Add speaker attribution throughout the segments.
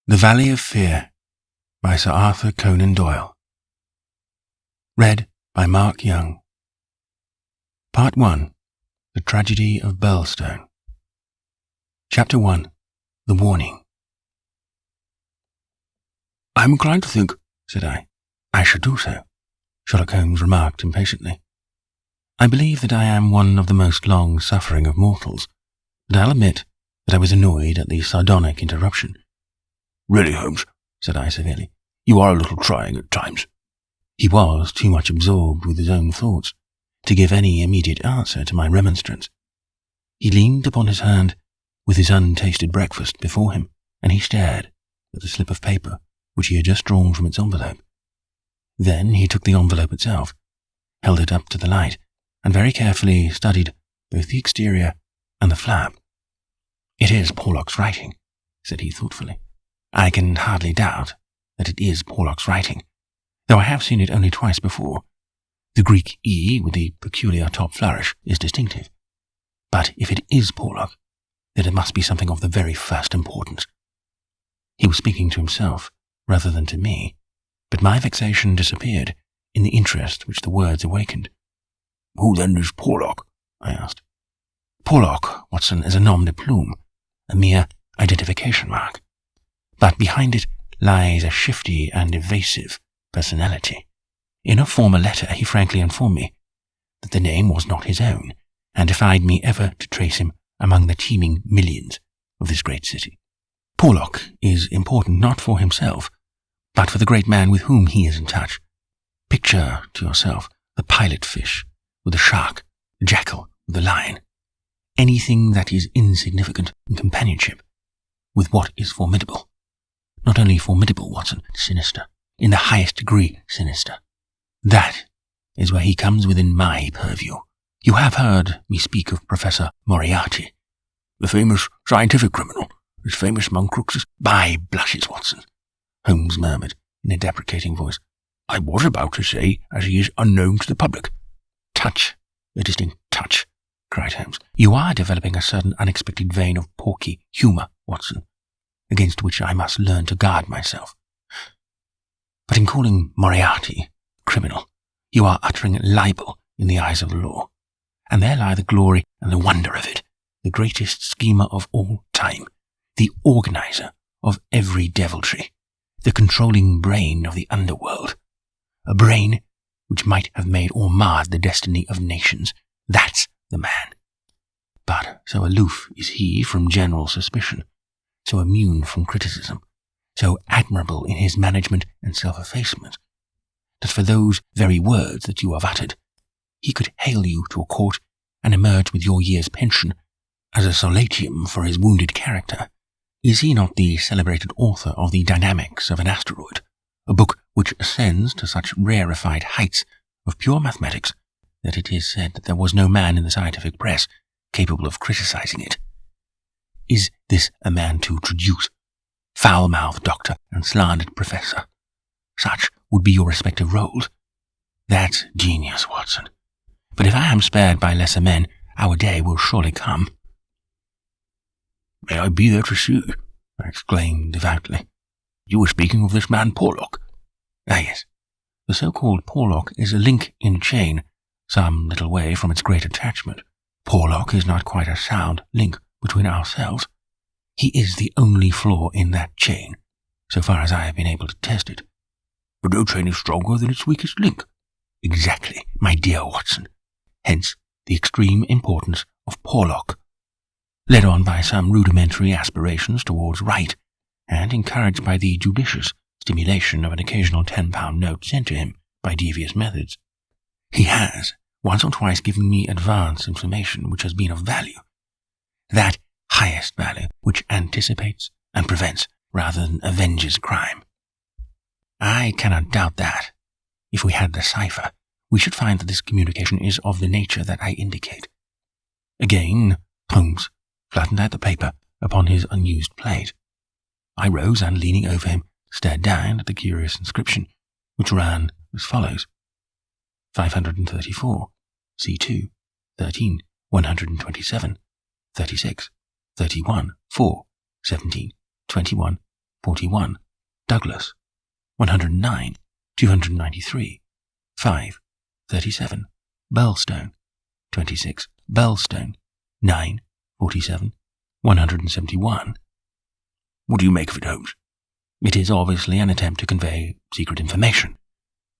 Speaker 1: The Valley of Fear by Sir Arthur Conan Doyle. Read by Mark Young. Part 1. The Tragedy of Burlstone. Chapter 1. The Warning. "I am inclined to think," said I. "I should do so," Sherlock Holmes remarked impatiently. "I believe that I am one of the most long-suffering of mortals, but I'll admit that I was annoyed at the sardonic interruption.
Speaker 2: "Really, Holmes," said I severely, "you are a little trying at times."
Speaker 1: He was too much absorbed with his own thoughts to give any immediate answer to my remonstrance. He leaned upon his hand with his untasted breakfast before him, and he stared at the slip of paper which he had just drawn from its envelope. Then he took the envelope itself, held it up to the light, and very carefully studied both the exterior and the flap. "It is Porlock's writing," said he thoughtfully. "I can hardly doubt that it is Porlock's writing, though I have seen it only twice before. The Greek E with the peculiar top flourish is distinctive. But if it is Porlock, then it must be something of the very first importance." He was speaking to himself rather than to me, but my vexation disappeared in the interest which the words awakened.
Speaker 2: "Who then is Porlock?" I asked.
Speaker 1: "Porlock, Watson, is a nom de plume, a mere identification mark. But behind it lies a shifty and evasive personality. In a former letter he frankly informed me that the name was not his own, and defied me ever to trace him among the teeming millions of this great city. Porlock is important not for himself, but for the great man with whom he is in touch. Picture to yourself the pilot fish with the shark, the jackal with the lion. Anything that is insignificant in companionship with what is formidable. Not only formidable, Watson, sinister, in the highest degree sinister. That is where he comes within my purview. You have heard me speak of Professor Moriarty."
Speaker 2: "The famous scientific criminal, as famous among crooks as—"
Speaker 1: "By blushes, Watson," Holmes murmured in a deprecating voice.
Speaker 2: "I was about to say, as he is unknown to the public."
Speaker 1: "Touch, a distinct touch," cried Holmes. "You are developing a certain unexpected vein of porky humour, Watson, against which I must learn to guard myself. But in calling Moriarty criminal, you are uttering libel in the eyes of the law, and there lie the glory and the wonder of it, the greatest schemer of all time, the organizer of every deviltry, the controlling brain of the underworld, a brain which might have made or marred the destiny of nations. That's the man. But so aloof is he from general suspicion, so immune from criticism, so admirable in his management and self-effacement, that for those very words that you have uttered, he could hale you to a court and emerge with your year's pension as a solatium for his wounded character. Is he not the celebrated author of The Dynamics of an Asteroid, a book which ascends to such rarefied heights of pure mathematics that it is said that there was no man in the scientific press capable of criticizing it? Is this a man to traduce? Foul-mouthed doctor and slandered professor. Such would be your respective roles. That's genius, Watson. But if I am spared by lesser men, our day will surely come."
Speaker 2: "May I be there to see?" I exclaimed devoutly. "You were speaking of this man Porlock."
Speaker 1: "Ah, yes. The so-called Porlock is a link in a chain some little way from its great attachment. Porlock is not quite a sound link between ourselves. He is the only flaw in that chain, so far as I have been able to test it."
Speaker 2: "But no chain is stronger than its weakest link."
Speaker 1: "Exactly, my dear Watson. Hence the extreme importance of Porlock. Led on by some rudimentary aspirations towards right, and encouraged by the judicious stimulation of an occasional £10 note sent to him by devious methods, he has once or twice given me advance information which has been of value. That highest value which anticipates and prevents rather than avenges crime. I cannot doubt that, if we had the cipher, we should find that this communication is of the nature that I indicate." Again Holmes flattened out the paper upon his unused plate. I rose and, leaning over him, stared down at the curious inscription, which ran as follows: 534, C2, 13, 127, 36, 31, 4, 17, 21, 41, Douglas, 109, 293, 5, 37, Burlstone, 26, Burlstone, 9, 47, 171.
Speaker 2: What do you make of it, Holmes?
Speaker 1: It is obviously an attempt to convey secret information.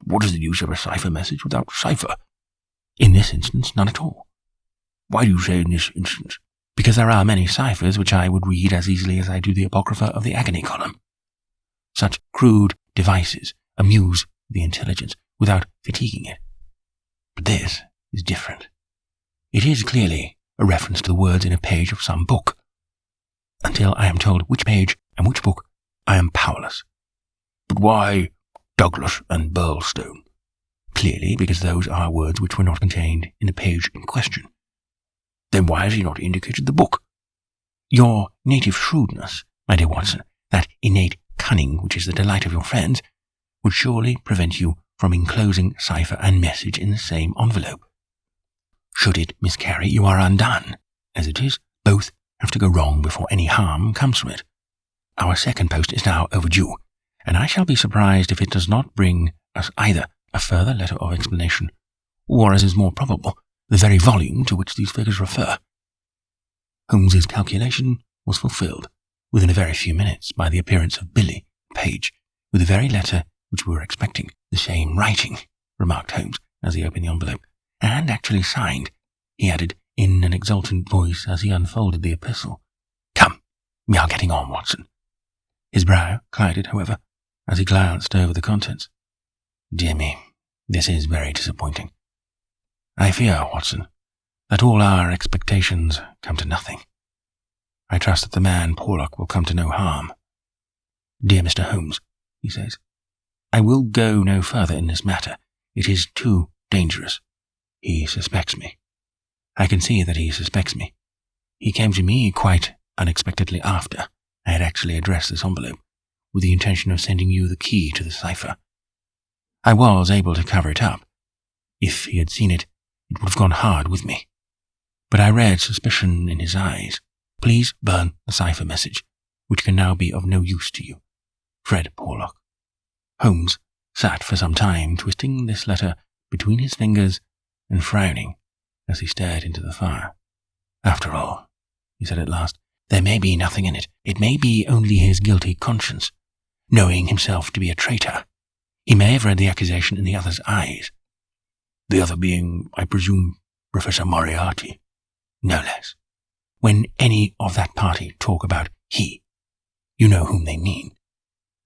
Speaker 2: What is the use of a cipher message without cipher?
Speaker 1: In this instance, none at all.
Speaker 2: Why do you say in this instance?
Speaker 1: Because there are many ciphers which I would read as easily as I do the Apocrypha of the Agony column. Such crude devices amuse the intelligence without fatiguing it. But this is different. It is clearly a reference to the words in a page of some book. Until I am told which page and which book, I am powerless.
Speaker 2: But why Douglas and Burlstone?
Speaker 1: Clearly because those are words which were not contained in the page in question.
Speaker 2: Then why has he not indicated the book?
Speaker 1: Your native shrewdness, my dear Watson, that innate cunning which is the delight of your friends, would surely prevent you from enclosing cipher and message in the same envelope. Should it miscarry, you are undone. As it is, both have to go wrong before any harm comes from it. Our second post is now overdue, and I shall be surprised if it does not bring us either a further letter of explanation, or, as is more probable, the very volume to which these figures refer. Holmes's calculation was fulfilled within a very few minutes by the appearance of Billy, page, with the very letter which we were expecting. The same writing, remarked Holmes as he opened the envelope, and actually signed, he added in an exultant voice as he unfolded the epistle. Come, we are getting on, Watson. His brow clouded, however, as he glanced over the contents. Dear me, this is very disappointing. I fear, Watson, that all our expectations come to nothing. I trust that the man Porlock will come to no harm. Dear Mr. Holmes, he says, I will go no further in this matter. It is too dangerous. He suspects me. I can see that he suspects me. He came to me quite unexpectedly after I had actually addressed this envelope, with the intention of sending you the key to the cipher. I was able to cover it up. If he had seen it, it would have gone hard with me. But I read suspicion in his eyes. Please burn the cipher message, which can now be of no use to you. Fred Porlock. Holmes sat for some time twisting this letter between his fingers and frowning as he stared into the fire. After all, he said at last, there may be nothing in it. It may be only his guilty conscience, knowing himself to be a traitor. He may have read the accusation in the other's eyes.
Speaker 2: The other being, I presume, Professor Moriarty.
Speaker 1: No less. When any of that party talk about he, you know whom they mean.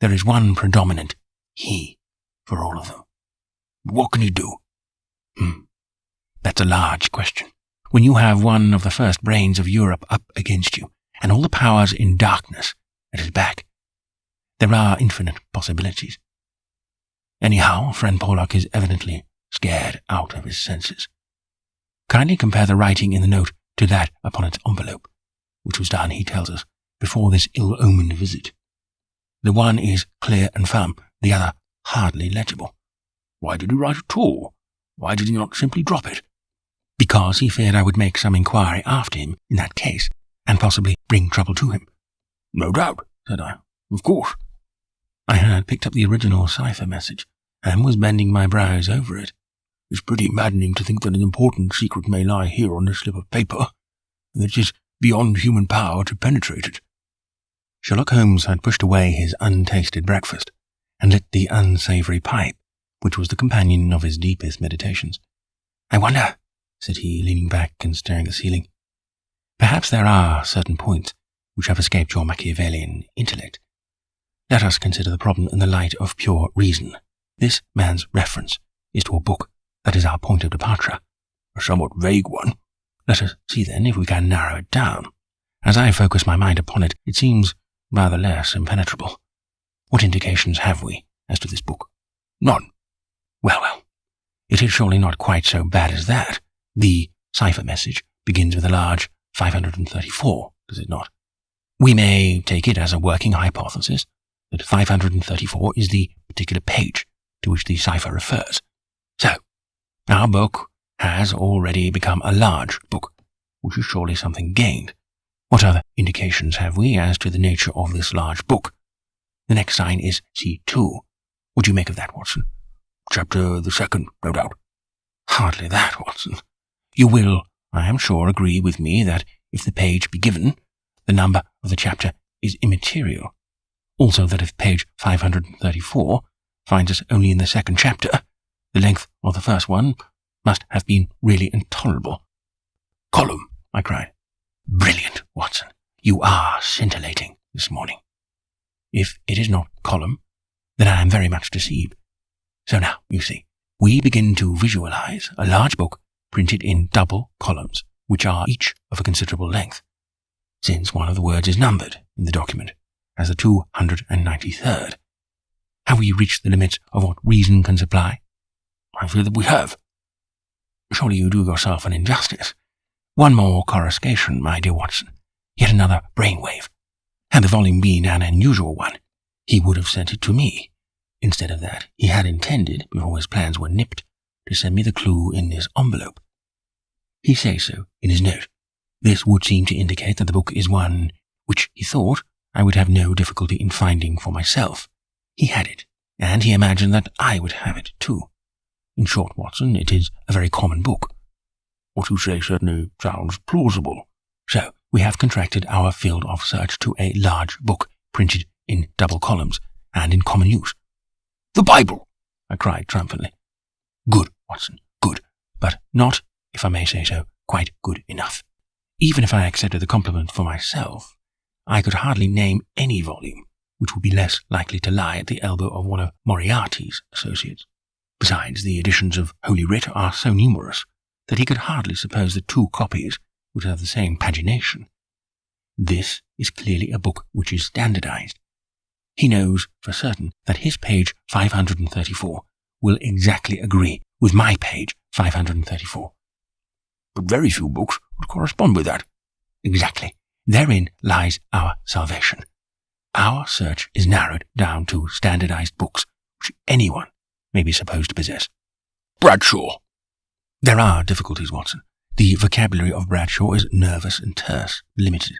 Speaker 1: There is one predominant he for all of them.
Speaker 2: What can he do?
Speaker 1: That's a large question. When you have one of the first brains of Europe up against you, and all the powers in darkness at his back, there are infinite possibilities. Anyhow, friend Porlock is evidently scared out of his senses. Kindly compare the writing in the note to that upon its envelope, which was done, he tells us, before this ill-omened visit. The one is clear and firm, the other hardly legible.
Speaker 2: Why did he write at all? Why did he not simply drop it?
Speaker 1: Because he feared I would make some inquiry after him in that case, and possibly bring trouble to him.
Speaker 2: No doubt, said I. Of course.
Speaker 1: I had picked up the original cipher message, and was bending my brows over it.
Speaker 2: It's pretty maddening to think that an important secret may lie here on this slip of paper, and that it is beyond human power to penetrate it.
Speaker 1: Sherlock Holmes had pushed away his untasted breakfast, and lit the unsavoury pipe, which was the companion of his deepest meditations. I wonder, said he, leaning back and staring at the ceiling. Perhaps there are certain points which have escaped your Machiavellian intellect. Let us consider the problem in the light of pure reason. This man's reference is to a book that is our point of departure.
Speaker 2: A somewhat vague one.
Speaker 1: Let us see then if we can narrow it down. As I focus my mind upon it, it seems rather less impenetrable. What indications have we as to this book?
Speaker 2: None.
Speaker 1: Well, it is surely not quite so bad as that. The cipher message begins with a large 534, does it not? We may take it as a working hypothesis that 534 is the particular page to which the cipher refers. So, our book has already become a large book, which is surely something gained. What other indications have we as to the nature of this large book? The next sign is C2. What do you make of that, Watson?
Speaker 2: Chapter the second, no doubt.
Speaker 1: Hardly that, Watson. You will, I am sure, agree with me that if the page be given, the number of the chapter is immaterial. Also that if page 534 finds us only in the second chapter, the length of the first one must have been really intolerable.
Speaker 2: Column,
Speaker 1: I cried. Brilliant, Watson. You are scintillating this morning. If it is not column, then I am very much deceived. So now, you see, we begin to visualize a large book printed in double columns, which are each of a considerable length, since one of the words is numbered in the document as the 293rd. Have we reached the limits of what reason can supply?
Speaker 2: I fear that we have.
Speaker 1: Surely you do yourself an injustice. One more coruscation, my dear Watson. Yet another brainwave. Had the volume been an unusual one, he would have sent it to me. Instead of that, he had intended, before his plans were nipped, to send me the clue in this envelope. He says so in his note. This would seem to indicate that the book is one which he thought I would have no difficulty in finding for myself. He had it, and he imagined that I would have it too. In short, Watson, it is a very common book.
Speaker 2: What you say certainly sounds plausible.
Speaker 1: So, we have contracted our field of search to a large book, printed in double columns, and in common use.
Speaker 2: The Bible!
Speaker 1: I cried triumphantly. Good, Watson, good, but not, if I may say so, quite good enough. Even if I accepted the compliment for myself, I could hardly name any volume which would be less likely to lie at the elbow of one of Moriarty's associates. Besides, the editions of Holy Writ are so numerous that he could hardly suppose that two copies would have the same pagination. This is clearly a book which is standardized. He knows for certain that his page 534 will exactly agree with my page 534.
Speaker 2: But very few books would correspond with that.
Speaker 1: Exactly. Therein lies our salvation. Our search is narrowed down to standardized books which anyone may be supposed to possess.
Speaker 2: Bradshaw.
Speaker 1: There are difficulties, Watson. The vocabulary of Bradshaw is nervous and terse, limited.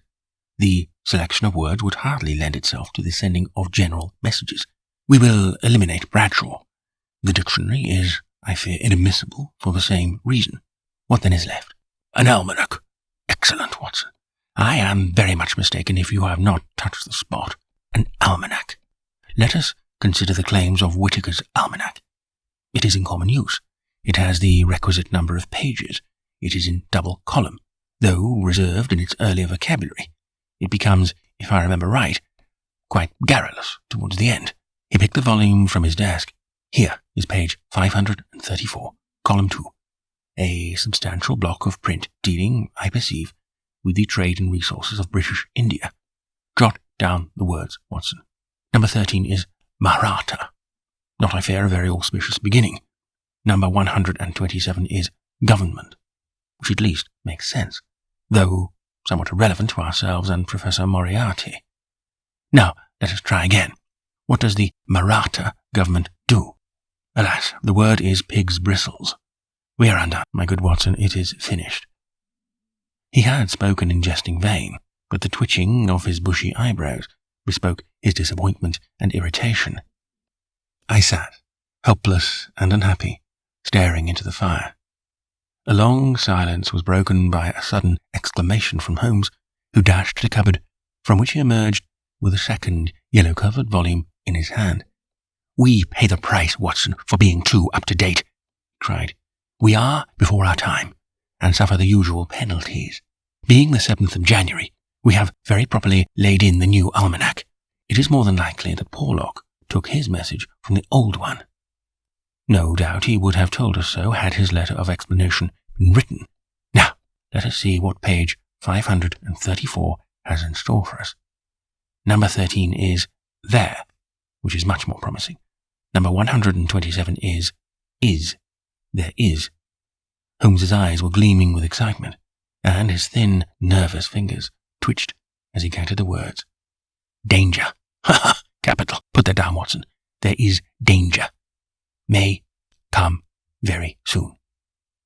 Speaker 1: The selection of words would hardly lend itself to the sending of general messages. We will eliminate Bradshaw. The dictionary is, I fear, inadmissible for the same reason. What then is left?
Speaker 2: An almanac.
Speaker 1: Excellent, Watson. I am very much mistaken if you have not touched the spot. An almanac. Let us consider the claims of Whitaker's almanac. It is in common use. It has the requisite number of pages. It is in double column. Though reserved in its earlier vocabulary, it becomes, if I remember right, quite garrulous towards the end. He picked the volume from his desk. Here is page 534, column 2. A substantial block of print dealing, I perceive, with the trade and resources of British India. Jot down the words, Watson. Number 13 is Maratha. Not, I fear, a very auspicious beginning. Number 127 is Government, which at least makes sense, though somewhat irrelevant to ourselves and Professor Moriarty. Now, let us try again. What does the Maratha government do? Alas, the word is pig's bristles. We are undone, my good Watson, it is finished. He had spoken in jesting vein, but the twitching of his bushy eyebrows bespoke his disappointment and irritation. I sat, helpless and unhappy, staring into the fire. A long silence was broken by a sudden exclamation from Holmes, who dashed to the cupboard, from which he emerged with a second yellow-covered volume in his hand. "We pay the price, Watson, for being too up-to-date," he cried. "We are before our time, and suffer the usual penalties. Being the 7th of January, we have very properly laid in the new almanac. It is more than likely that Porlock took his message from the old one. No doubt he would have told us so had his letter of explanation been written. Now, let us see what page 534 has in store for us. Number 13 is there, which is much more promising. Number 127 is. There is. Holmes's eyes were gleaming with excitement, and his thin, nervous fingers twitched as he counted the words. Danger. Ha ha! Capital. Put that down, Watson. There is danger. May come very soon.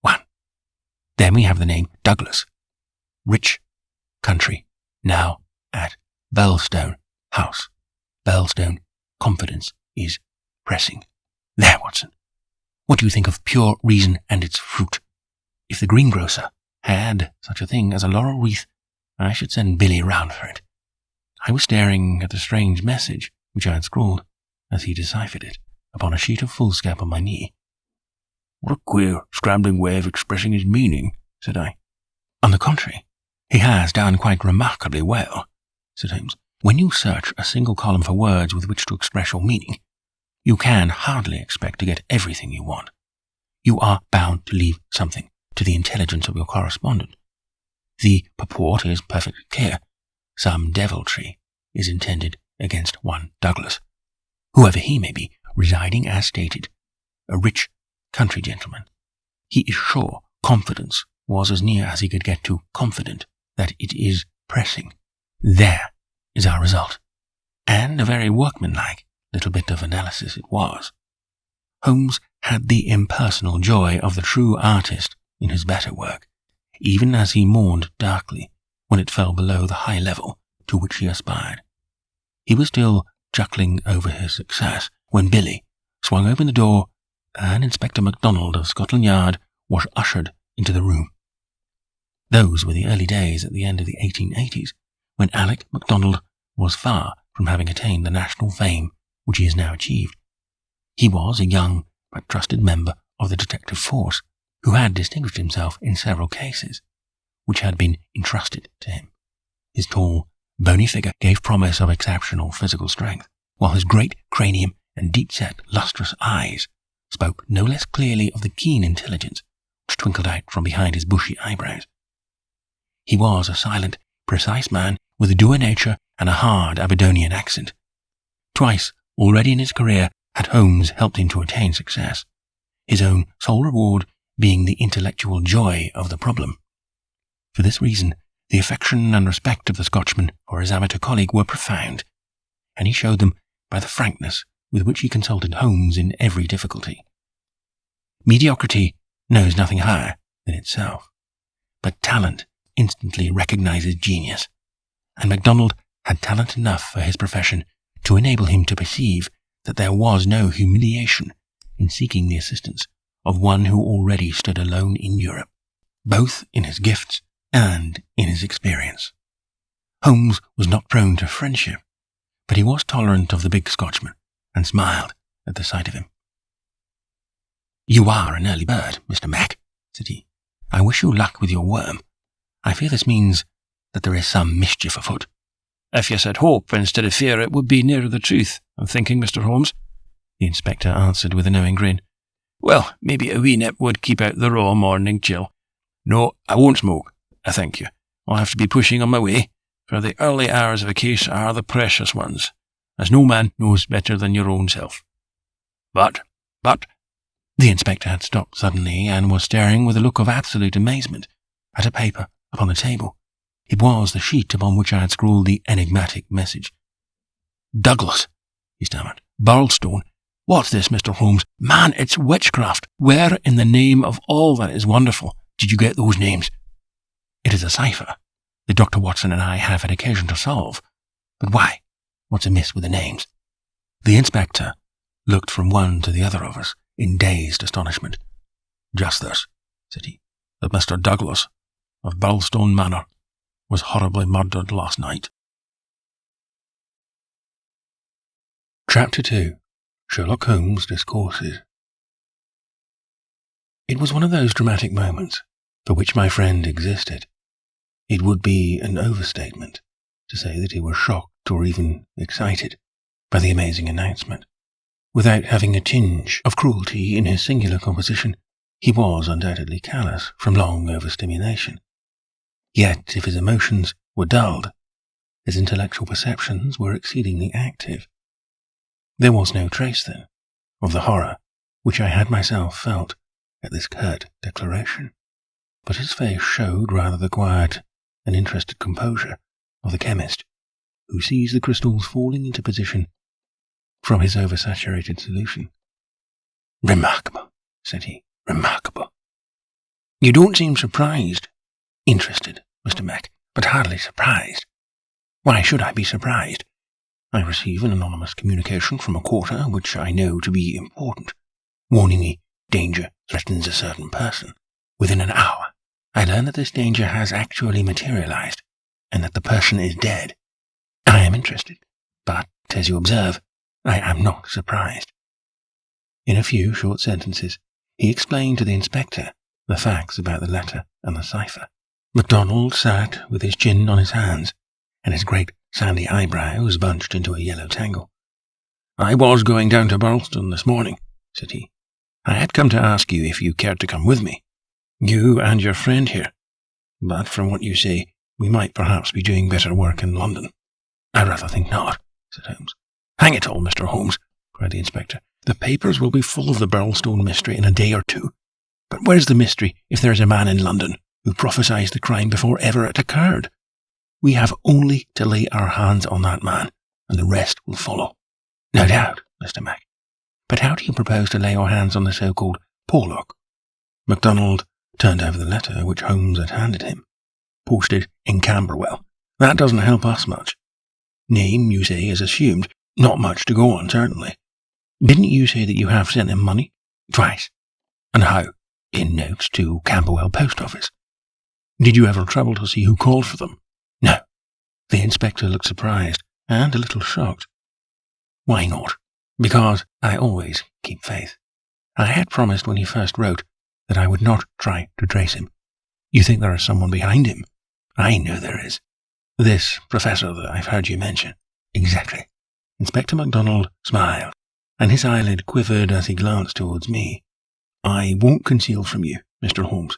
Speaker 1: 1. Then we have the name Douglas. Rich country. Now at Bellstone House. Bellstone confidence is pressing. There, Watson. What do you think of pure reason and its fruit? If the greengrocer had such a thing as a laurel wreath, I should send Billy round for it. I was staring at the strange message which I had scrawled, as he deciphered it, upon a sheet of foolscap on my knee.
Speaker 2: What a queer, scrambling way of expressing his meaning, said I.
Speaker 1: On the contrary, he has done quite remarkably well, said Holmes. When you search a single column for words with which to express your meaning, you can hardly expect to get everything you want. You are bound to leave something to the intelligence of your correspondent. The purport is perfectly clear. Some deviltry is intended against one Douglas, whoever he may be, residing as stated, a rich country gentleman. He is sure confidence was as near as he could get to confident that it is pressing. There is our result, and a very workmanlike little bit of analysis it was. Holmes had the impersonal joy of the true artist in his better work, even as he mourned darkly when it fell below the high level to which he aspired. He was still chuckling over his success when Billy swung open the door and Inspector MacDonald of Scotland Yard was ushered into the room. Those were the early days at the end of the 1880s, when Alec MacDonald was far from having attained the national fame which he has now achieved. He was a young but trusted member of the detective force, who had distinguished himself in several cases which had been entrusted to him. His tall, bony figure gave promise of exceptional physical strength, while his great cranium and deep-set, lustrous eyes spoke no less clearly of the keen intelligence which twinkled out from behind his bushy eyebrows. He was a silent, precise man with a dour nature and a hard Aberdonian accent. Twice already in his career had Holmes helped him to attain success, his own sole reward being the intellectual joy of the problem. For this reason, the affection and respect of the Scotchman for his amateur colleague were profound, and he showed them by the frankness with which he consulted Holmes in every difficulty. Mediocrity knows nothing higher than itself, but talent instantly recognizes genius, and MacDonald had talent enough for his profession to enable him to perceive that there was no humiliation in seeking the assistance of one who already stood alone in Europe, both in his gifts and in his experience. Holmes was not prone to friendship, but he was tolerant of the big Scotchman and smiled at the sight of him. "You are an early bird, Mr. Mac," said he. "I wish you luck with your worm. I fear this means that there is some mischief afoot."
Speaker 2: "If you said hope instead of fear, it would be nearer the truth, I'm thinking, Mr. Holmes," the inspector answered with a knowing grin. "Well, maybe a wee nip would keep out the raw morning chill. No, I won't smoke, I thank you. I'll have to be pushing on my way, for the early hours of a case are the precious ones, as no man knows better than your own self. But,
Speaker 1: The inspector had stopped suddenly and was staring with a look of absolute amazement at a paper upon the table. It was the sheet upon which I had scrawled the enigmatic message. "Douglas," he stammered. "Birlstone. What's this, Mr. Holmes? Man, it's witchcraft. Where, in the name of all that is wonderful, did you get those names?" "It is a cipher that Dr. Watson and I have had occasion to solve. But why? What's amiss with the names?" The inspector looked from one to the other of us in dazed astonishment. "Just this," said he, "that Mr. Douglas of Birlstone Manor was horribly murdered last night." Chapter 2. Sherlock Holmes Discourses. It was one of those dramatic moments for which my friend existed. It would be an overstatement to say that he was shocked or even excited by the amazing announcement. Without having a tinge of cruelty in his singular composition, he was undoubtedly callous from long overstimulation. Yet, if his emotions were dulled, his intellectual perceptions were exceedingly active. There was no trace, then, of the horror which I had myself felt at this curt declaration, but his face showed rather the quiet and interested composure of the chemist who sees the crystals falling into position from his oversaturated solution. "Remarkable," said he, "remarkable. You don't seem surprised. Interested, Mr. Mac, but hardly surprised. Why should I be surprised? I receive an anonymous communication from a quarter which I know to be important, warning me danger threatens a certain person. Within an hour, I learn that this danger has actually materialized, and that the person is dead. I am interested, but, as you observe, I am not surprised. In a few short sentences, he explained to the inspector the facts about the letter and the cipher. MacDonald sat with his chin on his hands, and his great sandy eyebrows bunched into a yellow tangle. "I was going down to Burlstone this morning," said he. "I had come to ask you if you cared to come with me. You and your friend here. But from what you say, we might perhaps be doing better work in London." "I rather think not," said Holmes. "Hang it all, Mr. Holmes," cried the inspector. "The papers will be full of the Burlstone mystery in a day or two. But where's the mystery if there is a man in London who prophesied the crime before ever it occurred? We have only to lay our hands on that man, and the rest will follow." "No doubt, Mr. Mac. But how do you propose to lay your hands on the so-called Porlock?" MacDonald turned over the letter which Holmes had handed him. "Posted in Camberwell. That doesn't help us much. Name, you say, is assumed. Not much to go on, certainly. Didn't you say that you have sent him money?" "Twice." "And how?" "In notes to Camberwell Post Office." "Did you ever trouble to see who called for them?" "No." The inspector looked surprised and a little shocked. "Why not?" "Because I always keep faith. I had promised when he first wrote that I would not try to trace him. You think there is someone behind him? I know there is. This professor that I've heard you mention." "Exactly." Inspector MacDonald smiled, and his eyelid quivered as he glanced towards me. "I won't conceal from you, Mr. Holmes,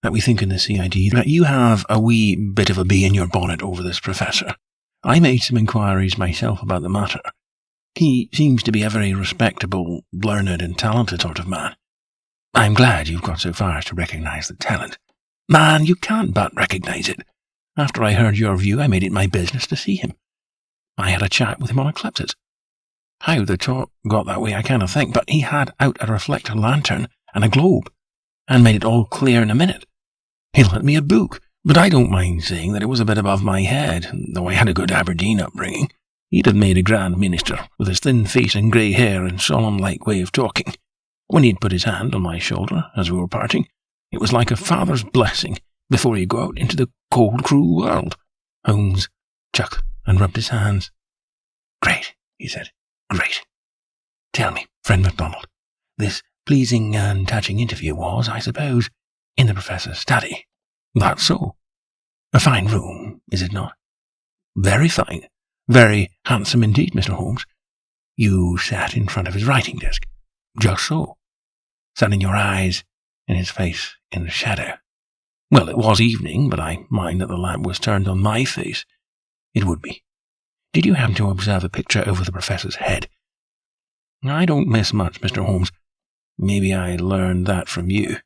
Speaker 1: that we think in the CID that you have a wee bit of a bee in your bonnet over this professor. I made some inquiries myself about the matter. He seems to be a very respectable, learned and talented sort of man. I'm glad you've got so far as to recognize the talent. Man, you can't but recognize it. After I heard your view, I made it my business to see him. I had a chat with him on Eclipses. How the talk got that way I cannot think, but he had out a reflector lantern and a globe, and made it all clear in a minute. He lent me a book, but I don't mind saying that it was a bit above my head, though I had a good Aberdeen upbringing. He'd have made a grand minister, with his thin face and grey hair and solemn-like way of talking. When he'd put his hand on my shoulder as we were parting, it was like a father's blessing before you go out into the cold, cruel world." Holmes chuckled and rubbed his hands. "Great," he said. "Great. Tell me, friend MacDonald, this pleasing and touching interview was, I suppose, in the professor's study?" "That's so." "A fine room, is it not?" "Very fine. Very handsome indeed, Mr. Holmes." "You sat in front of his writing desk?" "Just so." "Sun in your eyes, and his face in the shadow?" "Well, it was evening, but I mind that the lamp was turned on my face." "It would be. Did you happen to observe a picture over the professor's head?" "I don't miss much, Mr. Holmes. Maybe I learned that from you.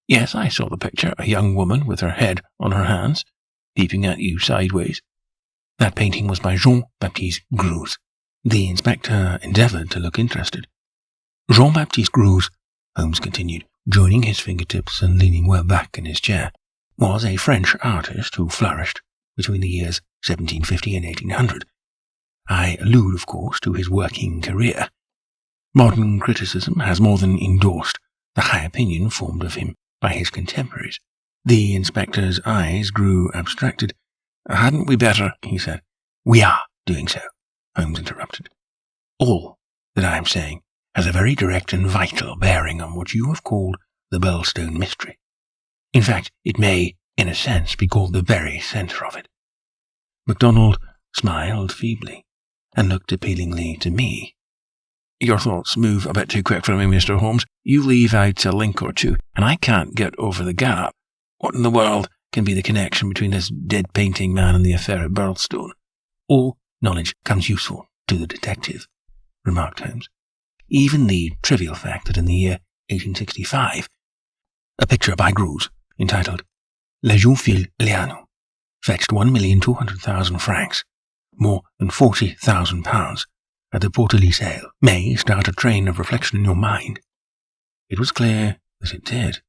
Speaker 1: Yes, I saw the picture, a young woman with her head on her hands, peeping at you sideways. That painting was by Jean-Baptiste Greuze." The inspector endeavoured to look interested. "Jean-Baptiste Greuze," Holmes continued, joining his fingertips and leaning well back in his chair, "was a French artist who flourished between the years 1750 and 1800. I allude, of course, to his working career. Modern criticism has more than endorsed the high opinion formed of him by his contemporaries." The inspector's eyes grew abstracted. "Hadn't we better?" he said. "We are doing so," Holmes interrupted. "All that I am saying has a very direct and vital bearing on what you have called the Burlstone mystery. In fact, it may, in a sense, be called the very centre of it." MacDonald smiled feebly and looked appealingly to me. "Your thoughts move a bit too quick for me, Mr. Holmes. You leave out a link or two, and I can't get over the gap. What in the world can be the connection between this dead painting man and the affair at Burlstone?" "All knowledge comes useful to the detective," remarked Holmes. "Even the trivial fact that in the year 1865, a picture by Greuze, entitled La Jeune Fille Léano, fetched 1,200,000 francs, more than £40,000, at the Portalis sale, may start a train of reflection in your mind." It was clear that it did.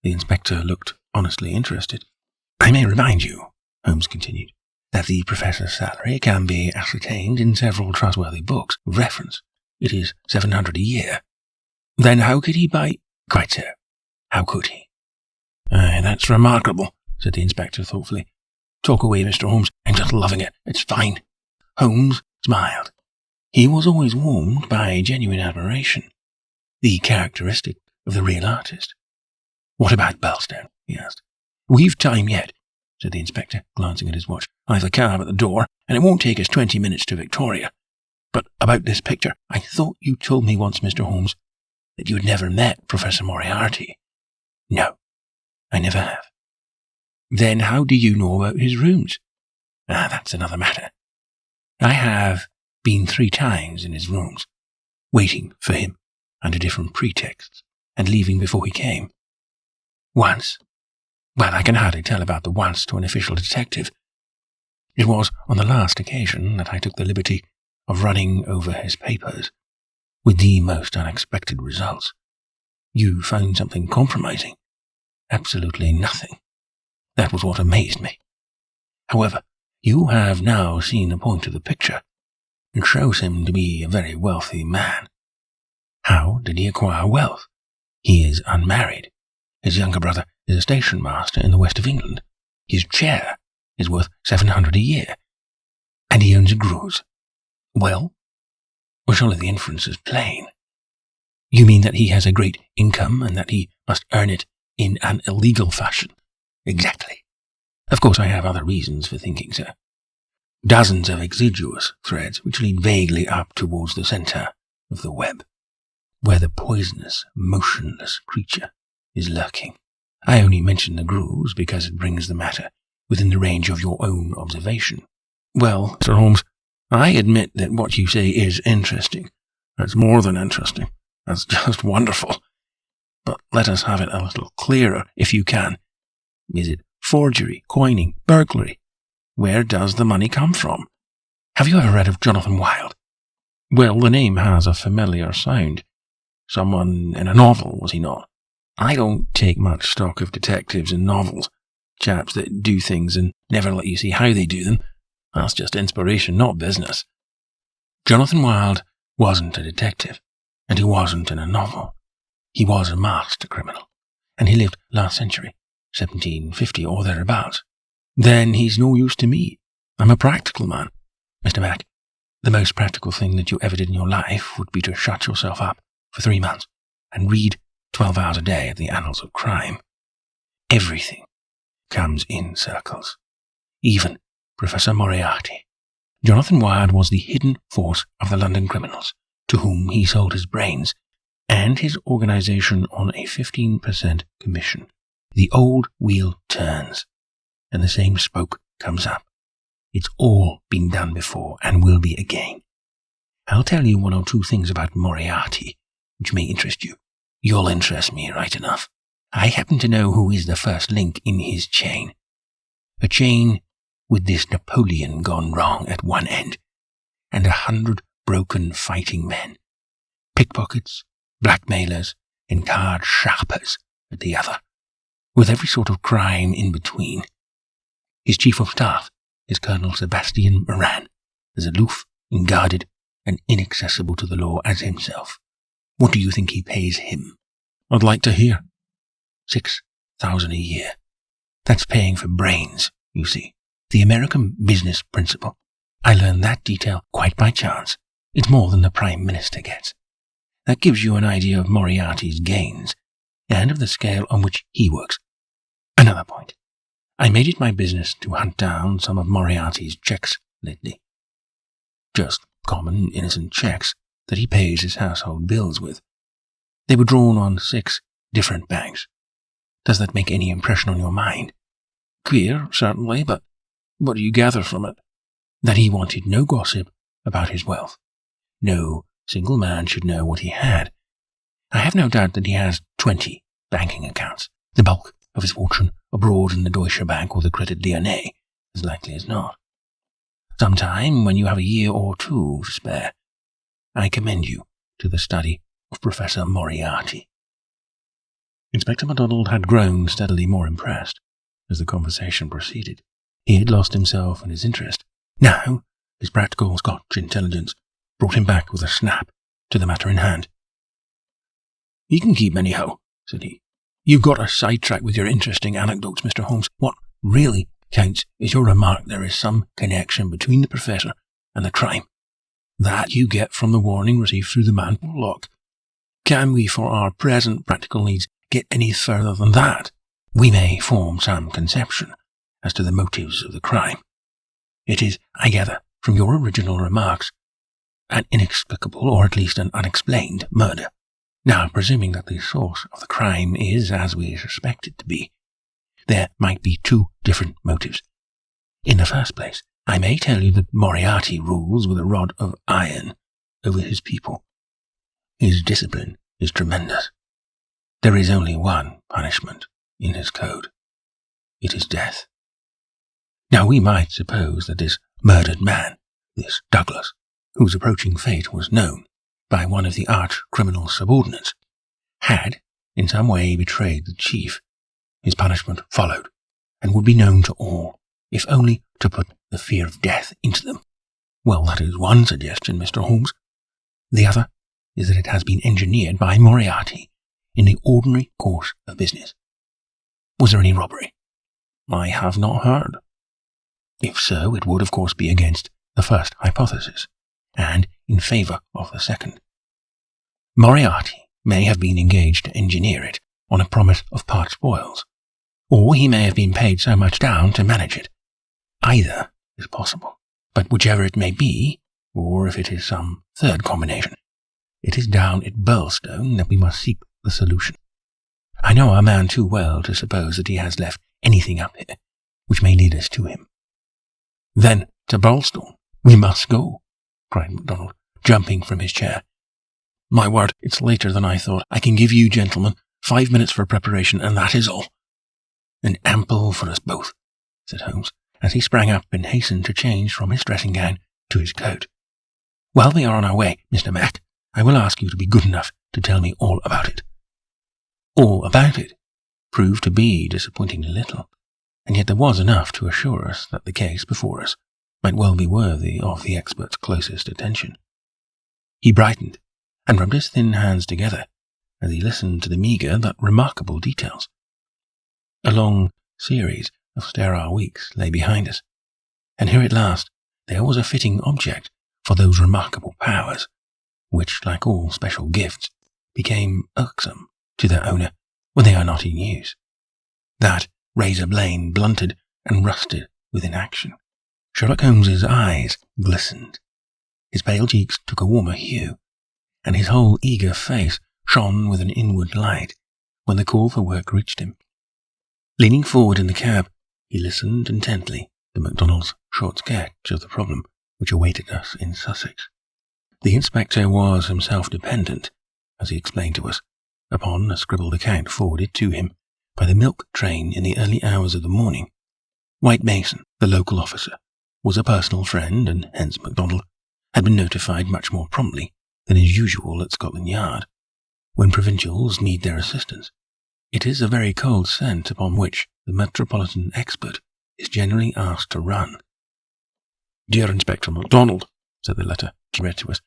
Speaker 1: The inspector looked honestly interested. "I may remind you," Holmes continued, that the professor's salary can be ascertained in several trustworthy books of reference. It is $700 a year. Then how could he buy... Quite so. How could he?
Speaker 2: That's remarkable, said the inspector thoughtfully. Talk away, Mr. Holmes. I'm just loving it. It's fine.
Speaker 1: Holmes smiled. He was always warmed by genuine admiration, the characteristic of the real artist. What about Birlstone? He asked.
Speaker 2: We've time yet, said the inspector, glancing at his watch. I've a cab at the door, and it won't take us 20 minutes to Victoria. But about this picture,
Speaker 1: I thought you told me once, Mr. Holmes, that you had never met Professor Moriarty.
Speaker 2: No, I never have.
Speaker 1: Then how do you know about his rooms?
Speaker 2: That's another matter.
Speaker 1: I have been 3 times in his rooms, waiting for him under different pretexts, and leaving before he came. Once, well, I can hardly tell about the once to an official detective. It was on the last occasion that I took the liberty of running over his papers, with the most unexpected results. You found something compromising? Absolutely nothing. That was what amazed me. However, you have now seen the point of the picture. It shows him to be a very wealthy man. How did he acquire wealth? He is unmarried. His younger brother is a station master in the west of England. His chair is worth $700 a year. And he owns a cruise. Well, surely the inference is plain. You mean that he has a great income and that he must earn it in an illegal fashion? Exactly. Of course, I have other reasons for thinking so. Dozens of exiguous threads which lead vaguely up towards the centre of the web, where the poisonous, motionless creature is lurking. I only mention the grooves because it brings the matter within the range of your own observation.
Speaker 2: Well, Sir Holmes, I admit that what you say is interesting. That's more than interesting. That's just wonderful. But let us have it a little clearer, if you can. Is it forgery, coining, burglary? Where does the money come from?
Speaker 1: Have you ever read of Jonathan Wild?
Speaker 2: Well, the name has a familiar sound. Someone in a novel, was he not? I don't take much stock of detectives in novels. Chaps that do things and never let you see how they do them. That's just inspiration, not business.
Speaker 1: Jonathan Wild wasn't a detective, and he wasn't in a novel. He was a master criminal, and he lived last century, 1750 or thereabouts.
Speaker 2: Then he's no use to me. I'm a practical man.
Speaker 1: Mr. Mac, the most practical thing that you ever did in your life would be to shut yourself up for 3 months and read 12 hours a day of the annals of crime. Everything comes in circles. Even Professor Moriarty. Jonathan Wild was the hidden force of the London criminals, to whom he sold his brains and his organization on a 15% commission. The old wheel turns, and the same spoke comes up. It's all been done before and will be again. I'll tell you 1 or 2 things about Moriarty, which may interest you. You'll interest me right enough. I happen to know who is the first link in his chain. A chain with this Napoleon gone wrong at one end, and 100 broken fighting men, pickpockets, blackmailers, and card sharpers at the other, with every sort of crime in between. His chief of staff is Colonel Sebastian Moran, as aloof and guarded and inaccessible to the law as himself. What do you think he pays him?
Speaker 2: I'd like to hear.
Speaker 1: $6,000 a year. That's paying for brains, you see. The American business principle. I learned that detail quite by chance. It's more than the Prime Minister gets. That gives you an idea of Moriarty's gains, and of the scale on which he works. Another point. I made it my business to hunt down some of Moriarty's checks lately. Just common, innocent checks that he pays his household bills with. They were drawn on 6 different banks. Does that make any impression on your mind?
Speaker 2: Queer, certainly, but what do you gather from it?
Speaker 1: That he wanted no gossip about his wealth. No single man should know what he had. I have no doubt that he has 20 banking accounts, the bulk of his fortune abroad in the Deutsche Bank or the Credit Lyonnais, as likely as not. Sometime, when you have a year or 2 to spare, I commend you to the study of Professor Moriarty. Inspector MacDonald had grown steadily more impressed as the conversation proceeded. He had lost himself in his interest. Now, his practical Scotch intelligence brought him back with a snap to the matter in hand.
Speaker 2: "You can keep anyhow," said he. "You've got us sidetracked with your interesting anecdotes, Mr. Holmes. What really counts is your remark there is some connection between the Professor and the crime. That you get from the warning received through the man Porlock. Can we, for our present practical needs, get any further than that? We may form some conception as to the motives of the crime. It is, I gather, from your original remarks, an inexplicable, or at least an unexplained, murder. Now, presuming that the source of the crime is as we suspect it to be, there might be two different motives. In the first place, I may tell you that Moriarty rules with a rod of iron over his people. His discipline is tremendous. There is only one punishment in his code. It is death. Now, we might suppose that this murdered man, this Douglas, whose approaching fate was known by one of the arch-criminal's subordinates, had in some way betrayed the chief. His punishment followed, and would be known to all, if only to put the fear of death into them. Well, that is one suggestion, Mr. Holmes. The other is that it has been engineered by Moriarty in the ordinary course of business. Was there any robbery? I have not heard. If so, it would of course be against the first hypothesis, and in favour of the second. Moriarty may have been engaged to engineer it on a promise of part spoils, or he may have been paid so much down to manage it. Either is possible, but whichever it may be, or if it is some third combination, it is down at Burlstone that we must seek the solution. I know our man too well to suppose that he has left anything up here which may lead us to him. Then to Burlstone we must go, cried MacDonald, jumping from his chair. My word, it's later than I thought. I can give you, gentlemen, 5 minutes for preparation, and that is all. And ample for us both, said Holmes, as he sprang up and hastened to change from his dressing gown to his coat. While we are on our way, Mr. Mac, I will ask you to be good enough to tell me all about it. All about it proved to be disappointingly little, and yet there was enough to assure us that the case before us might well be worthy of the expert's closest attention. He brightened and rubbed his thin hands together as he listened to the meagre but remarkable details. A long series of sterile weeks lay behind us, and here at last there was a fitting object for those remarkable powers, which, like all special gifts, became irksome to their owner when they are not in use. That razor blade blunted and rusted with inaction. Sherlock Holmes's eyes glistened. His pale cheeks took a warmer hue, and his whole eager face shone with an inward light when the call for work reached him. Leaning forward in the cab, he listened intently to MacDonald's short sketch of the problem which awaited us in Sussex. The inspector was himself dependent, as he explained to us, upon a scribbled account forwarded to him by the milk train in the early hours of the morning. White Mason, the local officer, was a personal friend, and hence MacDonald had been notified much more promptly than is usual at Scotland Yard, when provincials need their assistance. It is a very cold scent upon which the metropolitan expert is generally asked to run. Dear Inspector MacDonald, said the letter, he read to us,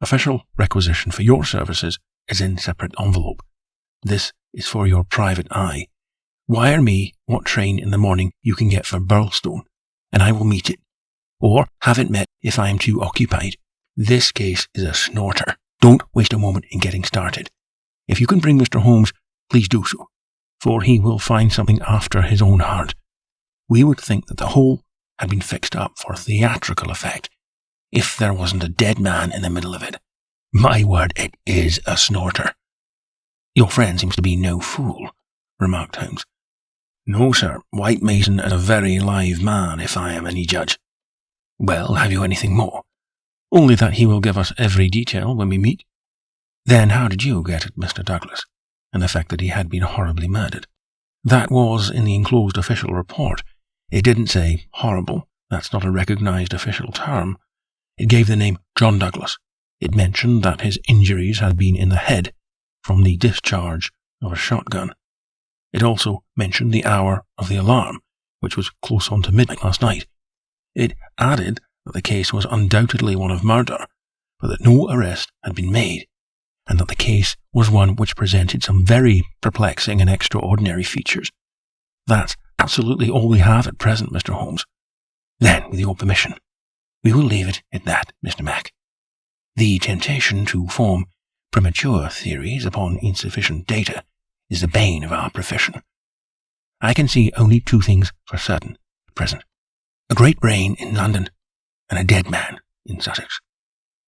Speaker 2: official requisition for your services is in separate envelope. This is for your private eye. Wire me what train in the morning you can get for Burlstone, and I will meet it, or have it met if I am too occupied. This case is a snorter. Don't waste a moment in getting started. If you can bring Mr. Holmes, please do so, for he will find something after his own heart. We would think that the whole had been fixed up for theatrical effect, if there wasn't a dead man in the middle of it. My word, it is a snorter. Your friend seems to be no fool, remarked Holmes. No, sir, White Mason is a very live man, if I am any judge. Well, have you anything more? Only that he will give us every detail when we meet. Then how did you get at Mr. Douglas, and the fact that he had been horribly murdered? That was in the enclosed official report. It didn't say horrible. That's not a recognized official term. It gave the name John Douglas. It mentioned that his injuries had been in the head from the discharge of a shotgun. It also mentioned the hour of the alarm,
Speaker 1: which was close on to midnight last night. It added that the case was undoubtedly one of murder, but that no arrest had been made, and that the case was one which presented some very perplexing and extraordinary features. That's absolutely all we have at present, Mr. Holmes. Then, with your permission, we will leave it at that, Mr. Mac. The temptation to form premature theories upon insufficient data is the bane of our profession. I can see only two things for certain at present: a great brain in London and a dead man in Sussex.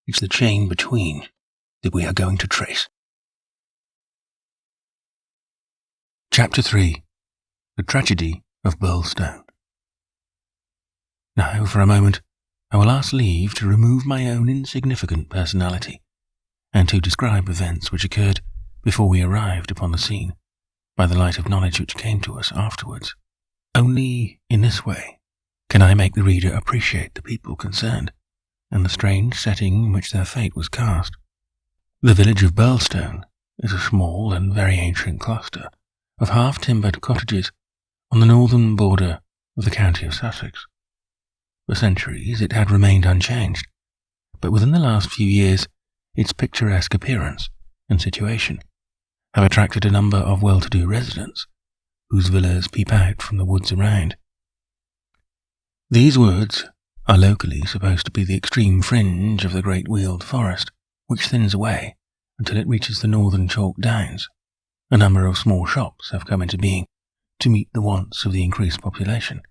Speaker 1: It's the chain between that we are going to trace. Chapter 3. The Tragedy of Birlstone. Now, for a moment, I will ask leave to remove my own insignificant personality, and to describe events which occurred before we arrived upon the scene, by the light of knowledge which came to us afterwards. Only in this way can I make the reader appreciate the people concerned, and the strange setting in which their fate was cast. The village of Birlstone is a small and very ancient cluster of half-timbered cottages on the northern border of the county of Sussex. For centuries it had remained unchanged, but within the last few years its picturesque appearance and situation have attracted a number of well-to-do residents, whose villas peep out from the woods around. These woods are locally supposed to be the extreme fringe of the great wheeled forest, which thins away until it reaches the northern chalk downs. A number of small shops have come into being to meet the wants of the increased population,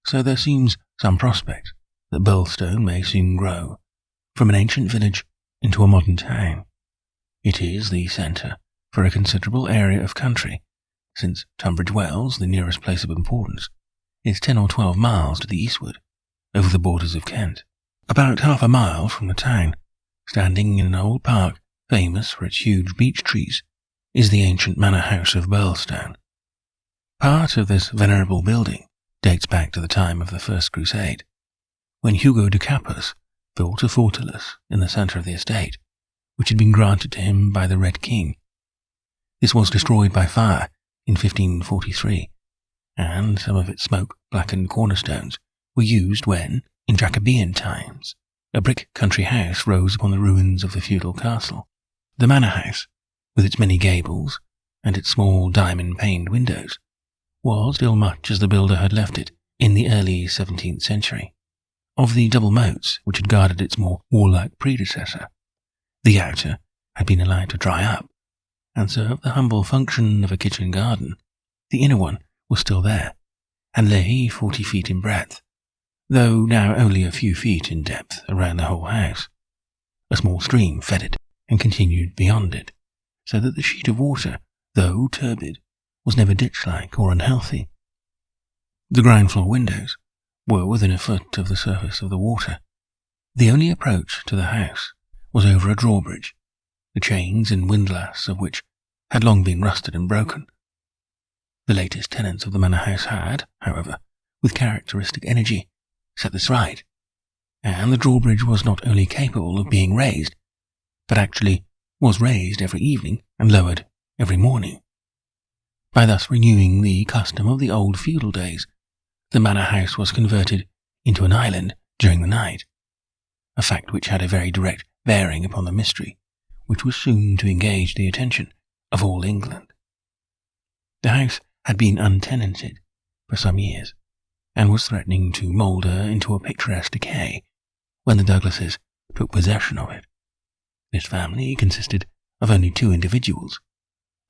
Speaker 1: so there seems some prospect that Birlstone may soon grow from an ancient village into a modern town. It is the centre for a considerable area of country, since Tunbridge Wells, the nearest place of importance, is 10 or 12 miles to the eastward, over the borders of Kent. About half a mile from the town, standing in an old park famous for its huge beech trees, is the ancient manor house of Birlstone. Part of this venerable building dates back to the time of the First Crusade, when Hugo de Capus built a fortalice in the centre of the estate, which had been granted to him by the Red King. This was destroyed by fire in 1543, and some of its smoke-blackened cornerstones were used when, in Jacobean times, a brick country house rose upon the ruins of the feudal castle. The manor house, with its many gables and its small diamond-paned windows, was still much as the builder had left it in the early 17th century. Of the double moats which had guarded its more warlike predecessor, the outer had been allowed to dry up and serve the humble function of a kitchen garden. The inner one was still there, and lay 40 feet in breadth, though now only a few feet in depth around the whole house. A small stream fed it and continued beyond it, so that the sheet of water, though turbid, was never ditch-like or unhealthy. The ground floor windows were within a foot of the surface of the water. The only approach to the house was over a drawbridge, the chains and windlass of which had long been rusted and broken. The latest tenants of the manor house had, however, with characteristic energy, set this right, and the drawbridge was not only capable of being raised, but actually was raised every evening and lowered every morning. By thus renewing the custom of the old feudal days, the manor house was converted into an island during the night, a fact which had a very direct bearing upon the mystery which was soon to engage the attention of all England. The house had been untenanted for some years, and was threatening to moulder into a picturesque decay when the Douglases took possession of it. This family consisted of only 2 individuals,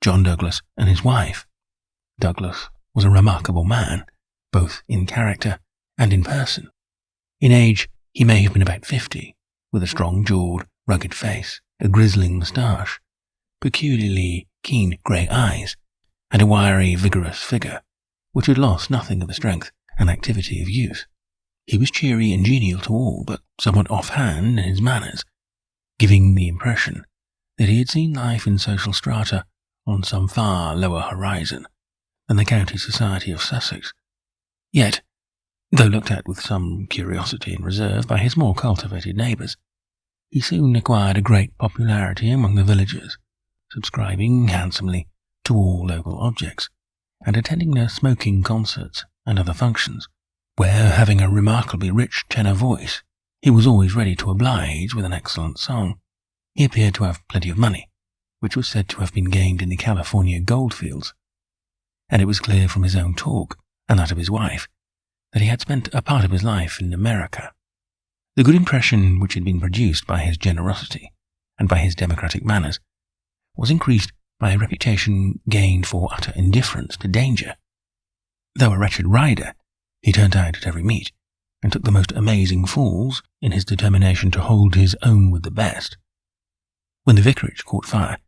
Speaker 1: John Douglas and his wife. Douglas was a remarkable man, both in character and in person. In age, he may have been about 50, with a strong-jawed, rugged face, a grizzling moustache, peculiarly keen grey eyes, and a wiry, vigorous figure, which had lost nothing of the strength and activity of youth. He was cheery and genial to all, but somewhat offhand in his manners, giving the impression that he had seen life in social strata on some far lower horizon than the county society of Sussex. Yet, though looked at with some curiosity and reserve by his more cultivated neighbours, he soon acquired a great popularity among the villagers, subscribing handsomely to all local objects, and attending their smoking concerts and other functions, where, having a remarkably rich tenor voice, he was always ready to oblige with an excellent song. He appeared to have plenty of money, which was said to have been gained in the California goldfields, and it was clear from his own talk and that of his wife that he had spent a part of his life in America. The good impression which had been produced by his generosity and by his democratic manners was increased by a reputation gained for utter indifference to danger. Though a wretched rider, he turned out at every meet, and took the most amazing falls in his determination to hold his own with the best. When the vicarage caught fire,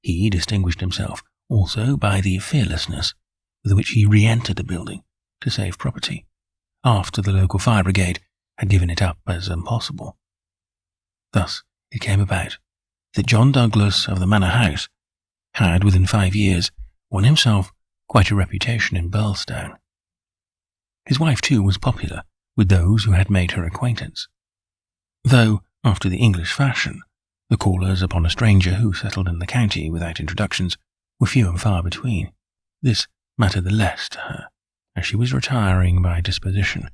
Speaker 1: he distinguished himself also by the fearlessness with which he re-entered the building to save property, after the local fire brigade had given it up as impossible. Thus it came about that John Douglas of the Manor House had, within 5 years, won himself quite a reputation in Birlstone. His wife, too, was popular with those who had made her acquaintance, though, after the English fashion, the callers upon a stranger who settled in the county without introductions were few and far between. This mattered the less to her, as she was retiring by disposition,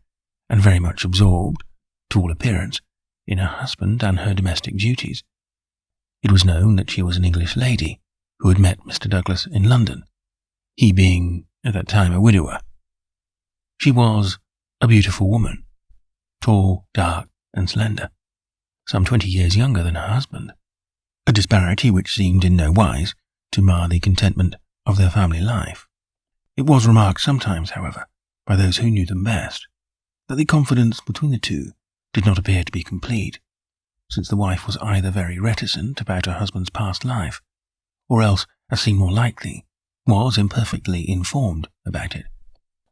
Speaker 1: and very much absorbed, to all appearance, in her husband and her domestic duties. It was known that she was an English lady who had met Mr. Douglas in London, he being at that time a widower. She was a beautiful woman, tall, dark, and slender, some 20 years younger than her husband, a disparity which seemed in no wise to mar the contentment of their family life. It was remarked sometimes, however, by those who knew them best, that the confidence between the two did not appear to be complete, since the wife was either very reticent about her husband's past life, or else, as seemed more likely, was imperfectly informed about it.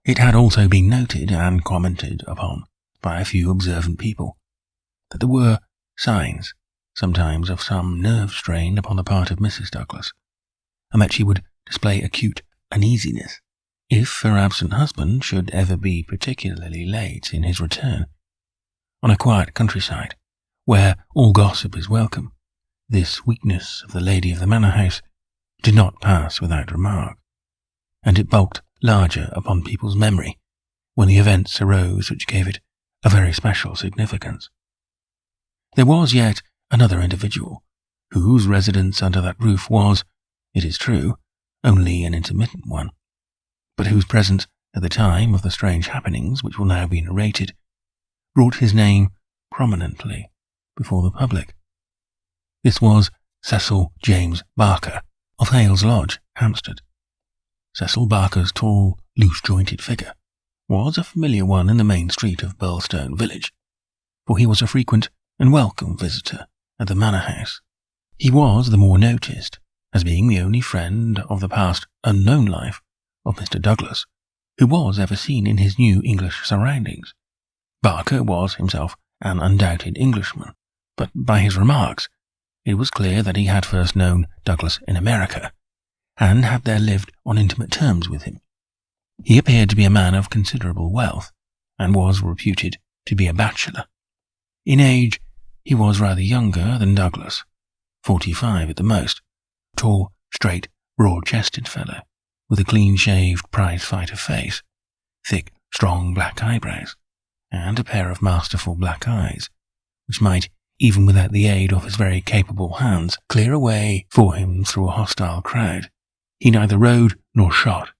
Speaker 1: It had also been noted and commented upon by a few observant people that there were signs, sometimes, of some nerve strain upon the part of Mrs. Douglas, and that she would display acute uneasiness if her absent husband should ever be particularly late in his return. On a quiet countryside, where all gossip is welcome, this weakness of the lady of the manor house did not pass without remark, and it bulked larger upon people's memory when the events arose which gave it a very special significance. There was yet another individual, whose residence under that roof was, it is true, only an intermittent one, but whose presence at the time of the strange happenings which will now be narrated brought his name prominently before the public. This was Cecil James Barker, of Hales Lodge, Hampstead. Cecil Barker's tall, loose-jointed figure was a familiar one in the main street of Birlstone village, for he was a frequent and welcome visitor at the manor house. He was the more noticed as being the only friend of the past unknown life of Mr. Douglas, who was ever seen in his new English surroundings. Barker was himself an undoubted Englishman, but by his remarks it was clear that he had first known Douglas in America, and had there lived on intimate terms with him. He appeared to be a man of considerable wealth, and was reputed to be a bachelor. In age, he was rather younger than Douglas, 45 at the most, tall, straight, broad-chested fellow, with a clean-shaved prize-fighter face, thick, strong black eyebrows, and a pair of masterful black eyes, which might, even without the aid of his very capable hands, clear a way for him through a hostile crowd. He neither rode nor shot,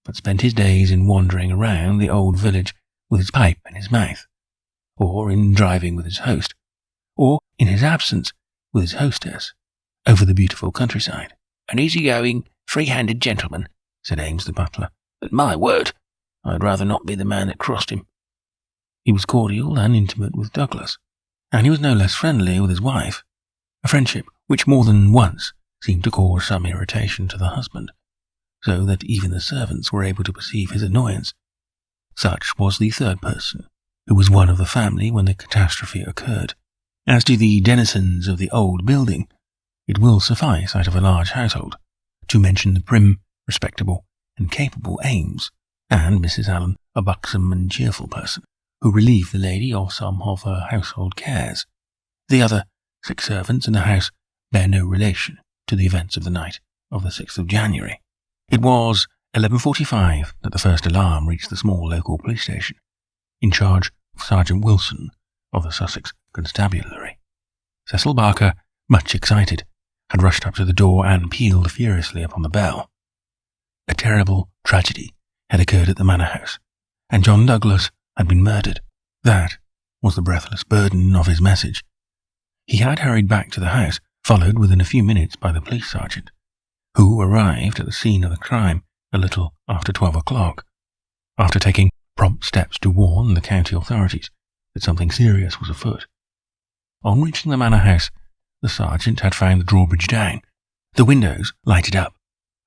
Speaker 1: but spent his days in wandering around the old village with his pipe in his mouth, or in driving with his host, or, in his absence, with his hostess, over the beautiful countryside.
Speaker 2: "An easy-going, free-handed gentleman," said Ames the butler. "But my word, I'd rather not be the man that crossed him."
Speaker 1: He was cordial and intimate with Douglas, and he was no less friendly with his wife, a friendship which more than once seemed to cause some irritation to the husband, so that even the servants were able to perceive his annoyance. Such was the third person, who was one of the family when the catastrophe occurred. As to the denizens of the old building, it will suffice, out of a large household, to mention the prim, respectable, and capable Ames, and Mrs. Allen, a buxom and cheerful person, who relieved the lady of some of her household cares. The other 6 servants in the house bear no relation to the events of the night of the 6th of January. It was 11:45 that the first alarm reached the small local police station, in charge of Sergeant Wilson of the Sussex Constabulary. Cecil Barker, much excited, had rushed up to the door and pealed furiously upon the bell. A terrible tragedy had occurred at the manor house, and John Douglas had been murdered. That was the breathless burden of his message. He had hurried back to the house, followed within a few minutes by the police sergeant, who arrived at the scene of the crime a little after 12 o'clock, after taking prompt steps to warn the county authorities that something serious was afoot. On reaching the manor house, the sergeant had found the drawbridge down, the windows lighted up,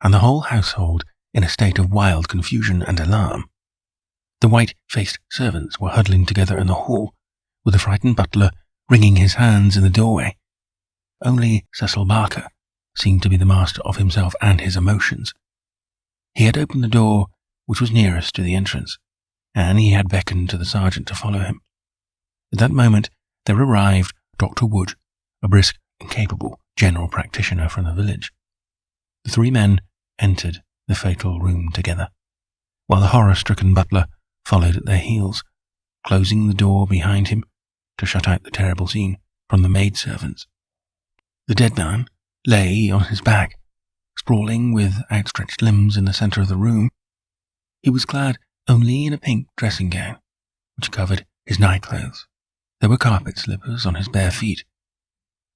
Speaker 1: and the whole household in a state of wild confusion and alarm. The white-faced servants were huddling together in the hall, with the frightened butler wringing his hands in the doorway. Only Cecil Barker seemed to be the master of himself and his emotions. He had opened the door which was nearest to the entrance, and he had beckoned to the sergeant to follow him. At that moment there arrived Dr. Wood, a brisk and capable general practitioner from the village. The three men entered the fatal room together, while the horror-stricken butler followed at their heels, closing the door behind him to shut out the terrible scene from the maidservants. The dead man lay on his back, sprawling with outstretched limbs in the centre of the room. He was clad only in a pink dressing gown, which covered his nightclothes. There were carpet slippers on his bare feet.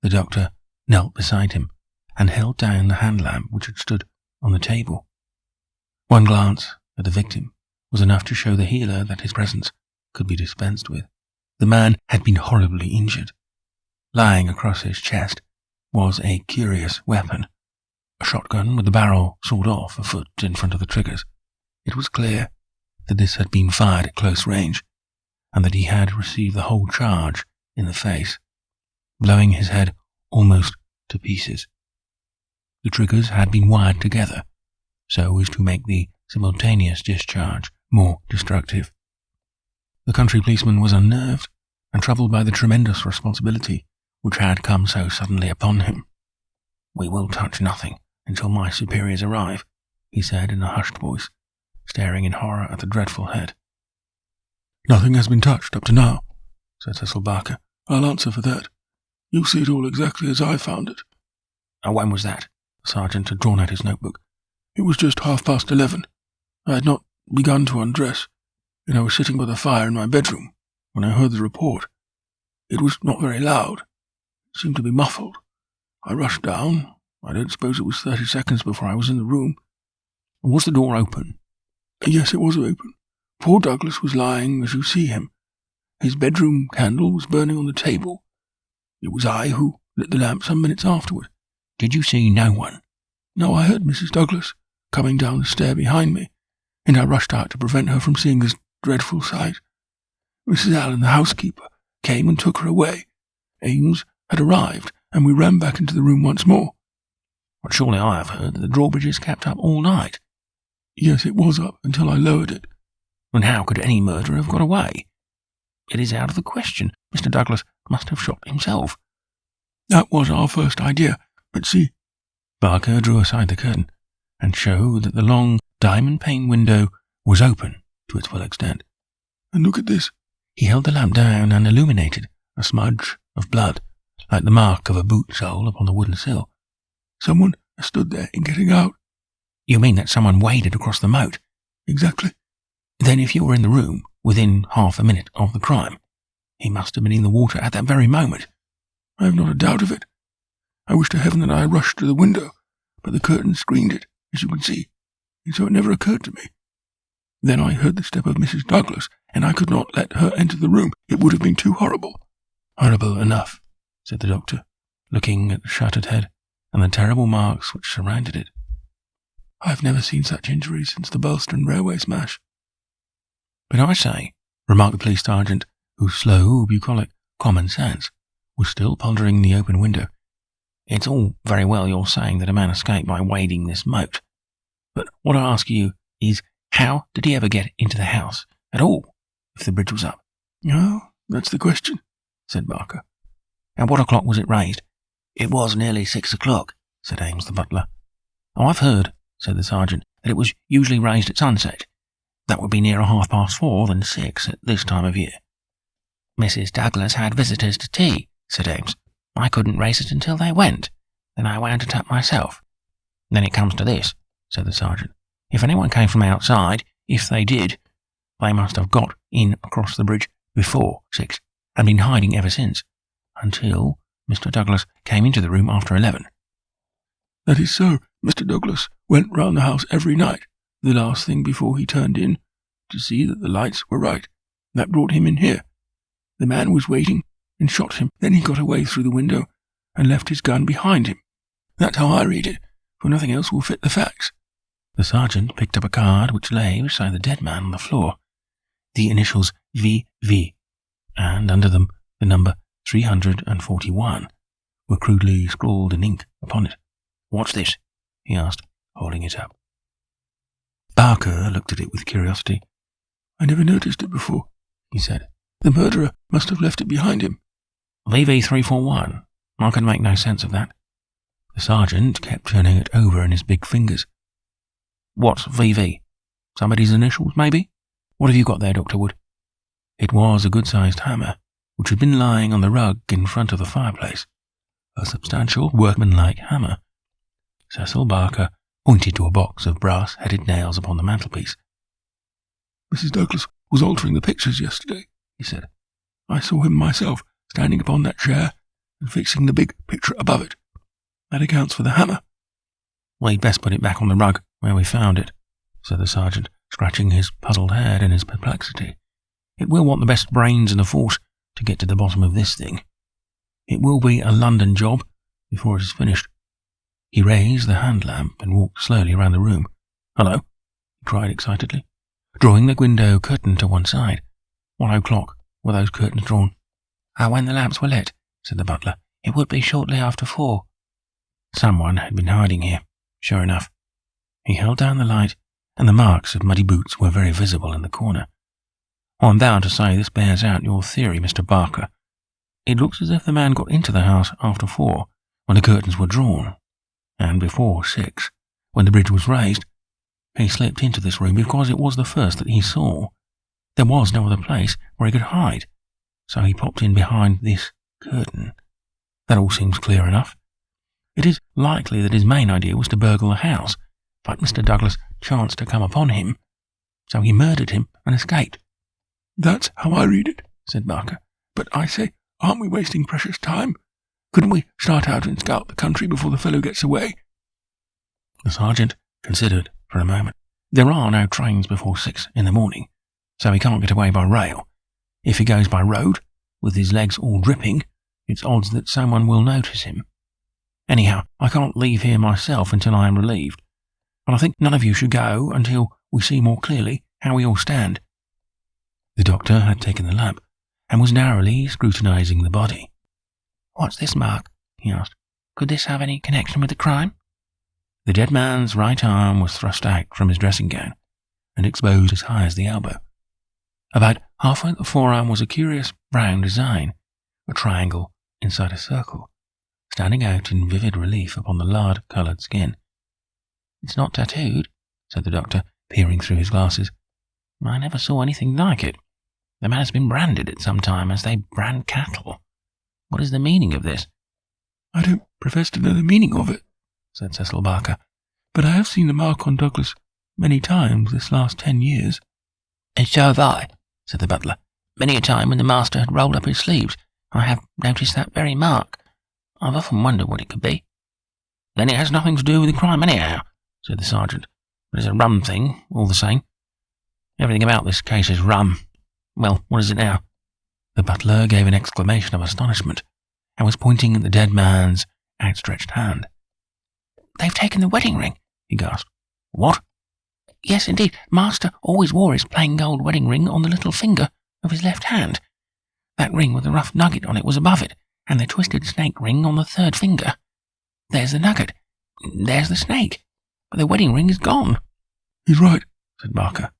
Speaker 1: The doctor knelt beside him and held down the hand lamp which had stood on the table. One glance at the victim was enough to show the healer that his presence could be dispensed with. The man had been horribly injured. Lying across his chest was a curious weapon, a shotgun with the barrel sawed off a foot in front of the triggers. It was clear that this had been fired at close range, and that he had received the whole charge in the face, blowing his head almost to pieces. The triggers had been wired together, so as to make the simultaneous discharge more destructive. The country policeman was unnerved and troubled by the tremendous responsibility which had come so suddenly upon him. "We will touch nothing until my superiors arrive," he said in a hushed voice, staring in horror at the dreadful head.
Speaker 3: "Nothing has been touched up to now," said Cecil Barker. "I'll answer for that. You'll see it all exactly as I found it."
Speaker 1: When was that?" The sergeant had drawn out his notebook.
Speaker 3: "It was just 11:30. I had not begun to undress, and I was sitting by the fire in my bedroom when I heard the report. It was not very loud. It seemed to be muffled. I rushed down. I don't suppose it was 30 seconds before I was in the room."
Speaker 1: "Was the door open?"
Speaker 3: "Yes, it was open. Poor Douglas was lying as you see him. His bedroom candle was burning on the table. It was I who lit the lamp some minutes afterward."
Speaker 1: "Did you see no one?"
Speaker 3: "No, I heard Mrs. Douglas coming down the stair behind me, and I rushed out to prevent her from seeing this dreadful sight. Mrs. Allen, the housekeeper, came and took her away. Ames had arrived, and we ran back into the room once more."
Speaker 1: "But surely I have heard that the drawbridge is kept up all night."
Speaker 3: "Yes, it was up until I lowered it."
Speaker 1: "And how could any murderer have got away?" "It is out of the question. Mr. Douglas must have shot himself."
Speaker 3: "That was our first idea, but see."
Speaker 1: Barker drew aside the curtain and showed that the long diamond-pane window was open to its full extent.
Speaker 3: "And look at this."
Speaker 1: He held the lamp down and illuminated a smudge of blood, like the mark of a boot sole upon the wooden sill.
Speaker 3: "Someone has stood there in getting out."
Speaker 1: "You mean that someone waded across the moat?"
Speaker 3: "Exactly."
Speaker 1: "Then if you were in the room within half a minute of the crime, he must have been in the water at that very moment."
Speaker 3: "I have not a doubt of it. I wish to heaven that I had rushed to the window, but the curtain screened it, as you can see, and so it never occurred to me. Then I heard the step of Mrs. Douglas, and I could not let her enter the room. It would have been too horrible."
Speaker 1: "Horrible enough," said the doctor, looking at the shattered head and the terrible marks which surrounded it.
Speaker 3: "I have never seen such injuries since the Burlston railway smash."
Speaker 1: "But I say," remarked the police sergeant, whose slow, bucolic common sense was still pondering the open window, "it's all very well your saying that a man escaped by wading this moat. But what I ask you is, how did he ever get into the house at all, if the bridge was up?"
Speaker 3: "Oh, that's the question,"
Speaker 1: said Barker. "At what o'clock was it raised?" "It was nearly 6 o'clock, said Ames the butler. "Oh, I've heard," said the sergeant, that it was usually raised at sunset. That would be nearer 4:30 than 6 at this time of year. Mrs. Douglas had visitors to tea, said Ames. I couldn't raise it until they went. Then I wound it up myself. Then it comes to this, said the sergeant. If anyone came from outside, if they did, they must have got in across the bridge before 6 and been hiding ever since, until Mr. Douglas came into the room after 11.
Speaker 3: That is so. Mr. Douglas went round the house every night, the last thing before he turned in, to see that the lights were right. That brought him in here. The man was waiting and shot him. Then he got away through the window and left his gun behind him. That's how I read it, for nothing else will fit the facts.
Speaker 1: The sergeant picked up a card which lay beside the dead man on the floor. The initials VV, and under them the number 341 were crudely scrawled in ink upon it. What's this? He asked, holding it up. Barker looked at it with curiosity.
Speaker 3: I never noticed it before, he said. The murderer must have left it behind him.
Speaker 1: VV341. I can make no sense of that. The sergeant kept turning it over in his big fingers. What's VV? Somebody's initials, maybe? What have you got there, Dr. Wood? It was a good-sized hammer, which had been lying on the rug in front of the fireplace. A substantial, workmanlike hammer. Cecil Barker pointed to a box of brass-headed nails upon the mantelpiece.
Speaker 3: Mrs. Douglas was altering the pictures yesterday, he said. I saw him myself, standing upon that chair and fixing the big picture above it. That accounts for the hammer.
Speaker 1: We'd best put it back on the rug where we found it, said the sergeant, scratching his puzzled head in his perplexity. It will want the best brains in the force to get to the bottom of this thing. It will be a London job before it is finished. He raised the hand lamp and walked slowly round the room. Hello, he cried excitedly, drawing the window curtain to one side. 1 o'clock were those curtains drawn. When the lamps were lit, said the butler. It would be shortly after 4. Someone had been hiding here, sure enough. He held down the light, and the marks of muddy boots were very visible in the corner. I'm bound to say this bears out your theory, Mr. Barker. It looks as if the man got into the house after 4, when the curtains were drawn, and before 6, when the bridge was raised. He slipped into this room because it was the first that he saw. There was no other place where he could hide, so he popped in behind this curtain. That all seems clear enough. It is likely that his main idea was to burgle the house, but Mr. Douglas chanced to come upon him, so he murdered him and escaped.
Speaker 3: That's how I read it, said Barker. But I say, aren't we wasting precious time? Couldn't we start out and scout the country before the fellow gets away?
Speaker 1: The sergeant considered for a moment. There are no trains before 6 in the morning, so he can't get away by rail. If he goes by road, with his legs all dripping, it's odds that someone will notice him. Anyhow, I can't leave here myself until I am relieved, and I think none of you should go until we see more clearly how we all stand. The doctor had taken the lamp and was narrowly scrutinizing the body. What's this mark? He asked. Could this have any connection with the crime? The dead man's right arm was thrust out from his dressing gown and exposed as high as the elbow. About halfway up the forearm was a curious brown design, a triangle inside a circle, standing out in vivid relief upon the lard-coloured skin. It's not tattooed, said the doctor, peering through his glasses. I never saw anything like it. The man has been branded at some time as they brand cattle. What is the meaning of this?
Speaker 3: I don't profess to know the meaning of it, said Cecil Barker, but I have seen the mark on Douglas many times this last 10 years.
Speaker 1: And so have I, said the butler. Many a time when the master had rolled up his sleeves, I have noticed that very mark. I've often wondered what it could be. Then it has nothing to do with the crime anyhow, said the sergeant. But it's a rum thing, all the same. Everything about this case is rum. Well, what is it now? The butler gave an exclamation of astonishment and was pointing at the dead man's outstretched hand. They've taken the wedding ring, he gasped. What? Yes, indeed. Master always wore his plain gold wedding ring on the little finger of his left hand. That ring with the rough nugget on it was above it, and the twisted snake ring on the third finger. There's the nugget. There's the snake. But the wedding ring is gone.
Speaker 3: He's right,
Speaker 1: said Barker.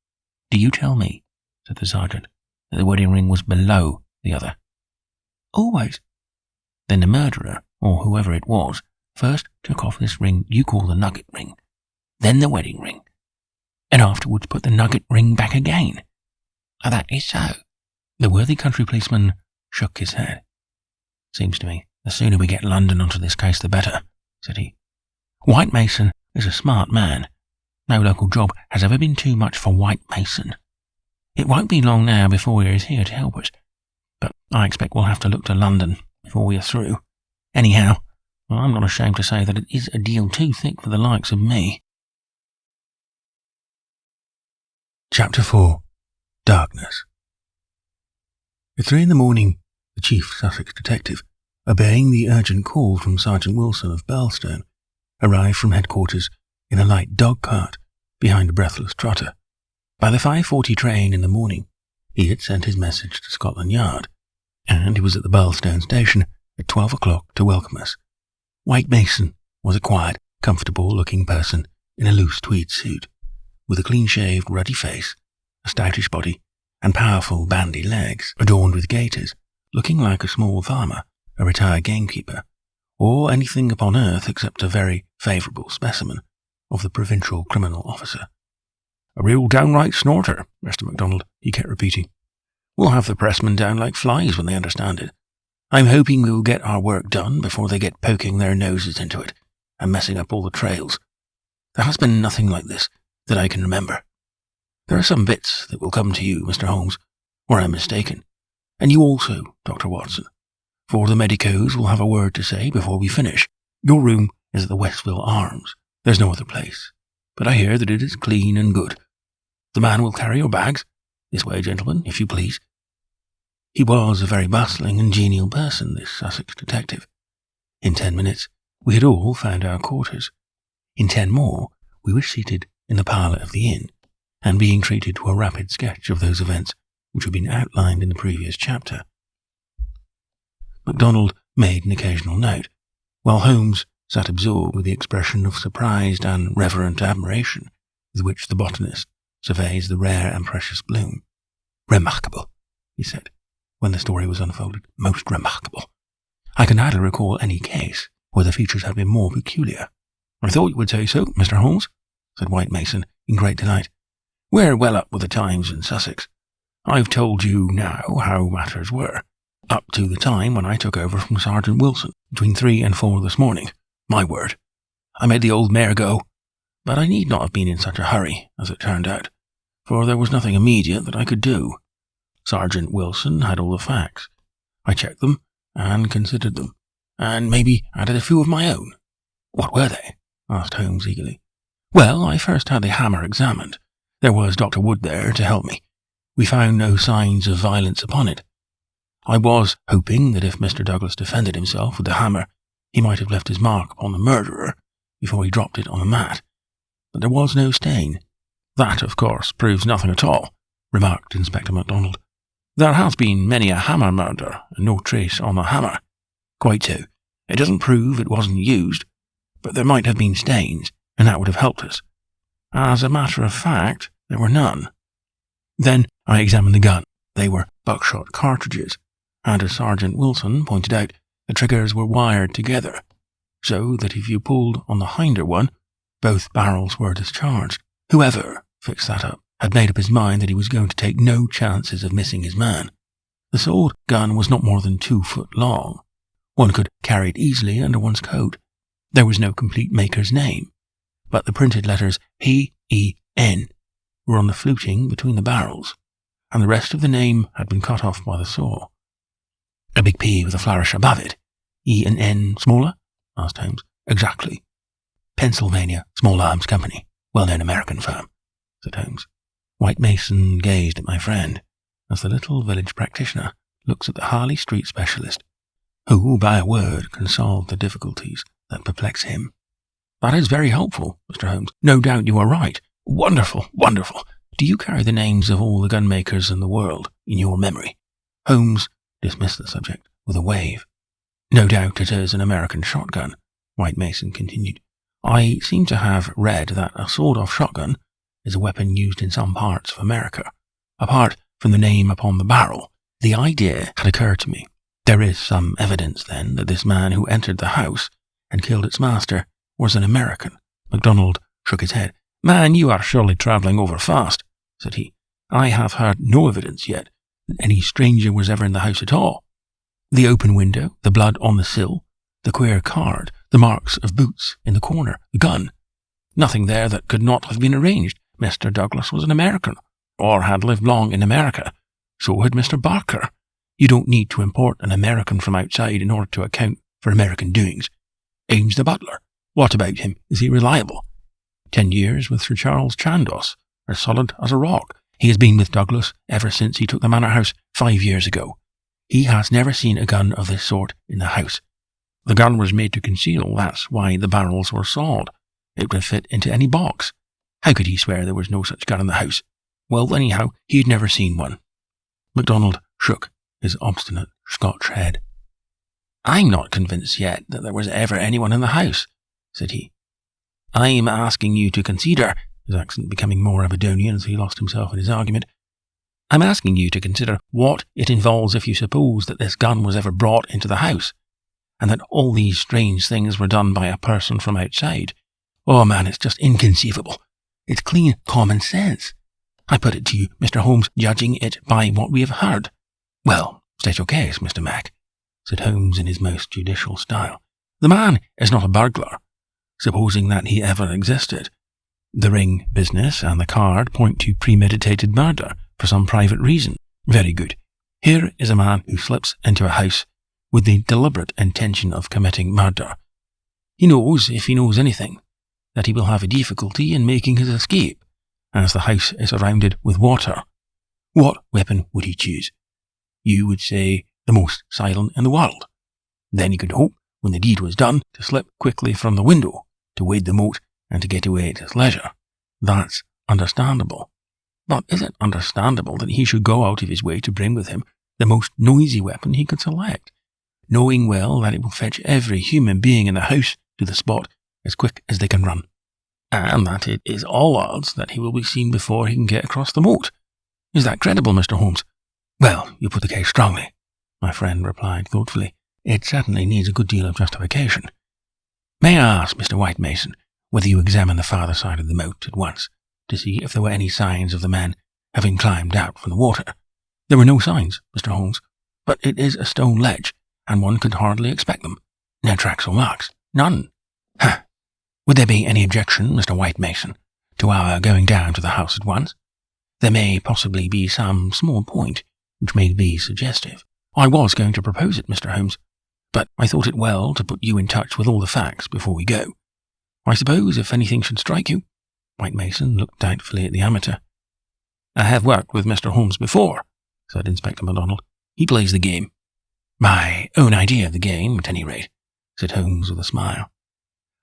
Speaker 1: Do you tell me, said the sergeant, that the wedding ring was below the other?
Speaker 3: Always.
Speaker 1: Then the murderer, or whoever it was, first took off this ring you call the nugget ring, then the wedding ring, and afterwards put the nugget ring back again. That is so. The worthy country policeman shook his head. Seems to me the sooner we get London onto this case the better, said he. White Mason is a smart man. No local job has ever been too much for White Mason. It won't be long now before he is here to help us, but I expect we'll have to look to London before we are through. Anyhow, well, I'm not ashamed to say that it is a deal too thick for the likes of me. Chapter 4. Darkness. At 3 a.m, the chief Sussex detective, obeying the urgent call from Sergeant Wilson of Birlstone, arrived from headquarters in a light dog-cart behind a breathless trotter. By the 5:40 train in the morning, he had sent his message to Scotland Yard, and he was at the Birlstone station at 12 o'clock to welcome us. White Mason was a quiet, comfortable-looking person in a loose tweed suit, with a clean-shaved, ruddy face, a stoutish body, and powerful, bandy legs adorned with gaiters, looking like a small farmer, a retired gamekeeper, or anything upon earth except a very favourable specimen of the provincial criminal officer.
Speaker 2: A real downright snorter, Mr. MacDonald, he kept repeating. We'll have the pressmen down like flies when they understand it. I'm hoping we'll get our work done before they get poking their noses into it and messing up all the trails. There has been nothing like this that I can remember. There are some bits that will come to you, Mr. Holmes, where I'm mistaken, and you also, Dr. Watson, for the medicos will have a word to say before we finish. Your room is at the Westville Arms. There's no other place, but I hear that it is clean and good. The man will carry your bags. This way, gentlemen, if you please. He was a very bustling and genial person, this Sussex detective. In 10 minutes, we had all found our quarters. In 10 more, we were seated in the parlour of the inn, and being treated to a rapid sketch of those events which had been outlined in the previous chapter. MacDonald made an occasional note, while Holmes sat absorbed with the expression of surprised and reverent admiration with which the botanist surveys the rare and precious bloom. Remarkable, he said, when the story was unfolded. Most remarkable. I can hardly recall any case where the features have been more peculiar. I thought you would say so, Mr. Holmes, said White Mason in great delight. We're well up with the times in Sussex. I've told you now how matters were, up to the time when I took over from Sergeant Wilson, between 3 and 4 this morning. My word, I made the old mare go, but I need not have been in such a hurry, as it turned out, for there was nothing immediate that I could do. Sergeant Wilson had all the facts. I checked them and considered them, and maybe added a few of my own. What were they? Asked Holmes eagerly. Well, I first had the hammer examined. There was Dr. Wood there to help me. We found no signs of violence upon it. I was hoping that if Mr. Douglas defended himself with the hammer, he might have left his mark upon the murderer before he dropped it on the mat. But there was no stain. That, of course, proves nothing at all, remarked Inspector MacDonald. There has been many a hammer murder, and no trace on the hammer. Quite so. It doesn't prove it wasn't used, but there might have been stains, and that would have helped us. As a matter of fact, there were none. Then I examined the gun. They were buckshot cartridges, and as Sergeant Wilson pointed out, the triggers were wired together, so that if you pulled on the hinder one, both barrels were discharged. Whoever fixed that up had made up his mind that he was going to take no chances of missing his man. The sword gun was not more than 2 foot long. One could carry it easily under one's coat. There was no complete maker's name, but the printed letters P-E-N were on the fluting between the barrels, and the rest of the name had been cut off by the saw. A big P with a flourish above it. E and N smaller? Asked Holmes. Exactly. Pennsylvania Small Arms Company, well-known American firm, said Holmes. White Mason gazed at my friend, as the little village practitioner looks at the Harley Street specialist, who, by a word, can solve the difficulties that perplex him. That is very helpful, Mr. Holmes. No doubt you are right. Wonderful, wonderful. Do you carry the names of all the gunmakers in the world in your memory? Holmes dismissed the subject with a wave. No doubt it is an American shotgun, White Mason continued. I seem to have read that a sawed-off shotgun is a weapon used in some parts of America. Apart from the name upon the barrel, the idea had occurred to me. There is some evidence, then, that this man who entered the house and killed its master was an American. MacDonald shook his head. Man, you are surely travelling over fast, said he. I have heard no evidence yet that any stranger was ever in the house at all. The open window, the blood on the sill, the queer card, the marks of boots in the corner, the gun. Nothing there that could not have been arranged. Mr. Douglas was an American, or had lived long in America. So had Mr. Barker. You don't need to import an American from outside in order to account for American doings. Ames the butler. What about him? Is he reliable? 10 years with Sir Charles Chandos, as solid as a rock. He has been with Douglas ever since he took the manor house 5 years ago. He has never seen a gun of this sort in the house. The gun was made to conceal, that's why the barrels were sawed. It would fit into any box. How could he swear there was no such gun in the house? Well, anyhow, he had never seen one. MacDonald shook his obstinate Scotch head. I'm not convinced yet that there was ever anyone in the house, said he. I'm asking you to consider, his accent becoming more Aberdonian as he lost himself in his argument, I'm asking you to consider what it involves if you suppose that this gun was ever brought into the house, and that all these strange things were done by a person from outside. Oh man, it's just inconceivable. It's clean common sense. I put it to you, Mr. Holmes, judging it by what we have heard. Well, state your case, Mr. Mac, said Holmes in his most judicial style. The man is not a burglar, supposing that he ever existed. The ring business and the card point to premeditated murder for some private reason. Very good. Here is a man who slips into a house with the deliberate intention of committing murder. He knows, if he knows anything, that he will have a difficulty in making his escape, as the house is surrounded with water. What weapon would he choose? You would say the most silent in the world. Then he could hope, when the deed was done, to slip quickly from the window, to wade the moat, and to get away at his leisure. That's understandable. But is it understandable that he should go out of his way to bring with him the most noisy weapon he could select, knowing well that it will fetch every human being in the house to the spot as quick as they can run, and that it is all odds that he will be seen before he can get across the moat? Is that credible, Mr. Holmes? Well, you put the case strongly, my friend replied thoughtfully. It certainly needs a good deal of justification. May I ask, Mr. White Mason, whether you examined the farther side of the moat at once, to see if there were any signs of the man having climbed out from the water? There were no signs, Mr. Holmes, but it is a stone ledge, and one could hardly expect them. No tracks or marks. None. Huh. Would there be any objection, Mr. White Mason, to our going down to the house at once? There may possibly be some small point which may be suggestive. I was going to propose it, Mr. Holmes, but I thought it well to put you in touch with all the facts before we go. I suppose if anything should strike you. White Mason looked doubtfully at the amateur. I have worked with Mr. Holmes before, said Inspector MacDonald. He plays the game. My own idea of the game, at any rate, said Holmes with a smile.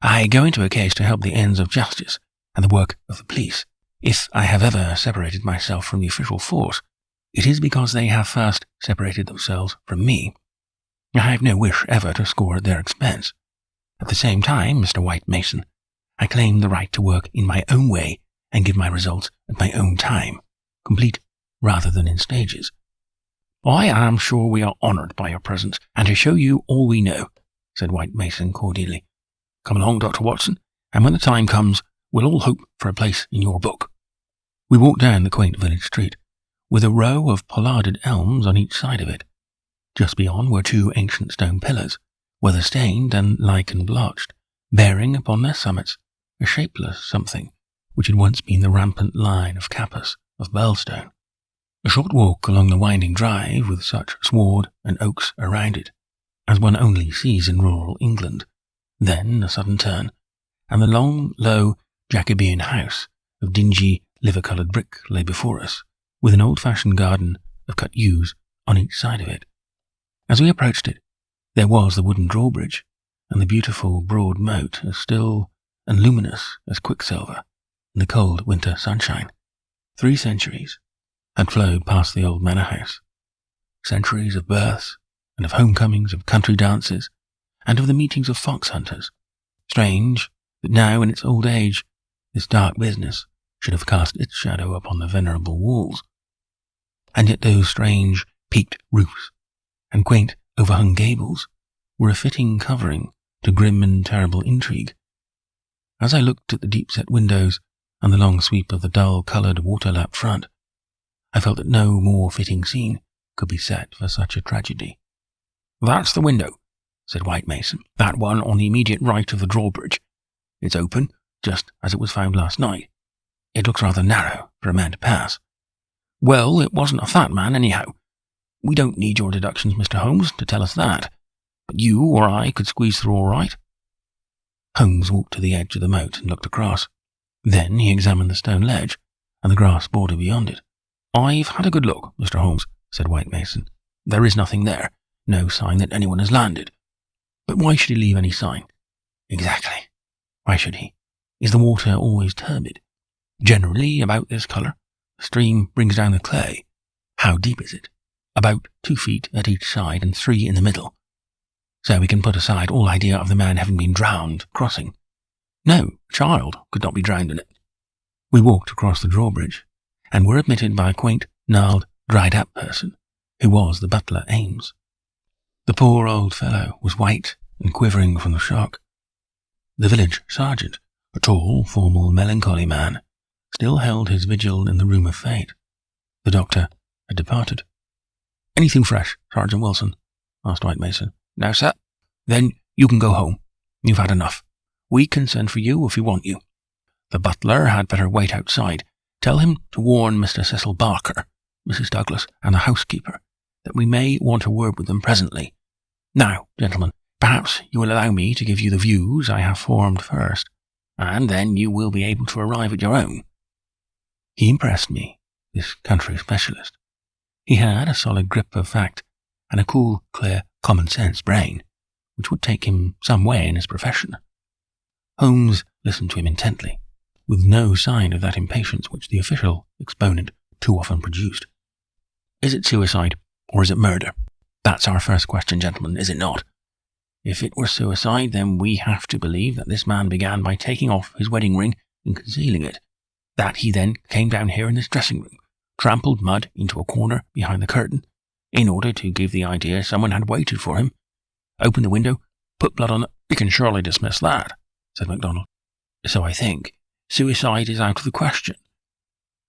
Speaker 2: I go into a case to help the ends of justice and the work of the police. If I have ever separated myself from the official force, it is because they have first separated themselves from me. I have no wish ever to score at their expense. At the same time, Mr. White Mason, I claim the right to work in my own way and give my results at my own time, complete rather than in stages. I am sure we are honoured by your presence and to show you all we know, said White Mason cordially. Come along, Dr. Watson, and when the time comes, we'll all hope for a place in your book. We walked down the quaint village street, with a row of pollarded elms on each side of it. Just beyond were 2 ancient stone pillars, weather-stained and lichen-blotched, bearing upon their summits a shapeless something which had once been the rampant line of Capus of Birlstone. A short walk along the winding drive with such sward and oaks around it as one only sees in rural England. Then a sudden turn, and the long, low Jacobean house of dingy, liver-coloured brick lay before us, with an old-fashioned garden of cut yews on each side of it. As we approached it, there was the wooden drawbridge, and the beautiful broad moat as still and luminous as quicksilver in the cold winter sunshine. 3 centuries had flowed past the old manor house, centuries of births and of homecomings, of country dances, and of the meetings of fox hunters. Strange that now in its old age this dark business should have cast its shadow upon the venerable walls. And yet those strange peaked roofs and quaint overhung gables were a fitting covering to grim and terrible intrigue. As I looked at the deep-set windows
Speaker 1: and the long sweep of the dull-coloured water-lap front, I felt that no more fitting scene could be set for such a tragedy.
Speaker 2: "That's the window," said White Mason. "That one on the immediate right of the drawbridge. It's open, just as it was found last night.
Speaker 1: It looks rather narrow for a man to pass."
Speaker 2: "Well, it wasn't a fat man, anyhow. We don't need your deductions, Mr. Holmes, to tell us that. But you or I could squeeze through all right."
Speaker 1: Holmes walked to the edge of the moat and looked across. Then he examined the stone ledge and the grass border beyond it.
Speaker 2: "I've had a good look, Mr. Holmes," said White Mason. "There is nothing there, no sign that anyone has landed. But why should he leave any sign?"
Speaker 1: "Exactly. Why should he? Is the water always turbid?"
Speaker 2: "Generally about this colour. The stream brings down the clay."
Speaker 1: "How deep is it?"
Speaker 2: "About 2 feet at each side and 3 in the middle."
Speaker 1: "So we can put aside all idea of the man having been drowned crossing."
Speaker 2: "No, a child could not be drowned in it."
Speaker 1: We walked across the drawbridge, and were admitted by a quaint, gnarled, dried-up person, who was the butler Ames. The poor old fellow was white and quivering from the shock. The village sergeant, a tall, formal, melancholy man, still held his vigil in the room of fate. The doctor had departed.
Speaker 2: "Anything fresh, Sergeant Wilson?" asked White Mason. "No, sir." "Then you can go home. You've had enough. We can send for you if we want you. The butler had better wait outside. Tell him to warn Mr. Cecil Barker, Mrs. Douglas, and the housekeeper that we may want a word with them presently. Now, gentlemen, perhaps you will allow me to give you the views I have formed first, and then you will be able to arrive at your own."
Speaker 1: He impressed me, this country specialist. He had a solid grip of fact and a cool, clear, common-sense brain, which would take him some way in his profession. Holmes listened to him intently, with no sign of that impatience which the official exponent too often produced.
Speaker 2: "Is it suicide, or is it murder? That's our first question, gentlemen, is it not? If it were suicide, then we have to believe that this man began by taking off his wedding ring and concealing it, that he then came down here in this dressing room, trampled mud into a corner behind the curtain, in order to give the idea someone had waited for him, opened the window, put blood on it." "We can surely dismiss that," said MacDonald.
Speaker 1: "So I think.
Speaker 2: Suicide is out of the question.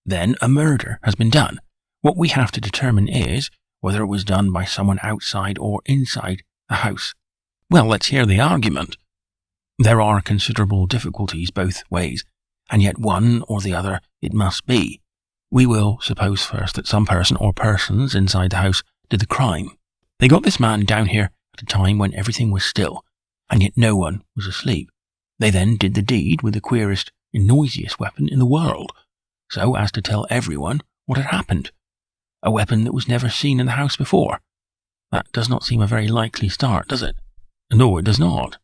Speaker 2: Then a murder has been done. What we have to determine is whether it was done by someone outside or inside the house." "Well, let's hear the argument." "There are considerable difficulties both ways, and yet one or the other it must be. We will suppose first that some person or persons inside the house did the crime. They got this man down here at a time when everything was still, and yet no one was asleep. They then did the deed with the queerest and noisiest weapon in the world, so as to tell everyone what had happened. A weapon that was never seen in the house before. That does not seem a very likely start, does it?"
Speaker 1: "No, it does not."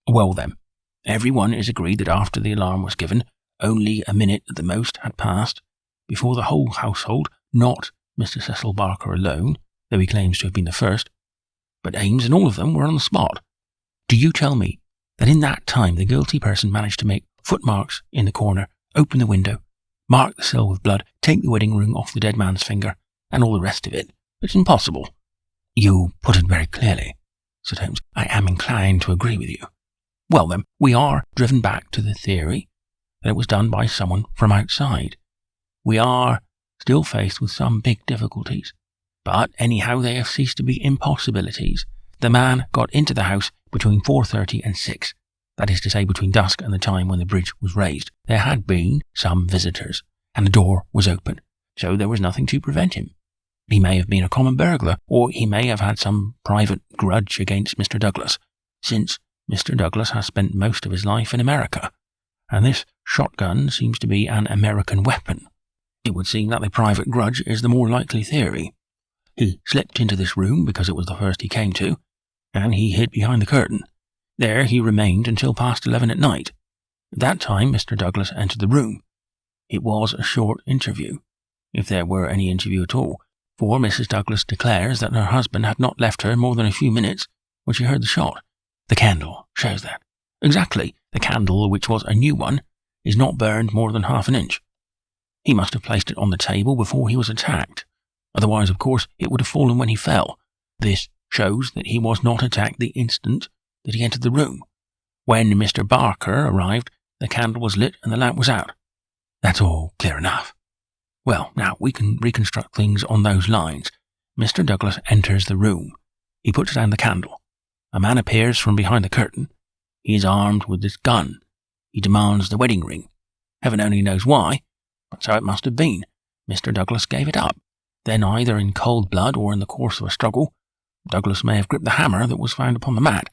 Speaker 2: "Well then, everyone is agreed that after the alarm was given, only a minute at the most had passed before the whole household, not Mr. Cecil Barker alone, though he claims to have been the first, but Ames and all of them were on the spot. Do you tell me that in that time the guilty person managed to make footmarks in the corner, open the window, mark the sill with blood, take the wedding ring off the dead man's finger, and all the rest of it? It's impossible."
Speaker 1: "You put it very clearly," said Holmes. "I am inclined to agree with you."
Speaker 2: "Well then, we are driven back to the theory that it was done by someone from outside. We are still faced with some big difficulties, but anyhow they have ceased to be impossibilities. The man got into the house between 4:30 and 6, that is to say between dusk and the time when the bridge was raised. There had been some visitors, and the door was open, so there was nothing to prevent him. He may have been a common burglar, or he may have had some private grudge against Mr. Douglas, since Mr. Douglas has spent most of his life in America, and this shotgun seems to be an American weapon. It would seem that the private grudge is the more likely theory. He slipped into this room because it was the first he came to, and he hid behind the curtain. There he remained until past 11 at night. At that time Mr. Douglas entered the room. It was a short interview, if there were any interview at all, for Mrs. Douglas declares that her husband had not left her more than a few minutes when she heard the shot. The candle shows that. Exactly, the candle, which was a new one, is not burned more than half an inch. He must have placed it on the table before he was attacked. Otherwise, of course, it would have fallen when he fell. This shows that he was not attacked the instant that he entered the room. When Mr. Barker arrived, the candle was lit and the lamp was out.
Speaker 1: That's all clear enough. Well, now we can reconstruct things on those lines. Mr. Douglas enters the room. He puts down the candle. A man appears from behind the curtain. He is armed with this gun. He demands the wedding ring. Heaven only knows why, but so it must have been. Mr. Douglas gave it up. Then, either in cold blood or in the course of a struggle, Douglas may have gripped the hammer that was found upon the mat.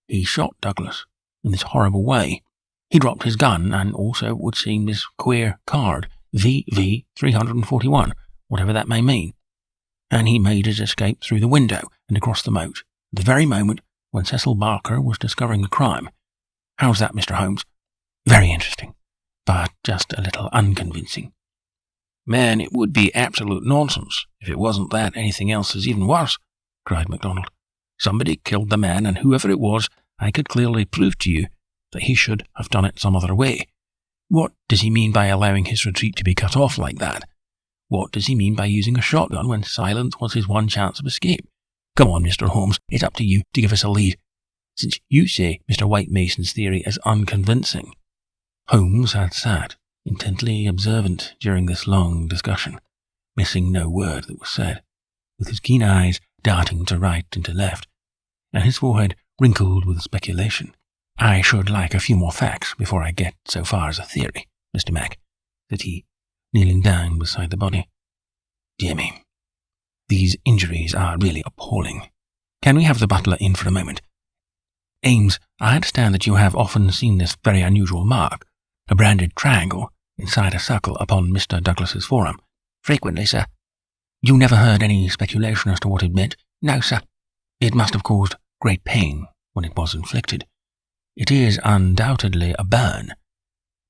Speaker 1: He shot Douglas in this horrible way. He dropped his gun and also, it would seem, this queer card, VV 341, whatever that may mean. And he made his escape through the window and across the moat, at the very moment when Cecil Barker was discovering the crime. How's that, Mr. Holmes? Very interesting, but just a little unconvincing.
Speaker 2: Man, it would be absolute nonsense. If it wasn't that, anything else is even worse, cried MacDonald. Somebody killed the man, and whoever it was, I could clearly prove to you that he should have done it some other way. What does he mean by allowing his retreat to be cut off like that? What does he mean by using a shotgun when silence was his one chance of escape? Come on, Mr. Holmes, it's up to you to give us a lead, since you say Mr. White Mason's theory is unconvincing. Holmes had sat, intently observant during this long discussion, missing no word that was said, with his keen eyes darting to right and to left, and his forehead wrinkled with speculation. I should like a few more facts before I get so far as a theory, Mr. Mac, said he, kneeling down beside the body. Dear me, these injuries are really appalling. Can we have the butler in for a moment? Ames, I understand that you have often seen this very unusual mark, a branded triangle inside a circle upon Mr. Douglas's forearm. Frequently, sir. You never heard any speculation as to what it meant? No, sir. It must have caused great pain when it was inflicted. It is undoubtedly a burn.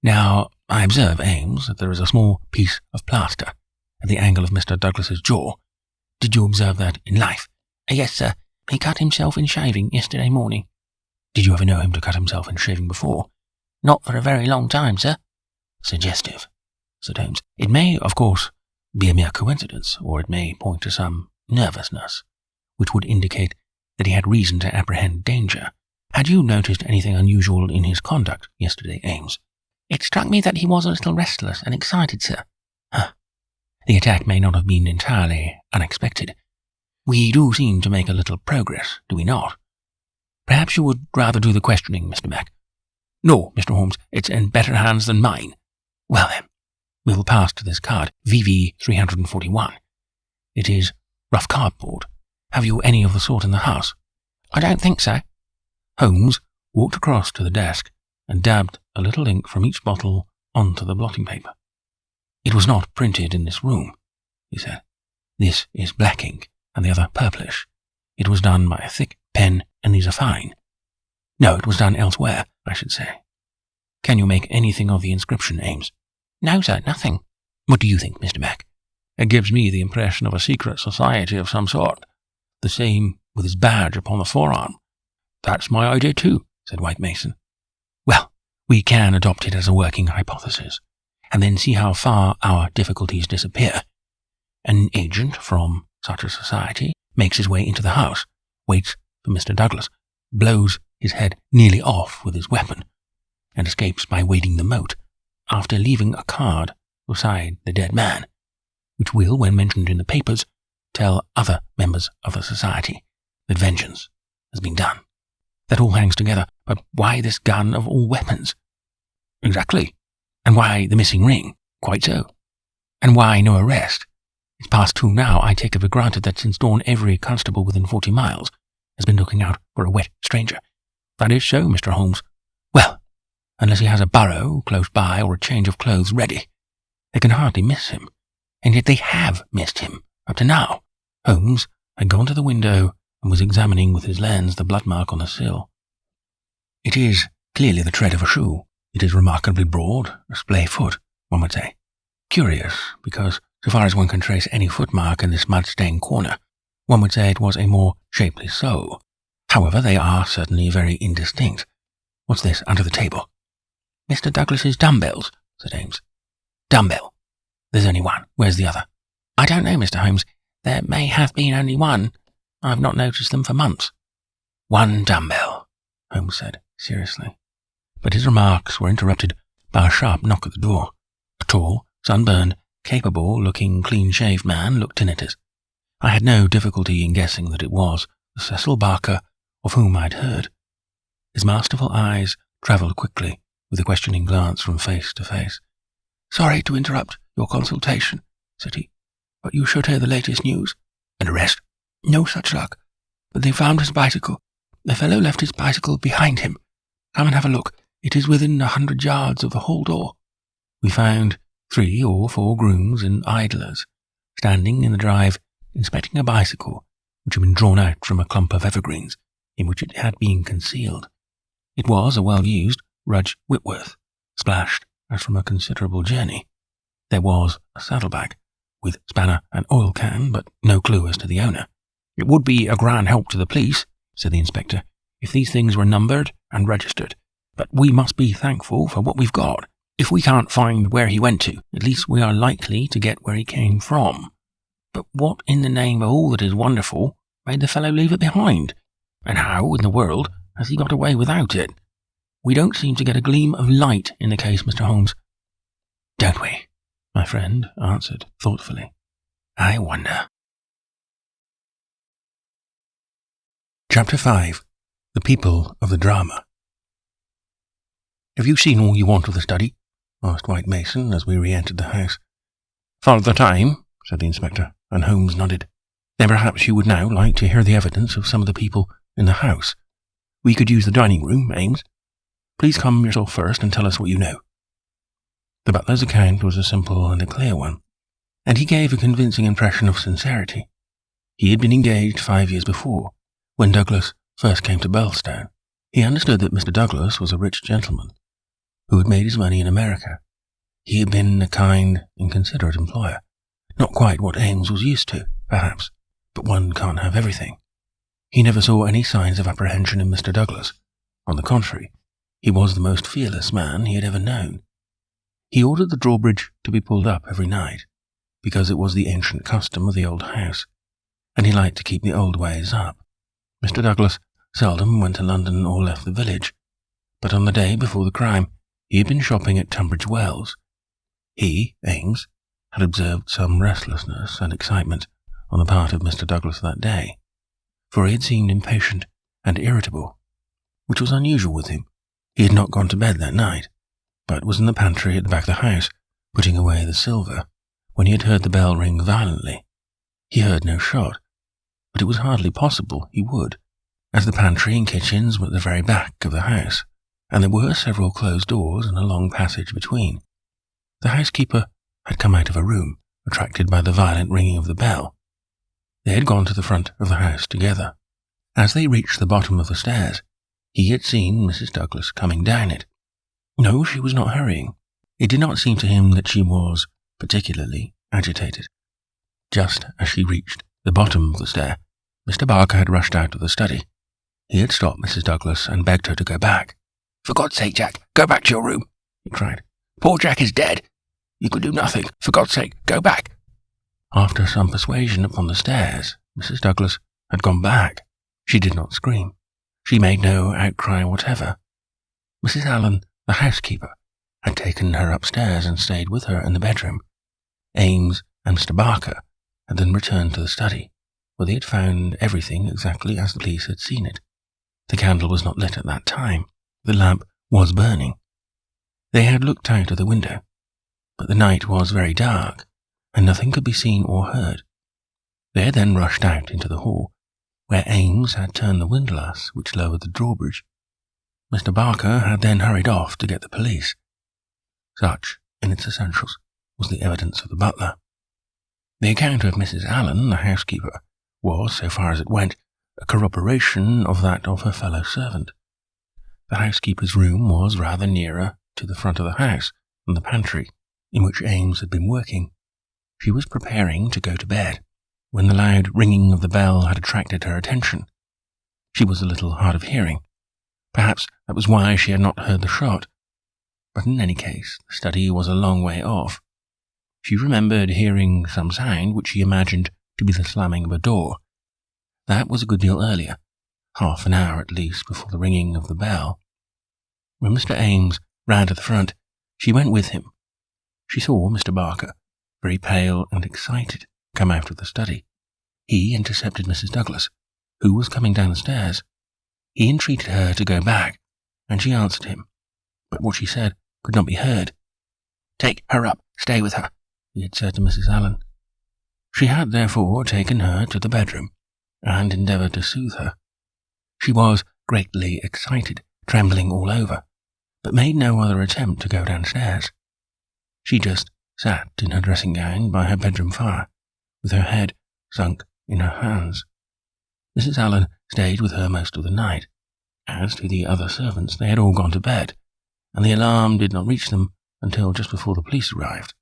Speaker 2: Now, I observe, Ames, that there is a small piece of plaster at the angle of Mr. Douglas's jaw. Did you observe that in life? Yes, sir. He cut himself in shaving yesterday morning. Did you ever know him to cut himself in shaving before? Not for a very long time, sir. Suggestive, said Holmes. It may, of course, be a mere coincidence, or it may point to some nervousness, which would indicate that he had reason to apprehend danger. Had you noticed anything unusual in his conduct yesterday, Ames? It struck me that he was a little restless and excited, sir. The attack may not have been entirely unexpected. We do seem to make a little progress, do we not? Perhaps you would rather do the questioning, Mr. Mac. No, Mr. Holmes, it's in better hands than mine. Well then, we will pass to this card, VV 341. It is rough cardboard. Have you any of the sort in the house? I don't think so. Holmes walked across to the desk and dabbed a little ink from each bottle onto the blotting paper. It was not printed in this room, he said. This is black ink, and the other purplish. It was done by a thick pen, and these are fine. No, it was done elsewhere, I should say. Can you make anything of the inscription, Ames? No, sir, nothing. What do you think, Mr. Mac? It gives me the impression of a secret society of some sort. The same with his badge upon the forearm. That's my idea too, said White Mason. Well, we can adopt it as a working hypothesis, and then see how far our difficulties disappear. An agent from such a society makes his way into the house, waits for Mr. Douglas, blows his head nearly off with his weapon, and escapes by wading the moat, after leaving a card beside the dead man, which will, when mentioned in the papers, tell other members of the society that vengeance has been done. That all hangs together, but why this gun of all weapons? Exactly. And why the missing ring? Quite so. And why no arrest? It's past 2 now. I take it for granted that since dawn every constable within 40 miles has been looking out for a wet stranger. That is so, Mr. Holmes. Well, unless he has a burrow close by or a change of clothes ready, they can hardly miss him. And yet they have missed him up to now. Holmes had gone to the window and was examining with his lens the blood mark on the sill. It is clearly the tread of a shoe. It is remarkably broad, a splay foot, one would say. Curious, because so far as one can trace any footmark in this mud-stained corner, one would say it was a more shapely sole. However, they are certainly very indistinct. What's this under the table? Mr. Douglas's dumbbells, said Ames. Dumbbell? There's only one. Where's the other? I don't know, Mr. Holmes. There may have been only one. I've not noticed them for months. One dumbbell, Holmes said, seriously. But his remarks were interrupted by a sharp knock at the door.
Speaker 1: tall, sunburned, capable-looking, clean-shaved man looked in at us. I had no difficulty in guessing that it was the Cecil Barker of whom I'd heard. His masterful eyes travelled quickly, with a questioning glance from face to face.
Speaker 3: "Sorry to interrupt your consultation," said he, "but you should hear the latest news."
Speaker 1: "An arrest?"
Speaker 3: "No such luck. But they found his bicycle. The fellow left his bicycle behind him. Come and have a look. It is within 100 yards of the hall door."
Speaker 1: We found 3 or 4 grooms and idlers, standing in the drive inspecting a bicycle which had been drawn out from a clump of evergreens in which it had been concealed. It was a well-used Rudge Whitworth, splashed as from a considerable journey. There was a saddlebag, with spanner and oil can, but no clue as to the owner. "It would be a grand help to the police," said the inspector, "if these things were numbered and registered, but we must be thankful for what we've got. If we can't find where he went to, at least we are likely to get where he came from. But what in the name of all that is wonderful made the fellow leave it behind? And how in the world has he got away without it? We don't seem to get a gleam of light in the case, Mr. Holmes." "Don't we?" my friend answered thoughtfully. "I wonder." Chapter 5. The People of the Drama. "Have you seen all you want of the study?" asked White Mason as we re-entered the house.
Speaker 2: "For the time,"
Speaker 1: said the inspector, and Holmes nodded. "Then perhaps you would now like to hear the evidence of some of the people in the house. We could use the dining room, Ames. Please come yourself first and tell us what you know." The butler's account was a simple and a clear one, and he gave a convincing impression of sincerity. He had been engaged 5 years before, when Douglas first came to Birlstone. He understood that Mr. Douglas was a rich gentleman who had made his money in America. He had been a kind and considerate employer, not quite what Ames was used to, perhaps, but one can't have everything. He never saw any signs of apprehension in Mr. Douglas. On the contrary, he was the most fearless man he had ever known. He ordered the drawbridge to be pulled up every night, because it was the ancient custom of the old house, and he liked to keep the old ways up. Mr. Douglas seldom went to London or left the village, but on the day before the crime he had been shopping at Tunbridge Wells. He, Ames, had observed some restlessness and excitement on the part of Mr. Douglas that day, for he had seemed impatient and irritable, which was unusual with him. He had not gone to bed that night, but was in the pantry at the back of the house, putting away the silver, when he had heard the bell ring violently. He heard no shot, but it was hardly possible he would, as the pantry and kitchens were at the very back of the house, and there were several closed doors and a long passage between. The housekeeper had come out of a room, attracted by the violent ringing of the bell. They had gone to the front of the house together. As they reached the bottom of the stairs, he had seen Mrs. Douglas coming down it. No, she was not hurrying. It did not seem to him that she was particularly agitated. Just as she reached the bottom of the stair, Mr. Barker had rushed out of the study. He had stopped Mrs. Douglas and begged her to go back. "For God's sake, Jack, go back to your room," he cried. "Poor Jack is dead. You could do nothing. For God's sake, go back." After some persuasion upon the stairs, Mrs. Douglas had gone back. She did not scream. She made no outcry whatever. Mrs. Allen, the housekeeper, had taken her upstairs and stayed with her in the bedroom. Ames and Mr. Barker had then returned to the study, where they had found everything exactly as the police had seen it. The candle was not lit at that time. The lamp was burning. They had looked out of the window, but the night was very dark, and nothing could be seen or heard. They had then rushed out into the hall, where Ames had turned the windlass which lowered the drawbridge. Mr. Barker had then hurried off to get the police. Such, in its essentials, was the evidence of the butler. The account of Mrs. Allen, the housekeeper, was, so far as it went, a corroboration of that of her fellow servant. The housekeeper's room was rather nearer to the front of the house than the pantry, in which Ames had been working. She was preparing to go to bed, when the loud ringing of the bell had attracted her attention. She was a little hard of hearing. Perhaps that was why she had not heard the shot. But in any case, the study was a long way off. She remembered hearing some sound which she imagined to be the slamming of a door. That was a good deal earlier, half an hour at least before the ringing of the bell. When Mr. Ames ran to the front, she went with him. she saw Mr. Barker, very pale and excited, come out of the study. He intercepted Mrs. Douglas, who was coming down the stairs. He entreated her to go back, and she answered him, but what she said could not be heard. "Take her up, stay with her," he had said to Mrs. Allen. She had therefore taken her to the bedroom, and endeavoured to soothe her. She was greatly excited, trembling all over, but made no other attempt to go downstairs. She just sat in her dressing gown by her bedroom fire, with her head sunk in her hands. Mrs. Allen stayed with her most of the night. As to the other servants, they had all gone to bed, and the alarm did not reach them until just before the police arrived.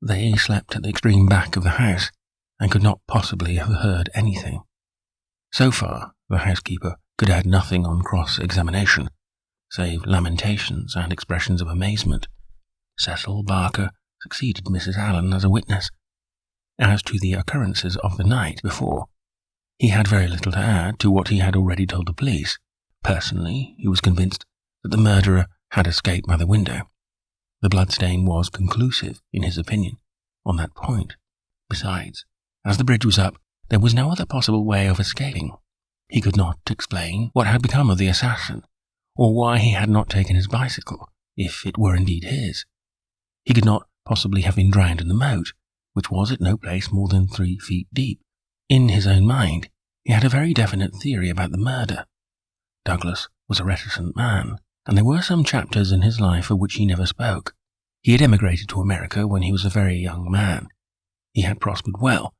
Speaker 1: They slept at the extreme back of the house, and could not possibly have heard anything. So far, the housekeeper could add nothing on cross-examination, save lamentations and expressions of amazement. Cecil Barker succeeded Mrs. Allen as a witness. As to the occurrences of the night before, he had very little to add to what he had already told the police. Personally, he was convinced that the murderer had escaped by the window. The bloodstain was conclusive, in his opinion, on that point. Besides, as the bridge was up, there was no other possible way of escaping. He could not explain what had become of the assassin, or why he had not taken his bicycle, if it were indeed his. He could not possibly have been drowned in the moat, which was at no place more than 3 feet deep. In his own mind, he had a very definite theory about the murder. Douglas was a reticent man, and there were some chapters in his life of which he never spoke. He had emigrated to America when he was a very young man. He had prospered well,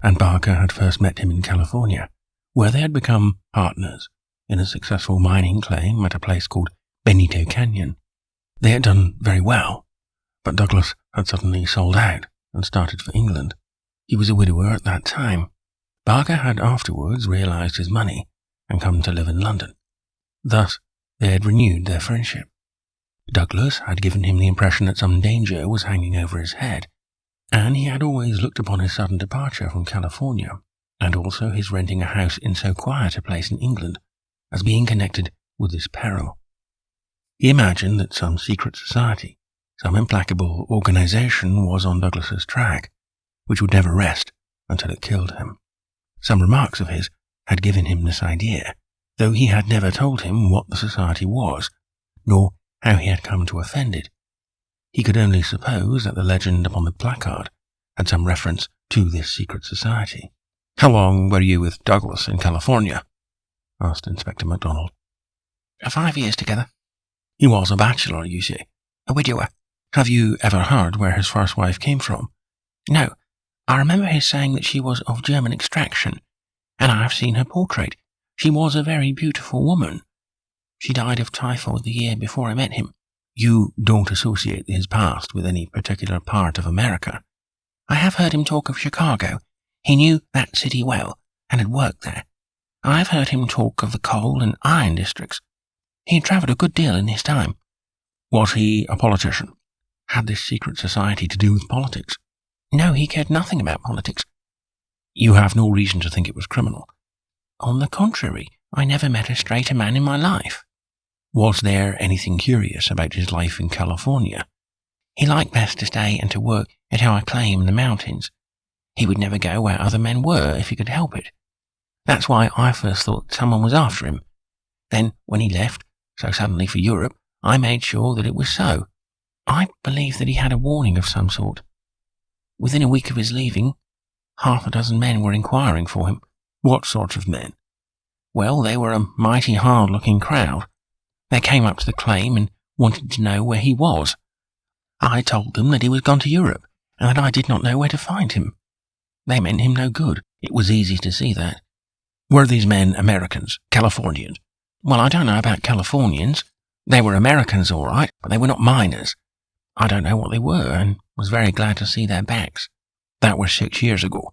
Speaker 1: and Barker had first met him in California, where they had become partners in a successful mining claim at a place called Benito Canyon. They had done very well, but Douglas had suddenly sold out and started for England. He was a widower at that time. Barker had afterwards realized his money and come to live in London. Thus, they had renewed their friendship. Douglas had given him the impression that some danger was hanging over his head, and he had always looked upon his sudden departure from California, and also his renting a house in so quiet a place in England, as being connected with this peril. He imagined that some secret society, some implacable organization was on Douglas's track, which would never rest until it killed him. Some remarks of his had given him this idea, though he had never told him what the society was, nor how he had come to offend it. He could only suppose that the legend upon the placard had some reference to this secret society.
Speaker 2: "How long were you with Douglas in California?" asked Inspector MacDonald.
Speaker 1: 5 years together. He was a bachelor, you see, a widower.
Speaker 2: Have you ever heard where his first wife came from?
Speaker 1: No. I remember his saying that she was of German extraction, and I have seen her portrait. She was a very beautiful woman. She died of typhoid the year before I met him.
Speaker 2: You don't associate his past with any particular part of America?
Speaker 1: I have heard him talk of Chicago. He knew that city well, and had worked there. I have heard him talk of the coal and iron districts. He had travelled a good deal in his time.
Speaker 2: Was he a politician?
Speaker 1: Had this secret society to do with politics? No, he cared nothing about politics.
Speaker 2: You have no reason to think it was criminal?
Speaker 1: On the contrary, I never met a straighter man in my life.
Speaker 2: Was there anything curious about his life in California?
Speaker 1: He liked best to stay and to work at our claim in the mountains. He would never go where other men were if he could help it. That's why I first thought someone was after him. Then, when he left, so suddenly for Europe, I made sure that it was so. I believe that he had a warning of some sort. Within a week of his leaving, 6 men were inquiring for him.
Speaker 2: What sort of men?
Speaker 1: Well, they were a mighty hard-looking crowd. They came up to the claim and wanted to know where he was. I told them that he was gone to Europe, and that I did not know where to find him. They meant him no good. It was easy to see that.
Speaker 2: Were these men Americans, Californians?
Speaker 1: Well, I don't know about Californians. They were Americans, all right, but they were not miners. I don't know what they were, and was very glad to see their backs.
Speaker 2: That was 6 years ago.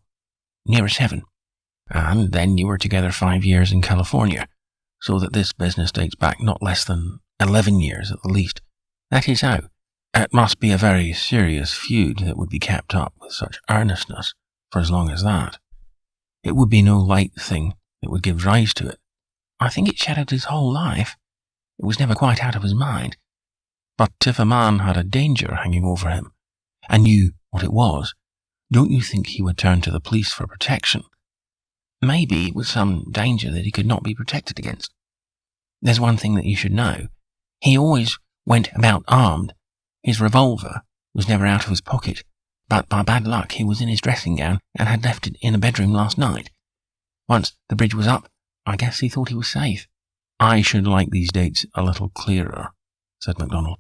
Speaker 1: Nearer 7. And then you were together 5 years in California, so that this business dates back not less than 11 years at the least. That is how.
Speaker 2: It must be a very serious feud that would be kept up with such earnestness for as long as that. It would be no light thing that would give rise to it.
Speaker 1: I think it shadowed his whole life. It was never quite out of his mind. But if a man had a danger hanging over him, and knew what it was, don't you think he would turn to the police for protection? Maybe it was some danger that he could not be protected against. There's one thing that you should know. He always went about armed. His revolver was never out of his pocket, but by bad luck he was in his dressing gown and had left it in the bedroom last night. Once the bridge was up, I guess he thought he was safe. I should like these dates a little clearer, said MacDonald.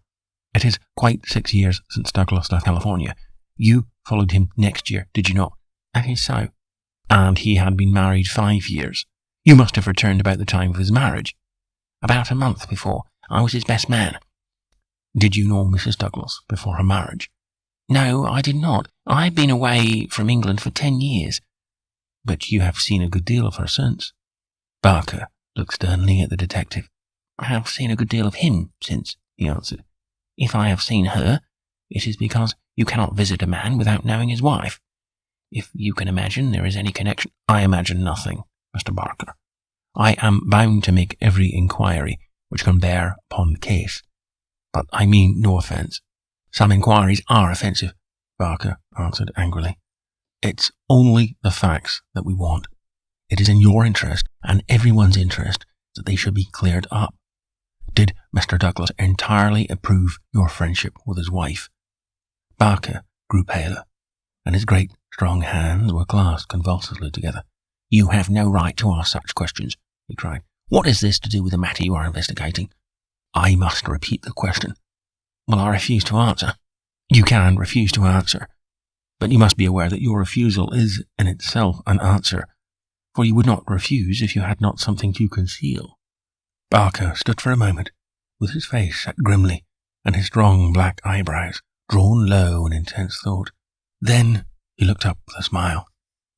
Speaker 1: It is quite 6 years since Douglas left California. You followed him next year, did you not? That is so. And he had been married 5 years. You must have returned about the time of his marriage. About a month before. I was his best man. Did you know Mrs. Douglas before her marriage? No, I did not. I had been away from England for 10 years. But you have seen a good deal of her since. Barker looked sternly at the detective. I have seen a good deal of him since, he answered. If I have seen her, it is because you cannot visit a man without knowing his wife. If you can imagine there is any connection, I imagine nothing, Mr. Barker. I am bound to make every inquiry which can bear upon the case. But I mean no offence. Some inquiries are offensive, Barker answered angrily. It's only the facts that we want. It is in your interest and everyone's interest that they should be cleared up. Did Mr. Douglas entirely approve your friendship with his wife? Barker grew paler, and his great, strong hands were clasped convulsively together. You have no right to ask such questions, he cried. What is this to do with the matter you are investigating? I must repeat the question. Well, I refuse to answer. You can refuse to answer, but you must be aware that your refusal is in itself an answer, for you would not refuse if you had not something to conceal. Barker stood for a moment, with his face set grimly, and his strong black eyebrows drawn low in intense thought. Then he looked up with a smile.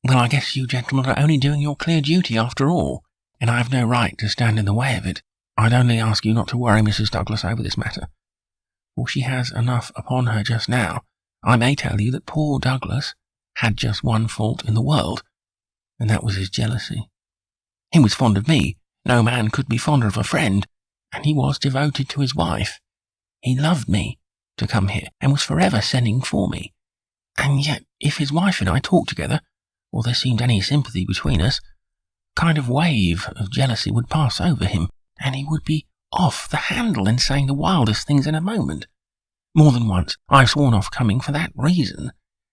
Speaker 1: Well, I guess you gentlemen are only doing your clear duty after all, and I have no right to stand in the way of it. I'd only ask you not to worry Mrs. Douglas over this matter, for she has enough upon her just now. I may tell you that poor Douglas had just one fault in the world, and that was his jealousy. He was fond of me. No man could be fonder of a friend, and he was devoted to his wife. He loved me to come here, and was forever sending for me. And yet, if his wife and I talked together, or there seemed any sympathy between us, a kind of wave of jealousy would pass over him, and he would be off the handle and saying the wildest things in a moment. More than once I've sworn off coming for that reason,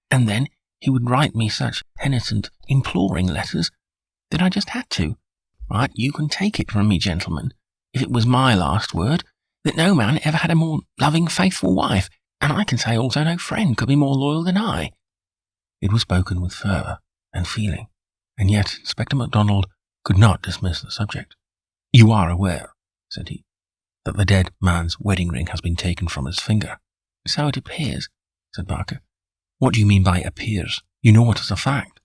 Speaker 1: and then he would write me such penitent, imploring letters that I just had to. But you can take it from me, gentlemen, if it was my last word, that no man ever had a more loving, faithful wife, and I can say also no friend could be more loyal than I. It was spoken with fervour and feeling, and yet Inspector MacDonald could not dismiss the subject. You are aware, said he, that the dead man's wedding ring has been taken from his finger. So it appears, said Barker. What do you mean by appears? You know it as a fact.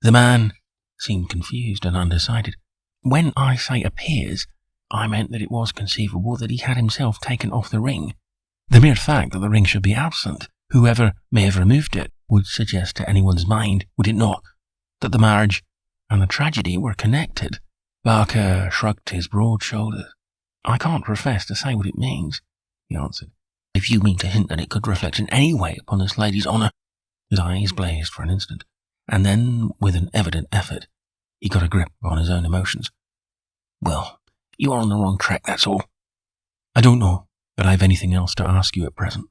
Speaker 1: The man seemed confused and undecided. When I say appears, I meant that it was conceivable that he had himself taken off the ring. The mere fact that the ring should be absent, whoever may have removed it, would suggest to anyone's mind, would it not, that the marriage and the tragedy were connected? Barker shrugged his broad shoulders. I can't profess to say what it means, he answered. If you mean to hint that it could reflect in any way upon this lady's honour. His eyes blazed for an instant, and then, with an evident effort, he got a grip on his own emotions. Well, you are on the wrong track, that's all. I don't know that I have anything else to ask you at present,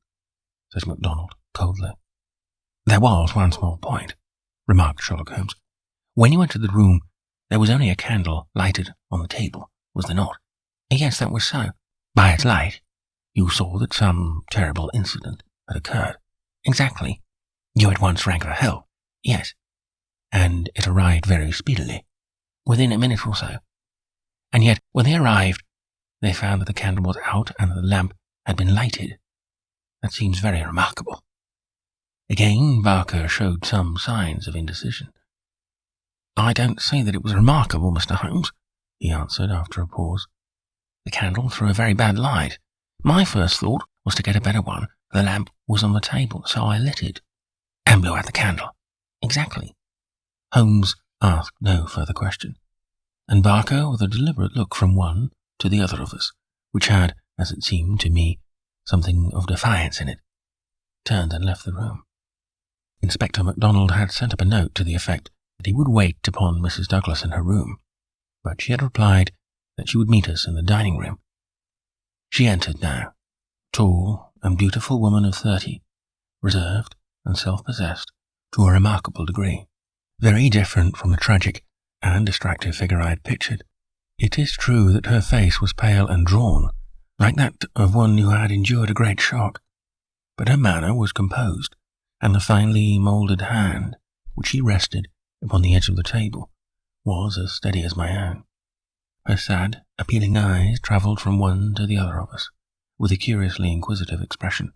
Speaker 1: said MacDonald coldly. There was one small point, remarked Sherlock Holmes. When you entered the room, there was only a candle lighted on the table, was there not? Yes, that was so. By its light, you saw that some terrible incident had occurred. Exactly. You at once rang for help. Yes. And it arrived very speedily, within a minute or so. And yet, when they arrived, they found that the candle was out and that the lamp had been lighted. That seems very remarkable. Again, Barker showed some signs of indecision. I don't say that it was remarkable, Mr. Holmes, he answered after a pause. The candle threw a very bad light. My first thought was to get a better one. The lamp was on the table, so I lit it and blew out the candle. Exactly. Holmes asked no further question, and Barker, with a deliberate look from one to the other of us, which had, as it seemed to me, something of defiance in it, turned and left the room. Inspector MacDonald had sent up a note to the effect that he would wait upon Mrs. Douglas in her room, but she had replied that she would meet us in the dining room. She entered now, tall and beautiful woman of 30, reserved and self-possessed to a remarkable degree, very different from the tragic and distracted figure I had pictured. It is true that her face was pale and drawn, like that of one who had endured a great shock, but her manner was composed, and the finely moulded hand, which she rested upon the edge of the table, was as steady as my own. Her sad, appealing eyes travelled from one to the other of us, with a curiously inquisitive expression.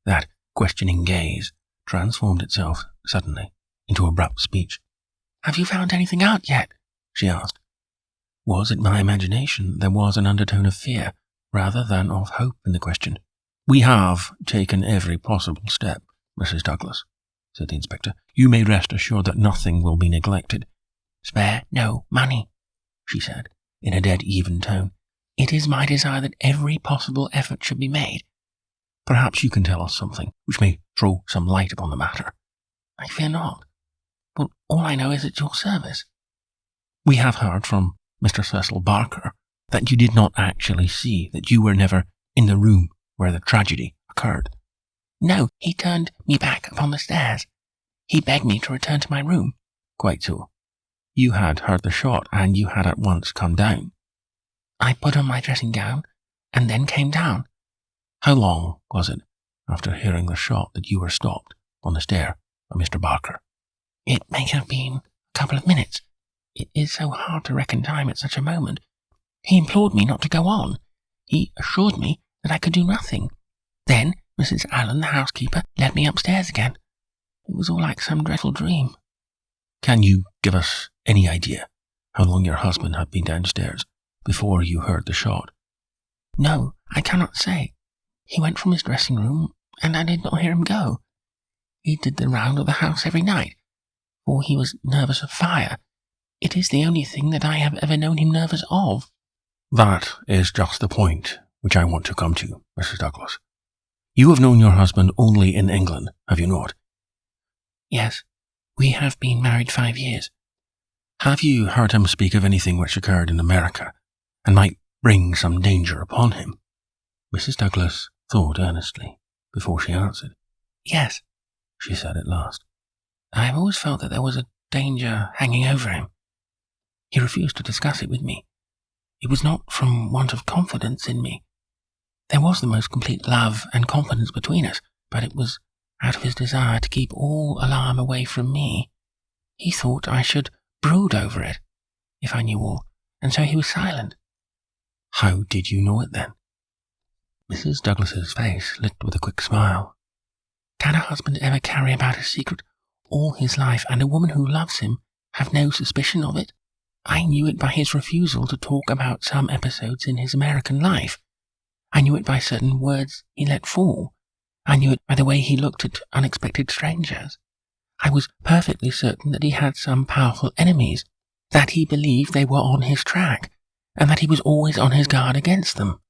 Speaker 1: That questioning gaze transformed itself suddenly into abrupt speech. "Have you found anything out yet?" she asked. Was it my imagination? There was an undertone of fear, rather than of hope in the question. "We have taken every possible step, Mrs. Douglas," said the inspector. "You may rest assured that nothing will be neglected." "Spare no money," she said, in a dead even tone. "It is my desire that every possible effort should be made." "Perhaps you can tell us something which may throw some light upon the matter." "I fear not. But all I know is at your service." "We have heard from Mr. Cecil Barker that you did not actually see, that you were never in the room where the tragedy occurred." "No, he turned me back upon the stairs. He begged me to return to my room." "Quite so. You had heard the shot, and you had at once come down." "I put on my dressing gown, and then came down." "How long was it after hearing the shot that you were stopped on the stair by Mr. Barker?" "It may have been a couple of minutes. It is so hard to reckon time at such a moment. He implored me not to go on. He assured me that I could do nothing. Then Mrs. Allen, the housekeeper, led me upstairs again. It was all like some dreadful dream." "Can you give us any idea how long your husband had been downstairs before you heard the shot?" "No, I cannot say. He went from his dressing room, and I did not hear him go. He did the round of the house every night, for he was nervous of fire. It is the only thing that I have ever known him nervous of." "That is just the point which I want to come to, Mrs. Douglas. You have known your husband only in England, have you not?" "Yes, we have been married 5 years." "Have you heard him speak of anything which occurred in America, and might bring some danger upon him?" Mrs. Douglas thought earnestly before she answered. "Yes," she said at last. "I have always felt that there was a danger hanging over him. He refused to discuss it with me. It was not from want of confidence in me. There was the most complete love and confidence between us, but it was out of his desire to keep all alarm away from me. He thought I should brood over it, if I knew all, and so he was silent." "How did you know it then?" Mrs. Douglas's face lit with a quick smile. "Can a husband ever carry about a secret all his life, and a woman who loves him have no suspicion of it? I knew it by his refusal to talk about some episodes in his American life. I knew it by certain words he let fall. I knew it by the way he looked at unexpected strangers. I was perfectly certain that he had some powerful enemies, that he believed they were on his track, and that he was always on his guard against them.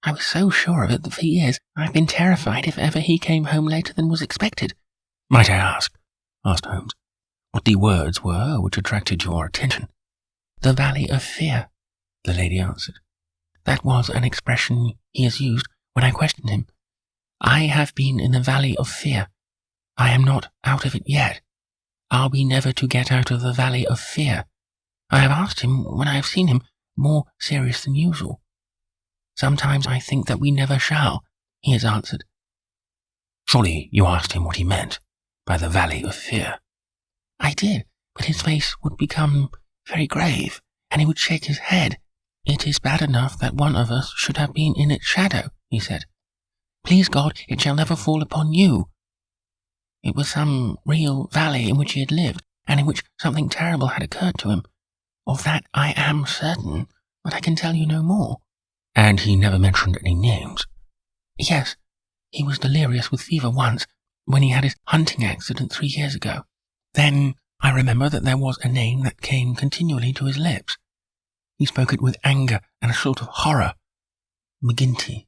Speaker 1: I was so sure of it that for years I've been terrified if ever he came home later than was expected." "Might I ask," asked Holmes, "what the words were which attracted your attention?" "The Valley of Fear," the lady answered. "That was an expression he has used when I questioned him. I have been in the Valley of Fear. I am not out of it yet. Are we never to get out of the Valley of Fear? I have asked him when I have seen him more serious than usual. Sometimes I think that we never shall," he has answered. "Surely you asked him what he meant by the Valley of Fear?" "I did, but his face would become very grave, and he would shake his head. 'It is bad enough that one of us should have been in its shadow,' he said. 'Please God, it shall never fall upon you.' It was some real valley in which he had lived, and in which something terrible had occurred to him. Of that I am certain, but I can tell you no more." "And he never mentioned any names?" "Yes, he was delirious with fever once, when he had his hunting accident 3 years ago. Then I remember that there was a name that came continually to his lips. He spoke it with anger and a sort of horror. McGinty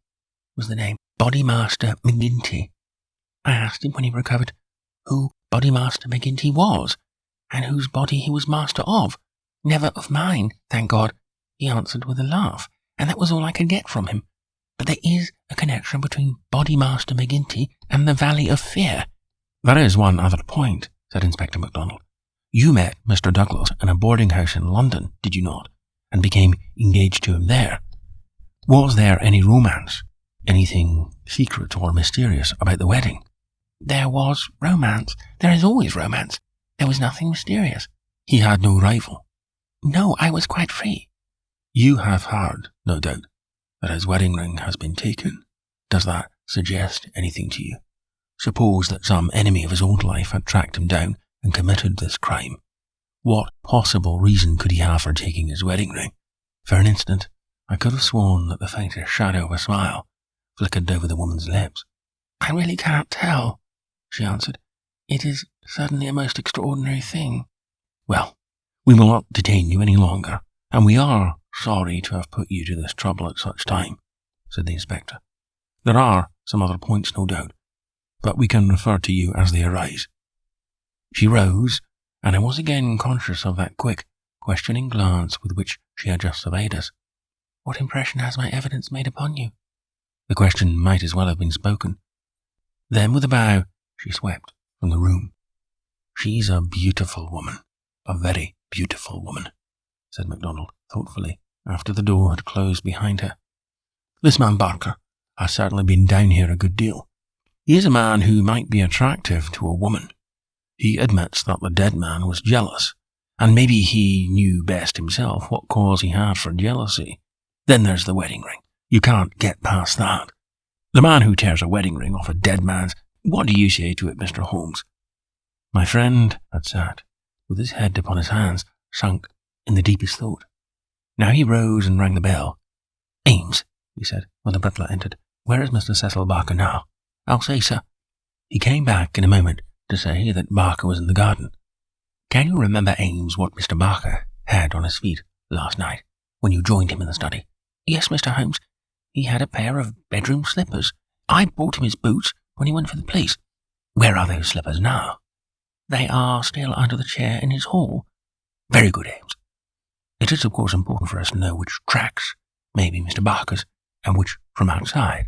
Speaker 1: was the name. Bodymaster McGinty. I asked him when he recovered who Bodymaster McGinty was, and whose body he was master of. Never of mine, thank God, he answered with a laugh, and that was all I could get from him. But there is a connection between Bodymaster McGinty and the Valley of Fear.
Speaker 2: There is one other point, said Inspector MacDonald. You met Mr. Douglas in a boarding house in London, did you not, and became engaged to him there? Was there any romance, anything secret or mysterious about the wedding?
Speaker 1: There was romance. There is always romance. There was nothing mysterious.
Speaker 2: He had no rival?
Speaker 1: No, I was quite free.
Speaker 2: You have heard, no doubt, that his wedding ring has been taken. Does that suggest anything to you? Suppose that some enemy of his old life had tracked him down and committed this crime. What possible reason could he have for taking his wedding ring? For an instant, I could have sworn that the faintest shadow of a smile flickered over the woman's lips.
Speaker 1: I really cannot tell, she answered. It is certainly a most extraordinary thing.
Speaker 2: Well, we will not detain you any longer, and we are sorry to have put you to this trouble at such time, said the inspector. There are some other points, no doubt, but we can refer to you as they arise. She rose, and I was again conscious of that quick, questioning glance with which she had just surveyed us.
Speaker 1: What impression has my evidence made upon you?
Speaker 2: The question might as well have been spoken. Then, with a bow, she swept from the room. She's a beautiful woman, a very beautiful woman, said MacDonald thoughtfully, after the door had closed behind her. This man Barker has certainly been down here a good deal. He is a man who might be attractive to a woman. He admits that the dead man was jealous, and maybe he knew best himself what cause he had for jealousy. Then there's the wedding ring. You can't get past that. The man who tears a wedding ring off a dead man's, what do you say to it, Mr. Holmes? My friend had sat, with his head upon his hands, sunk in the deepest thought. Now he rose and rang the bell. Ames, he said, when the butler entered, where is Mr. Cecil Barker now? I'll say, sir. He came back in a moment to say that Barker was in the garden. Can you remember, Ames, what Mr. Barker had on his feet last night, when you joined him in the study? Yes, Mr. Holmes. He had a pair of bedroom slippers. I bought him his boots when he went for the police. Where are those slippers now? They are still under the chair in his hall. Very good, Ames. It is, of course, important for us to know which tracks may be Mr. Barker's and which from outside.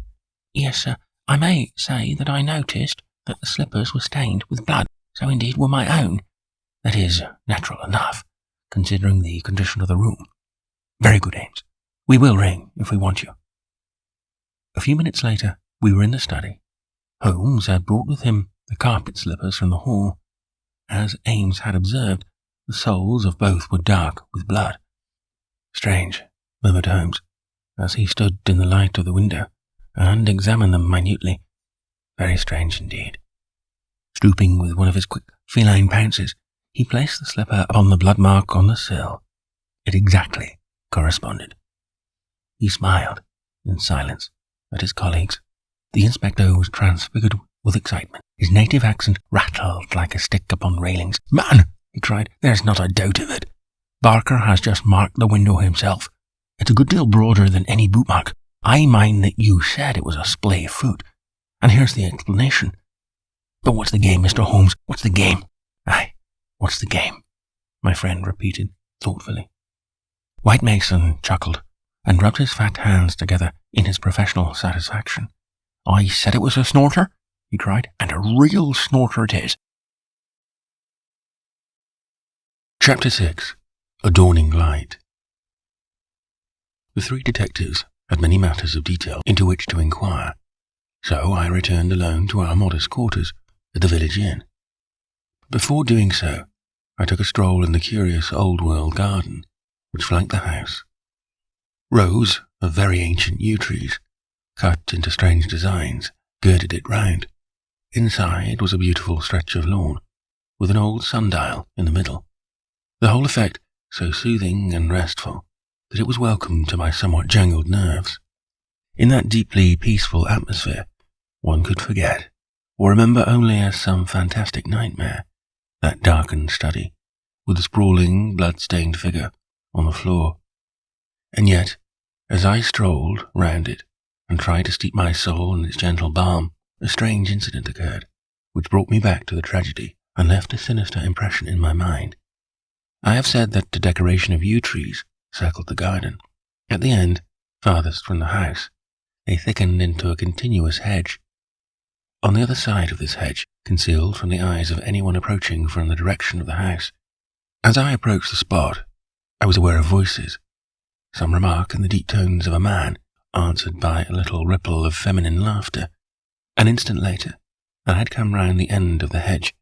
Speaker 2: Yes, sir. I may say that I noticed that the slippers were stained with blood, so indeed were my own. That is natural enough, considering the condition of the room. Very good, Ames. We will ring if we want you. A few minutes later, we were in the study. Holmes had brought with him the carpet slippers from the hall. As Ames had observed, the soles of both were dark with blood. Strange, murmured Holmes, as he stood in the light of the window and examined them minutely. Very strange indeed. Stooping with one of his quick feline pounces, he placed the slipper upon the blood mark on the sill. It exactly corresponded. He smiled in silence at his colleagues. The inspector was transfigured with excitement. His native accent rattled like a stick upon railings. Man, he cried, there's not a doubt of it. Barker has just marked the window himself. It's a good deal broader than any boot mark. I mind that you said it was a splay of fruit. And here's the explanation. But what's the game, Mr. Holmes? What's the game? Aye, what's the game? My friend repeated thoughtfully. White Mason chuckled and rubbed his fat hands together in his professional satisfaction. I said it was a snorter, he cried, and a real snorter it is. Chapter 6. A Dawning Light. The three detectives had many matters of detail into which to inquire, so I returned alone to our modest quarters at the village inn. Before doing so, I took a stroll in the curious old-world garden which flanked the house. Rows of very ancient yew trees, cut into strange designs, girded it round. Inside was a beautiful stretch of lawn, with an old sundial in the middle. The whole effect so soothing and restful that it was welcome to my somewhat jangled nerves. In that deeply peaceful atmosphere, one could forget, or remember only as some fantastic nightmare, that darkened study, with the sprawling, blood-stained figure on the floor. And yet, as I strolled round it
Speaker 1: and try to steep my soul in its gentle balm, a strange incident occurred, which brought me back to the tragedy and left a sinister impression in my mind. I have said that the decoration of yew trees circled the garden. At the end, farthest from the house, they thickened into a continuous hedge. On the other side of this hedge, concealed from the eyes of anyone approaching from the direction of the house, as I approached the spot, I was aware of voices. Some remark in the deep tones of a man, answered by a little ripple of feminine laughter. An instant later, I had come round the end of the hedge,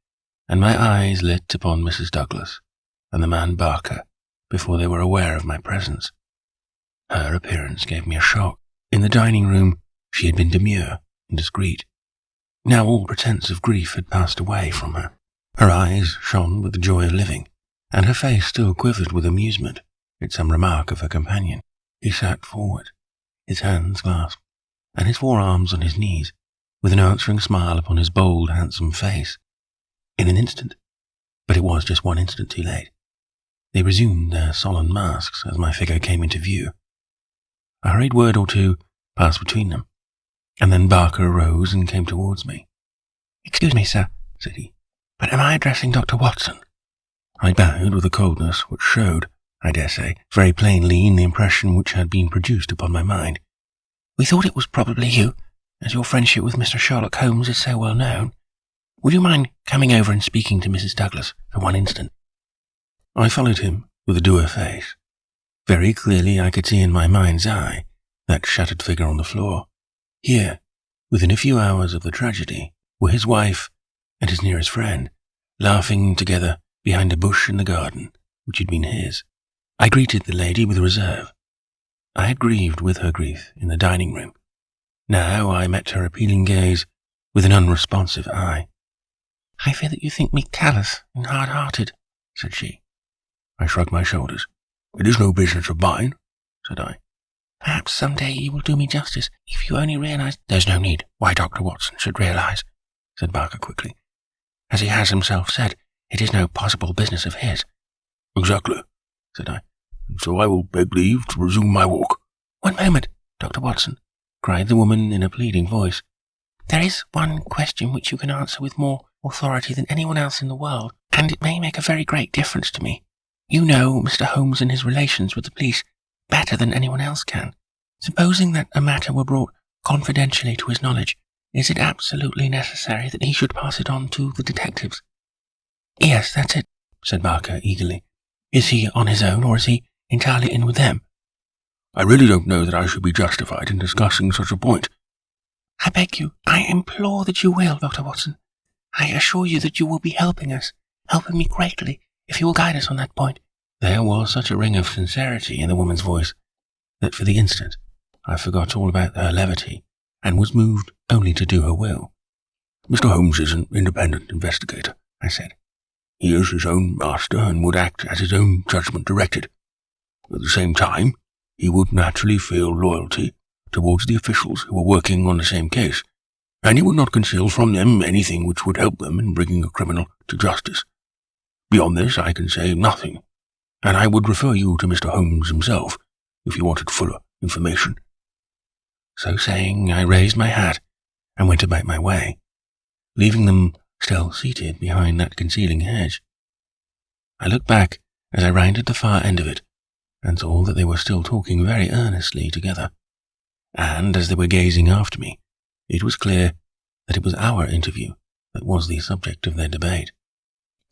Speaker 1: and my eyes lit upon Mrs. Douglas and the man Barker before they were aware of my presence. Her appearance gave me a shock. In the dining room, she had been demure and discreet. Now all pretense of grief had passed away from her. Her eyes shone with the joy of living, and her face still quivered with amusement at some remark of her companion. He sat forward, his hands clasped, and his forearms on his knees, with an answering smile upon his bold, handsome face. In an instant, but it was just one instant too late, they resumed their solemn masks as my figure came into view. A hurried word or two passed between them, and then Barker arose and came towards me. "Excuse me, sir," said he, "but am I addressing Dr. Watson?" I bowed with a coldness which showed, I dare say, very plainly in the impression which had been produced upon my mind. "We thought it was probably you, as your friendship with Mr. Sherlock Holmes is so well known. Would you mind coming over and speaking to Mrs. Douglas for one instant?" I followed him with a dour face. Very clearly I could see in my mind's eye that shattered figure on the floor. Here, within a few hours of the tragedy, were his wife and his nearest friend, laughing together behind a bush in the garden, which had been his. I greeted the lady with reserve. I had grieved with her grief in the dining room. Now I met her appealing gaze with an unresponsive eye. "I fear that you think me callous and hard-hearted," said she. I shrugged my shoulders. "It is no business of mine," said I. "Perhaps some day you will do me justice, if you only realize—" "There's no need why Dr. Watson should realize," said Barker quickly. "As he has himself said, it is no possible business of his." "Exactly," said I, "and so I will beg leave to resume my walk." "One moment, Dr. Watson," cried the woman in a pleading voice. "There is one question which you can answer with more authority than anyone else in the world, and it may make a very great difference to me. You know Mr. Holmes and his relations with the police better than anyone else can. Supposing that a matter were brought confidentially to his knowledge, is it absolutely necessary that he should pass it on to the detectives?" "Yes, that's it," said Barker eagerly. "Is he on his own, or is he entirely in with them?" "I really don't know that I should be justified in discussing such a point." "I beg you, I implore that you will, Dr. Watson. I assure you that you will be helping us, helping me greatly, if you will guide us on that point." There was such a ring of sincerity in the woman's voice that for the instant I forgot all about her levity and was moved only to do her will. "Mr. Holmes is an independent investigator," I said. "He is his own master and would act as his own judgment directed. At the same time, he would naturally feel loyalty towards the officials who were working on the same case, and he would not conceal from them anything which would help them in bringing a criminal to justice. Beyond this I can say nothing, and I would refer you to Mr. Holmes himself if you wanted fuller information." So saying, I raised my hat and went about my way, leaving them still seated behind that concealing hedge. I looked back as I rounded the far end of it, and saw that they were still talking very earnestly together, and as they were gazing after me, it was clear that it was our interview that was the subject of their debate.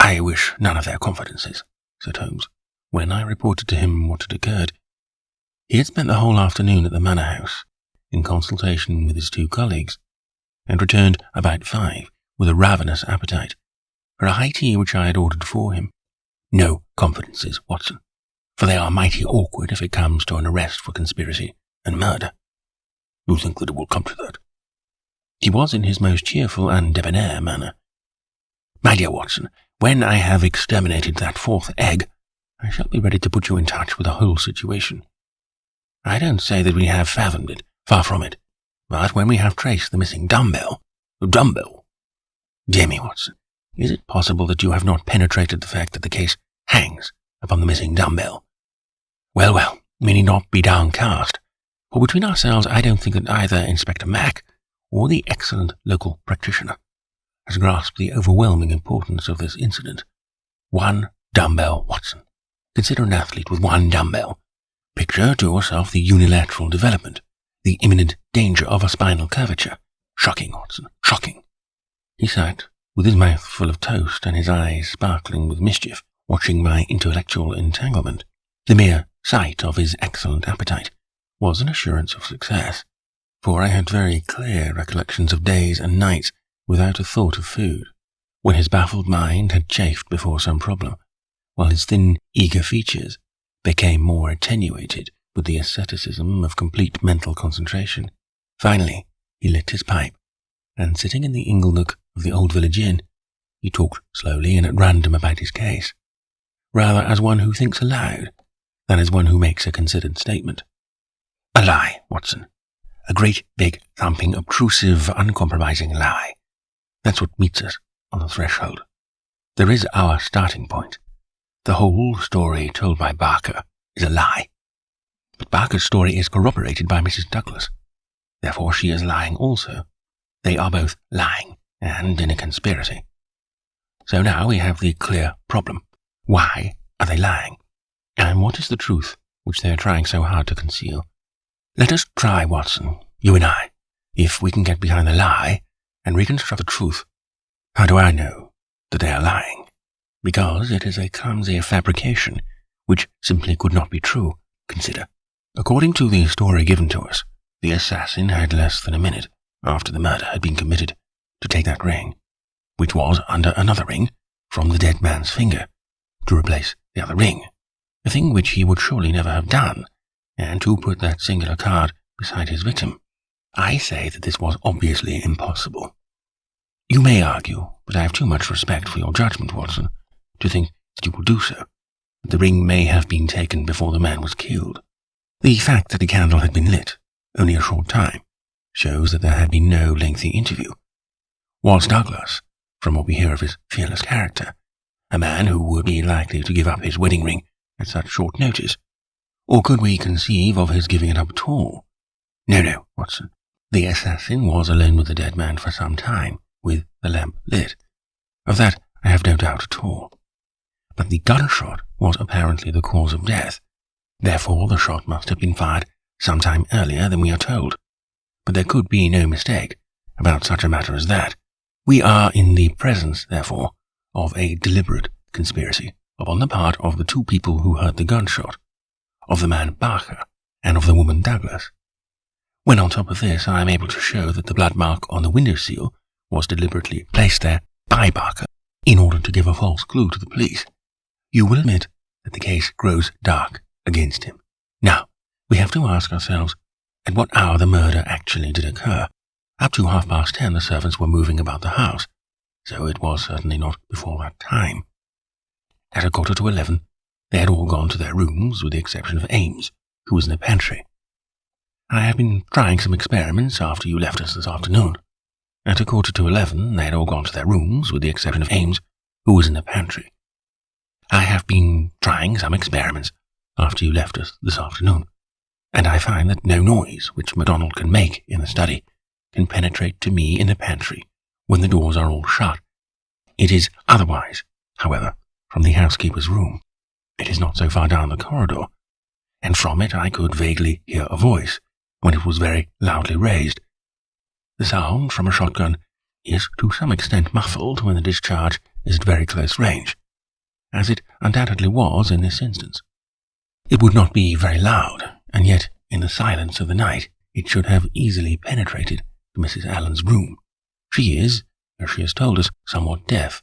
Speaker 1: "I wish none of their confidences," said Holmes, when I reported to him what had occurred. He had spent the whole afternoon at the manor house, in consultation with his two colleagues, and returned about 5 with a ravenous appetite for a high tea which I had ordered for him. "No confidences, Watson, for they are mighty awkward if it comes to an arrest for conspiracy and murder." "You think that it will come to that?" He was in his most cheerful and debonair manner. "My dear Watson, when I have exterminated that 4th egg, I shall be ready to put you in touch with the whole situation. I don't say that we have fathomed it, far from it, but when we have traced the missing dumbbell—" "Dumbbell? Dear me, Watson, is it possible that you have not penetrated the fact that the case hangs upon the missing dumbbell? Well, we need not be downcast, For between ourselves, I don't think that either Inspector Mac or the excellent local practitioner has grasped the overwhelming importance of this incident. One dumbbell, Watson. Consider an athlete with one dumbbell. Picture to yourself the unilateral development, the imminent danger of a spinal curvature. Shocking, Watson, shocking. He sat, with his mouth full of toast and his eyes sparkling with mischief, watching my intellectual entanglement. The mere sight of his excellent appetite was an assurance of success, for I had very clear recollections of days and nights without a thought of food, when his baffled mind had chafed before some problem, while his thin, eager features became more attenuated with the asceticism of complete mental concentration. Finally, he lit his pipe, and sitting in the ingle-nook of the old village inn, he talked slowly and at random about his case, rather as one who thinks aloud than as one who makes a considered statement. A lie, Watson. A great, big, thumping, obtrusive, uncompromising lie. That's what meets us on the threshold. There is our starting point. The whole story told by Barker is a lie. But Barker's story is corroborated by Mrs. Douglas. Therefore she is lying also. They are both lying, and in a conspiracy. So now we have the clear problem. Why are they lying? And what is the truth which they are trying so hard to conceal? Let us try, Watson, you and I, if we can get behind the lie and reconstruct the truth. How do I know that they are lying? Because it is a clumsy fabrication which simply could not be true. Consider. According to the story given to us, the assassin had less than a minute after the murder had been committed to take that ring, which was under another ring, from the dead man's finger, to replace the other ring, a thing which he would surely never have done, and to put that singular card beside his victim. I say that this was obviously impossible. You may argue, but I have too much respect for your judgment, Watson, to think that you will do so. The ring may have been taken before the man was killed. The fact that the candle had been lit only a short time shows that there had been no lengthy interview. Was Douglas, from what we hear of his fearless character, a man who would be likely to give up his wedding ring at such short notice? Or could we conceive of his giving it up at all? No, Watson. The assassin was alone with the dead man for some time, with the lamp lit. Of that I have no doubt at all. But the gunshot was apparently the cause of death. Therefore the shot must have been fired some time earlier than we are told. But there could be no mistake about such a matter as that. We are in the presence, therefore, of a deliberate conspiracy upon the part of the two people who heard the gunshot, of the man Barker and of the woman Douglas. When on top of this I am able to show that the blood mark on the windowsill was deliberately placed there by Barker in order to give a false clue to the police, you will admit that the case grows dark against him. Now, we have to ask ourselves at what hour the murder actually did occur. Up to 10:30 the servants were moving about the house, so it was certainly not before that time. At 11:15, they had all gone to their rooms, with the exception of Ames, who was in the pantry. I have been trying some experiments after you left us this afternoon. At 11:45, they had all gone to their rooms, with the exception of Ames, who was in the pantry. I have been trying some experiments after you left us this afternoon, and I find that no noise which MacDonald can make in the study can penetrate to me in the pantry when the doors are all shut. It is otherwise, however, from the housekeeper's room. It is not so far down the corridor, and from it I could vaguely hear a voice when it was very loudly raised. The sound from a shotgun is to some extent muffled when the discharge is at very close range, as it undoubtedly was in this instance. It would not be very loud, and yet in the silence of the night it should have easily penetrated to Mrs. Allen's room. She is, as she has told us, somewhat deaf,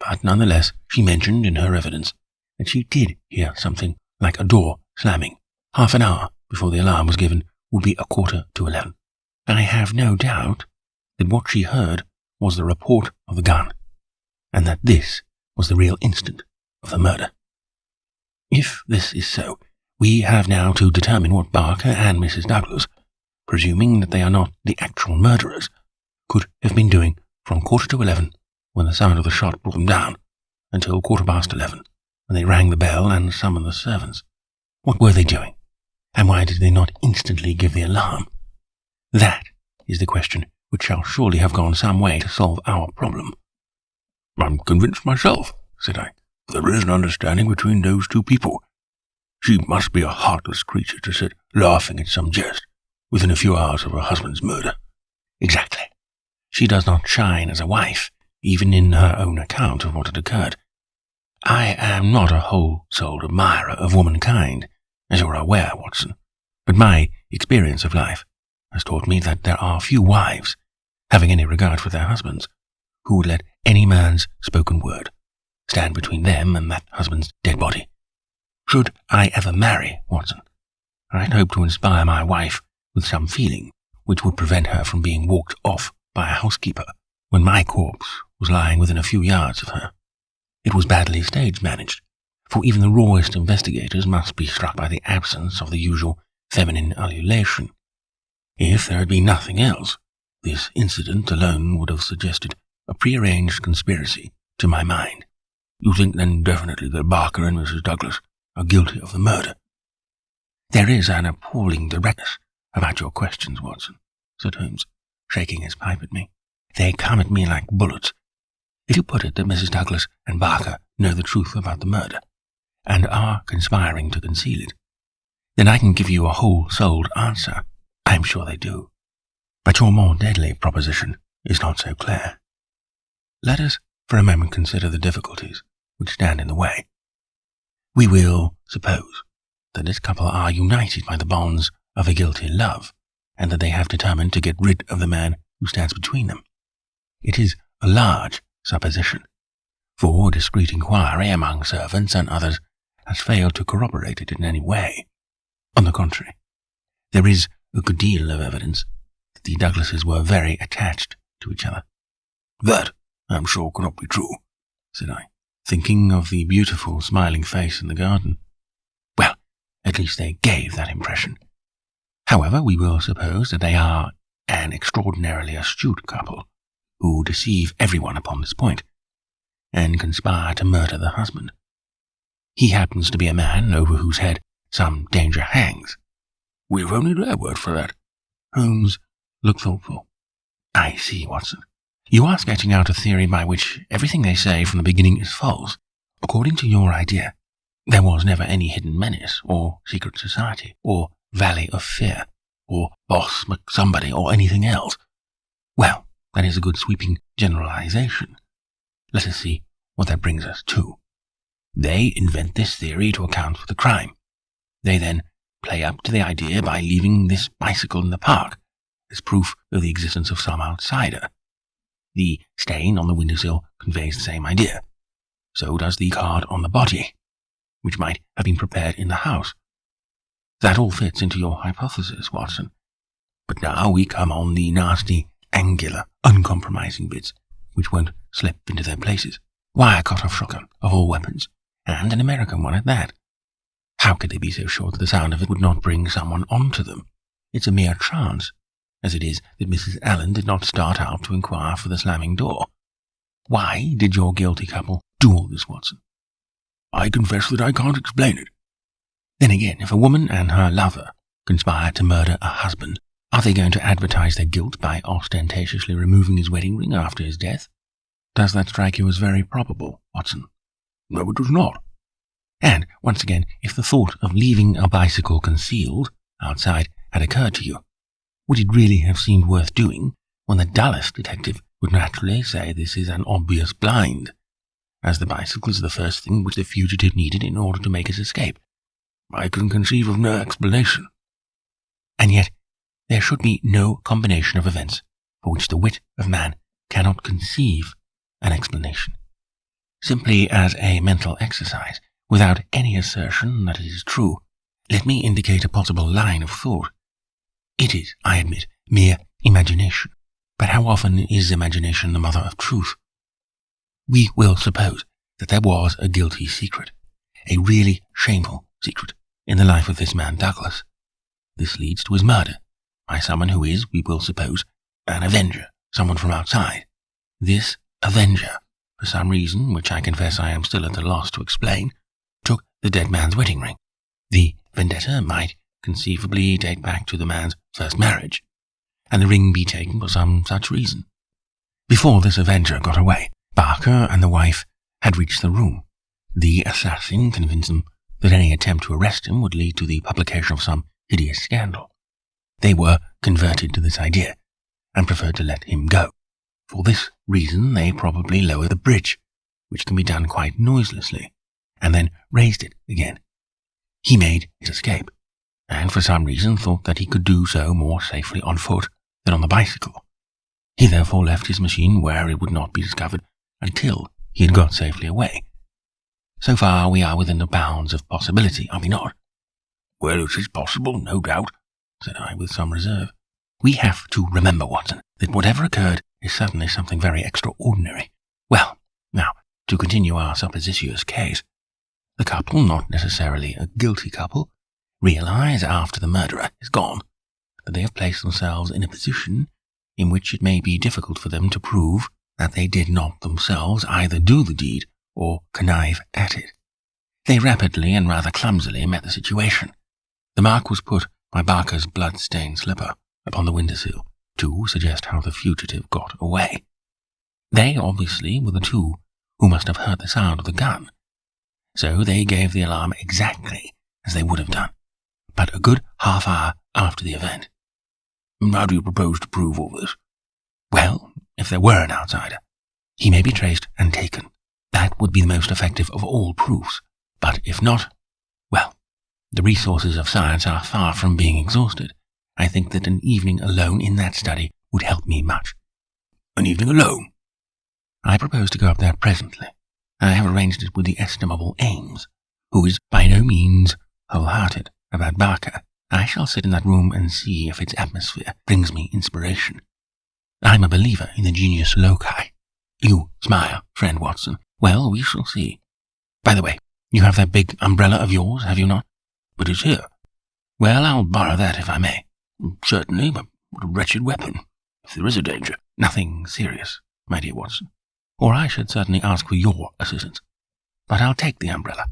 Speaker 1: but nonetheless she mentioned in her evidence that she did hear something like a door slamming. Half an hour before the alarm was given would be 11:15. I have no doubt that what she heard was the report of the gun, and that this was the real instant of the murder. If this is so, we have now to determine what Barker and Mrs. Douglas, presuming that they are not the actual murderers, could have been doing from 11:15, when the sound of the shot brought them down, until 11:15, when they rang the bell and summoned the servants. What were they doing? And why did they not instantly give the alarm? That is the question which shall surely have gone some way to solve our problem.
Speaker 3: I'm convinced myself, said I. There is an understanding between those two people. She must be a heartless creature to sit laughing at some jest within a few hours of her husband's murder.
Speaker 1: Exactly. She does not shine as a wife, even in her own account of what had occurred. I am not a whole-souled admirer of womankind, as you are aware, Watson, but my experience of life has taught me that there are few wives, having any regard for their husbands, who would let any man's spoken word stand between them and that husband's dead body. Should I ever marry, Watson, I'd hope to inspire my wife with some feeling which would prevent her from being walked off by a housekeeper when my corpse was lying within a few yards of her. It was badly stage-managed, for even the rawest investigators must be struck by the absence of the usual feminine ululation. If there had been nothing else, this incident alone would have suggested a prearranged conspiracy to my mind.
Speaker 3: You think then definitely that Barker and Mrs. Douglas are guilty of the murder?
Speaker 1: There is an appalling directness about your questions, Watson, said Holmes, shaking his pipe at me. They come at me like bullets. If you put it that Mrs. Douglas and Barker know the truth about the murder, and are conspiring to conceal it, then I can give you a whole-souled answer. I'm sure they do. But your more deadly proposition is not so clear. Let us for a moment consider the difficulties which stand in the way. We will suppose that this couple are united by the bonds of a guilty love, and that they have determined to get rid of the man who stands between them. It is a large supposition, for discreet inquiry among servants and others has failed to corroborate it in any way. On the contrary, there is a good deal of evidence that the Douglases were very attached to each other.
Speaker 3: That, I'm sure, cannot be true, said I,
Speaker 1: thinking of the beautiful smiling face in the garden. Well, at least they gave that impression. However, we will suppose that they are an extraordinarily astute couple, who deceive everyone upon this point, and conspire to murder the husband. He happens to be a man over whose head some danger hangs.
Speaker 3: We've only their word for that.
Speaker 1: Holmes looked thoughtful. I see, Watson. You are sketching out a theory by which everything they say from the beginning is false. According to your idea, there was never any hidden menace, or secret society, or valley of fear, or boss McSomebody, or anything else. Well, that is a good sweeping generalization. Let us see what that brings us to. They invent this theory to account for the crime. They then play up to the idea by leaving this bicycle in the park as proof of the existence of some outsider. The stain on the windowsill conveys the same idea. So does the card on the body, which might have been prepared in the house. That all fits into your hypothesis, Watson. But now we come on the nasty, angular, uncompromising bits, which won't slip into their places. Wire cut-off shotgun of all weapons, and an American one at that. How could they be so sure that the sound of it would not bring someone onto them? It's a mere chance, as it is that Mrs. Allen did not start out to inquire for the slamming door. Why did your guilty couple do all this, Watson?
Speaker 3: I confess that I can't explain it.
Speaker 1: Then again, if a woman and her lover conspire to murder a husband, are they going to advertise their guilt by ostentatiously removing his wedding ring after his death? Does that strike you as very probable, Watson?
Speaker 3: No, it does not.
Speaker 1: And, once again, if the thought of leaving a bicycle concealed outside had occurred to you, would it really have seemed worth doing when the dullest detective would naturally say this is an obvious blind, as the bicycle is the first thing which the fugitive needed in order to make his escape?
Speaker 3: I can conceive of no explanation.
Speaker 1: And yet, there should be no combination of events for which the wit of man cannot conceive an explanation. Simply as a mental exercise, without any assertion that it is true, let me indicate a possible line of thought. It is, I admit, mere imagination. But how often is imagination the mother of truth? We will suppose that there was a guilty secret, a really shameful secret, in the life of this man Douglas. This leads to his murder by someone who is, we will suppose, an avenger, someone from outside. This avenger, for some reason which I confess I am still at a loss to explain, took the dead man's wedding ring. The vendetta might conceivably date back to the man's first marriage, and the ring be taken for some such reason. Before this avenger got away, Barker and the wife had reached the room. The assassin convinced them that any attempt to arrest him would lead to the publication of some hideous scandal. They were converted to this idea, and preferred to let him go. For this reason, they probably lowered the bridge, which can be done quite noiselessly, and then raised it again. He made his escape, and for some reason thought that he could do so more safely on foot than on the bicycle. He therefore left his machine where it would not be discovered until he had got safely away. So far we are within the bounds of possibility, are we not?
Speaker 3: Well, it is possible, no doubt,
Speaker 1: said I with some reserve. We have to remember, Watson, that whatever occurred is certainly something very extraordinary. Well, now, to continue our supposititious case. The couple, not necessarily a guilty couple, realize after the murderer is gone that they have placed themselves in a position in which it may be difficult for them to prove that they did not themselves either do the deed or connive at it. They rapidly and rather clumsily met the situation. The mark was put by Barker's blood-stained slipper upon the windowsill to suggest how the fugitive got away. They obviously were the two who must have heard the sound of the gun, so they gave the alarm exactly as they would have done, but a good half-hour after the event.
Speaker 3: How do you propose to prove all this?
Speaker 1: Well, if there were an outsider, he may be traced and taken. That would be the most effective of all proofs. But if not, well, the resources of science are far from being exhausted. I think that an evening alone in that study would help me much.
Speaker 3: An evening alone?
Speaker 1: I propose to go up there presently. I have arranged it with the estimable Ames, who is by no means wholehearted about Barker. I shall sit in that room and see if its atmosphere brings me inspiration. I'm a believer in the genius loci. You smile, friend Watson. Well, we shall see. By the way, you have that big umbrella of yours, have you not?
Speaker 3: But it's here.
Speaker 1: Well, I'll borrow that if I may.
Speaker 3: Certainly, but what a wretched weapon, if there is a danger.
Speaker 1: Nothing serious, my dear Watson, or I should certainly ask for your assistance. But I'll take the umbrella.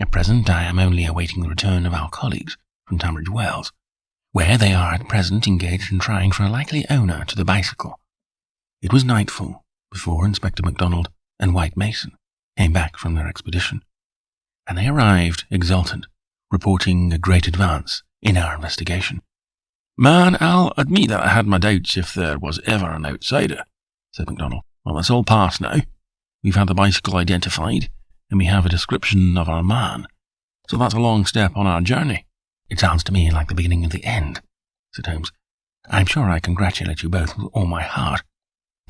Speaker 1: At present, I am only awaiting the return of our colleagues from Tunbridge Wells, where they are at present engaged in trying for a likely owner to the bicycle. It was nightfall before Inspector MacDonald and White Mason came back from their expedition, and they arrived exultant, reporting a great advance in our investigation.
Speaker 2: Man, I'll admit that I had my doubts if there was ever an outsider, said MacDonald. Well, that's all past now. We've had the bicycle identified, and we have a description of our man, so that's a long step on our journey.
Speaker 1: It sounds to me like the beginning of the end, said Holmes. I'm sure I congratulate you both with all my heart.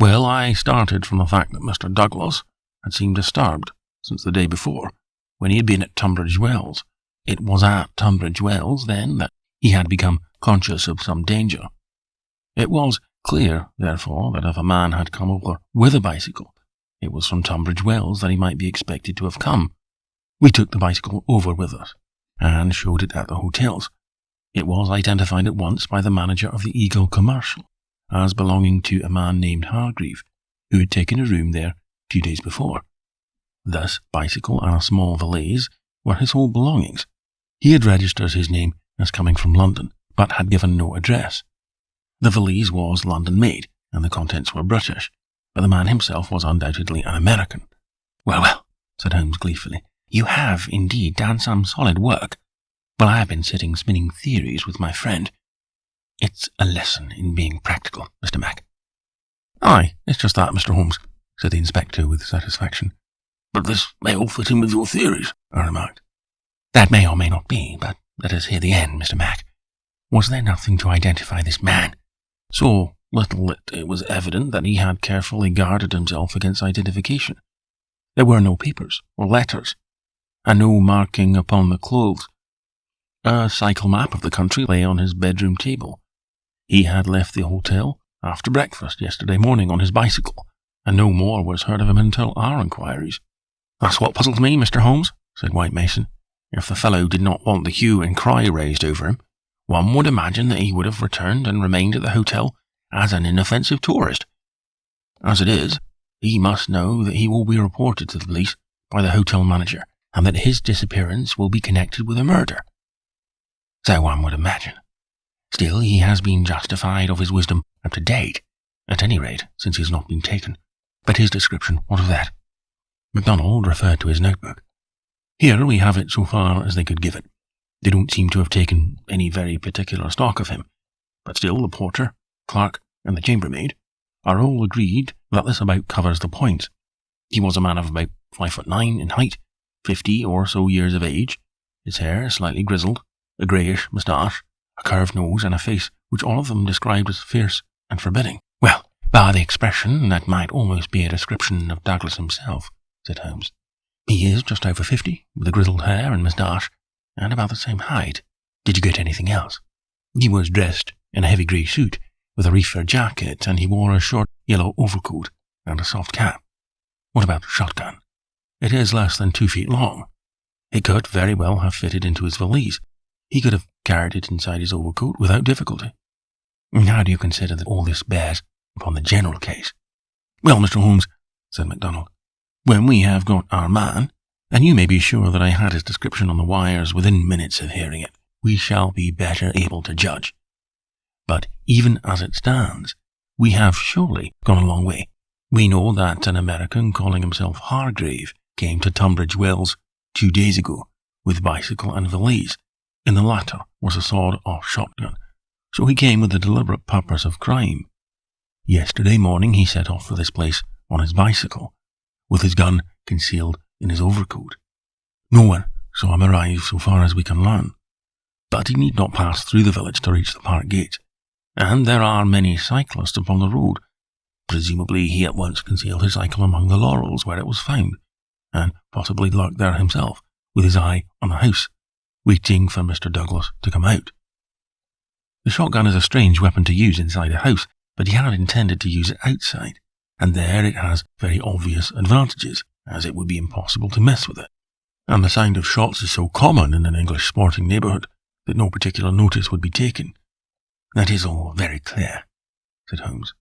Speaker 2: Well, I started from the fact that Mr. Douglas had seemed disturbed since the day before, when he had been at Tunbridge Wells. It was at Tunbridge Wells, then, that he had become conscious of some danger. It was clear, therefore, that if a man had come over with a bicycle, it was from Tunbridge Wells that he might be expected to have come. We took the bicycle over with us, and showed it at the hotels. It was identified at once by the manager of the Eagle Commercial as belonging to a man named Hargreave, who had taken a room there 2 days before. Thus, bicycle and a small valise were his whole belongings. He had registered his name as coming from London, but had given no address. The valise was London-made, and the contents were British, but the man himself was undoubtedly an American.
Speaker 1: Well, well, said Holmes gleefully, you have indeed done some solid work. Well, I have been sitting spinning theories with my friend. It's a lesson in being practical, Mr. Mac.
Speaker 2: Aye, it's just that, Mr. Holmes, said the inspector with satisfaction.
Speaker 3: But this may all fit in with your theories, I remarked.
Speaker 1: That may or may not be, but let us hear the end, Mr. Mac. Was there nothing to identify this man?
Speaker 2: So little that it was evident that he had carefully guarded himself against identification. There were no papers or letters, and no marking upon the clothes. A cycle map of the country lay on his bedroom table. He had left the hotel after breakfast yesterday morning on his bicycle, and no more was heard of him until our inquiries.
Speaker 1: That's what puzzles me, Mr. Holmes, said White Mason. If the fellow did not want the hue and cry raised over him, one would imagine that he would have returned and remained at the hotel as an inoffensive tourist. As it is, he must know that he will be reported to the police by the hotel manager, and that his disappearance will be connected with a murder. So one would imagine. Still, he has been justified of his wisdom up to date, at any rate, since he has not been taken. But his description, what of that? MacDonald referred to his notebook. Here we have it so far as they could give it. They don't seem to have taken any very particular stock of him, but still the porter, clerk, and the chambermaid are all agreed that this about covers the points. He was a man of about 5'9" in height, 50 or so years of age, his hair slightly grizzled, a greyish moustache, a curved nose, and a face which all of them described as fierce and forbidding. Well, bar the expression, that might almost be a description of Douglas himself, said Holmes. He is just over 50, with a grizzled hair and moustache, and about the same height. Did you get anything else? He was dressed in a heavy grey suit, with a reefer jacket, and he wore a short yellow overcoat and a soft cap. What about the shotgun? It is less than 2 feet long. It could very well have fitted into his valise. He could have carried it inside his overcoat without difficulty. How do you consider that all this bears upon the general case? Well, Mr. Holmes, said MacDonald, when we have got our man, and you may be sure that I had his description on the wires within minutes of hearing it, we shall be better able to judge. But even as it stands, we have surely gone a long way. We know that an American calling himself Hargrave came to Tunbridge Wells 2 days ago with bicycle and valise. In the latter was a sawed-off shotgun, so he came with the deliberate purpose of crime. Yesterday morning he set off for this place on his bicycle, with his gun concealed in his overcoat. No one saw him arrive so far as we can learn, but he need not pass through the village to reach the park gate, and there are many cyclists upon the road. Presumably he at once concealed his cycle among the laurels where it was found, and possibly lurked there himself, with his eye on the house, waiting for Mr. Douglas to come out. The shotgun is a strange weapon to use inside a house, but he had intended to use it outside, and there it has very obvious advantages, as it would be impossible to mess with it. And the sound of shots is so common in an English sporting neighbourhood that no particular notice would be taken. That is all very clear, said Holmes.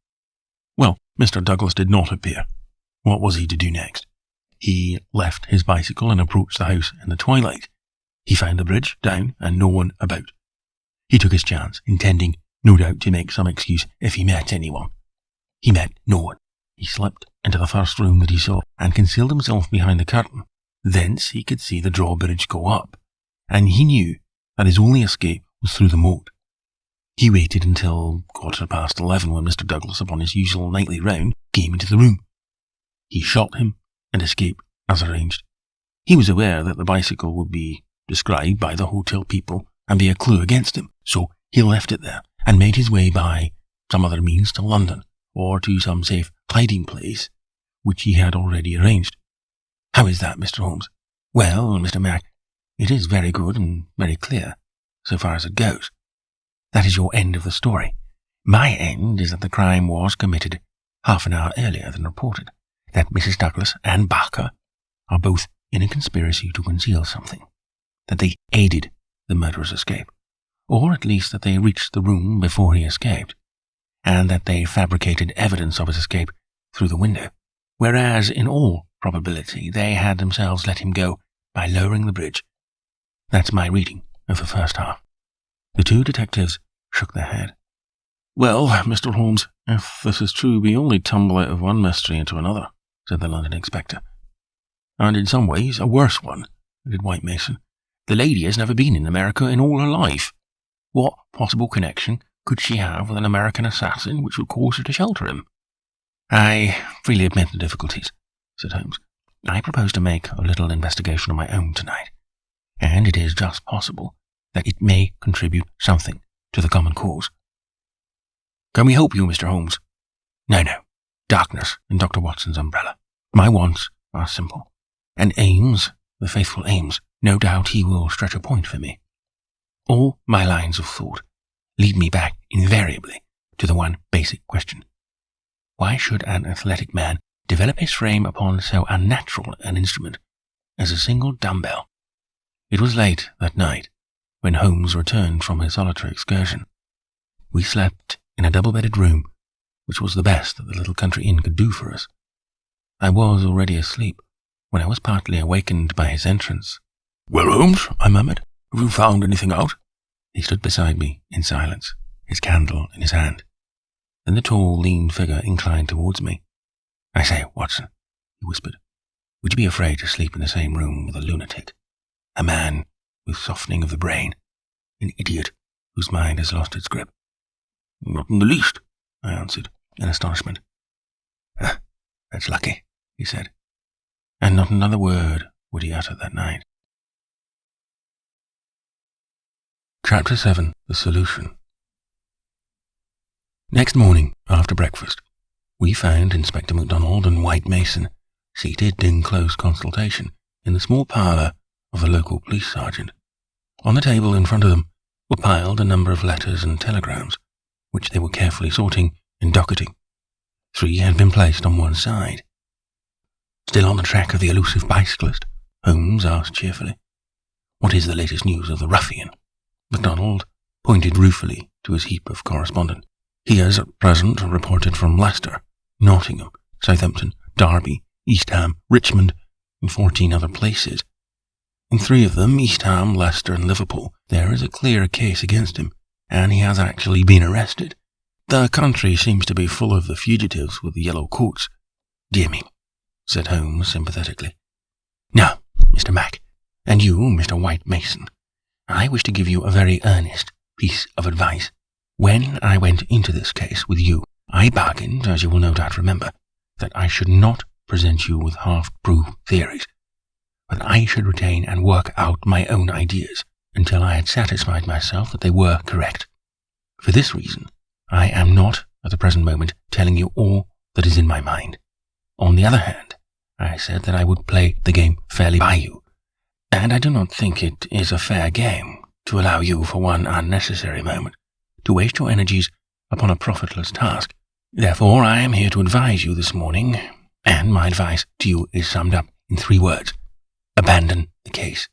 Speaker 1: Well, Mr. Douglas did not appear. What was he to do next? He left his bicycle and approached the house in the twilight. He found the bridge down and no one about. He took his chance, intending, no doubt, to make some excuse if he met anyone. He met no one. He slipped into the first room that he saw and concealed himself behind the curtain. Thence he could see the drawbridge go up, and he knew that his only escape was through the moat. He waited until 11:15 when Mr. Douglas, upon his usual nightly round, came into the room. He shot him and escaped as arranged. He was aware that the bicycle would be described by the hotel people and be a clue against him, so he left it there and made his way by some other means to London, or to some safe hiding place which he had already arranged. How is that, Mr. Holmes? Well, Mr. Mac, it is very good and very clear, so far as it goes. That is your end of the story. My end is that the crime was committed half an hour earlier than reported, that Mrs. Douglas and Barker are both in a conspiracy to conceal something, that they aided the murderer's escape, or at least that they reached the room before he escaped, and that they fabricated evidence of his escape through the window, whereas in all probability they had themselves let him go by lowering the bridge. That's my reading of the first half. The two detectives shook their head. Well, Mr. Holmes, if this is true, we only tumble out of one mystery into another, said the London inspector. And in some ways a worse one, added White Mason. The lady has never been in America in all her life. What possible connection could she have with an American assassin which would cause her to shelter him? I freely admit the difficulties, said Holmes. I propose to make a little investigation of my own tonight, and it is just possible that it may contribute something to the common cause. Can we help you, Mr. Holmes? No. Darkness in Dr. Watson's umbrella. My wants are simple, and Ames, the faithful Ames, no doubt he will stretch a point for me. All my lines of thought lead me back invariably to the one basic question. Why should an athletic man develop his frame upon so unnatural an instrument as a single dumbbell? It was late that night when Holmes returned from his solitary excursion. We slept in a double-bedded room, which was the best that the little country inn could do for us. I was already asleep when I was partly awakened by his entrance. Well, Holmes, I murmured, have you found anything out? He stood beside me in silence, his candle in his hand. Then the tall, lean figure inclined towards me. "I say, Watson," he whispered, "would you be afraid to sleep in the same room with a lunatic? A man with softening of the brain? An idiot whose mind has lost its grip?"
Speaker 3: "Not in the least,"
Speaker 1: I answered, in astonishment. "Ah, that's lucky," he said. And not another word would he utter that night. Chapter 7. The Solution. Next morning, after breakfast, we found Inspector MacDonald and White Mason seated in close consultation in the small parlour of the local police sergeant. On the table in front of them were piled a number of letters and telegrams, which they were carefully sorting and docketing. 3 had been placed on one side. "Still on the track of the elusive bicyclist?" Holmes asked cheerfully. "What is the latest news of the ruffian?" MacDonald pointed ruefully to his heap of correspondence. "He is at present reported from Leicester, Nottingham, Southampton, Derby, East Ham, Richmond, and 14 other places. In 3 of them, East Ham, Leicester, and Liverpool, there is a clear case against him, and he has actually been arrested. The country seems to be full of the fugitives with the yellow coats." "Dear me," said Holmes sympathetically. "Now, Mr. Mac, and you, Mr. White Mason, I wish to give you a very earnest piece of advice. When I went into this case with you, I bargained, as you will no doubt remember, that I should not present you with half-proved theories, but I should retain and work out my own ideas until I had satisfied myself that they were correct. For this reason, I am not, at the present moment, telling you all that is in my mind. On the other hand, I said that I would play the game fairly by you, and I do not think it is a fair game to allow you for one unnecessary moment to waste your energies upon a profitless task. Therefore, I am here to advise you this morning, and my advice to you is summed up in 3 words. Abandon the case."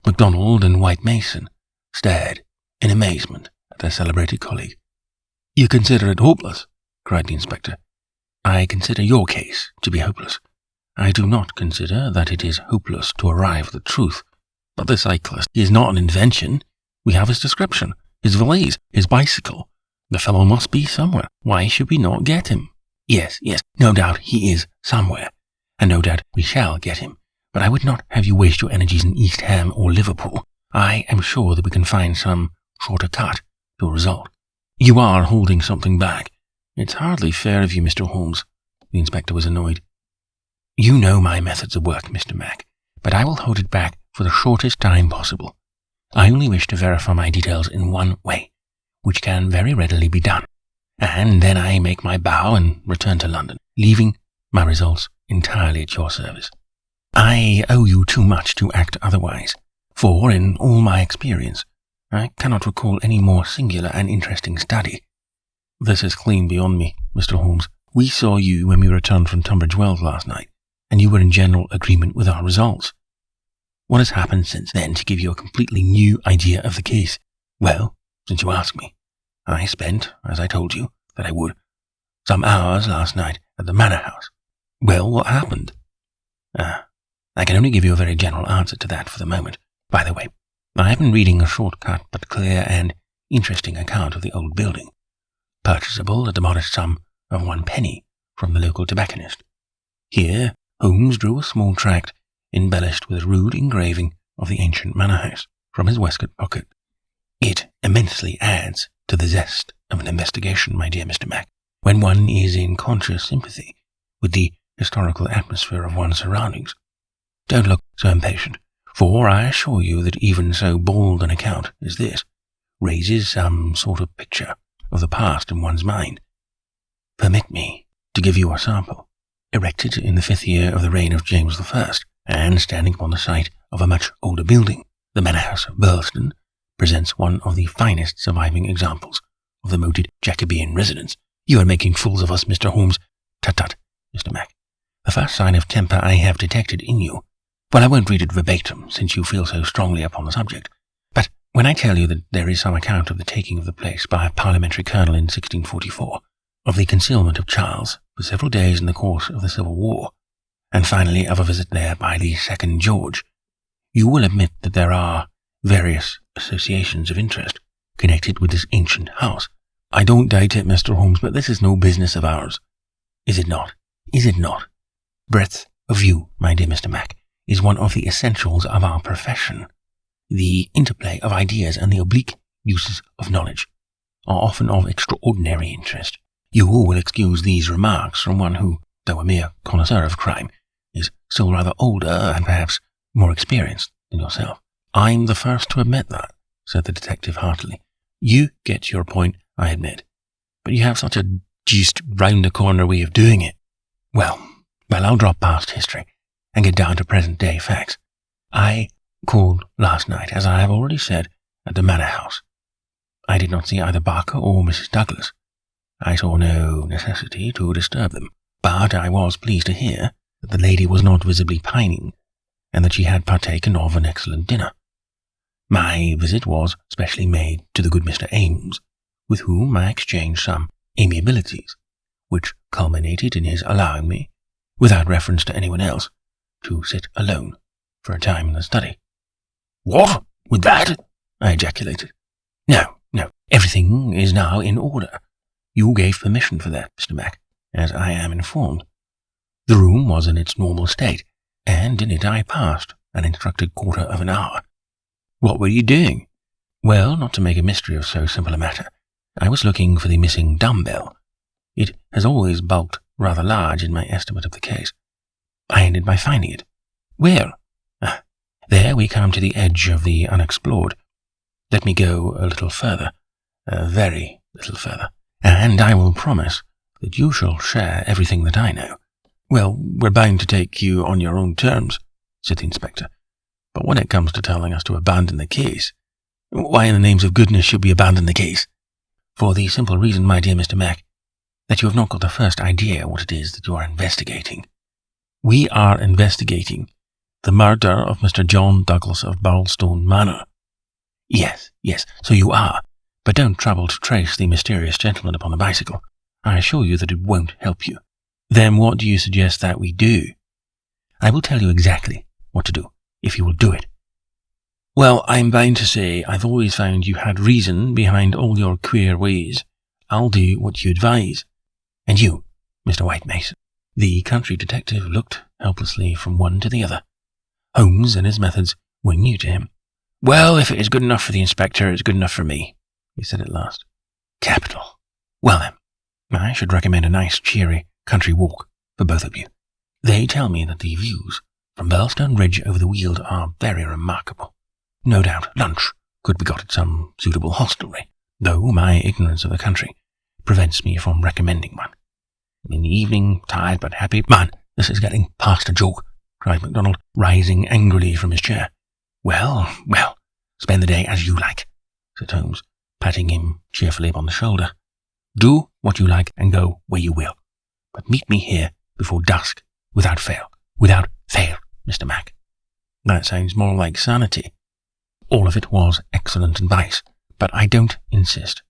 Speaker 1: MacDonald and White Mason stared in amazement at their celebrated colleague. "You consider it hopeless?" cried the inspector. "I consider your case to be hopeless. I do not consider that it is hopeless to arrive at the truth. But the cyclist is not an invention. We have his description, his valise, his bicycle. The fellow must be somewhere. Why should we not get him? Yes, no doubt he is somewhere, and no doubt we shall get him. But I would not have you waste your energies in East Ham or Liverpool. I am sure that we can find some shorter cut to a result." "You are holding something back. It's hardly fair of you, Mr. Holmes." The inspector was annoyed. "You know my methods of work, Mr. Mac, but I will hold it back for the shortest time possible. I only wish to verify my details in one way, which can very readily be done, and then I make my bow and return to London, leaving my results entirely at your service. I owe you too much to act otherwise, for in all my experience, I cannot recall any more singular and interesting study. This is clean beyond me, Mr. Holmes. We saw you when we returned from Tunbridge Wells last night, and you were in general agreement with our results. What has happened since then to give you a completely new idea of the case? Well, since you ask me, I spent, as I told you that I would, some hours last night at the Manor House. Well, what happened? I can only give you a very general answer to that for the moment. By the way, I have been reading a short-cut but clear and interesting account of the old building, purchasable at the modest sum of 1 penny from the local tobacconist. Here, Holmes drew a small tract embellished with a rude engraving of the ancient manor house from his waistcoat pocket. It immensely adds to the zest of an investigation, my dear Mr. Mac, when one is in conscious sympathy with the historical atmosphere of one's surroundings. Don't look so impatient, for I assure you that even so bald an account as this raises some sort of picture of the past in one's mind. Permit me to give you a sample. Erected in the 5th year of the reign of James I, and standing upon the site of a much older building, the Manor House of Burleston presents one of the finest surviving examples of the moated Jacobean residence. You are making fools of us, Mr. Holmes. Tut, Mr. Mac. The first sign of temper I have detected in you. Well, I won't read it verbatim, since you feel so strongly upon the subject. But when I tell you that there is some account of the taking of the place by a parliamentary colonel in 1644, of the concealment of Charles for several days in the course of the Civil War, and finally of a visit there by the 2nd George, you will admit that there are various associations of interest connected with this ancient house. I don't doubt it, Mr. Holmes, but this is no business of ours. Is it not? Is it not? Breadth of view, my dear Mr. Mac, is one of the essentials of our profession. The interplay of ideas and the oblique uses of knowledge are often of extraordinary interest. You will excuse these remarks from one who, though a mere connoisseur of crime, is still rather older and perhaps more experienced than yourself. I'm the first to admit that, said the detective heartily. You get your point, I admit, but you have such a deuced round-the-corner way of doing it. Well, I'll drop past history and get down to present-day facts. I called last night, as I have already said, at the Manor House. I did not see either Barker or Mrs. Douglas. I saw no necessity to disturb them, but I was pleased to hear that the lady was not visibly pining, and that she had partaken of an excellent dinner. My visit was specially made to the good Mr. Ames, with whom I exchanged some amiabilities, which culminated in his allowing me, without reference to anyone else, to sit alone for a time in the study. What? With that? I ejaculated. No, everything is now in order. You gave permission for that, Mr. Mac, as I am informed. The room was in its normal state, and in it I passed an instructed quarter of an hour. What were you doing? Well, not to make a mystery of so simple a matter, I was looking for the missing dumbbell. It has always bulked rather large in my estimate of the case. I ended by finding it. Where? There we come to the edge of the unexplored. Let me go a little further, a very little further, and I will promise that you shall share everything that I know. Well, we're bound to take you on your own terms, said the inspector. But when it comes to telling us to abandon the case, why in the names of goodness should we abandon the case? For the simple reason, my dear Mr. Mac, that you have not got the first idea what it is that you are investigating. We are investigating the murder of Mr. John Douglas of Birlstone Manor. Yes, so you are, but don't trouble to trace the mysterious gentleman upon the bicycle. I assure you that it won't help you. Then what do you suggest that we do? I will tell you exactly what to do, if you will do it. Well, I'm bound to say I've always found you had reason behind all your queer ways. I'll do what you advise. And you, Mr. White Mason. The country detective looked helplessly from one to the other. Holmes and his methods were new to him. Well, if it is good enough for the inspector, it's good enough for me, he said at last. Capital. Well then, I should recommend a nice, cheery country walk for both of you. They tell me that the views from Birlstone Ridge over the Weald are very remarkable. No doubt lunch could be got at some suitable hostelry, though my ignorance of the country prevents me from recommending one. In the evening, tired but happy— Man, this is getting past a joke, cried MacDonald, rising angrily from his chair. Well, spend the day as you like, said Holmes, patting him cheerfully upon the shoulder. Do what you like and go where you will, but meet me here before dusk, without fail, Mr. Mac. That sounds more like sanity. All of it was excellent advice, but I don't insist,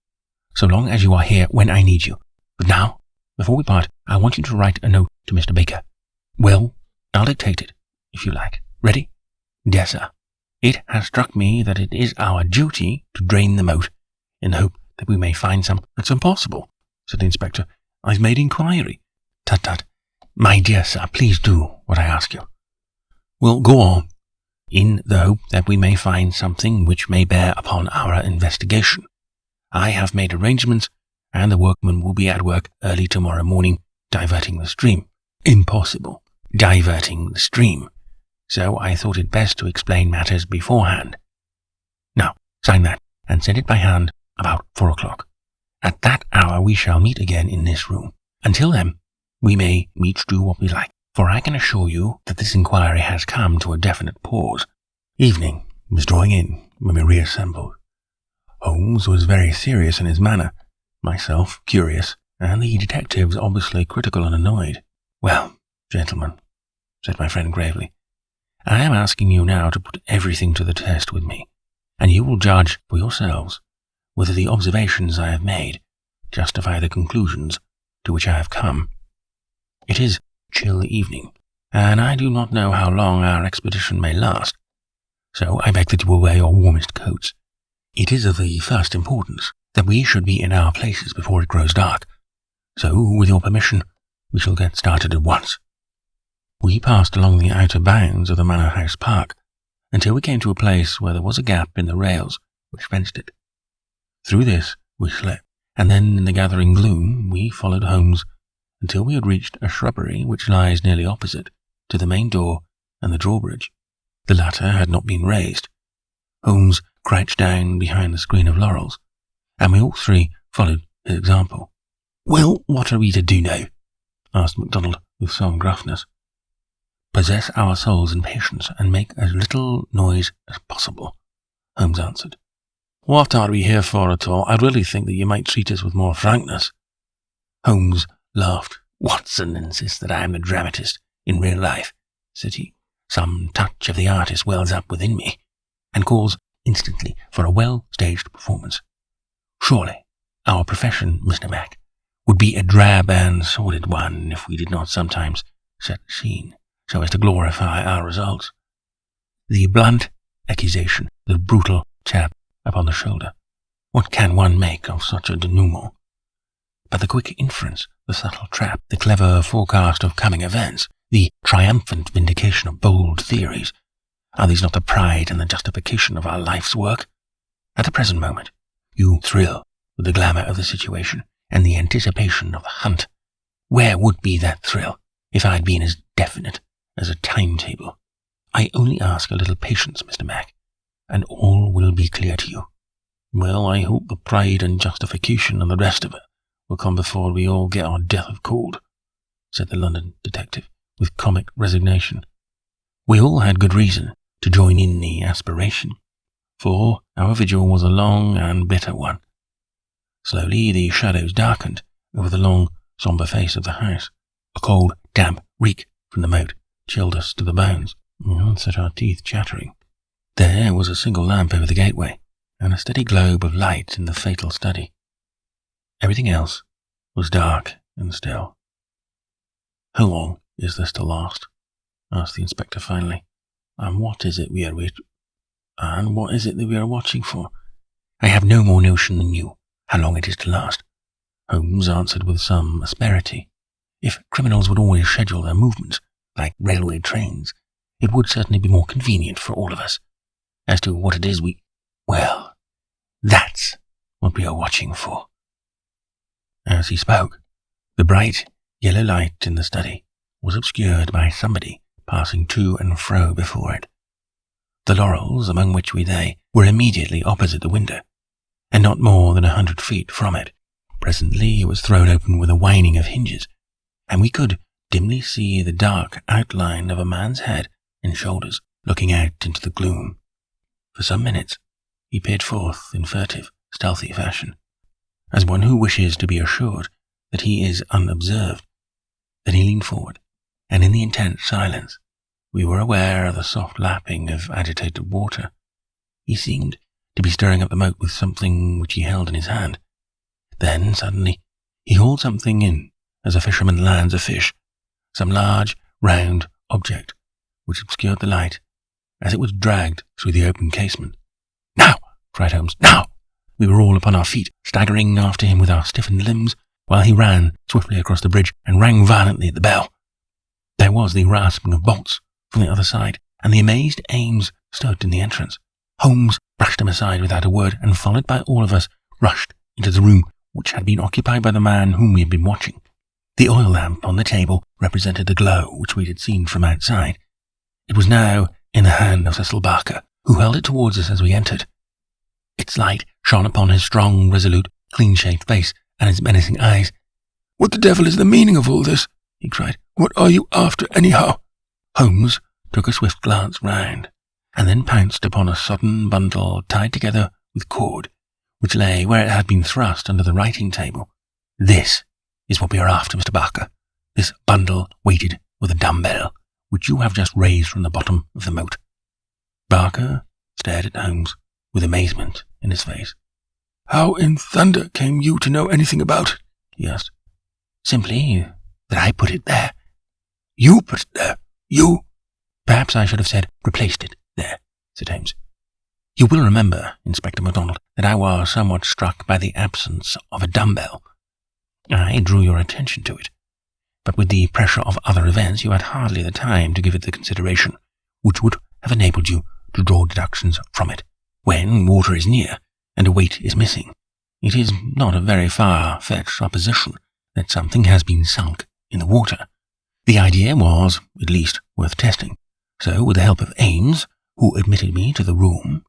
Speaker 1: so long as you are here when I need you. But now, before we part, I want you to write a note to Mr. Baker. Well, I'll dictate it, if you like. Ready? Dear Sir, it has struck me that it is our duty to drain the moat, in the hope that we may find some— It's impossible, said the inspector. I've made inquiry. Tut. My dear sir, please do what I ask you. Well, go on. In the hope that we may find something which may bear upon our investigation. I have made arrangements, and the workmen will be at work early tomorrow morning, diverting the stream. Impossible. Diverting the stream. So I thought it best to explain matters beforehand. Now, sign that, and send it by hand about 4 o'clock. At that hour we shall meet again in this room. Until then, we may each do what we like, for I can assure you that this inquiry has come to a definite pause. Evening was drawing in when we reassembled. Holmes was very serious in his manner, myself curious, and the detectives obviously critical and annoyed. Well, gentlemen, said my friend gravely, I am asking you now to put everything to the test with me, and you will judge for yourselves whether the observations I have made justify the conclusions to which I have come. It is chill evening, and I do not know how long our expedition may last, so I beg that you will wear your warmest coats. It is of the first importance that we should be in our places before it grows dark. So, with your permission, we shall get started at once. We passed along the outer bounds of the Manor House Park until we came to a place where there was a gap in the rails which fenced it. Through this we slipped, and then in the gathering gloom we followed Holmes until we had reached a shrubbery which lies nearly opposite to the main door and the drawbridge. The latter had not been raised. Holmes crouched down behind the screen of laurels, and we all three followed his example. "Well, what are we to do now?" asked MacDonald with some gruffness. "Possess our souls in patience and make as little noise as possible," Holmes answered.
Speaker 2: "What are we here for at all? I really think that you might treat us with more frankness."
Speaker 1: Holmes laughed. "Watson insists that I am the dramatist in real life," said he. "Some touch of the artist wells up within me and calls instantly for a well-staged performance. Surely our profession, Mr. Mac, would be a drab and sordid one if we did not sometimes set the scene so as to glorify our results. The blunt accusation, the brutal tap upon the shoulder, what can one make of such a denouement? But the quick inference, the subtle trap, the clever forecast of coming events, the triumphant vindication of bold theories, are these not the pride and the justification of our life's work? At the present moment, you thrill with the glamour of the situation and the anticipation of the hunt. Where would be that thrill if I had been as definite as a timetable? I only ask a little patience, Mr. Mac, and all will be clear to you."
Speaker 2: "Well, I hope the pride and justification and the rest of it will come before we all get our death of cold," said the London detective with comic resignation.
Speaker 1: We all had good reason to join in the aspiration, for our vigil was a long and bitter one. Slowly the shadows darkened over the long, sombre face of the house. A cold, damp reek from the moat chilled us to the bones and set our teeth chattering. There was a single lamp over the gateway, and a steady globe of light in the fatal study. Everything else was dark and still. "How long is this to last?" asked the inspector finally. "And what is it we are watching for?" "I have no more notion than you how long it is to last," Holmes answered with some asperity. "If criminals would always schedule their movements like railway trains, it would certainly be more convenient for all of us. As to what it is well, that's what we are watching for." As he spoke, the bright yellow light in the study was obscured by somebody passing to and fro before it. The laurels among which we lay were immediately opposite the window, and not more than 100 feet from it. Presently it was thrown open with a whining of hinges, and we could dimly see the dark outline of a man's head and shoulders looking out into the gloom. For some minutes he peered forth in furtive, stealthy fashion, as one who wishes to be assured that he is unobserved. Then he leaned forward, and in the intense silence we were aware of the soft lapping of agitated water. He seemed to be stirring up the moat with something which he held in his hand. Then, suddenly, he hauled something in as a fisherman lands a fish, some large, round object which obscured the light as it was dragged through the open casement. "Now!" cried Holmes. "Now!" We were all upon our feet, staggering after him with our stiffened limbs, while he ran swiftly across the bridge and rang violently at the bell. There was the rasping of bolts from the other side, and the amazed Ames stood in the entrance. Holmes brushed him aside without a word, and followed by all of us, rushed into the room which had been occupied by the man whom we had been watching. The oil lamp on the table represented the glow which we had seen from outside. It was now in the hand of Cecil Barker, who held it towards us as we entered. Its light shone upon his strong, resolute, clean-shaved face and his menacing eyes.
Speaker 3: "What the devil is the meaning of all this?" he cried. "What are you after, anyhow?"
Speaker 1: Holmes took a swift glance round, and then pounced upon a sodden bundle tied together with cord, which lay where it had been thrust under the writing table. "This is what we are after, Mr. Barker. This bundle weighted with a dumbbell, which you have just raised from the bottom of the moat." Barker stared at Holmes with amazement in his face.
Speaker 3: "How in thunder came you to know anything about it?"
Speaker 1: he asked. "Simply that I put it there."
Speaker 3: "You put it there? You?"
Speaker 1: "Perhaps I should have said replaced it there," said Holmes. You will remember, Inspector MacDonald, that I was somewhat struck by the absence of a dumbbell. I drew your attention to it, but with the pressure of other events you had hardly the time to give it the consideration which would have enabled you to draw deductions from it. When water is near and a weight is missing, it is not a very far-fetched supposition that something has been sunk in the water. The idea was, at least, worth testing. So, with the help of Ames, who admitted me to the room,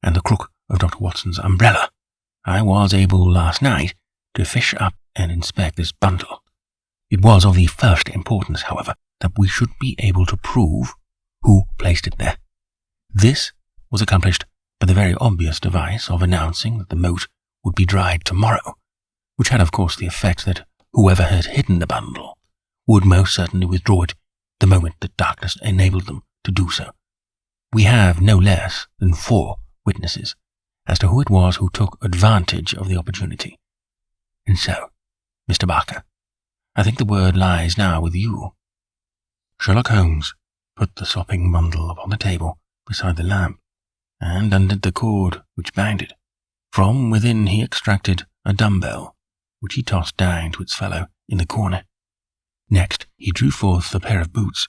Speaker 1: and the crook of Dr. Watson's umbrella, I was able last night to fish up and inspect this bundle. It was of the first importance, however, that we should be able to prove who placed it there. This was accomplished by the very obvious device of announcing that the moat would be dried tomorrow, which had of course the effect that whoever had hidden the bundle would most certainly withdraw it the moment that darkness enabled them to do so. We have no less than 4 witnesses as to who it was who took advantage of the opportunity. And so, Mr. Barker, I think the word lies now with you. Sherlock Holmes put the sopping bundle upon the table beside the lamp and undid the cord which bound it. From within he extracted a dumbbell, which he tossed down to its fellow in the corner. Next he drew forth a pair of boots.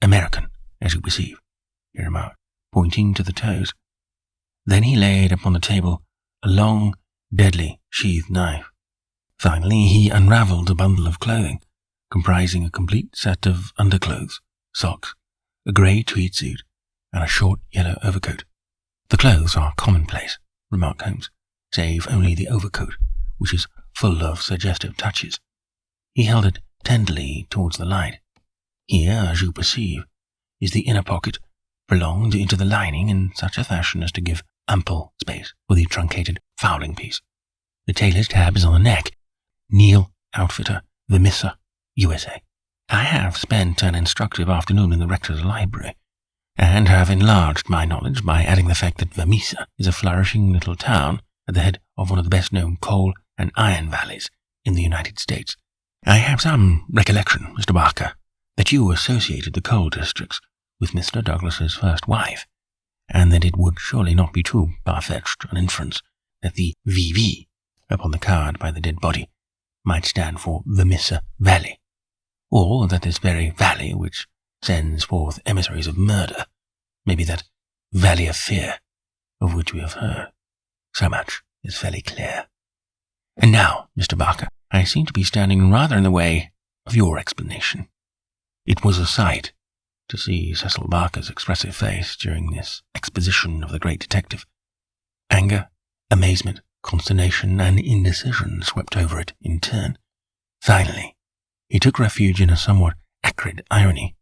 Speaker 1: American, as you perceive, he remarked, pointing to the toes. Then he laid upon the table a long, deadly sheathed knife. Finally he unravelled a bundle of clothing, comprising a complete set of underclothes, socks, a grey tweed suit, and a short yellow overcoat. The clothes are commonplace, remarked Holmes, save only the overcoat, which is full of suggestive touches. He held it tenderly towards the light. Here, as you perceive, is the inner pocket prolonged into the lining in such a fashion as to give ample space for the truncated fowling piece. The tailor's tab is on the neck. Neil, Outfitter, Vermissa, USA. I have spent an instructive afternoon in the rector's library, and have enlarged my knowledge by adding the fact that Vermissa is a flourishing little town at the head of one of the best-known coal and iron valleys in the United States. I have some recollection, Mr. Barker, that you associated the coal districts with Mr. Douglas's first wife, and that it would surely not be too far-fetched an inference that the VV upon the card by the dead body might stand for Vermissa Valley, or that this very valley which sends forth emissaries of murder may be that Valley of Fear of which we have heard. So much is fairly clear. And now, Mr. Barker, I seem to be standing rather in the way of your explanation. It was a sight to see Cecil Barker's expressive face during this exposition of the great detective. Anger, amazement, consternation, and indecision swept over it in turn. Finally, he took refuge in a somewhat acrid irony.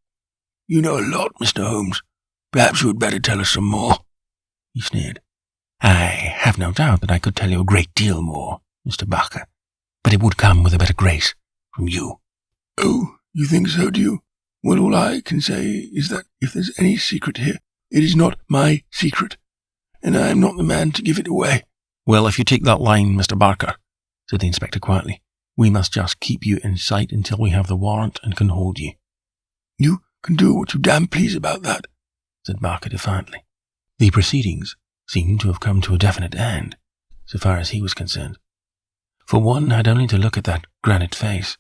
Speaker 3: You know a lot, Mr. Holmes. Perhaps you had better tell us some more.
Speaker 1: He sneered. I have no doubt that I could tell you a great deal more, Mr. Barker, but it would come with a better grace from you.
Speaker 3: Oh, you think so, do you? Well, all I can say is that if there's any secret here, it is not my secret, and I am not the man to give it away.
Speaker 1: Well, if you take that line, Mr. Barker, said the inspector quietly, we must just keep you in sight until we have the warrant and can hold you.
Speaker 3: You can do what you damn please about that,
Speaker 1: said Barker defiantly. The proceedings seemed to have come to a definite end, so far as he was concerned. For one had only to look at that granite face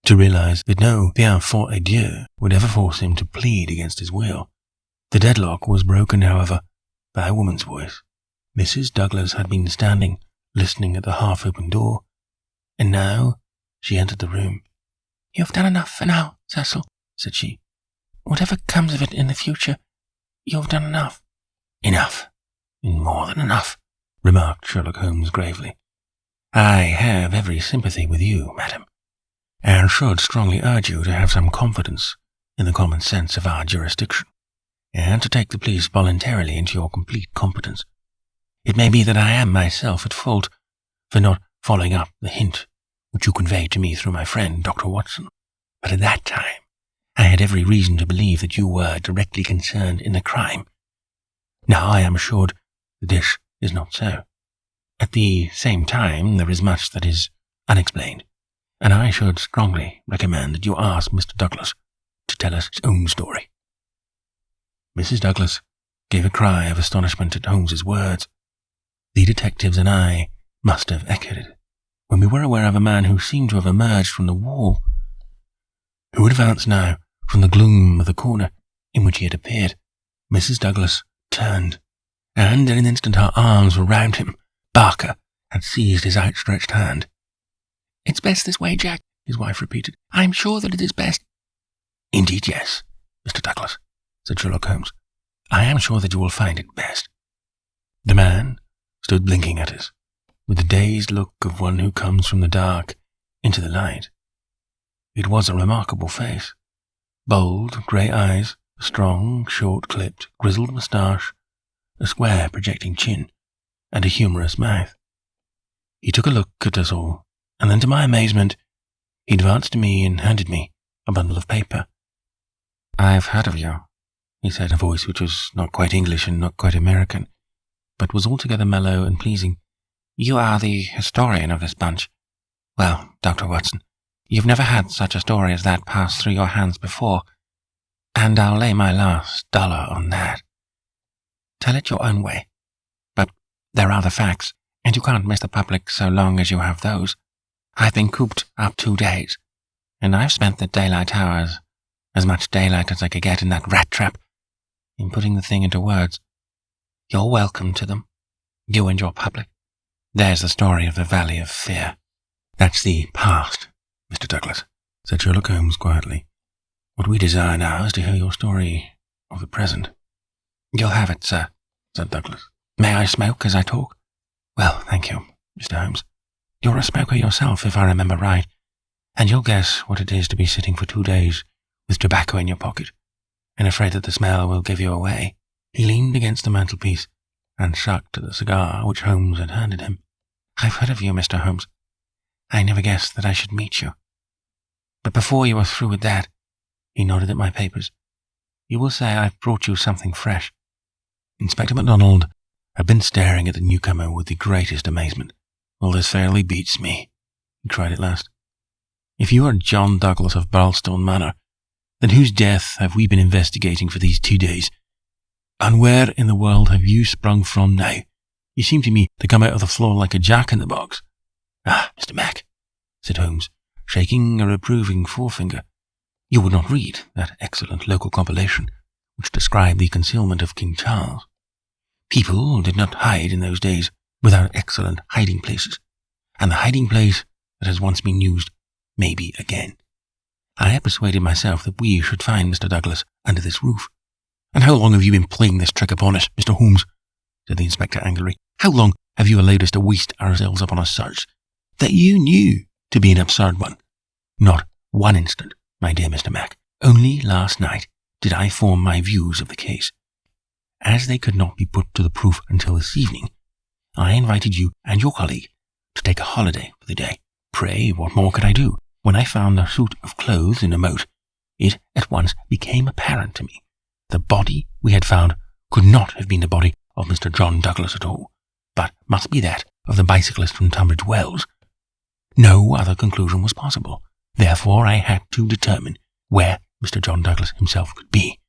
Speaker 1: to realize that no bien fort adieu would ever force him to plead against his will. The deadlock was broken, however, by a woman's voice. Mrs. Douglas had been standing, listening at the half-open door, and now she entered the room. "You've done enough for now, Cecil," said she. "Whatever comes of it in the future, you've done enough." "Enough, and more than enough," remarked Sherlock Holmes gravely. "I have every sympathy with you, madam, and should strongly urge you to have some confidence in the common sense of our jurisdiction, and to take the police voluntarily into your complete competence. It may be that I am myself at fault for not following up the hint which you conveyed to me through my friend Dr. Watson, but at that time I had every reason to believe that you were directly concerned in the crime. Now I am assured that this is not so. At the same time, there is much that is unexplained, and I should strongly recommend that you ask Mr. Douglas to tell us his own story." Mrs. Douglas gave a cry of astonishment at Holmes's words. The detectives and I must have echoed it, when we were aware of a man who seemed to have emerged from the wall, who advanced now from the gloom of the corner in which he had appeared. Mrs. Douglas turned, and in an instant her arms were round him. Barker had seized his outstretched hand. "It's best this way, Jack," his wife repeated. "I'm sure that it is best." "Indeed, yes, Mr. Douglas," said Sherlock Holmes. "I am sure that you will find it best." The man stood blinking at us, with the dazed look of one who comes from the dark into the light. It was a remarkable face. Bold, grey eyes, a strong, short-clipped, grizzled moustache, a square, projecting chin, and a humorous mouth. He took a look at us all, and then, to my amazement, he advanced to me and handed me a bundle of paper. "I've heard of you," he said, in a voice which was not quite English and not quite American, but was altogether mellow and pleasing. "You are the historian of this bunch. Well, Dr. Watson, you've never had such a story as that pass through your hands before, and I'll lay my last dollar on that. Tell it your own way, but there are the facts, and you can't miss the public so long as you have those. I've been cooped up 2 days, and I've spent the daylight hours, as much daylight as I could get in that rat trap, in putting the thing into words. You're welcome to them, you and your public. There's the story of the Valley of Fear." "That's the past, Mr. Douglas," said Sherlock Holmes quietly. "What we desire now is to hear your story of the present." "You'll have it, sir," said Douglas. "May I smoke as I talk?" "Well, thank you, Mr. Holmes. You're a smoker yourself, if I remember right, and you'll guess what it is to be sitting for 2 days with tobacco in your pocket, and afraid that the smell will give you away." He leaned against the mantelpiece and sucked at the cigar which Holmes had handed him. "I've heard of you, Mr. Holmes. I never guessed that I should meet you. But before you are through with that," he nodded at my papers, "you will say I've brought you something fresh." Inspector MacDonald had been staring at the newcomer with the greatest amazement. "Well, this fairly beats me," he cried at last. "If you are John Douglas of Birlstone Manor, then whose death have we been investigating for these 2 days? And where in the world have you sprung from now? You seem to me to come out of the floor like a jack-in-the-box." "Ah, Mr. Mac," said Holmes, shaking a reproving forefinger, "you would not read that excellent local compilation which described the concealment of King Charles. People did not hide in those days without excellent hiding places, and the hiding place that has once been used may be again. I had persuaded myself that we should find Mr. Douglas under this roof." "And how long have you been playing this trick upon us, Mr. Holmes?" said the inspector angrily. "How long have you allowed us to waste ourselves upon a search that you knew to be an absurd one?" "Not 1 instant, my dear Mr. Mac. Only last night did I form my views of the case. As they could not be put to the proof until this evening, I invited you and your colleague to take a holiday for the day. Pray, what more could I do? When I found the suit of clothes in a moat, it at once became apparent to me. The body we had found could not have been the body of Mr. John Douglas at all, but must be that of the bicyclist from Tunbridge Wells. No other conclusion was possible. Therefore I had to determine where Mr. John Douglas himself could be,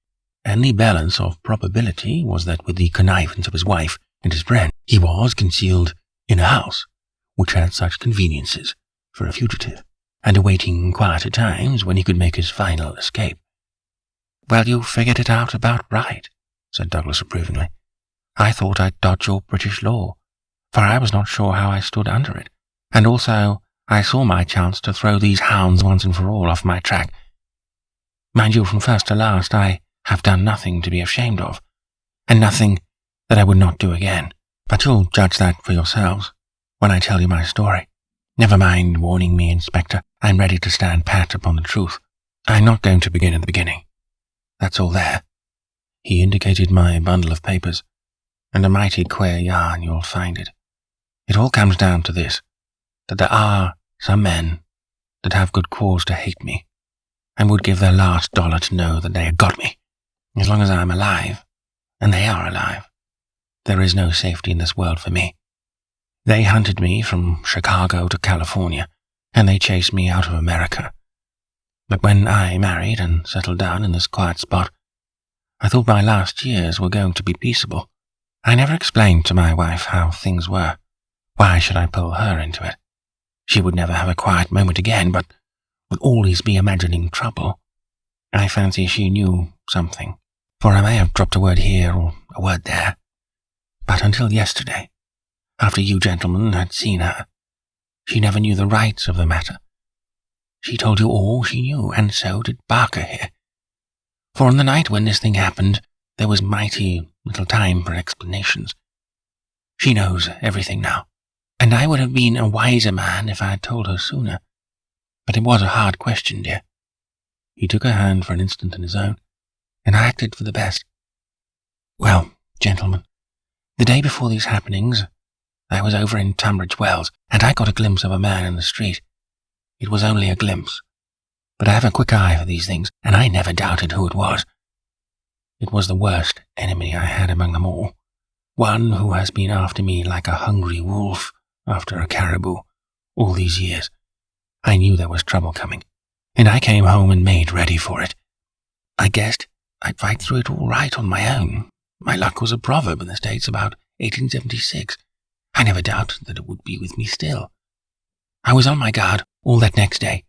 Speaker 1: and the balance of probability was that with the connivance of his wife and his friend, he was concealed in a house which had such conveniences for a fugitive, and awaiting quieter times when he could make his final escape." "Well, you figured it out about right," said Douglas approvingly. "I thought I'd dodge your British law, for I was not sure how I stood under it, and also I saw my chance to throw these hounds once and for all off my track. Mind you, from first to last, I have done nothing to be ashamed of, and nothing that I would not do again. But you'll judge that for yourselves when I tell you my story. Never mind warning me, Inspector. I'm ready to stand pat upon the truth. I'm not going to begin at the beginning. That's all there." He indicated my bundle of papers. "And a mighty queer yarn you'll find it. It all comes down to this, that there are some men that have good cause to hate me, and would give their last dollar to know that they had got me. As long as I'm alive, and they are alive, there is no safety in this world for me. They hunted me from Chicago to California, and they chased me out of America. But when I married and settled down in this quiet spot, I thought my last years were going to be peaceable. I never explained to my wife how things were. Why should I pull her into it? She would never have a quiet moment again, but would always be imagining trouble. I fancy she knew something, for I may have dropped a word here or a word there. But until yesterday, after you gentlemen had seen her, she never knew the rights of the matter. She told you all she knew, and so did Barker here. For on the night when this thing happened, there was mighty little time for explanations. She knows everything now, and I would have been a wiser man if I had told her sooner. But it was a hard question, dear. He took her hand for an instant in his own, and I acted for the best. Well, gentlemen, the day before these happenings, I was over in Tunbridge Wells, and I got a glimpse of a man in the street. It was only a glimpse, but I have a quick eye for these things, and I never doubted who it was. It was the worst enemy I had among them all, one who has been after me like a hungry wolf after a caribou all these years. I knew there was trouble coming, and I came home and made ready for it. I guessed I'd fight through it all right on my own. My luck was a proverb in the States about 1876. I never doubted that it would be with me still. I was on my guard all that next day,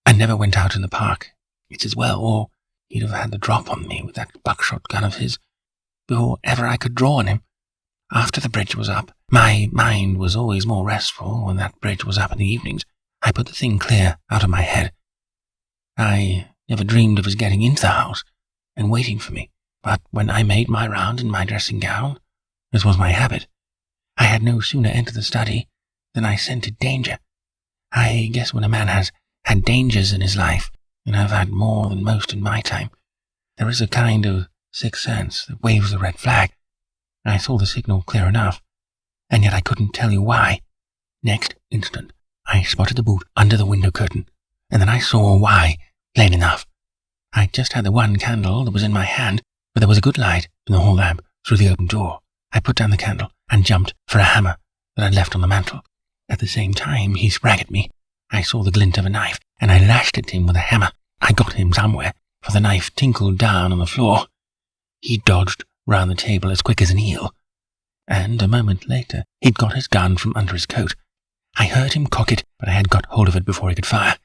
Speaker 1: and never went out in the park. It's as well, or he'd have had the drop on me with that buckshot gun of his before ever I could draw on him. After the bridge was up, my mind was always more restful when that bridge was up in the evenings. I put the thing clear out of my head. I never dreamed of his getting into the house and waiting for me, but when I made my round in my dressing gown, as was my habit, I had no sooner entered the study than I scented danger. I guess when a man has had dangers in his life, and I've had more than most in my time, there is a kind of sixth sense that waves the red flag. I saw the signal clear enough, and yet I couldn't tell you why. Next instant, I spotted the boot under the window curtain, and then I saw why, plain enough. I just had the one candle that was in my hand, but there was a good light in the hall lamp through the open door. I put down the candle and jumped for a hammer that I'd left on the mantel. At the same time, he sprang at me. I saw the glint of a knife, and I lashed at him with a hammer. I got him somewhere, for the knife tinkled down on the floor. He dodged round the table as quick as an eel, and a moment later he'd got his gun from under his coat. I heard him cock it, but I had got hold of it before he could fire.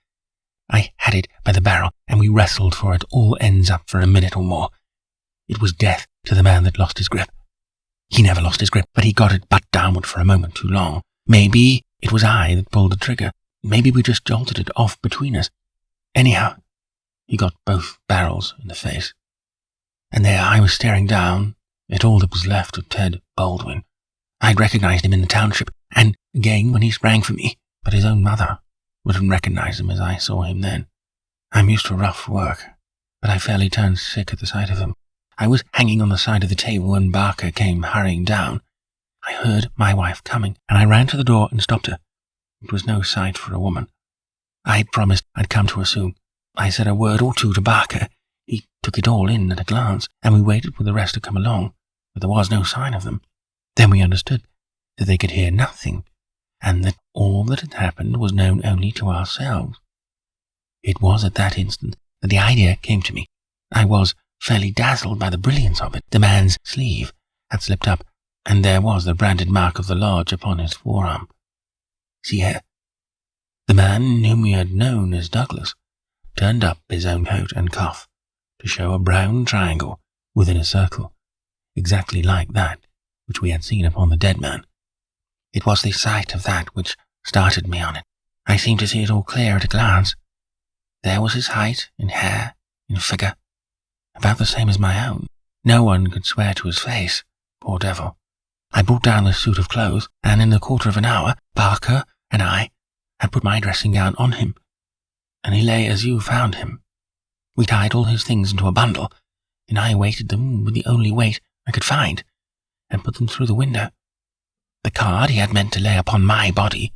Speaker 1: I had it by the barrel, and we wrestled for it all ends up for a minute or more. It was death to the man that lost his grip. He never lost his grip, but he got it butt downward for a moment too long. Maybe it was I that pulled the trigger. Maybe we just jolted it off between us. Anyhow, he got both barrels in the face. And there I was staring down at all that was left of Ted Baldwin. I'd recognized him in the township, and again when he sprang for me, but his own mother wouldn't recognize him as I saw him then. I'm used to rough work, but I fairly turned sick at the sight of him. I was hanging on the side of the table when Barker came hurrying down. I heard my wife coming, and I ran to the door and stopped her. It was no sight for a woman. I promised I'd come to her soon. I said a word or two to Barker. He took it all in at a glance, and we waited for the rest to come along, but there was no sign of them. Then we understood that they could hear nothing, and that all that had happened was known only to ourselves. It was at that instant that the idea came to me. I was fairly dazzled by the brilliance of it. The man's sleeve had slipped up, and there was the branded mark of the lodge upon his forearm. See here. The man whom we had known as Douglas turned up his own coat and cuff to show a brown triangle within a circle, exactly like that which we had seen upon the dead man. It was the sight of that which started me on it. I seemed to see it all clear at a glance. There was his height, in hair, in figure, about the same as my own. No one could swear to his face, poor devil. I brought down the suit of clothes, and in a quarter of an hour, Barker and I had put my dressing gown on him, and he lay as you found him. We tied all his things into a bundle, and I weighted them with the only weight I could find, and put them through the window. The card he had meant to lay upon my body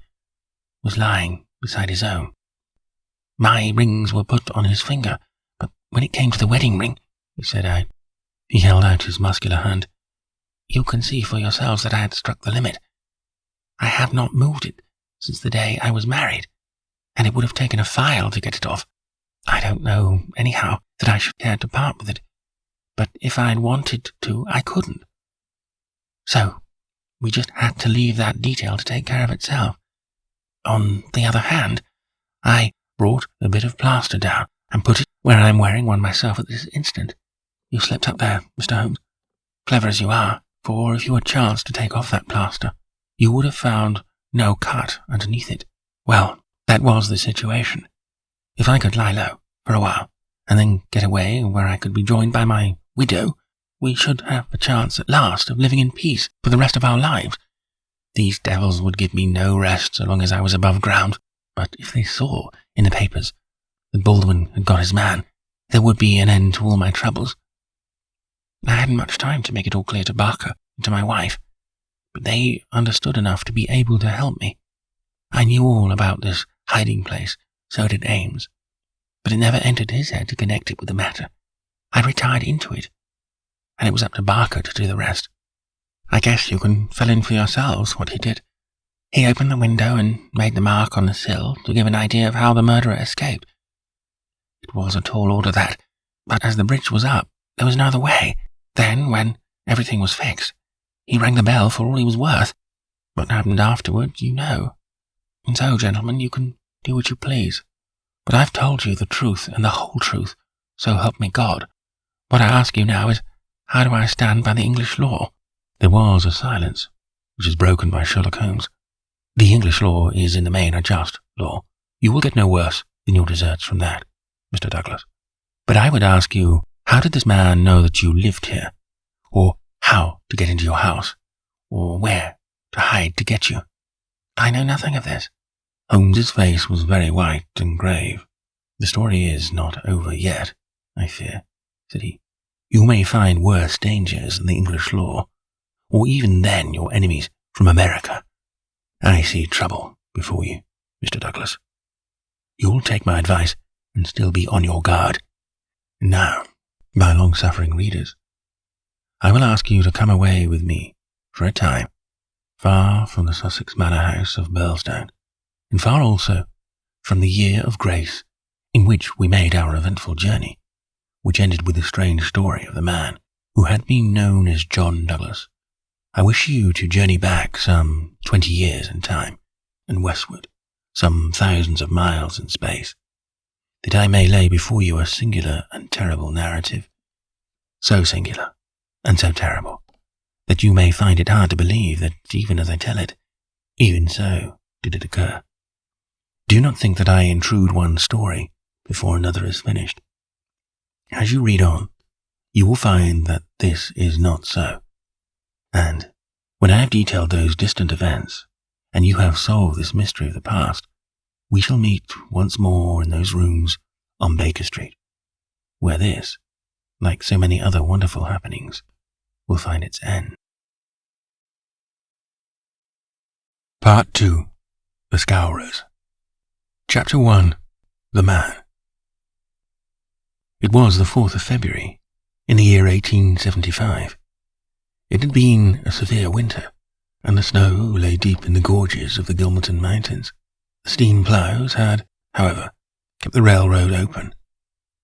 Speaker 1: was lying beside his own. My rings were put on his finger, but when it came to the wedding ring, he said out. He held out his muscular hand. You can see for yourselves that I had struck the limit. I have not moved it since the day I was married, and it would have taken a file to get it off. I don't know, anyhow, that I should care to part with it. but if I'd wanted to, I couldn't. So, we just had to leave that detail to take care of itself. On the other hand, I brought a bit of plaster down and put it where I'm wearing one myself at this instant. You slipped up there, Mr. Holmes. Clever as you are, for if you had chanced to take off that plaster, you would have found no cut underneath it. Well, that was the situation. If I could lie low for a while, and then get away where I could be joined by my widow, we should have a chance at last of living in peace for the rest of our lives. These devils would give me no rest so long as I was above ground, but if they saw in the papers that Baldwin had got his man, there would be an end to all my troubles. I hadn't much time to make it all clear to Barker and to my wife, but they understood enough to be able to help me. I knew all about this hiding place, so did Ames, but it never entered his head to connect it with the matter. I retired into it, and it was up to Barker to do the rest. I guess you can fill in for yourselves what he did. He opened the window and made the mark on the sill to give an idea of how the murderer escaped. It was a tall order that, but as the bridge was up, there was no other way. Then, when everything was fixed, he rang the bell for all he was worth. What happened afterward, you know. And so, gentlemen, you can do what you please. But I've told you the truth and the whole truth, so help me God. What I ask you now is, how do I stand by the English law? There was a silence, which is broken by Sherlock Holmes. The English law is in the main a just law. You will get no worse than your deserts from that, Mr. Douglas. But I would ask you, how did this man know that you lived here? Or how to get into your house? Or where to hide to get you? I know nothing of this. Holmes's face was very white and grave. The story is not over yet, I fear, said he. You may find worse dangers than the English law, or even then your enemies from America. I see trouble before you, Mr. Douglas. You'll take my advice and still be on your guard. Now, my long-suffering readers, I will ask you to come away with me for a time, far from the Sussex manor house of Burlstone, and far also from the year of grace in which we made our eventful journey, which ended with the strange story of the man who had been known as John Douglas. I wish you to journey back some 20 years in time, and westward, some thousands of miles in space, that I may lay before you a singular and terrible narrative, so singular and so terrible, that you may find it hard to believe that even as I tell it, even so did it occur. Do not think that I intrude one story before another is finished. As you read on, you will find that this is not so. And when I have detailed those distant events, and you have solved this mystery of the past, we shall meet once more in those rooms on Baker Street, where this, like so many other wonderful happenings, will find its end. Part 2. The Scourers. Chapter 1. The Man. It was the 4th of February, in the year 1875. It had been a severe winter, and the snow lay deep in the gorges of the Gilmerton Mountains. The steam ploughs had, however, kept the railroad open,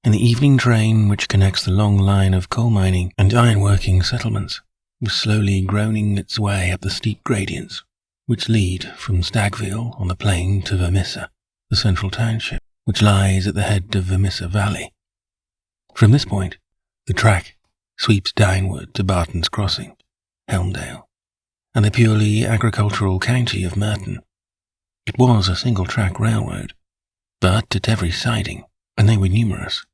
Speaker 1: and the evening train which connects the long line of coal mining and iron-working settlements was slowly groaning its way up the steep gradients which lead from Stagville on the plain to Vermissa, the central township, which lies at the head of Vermissa Valley. From this point, the track sweeps downward to Barton's Crossing, Helmdale, and the purely agricultural county of Merton. It was a single-track railroad, but at every siding, and they were numerous,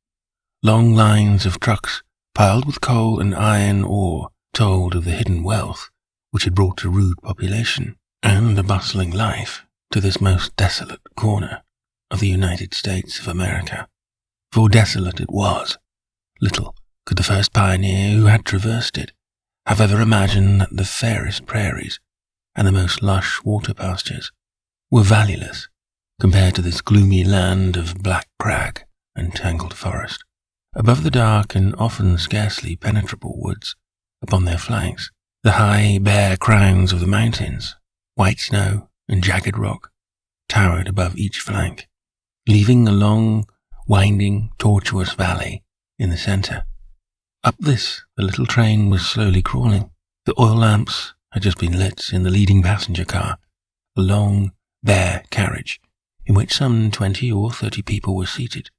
Speaker 1: long lines of trucks piled with coal and iron ore told of the hidden wealth which had brought a rude population and a bustling life to this most desolate corner of the United States of America. For desolate it was. Little could the first pioneer who had traversed it have ever imagined that the fairest prairies and the most lush water pastures were valueless compared to this gloomy land of black crag and tangled forest. Above the dark and often scarcely penetrable woods, upon their flanks, the high, bare crowns of the mountains, white snow and jagged rock, towered above each flank, leaving a long, winding, tortuous valley in the centre, Up this, the little train was slowly crawling. The oil lamps had just been lit in the leading passenger car, a long, bare carriage in which some 20 or 30 people were seated.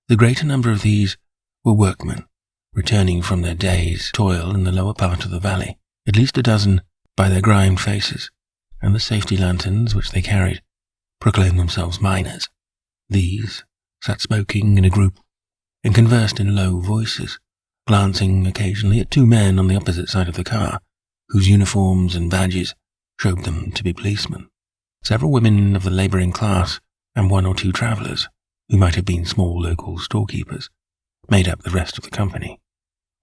Speaker 1: The greater number of these were workmen, returning from their day's toil in the lower part of the valley, at least a dozen by their grimed faces, and the safety lanterns which they carried proclaimed themselves miners. These sat smoking in a group and conversed in low voices, glancing occasionally at two men on the opposite side of the car, whose uniforms and badges showed them to be policemen. Several women of the labouring class and one or two travellers, who might have been small local storekeepers, made up the rest of the company,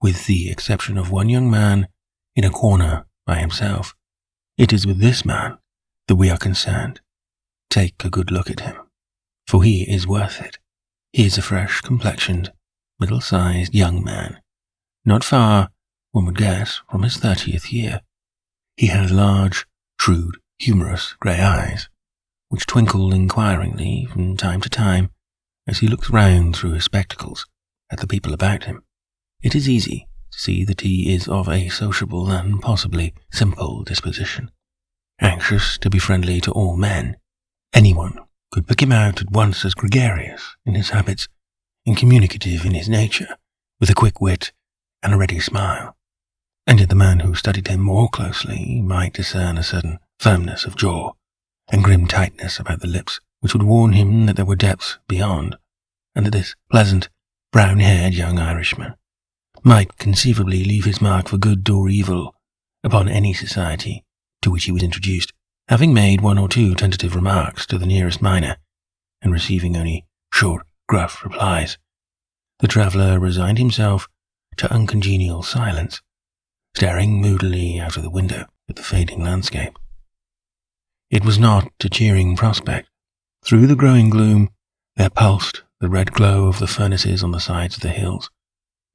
Speaker 1: with the exception of one young man in a corner by himself. It is with this man that we are concerned. Take a good look at him, for he is worth it. He is a fresh-complexioned, middle-sized young man, not far, one would guess, from his 30th year. He has large, shrewd, humorous grey eyes, which twinkle inquiringly from time to time as he looks round through his spectacles at the people about him. It is easy to see that he is of a sociable and possibly simple disposition, anxious to be friendly to all men. Anyone could pick him out at once as gregarious in his habits and communicative in his nature, with a quick wit and a ready smile. And yet the man who studied him more closely might discern a certain firmness of jaw and grim tightness about the lips, which would warn him that there were depths beyond, and that this pleasant, brown-haired young Irishman might conceivably leave his mark for good or evil upon any society to which he was introduced, having made one or two tentative remarks to the nearest miner, and receiving only short, gruff replies. The traveller resigned himself to uncongenial silence, staring moodily out of the window at the fading landscape. It was not a cheering prospect. Through the growing gloom there pulsed the red glow of the furnaces on the sides of the hills.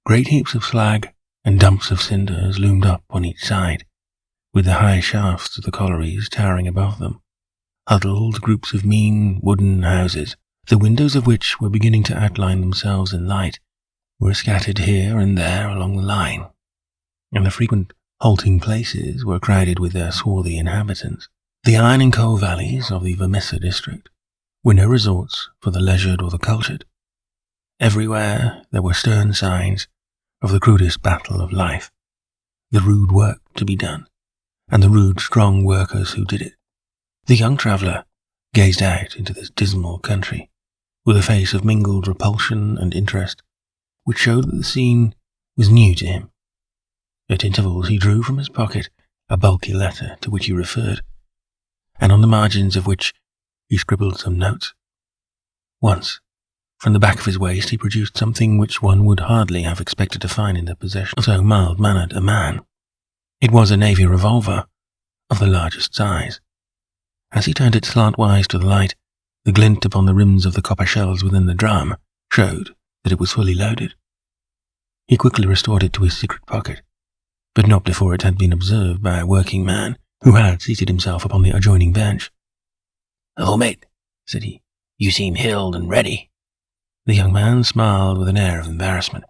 Speaker 1: Great heaps of slag and dumps of cinders loomed up on each side, with the high shafts of the collieries towering above them. Huddled groups of mean wooden houses, the windows of which were beginning to outline themselves in light, were scattered here and there along the line, and the frequent halting places were crowded with their swarthy inhabitants. The iron and coal valleys of the Vermissa district were no resorts for the leisured or the cultured. Everywhere there were stern signs of the crudest battle of life, the rude work to be done, and the rude, strong workers who did it. The young traveller gazed out into this dismal country with a face of mingled repulsion and interest, which showed that the scene was new to him. At intervals he drew from his pocket a bulky letter to which he referred, and on the margins of which he scribbled some notes. Once, from the back of his waist, he produced something which one would hardly have expected to find in the possession of so mild-mannered a man. It was a navy revolver of the largest size. As he turned it slantwise to the light, the glint upon the rims of the copper shells within the drum showed that it was fully loaded. He quickly restored it to his secret pocket, but not before it had been observed by a working man who had seated himself upon the adjoining bench. "Oh, mate," said he, "you seem hilled and ready." The young man smiled with an air of embarrassment.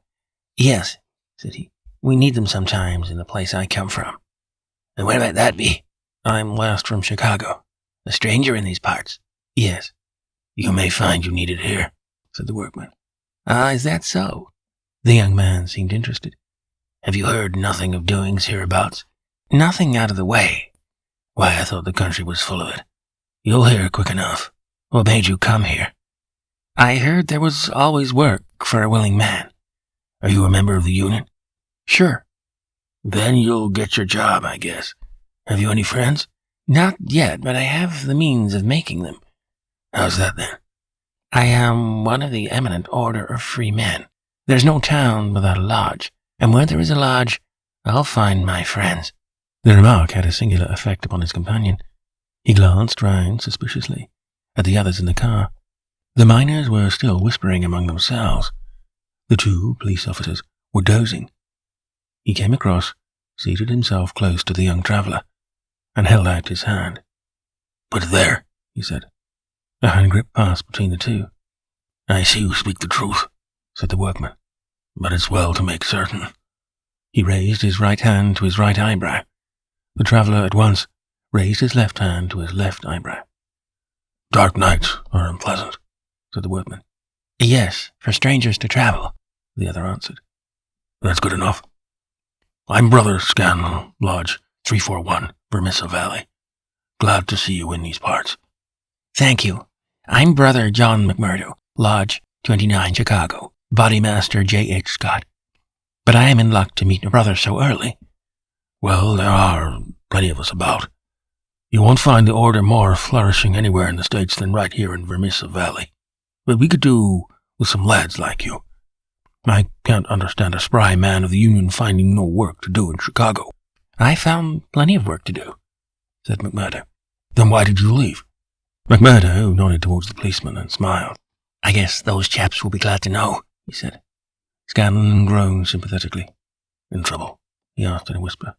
Speaker 1: "Yes," said he, "we need them sometimes in the place I come from." "And where might that be?" "I'm last from Chicago." "A stranger in these parts?" "Yes." "You may find you need it here," said the workman. "Ah, is that so?" The young man seemed interested. "Have you heard nothing of doings hereabouts?" "Nothing out of the way." "Why, I thought the country was full of it. You'll hear quick enough. What made you come here?" "I heard there was always work for a willing man." "Are you a member of the union?" "Sure." "Then you'll get your job, I guess. Have you any friends?" "Not yet, but I have the means of making them." "How's that, then?" "I am one of the eminent order of free men. There's no town without a lodge, and where there is a lodge, I'll find my friends." The remark had a singular effect upon his companion. He glanced round suspiciously at the others in the car. The miners were still whispering among themselves. The two police officers were dozing. He came across, seated himself close to the young traveller, and held out his hand. "Put it there," he said. A hand grip passed between the two. "I see you speak the truth," said the workman, "but it's well to make certain." He raised his right hand to his right eyebrow. The traveller at once raised his left hand to his left eyebrow.
Speaker 3: "Dark nights are unpleasant," said the workman.
Speaker 1: "Yes, for strangers to travel," the other answered.
Speaker 3: "That's good enough. I'm Brother Scanlon, Lodge 341, Vermissa Valley. Glad to see you in these parts."
Speaker 1: "Thank you. I'm Brother John McMurdo, Lodge 29, Chicago, Bodymaster J.H. Scott. But I am in luck to meet a brother so early."
Speaker 3: "Well, there are plenty of us about. You won't find the order more flourishing anywhere in the States than right here in Vermissa Valley. But we could do with some lads like you. I can't understand a spry man of the Union finding no work to do in Chicago."
Speaker 1: "I found plenty of work to do," said McMurdo.
Speaker 3: "Then why did you leave?"
Speaker 1: McMurdo nodded towards the policeman and smiled. "I guess those chaps will be glad to know," he said. Scanlon groaned sympathetically.
Speaker 3: "In trouble?"
Speaker 1: he asked in a whisper.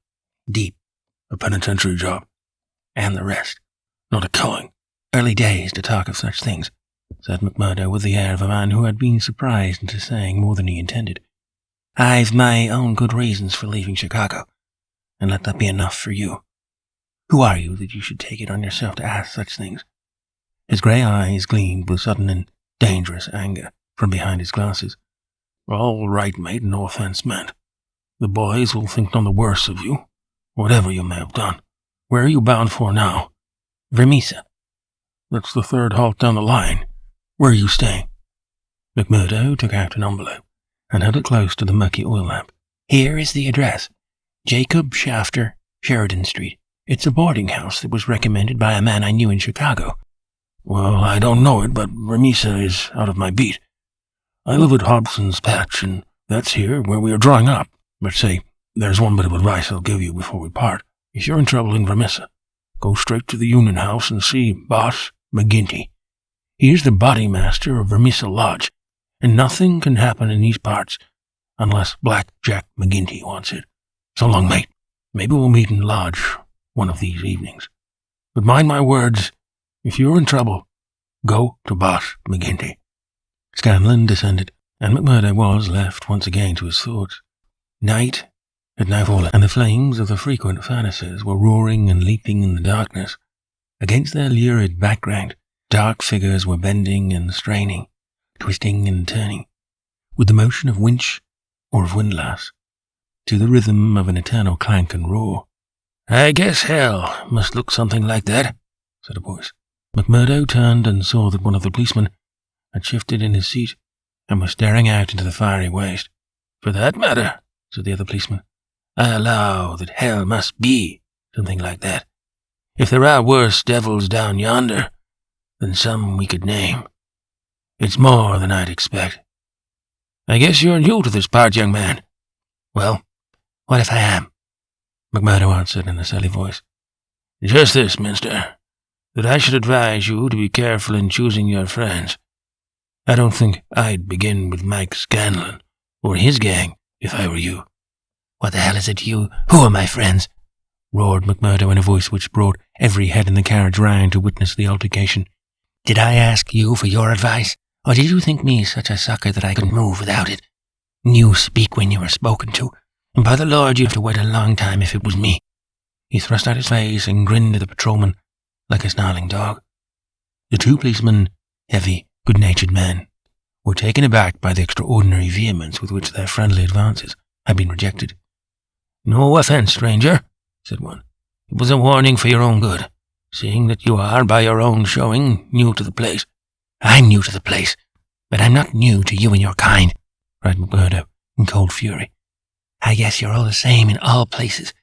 Speaker 3: "Deep. A penitentiary job?"
Speaker 1: "And the rest."
Speaker 3: "Not a killing?"
Speaker 1: "Early days to talk of such things," said McMurdo with the air of a man who had been surprised into saying more than he intended. "I've my own good reasons for leaving Chicago, and let that be enough for you. Who are you that you should take it on yourself to ask such things?" His grey eyes gleamed with sudden and dangerous anger from behind his glasses.
Speaker 3: "All right, mate, no offence meant. The boys will think none the worse of you, whatever you may have done. Where are you bound for now?"
Speaker 1: "Vermissa."
Speaker 3: "That's the third halt down the line. Where are you staying?"
Speaker 1: McMurdo took out an envelope and held it close to the murky oil lamp. "Here is the address. Jacob Shafter, Sheridan Street. It's a boarding house that was recommended by a man I knew in Chicago."
Speaker 3: "Well, I don't know it, but Vermissa is out of my beat. I live at Hobson's Patch, and that's here where we are drawing up. But say, there's one bit of advice I'll give you before we part. If you're in trouble in Vermissa, go straight to the Union House and see Boss McGinty. He's the bodymaster of Vermissa Lodge, and nothing can happen in these parts unless Black Jack McGinty wants it. So long, mate. Maybe we'll meet in Lodge one of these evenings. But mind my words, if you're in trouble, go to Boss McGinty."
Speaker 1: Scanlon descended, and McMurdo was left once again to his thoughts. Night had now fallen, and the flames of the frequent furnaces were roaring and leaping in the darkness. Against their lurid background, dark figures were bending and straining, twisting and turning, with the motion of winch or of windlass, to the rhythm of an eternal clank and roar.
Speaker 3: "I guess hell must look something like that," said a voice.
Speaker 1: McMurdo turned and saw that one of the policemen had shifted in his seat and was staring out into the fiery waste.
Speaker 3: "For that matter," said the other policeman, "I allow that hell must be something like that. If there are worse devils down yonder than some we could name, it's more than I'd expect. I guess you're new to this part, young man."
Speaker 1: "Well, what if I am?" McMurdo answered in a surly voice.
Speaker 3: "Just this, mister, that I should advise you to be careful in choosing your friends. I don't think I'd begin with Mike Scanlon or his gang if I were you."
Speaker 1: "What the hell is it to you? Who are my friends?" roared McMurdo in a voice which brought every head in the carriage round to witness the altercation. "Did I ask you for your advice, or did you think me such a sucker that I couldn't move without it? You speak when you are spoken to, and by the Lord you'd have to wait a long time if it was me." He thrust out his face and grinned at the patrolman like a snarling dog. The two policemen, heavy, good-natured men, were taken aback by the extraordinary vehemence with which their friendly advances had been rejected.
Speaker 3: "No offence, stranger," said one. "It was a warning for your own good, seeing that you are, by your own showing, new to the place."
Speaker 1: "I'm new to the place, but I'm not new to you and your kind," cried McMurdo in cold fury. "I guess you're all the same in all places,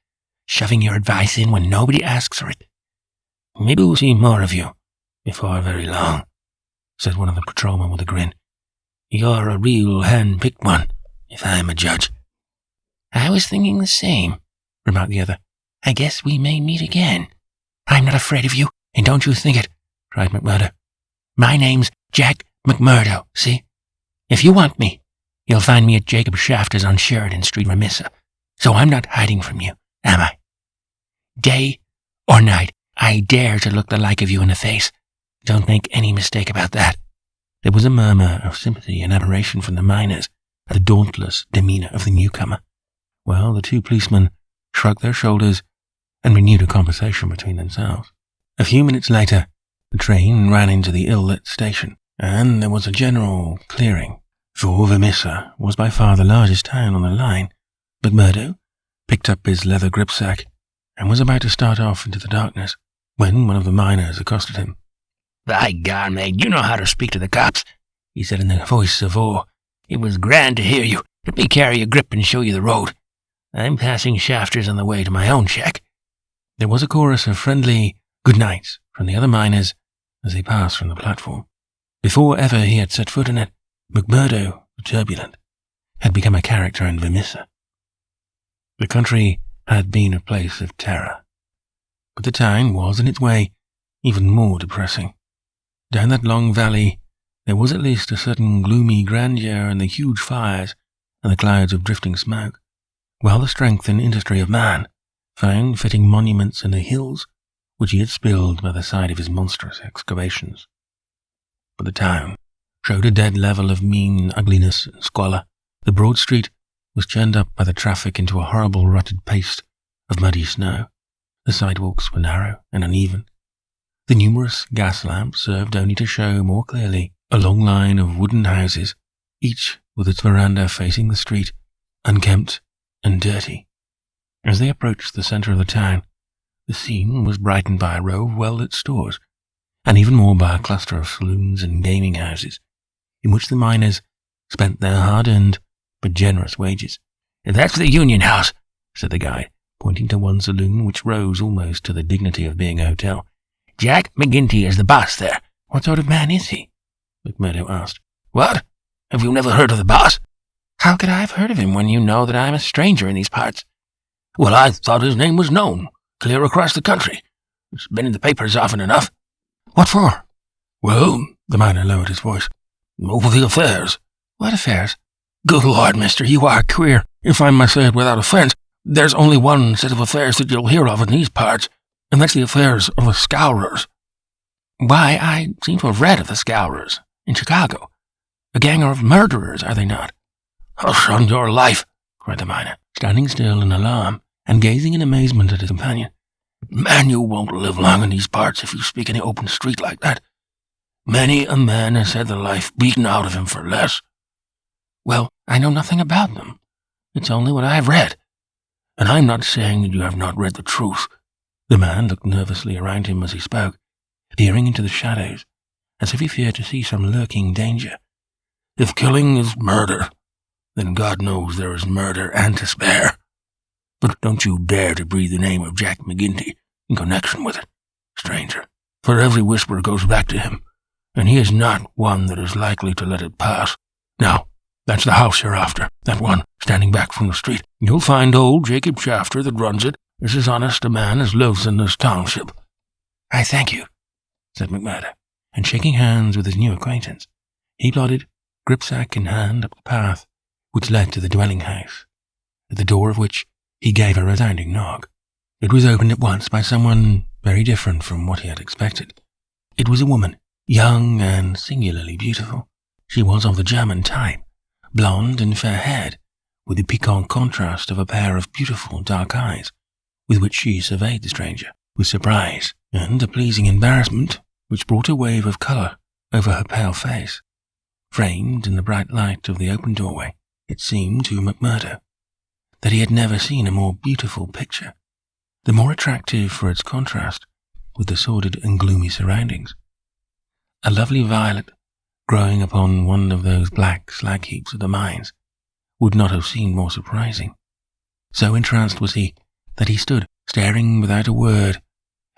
Speaker 1: shoving your advice in when nobody asks for it."
Speaker 3: "Maybe we'll see more of you before very long," said one of the patrolmen with a grin. "You're a real hand-picked one, if I'm a judge."
Speaker 1: "I was thinking the same," remarked the other. "I guess we may meet again." "I'm not afraid of you, and don't you think it," cried McMurdo. "My name's Jack McMurdo, see? If you want me, you'll find me at Jacob Shafter's on Sheridan Street, Vermissa. So I'm not hiding from you, am I? Day or night, I dare to look the like of you in the face. Don't make any mistake about that." There was a murmur of sympathy and admiration from the miners at the dauntless demeanour of the newcomer. Well, the two policemen shrugged their shoulders and renewed a conversation between themselves. A few minutes later, the train ran into the ill-lit station, and there was a general clearing. For Vermissa was by far the largest town on the line. McMurdo picked up his leather gripsack and was about to start off into the darkness when one of the miners accosted him.
Speaker 2: "By God, mate, you know how to speak to the cops," he said in a voice of awe. "It was grand to hear you. Let me carry your grip and show you the road. I'm passing shafters on the way to my own shack."
Speaker 1: There was a chorus of friendly good nights from the other miners as they passed from the platform. Before ever he had set foot in it, McMurdo, the turbulent, had become a character in Vermissa. The country had been a place of terror, but the town was, in its way, even more depressing. Down that long valley, there was at least a certain gloomy grandeur in the huge fires and the clouds of drifting smoke, while the strength and industry of man found fitting monuments in the hills which he had spilled by the side of his monstrous excavations. But the town showed a dead level of mean ugliness and squalor. The broad street was churned up by the traffic into a horrible rutted paste of muddy snow. The sidewalks were narrow and uneven. The numerous gas lamps served only to show more clearly a long line of wooden houses, each with its veranda facing the street, unkempt and dirty. As they approached the centre of the town, the scene was brightened by a row of well-lit stores, and even more by a cluster of saloons and gaming houses, in which the miners spent their hard-earned but generous wages.
Speaker 2: "That's the Union House," said the guide,
Speaker 1: pointing to one saloon which rose almost to the dignity of being a hotel.
Speaker 2: "Jack McGinty is the boss there."
Speaker 1: "What sort of man is he?" McMurdo asked.
Speaker 2: "What? Have you never heard of the boss?"
Speaker 1: "How could I have heard of him when you know that I am a stranger in these parts?"
Speaker 2: "Well, I thought his name was known, clear across the country. It's been in the papers often enough."
Speaker 1: "What for?"
Speaker 3: "Well," the miner lowered his voice, "over the affairs."
Speaker 1: "What affairs?"
Speaker 3: "Good Lord, mister, you are queer. If I may say it without offence, there's only one set of affairs that you'll hear of in these parts, and that's the affairs of the Scourers."
Speaker 1: "Why, I seem to have read of the Scourers in Chicago. A gang of murderers, are they not?"
Speaker 3: "Hush on your life,"
Speaker 1: cried the miner, standing still in alarm and gazing in amazement at his companion.
Speaker 3: "Man, you won't live long in these parts if you speak in the open street like that. Many a man has had the life beaten out of him for less."
Speaker 1: "Well, I know nothing about them. It's only what I have read."
Speaker 3: "And I'm not saying that you have not read the truth."
Speaker 1: The man looked nervously around him as he spoke, peering into the shadows, as if he feared to see some lurking danger.
Speaker 3: "If killing is murder, then God knows there is murder and to spare. But don't you dare to breathe the name of Jack McGinty in connection with it, stranger, for every whisper goes back to him, and he is not one that is likely to let it pass. Now, that's the house you're after, that one standing back from the street. You'll find old Jacob Shafter that runs it is as honest a man as lives in this township."
Speaker 1: "I thank you," said McMurdo, and shaking hands with his new acquaintance, he plodded, gripsack in hand, up the path which led to the dwelling house, at the door of which he gave a resounding knock. It was opened at once by someone very different from what he had expected. It was a woman, young and singularly beautiful. She was of the German type, blonde and fair-haired, with the piquant contrast of a pair of beautiful dark eyes, with which she surveyed the stranger with surprise and a pleasing embarrassment which brought a wave of colour over her pale face. Framed in the bright light of the open doorway, it seemed to McMurdo that he had never seen a more beautiful picture, the more attractive for its contrast with the sordid and gloomy surroundings. A lovely violet growing upon one of those black slag heaps of the mines would not have seemed more surprising. So entranced was he that he stood staring without a word,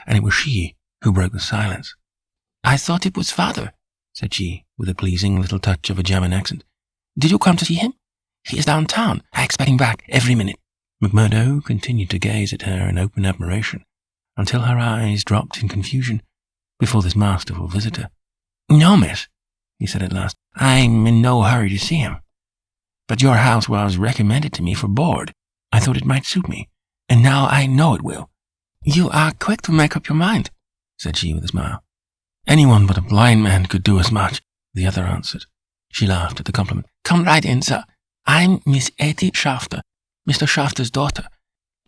Speaker 1: and it was she who broke the silence. "I thought it was father," said she, with a pleasing little touch of a German accent. "Did you come to see him? He is downtown. I expect him back every minute." McMurdo continued to gaze at her in open admiration until her eyes dropped in confusion before this masterful visitor. "No, miss," he said at last. "I'm in no hurry to see him. But your house was recommended to me for board. I thought it might suit me, and now I know it will." "You are quick to make up your mind," said she with a smile. "Anyone but a blind man could do as much," the other answered. She laughed at the compliment. "Come right in, sir. I'm Miss Etty Shafter. Mr. Shafter's daughter.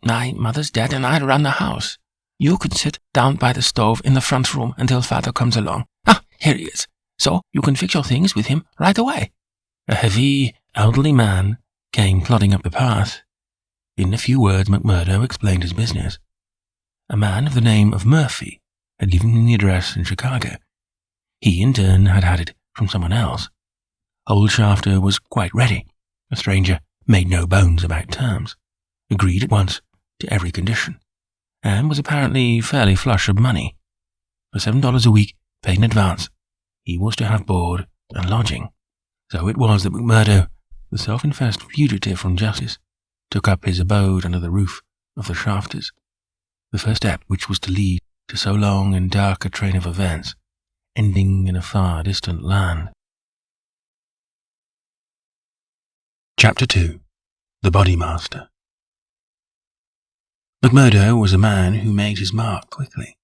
Speaker 1: My mother's dead and I run the house. You can sit down by the stove in the front room until Father comes along. Ah, here he is. So you can fix your things with him right away." A heavy, elderly man came plodding up the path. In a few words, McMurdo explained his business. A man of the name of Murphy had given him the address in Chicago. He, in turn, had it from someone else. Old Shafter was quite ready. The stranger made no bones about terms, agreed at once to every condition, and was apparently fairly flush of money. For $7 a week, paid in advance, he was to have board and lodging. So it was that McMurdo, the self-confessed fugitive from justice, took up his abode under the roof of the Shafters, the first step which was to lead to so long and dark a train of events, ending in a far distant land. Chapter 2. The Body Master. McMurdo was a man who made his mark quickly.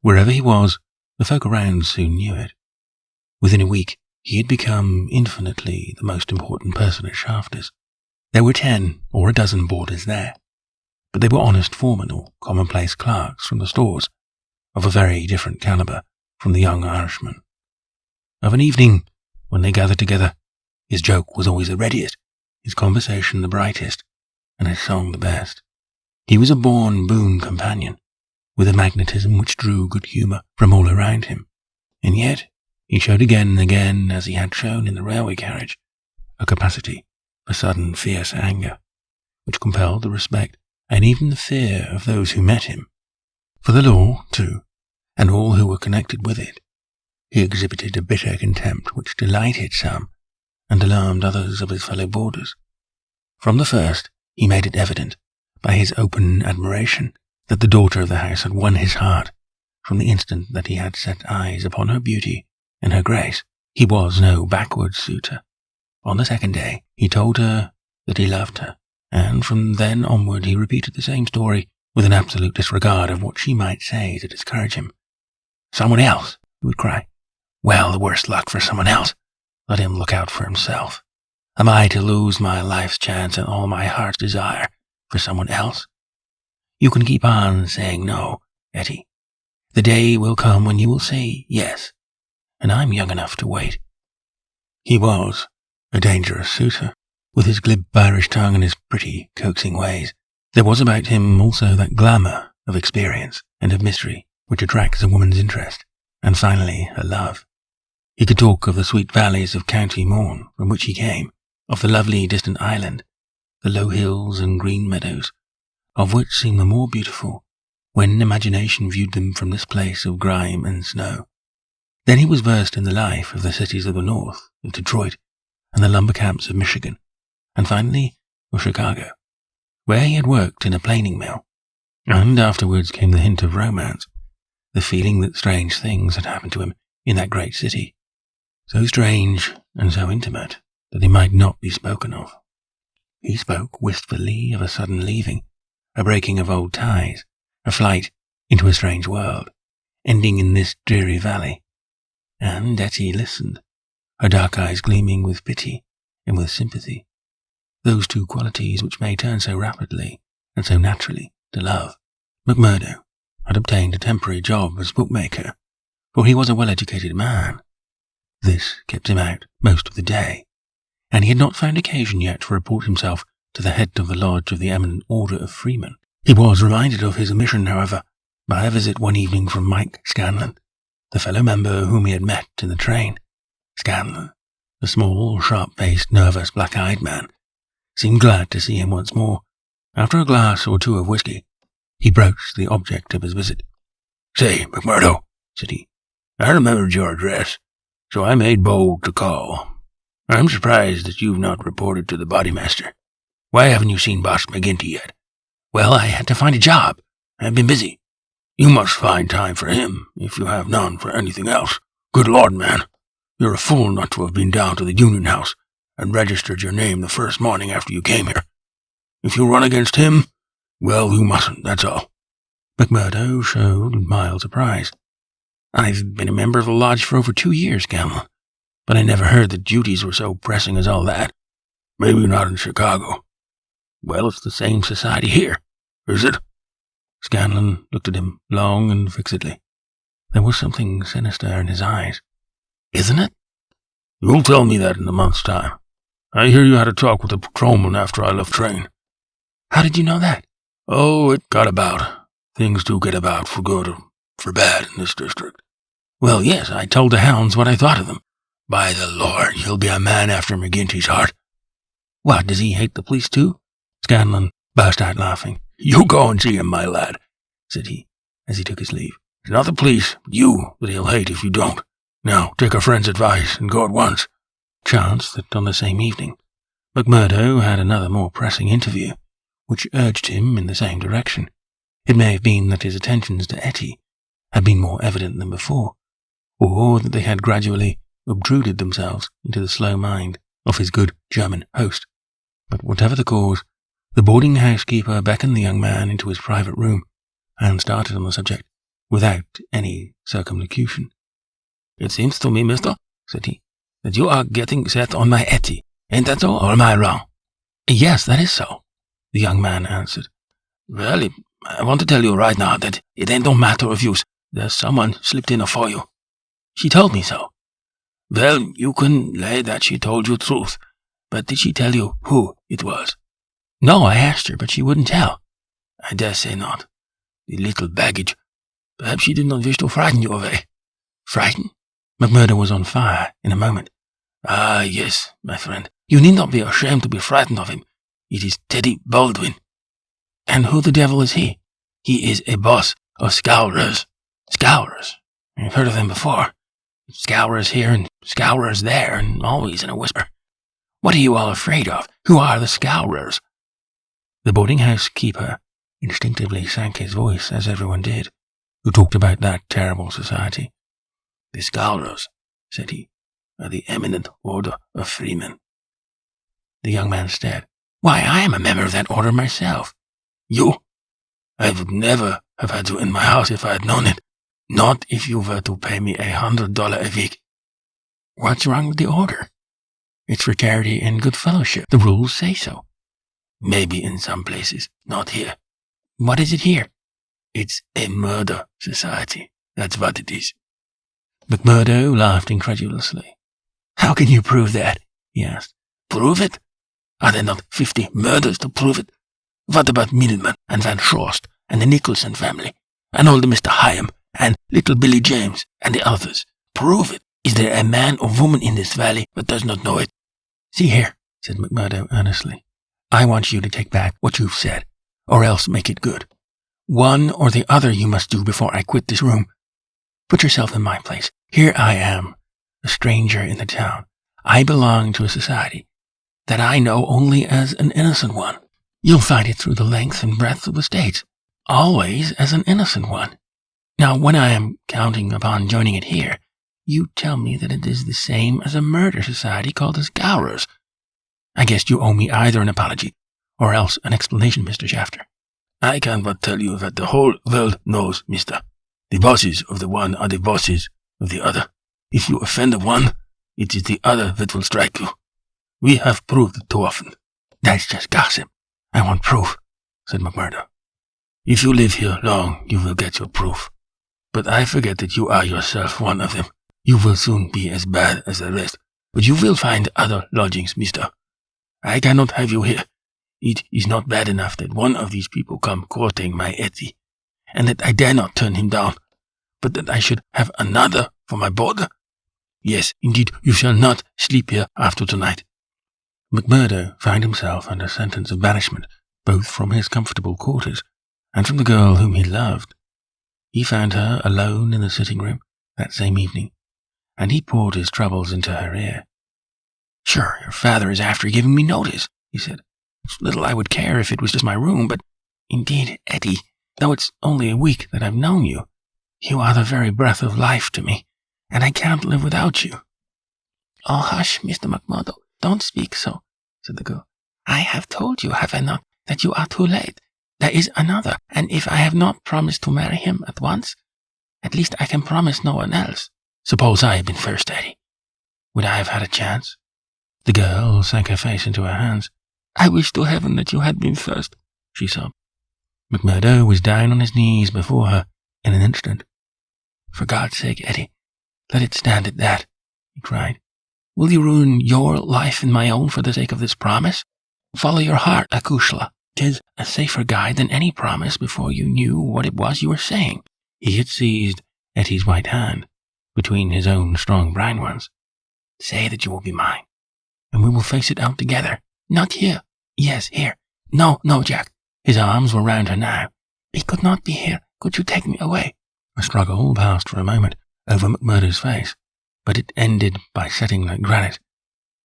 Speaker 1: Wherever he was, the folk around soon knew it. Within a week, he had become infinitely the most important person at Shafters. There were 10 or a dozen boarders there, but they were honest foremen or commonplace clerks from the stores, of a very different calibre from the young Irishman. Of an evening, when they gathered together, his joke was always the readiest, his conversation the brightest, and his song the best. He was a born boon companion, with a magnetism which drew good humour from all around him, and yet he showed again and again, as he had shown in the railway carriage, a capacity for sudden fierce anger, which compelled the respect and even the fear of those who met him. For the law, too, and all who were connected with it, he exhibited a bitter contempt which delighted some and alarmed others of his fellow boarders. From the first, he made it evident, by his open admiration, that the daughter of the house had won his heart. From the instant that he had set eyes upon her beauty and her grace, he was no backward suitor. On the second day, he told her that he loved her, and from then onward he repeated the same story with an absolute disregard of what she might say to discourage him. "Someone else," he would cry. "Well, the worse luck for someone else. Let him look out for himself. Am I to lose my life's chance and all my heart's desire for someone else? You can keep on saying no, Etty. The day will come when you will say yes, and I'm young enough to wait." He was a dangerous suitor, with his glib Irish tongue and his pretty, coaxing ways. There was about him also that glamour of experience and of mystery which attracts a woman's interest, and finally her love. He could talk of the sweet valleys of County Mourne, from which he came, of the lovely distant island, the low hills and green meadows, of which seemed the more beautiful when imagination viewed them from this place of grime and snow. Then he was versed in the life of the cities of the north, of Detroit, and the lumber camps of Michigan, and finally of Chicago, where he had worked in a planing mill. And afterwards came the hint of romance, the feeling that strange things had happened to him in that great city, so strange and so intimate that they might not be spoken of. He spoke wistfully of a sudden leaving, a breaking of old ties, a flight into a strange world, ending in this dreary valley. And Etty listened, her dark eyes gleaming with pity and with sympathy, those two qualities which may turn so rapidly and so naturally to love. McMurdo had obtained a temporary job as bookmaker, for he was a well-educated man. This kept him out most of the day, and he had not found occasion yet to report himself to the head of the lodge of the eminent order of freemen. He was reminded of his omission, however, by a visit one evening from Mike Scanlon, the fellow member whom he had met in the train. Scanlon, the small, sharp-faced, nervous, black-eyed man, seemed glad to see him once more. After a glass or two of whisky, he broached the object of his visit. "Say, McMurdo," said he, "I remembered your address, so I made bold to call. I'm surprised that you've not reported to the bodymaster. Why haven't you seen Boss McGinty yet?" "Well, I had to find a job. I've been busy." "You must find time for him, if you have none for anything else. Good Lord, man, you're a fool not to have been down to the Union House and registered your name the first morning after you came here. If you run against him, well, you mustn't, that's all." McMurdo showed mild surprise. "I've been a member of the lodge for over 2 years, Scanlon, but I never heard that duties were so pressing as all that." "Maybe not in Chicago. Well, it's the same society here, is it? Scanlon looked at him long and fixedly. There was something sinister in his eyes. Isn't it? You'll tell me that in a month's time. I hear you had a talk with the patrolman after I left train. How did you know that? Oh, it got about. Things do get about for good or for bad in this district. Well, yes, I told the hounds what I thought of them. By the Lord, he'll be a man after McGinty's heart. What, does he hate the police too? Scanlon burst out laughing. You go and see him, my lad, said he, as he took his leave. It's not the police, but you, that he'll hate if you don't. Now, take a friend's advice and go at once. Chanced that on the same evening, McMurdo had another more pressing interview, which urged him in the same direction. It may have been that his attentions to Etty had been more evident than before, or that they had gradually obtruded themselves into the slow mind of his good German host. But whatever the cause, the boarding-house keeper beckoned the young man into his private room and started on the subject without any circumlocution. It seems to me, mister, said he, that you are getting set on my Etty. Ain't that so, or am I wrong? Yes, that is so, the young man answered. Well, I want to tell you right now that it ain't no matter of use. There's someone slipped in afore you. She told me so. Well, you can lay that she told you truth, but did she tell you who it was? No, I asked her, but she wouldn't tell. I dare say not. The little baggage. Perhaps she did not wish to frighten you away. Frighten? McMurdo was on fire in a moment. Ah, yes, my friend. You need not be ashamed to be frightened of him. It is Teddy Baldwin. And who the devil is he? He is a boss of scourers. Scourers? I've heard of them before. Scourers here and scourers there, and always in a whisper. What are you all afraid of? Who are the scourers? The boarding-house keeper instinctively sank his voice, as everyone did, who talked about that terrible society. The scourers, said he, are the eminent order of freemen. The young man stared. Why, I am a member of that order myself. You? I would never have had you in my house if I had known it. Not if you were to pay me $100 a week. What's wrong with the order? It's for charity and good fellowship. The rules say so. Maybe in some places, not here. What is it here? It's a murder society. That's what it is. McMurdo laughed incredulously. How can you prove that? He asked. Prove it? Are there not 50 murders to prove it? What about Middleman and Van Shorst and the Nicholson family and old Mr. Hyam and little Billy James and the others? Prove it. Is there a man or woman in this valley that does not know it? See here, said McMurdo earnestly. I want you to take back what you've said, or else make it good. One or the other you must do before I quit this room. Put yourself in my place. Here I am, a stranger in the town. I belong to a society that I know only as an innocent one. You'll find it through the length and breadth of the States, always as an innocent one. Now, when I am counting upon joining it here, you tell me that it is the same as a murder society called the Scourers. I guess you owe me either an apology, or else an explanation, Mr. Shafter. I can but tell you that the whole world knows, mister. The bosses of the one are the bosses of the other. If you offend the one, it is the other that will strike you. We have proved it too often. That's just gossip. I want proof, said McMurdo. If you live here long, you will get your proof. But I forget that you are yourself one of them. You will soon be as bad as the rest, but you will find other lodgings, mister. I cannot have you here. It is not bad enough that one of these people come courting my Etty, and that I dare not turn him down, but that I should have another for my boarder. Yes, indeed, you shall not sleep here after tonight. McMurdo found himself under sentence of banishment, both from his comfortable quarters and from the girl whom he loved. He found her alone in the sitting-room that same evening, and he poured his troubles into her ear. Sure, your father is after giving me notice, he said. It's little I would care if it was just my room, but indeed, Etty, though it's only a week that I've known you, you are the very breath of life to me, and I can't live without you. Oh, hush, Mr. McMurdo, don't speak so, said the girl. I have told you, have I not, that you are too late. There is another, and if I have not promised to marry him at once, at least I can promise no one else. Suppose I had been first, Etty. Would I have had a chance? The girl sank her face into her hands. I wish to heaven that you had been first, she sobbed. McMurdo was down on his knees before her in an instant. For God's sake, Eddie, let it stand at that, he cried. Will you ruin your life and my own for the sake of this promise? Follow your heart, Akushla. 'Tis a safer guide than any promise before you knew what it was you were saying. He had seized Eddie's white hand between his own strong brown ones. Say that you will be mine, and we will face it out together. Not here. Yes, here. No, Jack. His arms were round her now. It could not be here. Could you take me away? A struggle passed for a moment over McMurdo's face, but it ended by setting like granite.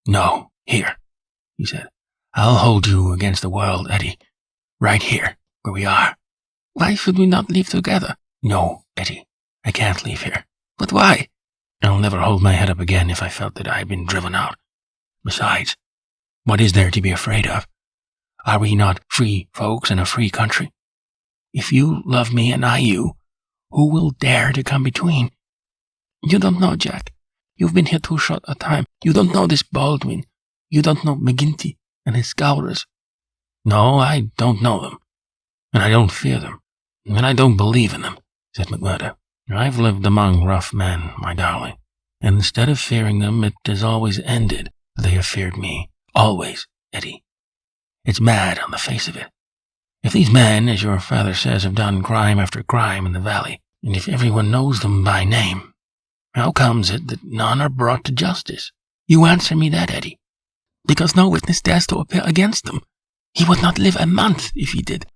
Speaker 1: No, here, he said. I'll hold you against the world, Eddie. Right here, where we are. Why should we not leave together? No, Eddie, I can't leave here. But why? I'll never hold my head up again if I felt that I had been driven out. Besides, what is there to be afraid of? Are we not free folks in a free country? If you love me and I you, who will dare to come between? You don't know, Jack. You've been here too short a time. You don't know this Baldwin. You don't know McGinty and his Scowrers. No, I don't know them. And I don't fear them. And I don't believe in them, said McMurdo. I've lived among rough men, my darling. And instead of fearing them, it has always ended. They have feared me. Always, Eddie. It's mad on the face of it. If these men, as your father says, have done crime after crime in the valley, and if everyone knows them by name, how comes it that none are brought to justice? You answer me that, Eddie. Because no witness dares to appear against them. He would not live a month if he did.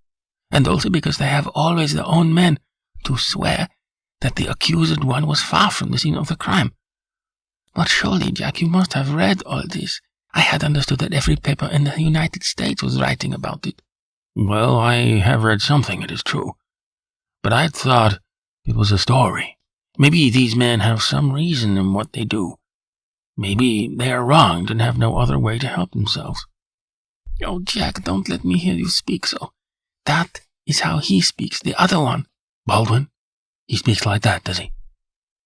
Speaker 1: And also because they have always their own men to swear that the accused one was far from the scene of the crime. But surely, Jack, you must have read all this. I had understood that every paper in the United States was writing about it. Well, I have read something, it is true. But I thought it was a story. Maybe these men have some reason in what they do. Maybe they are wronged and have no other way to help themselves. Oh, Jack, don't let me hear you speak so. That is how he speaks, the other one. Baldwin? He speaks like that, does he?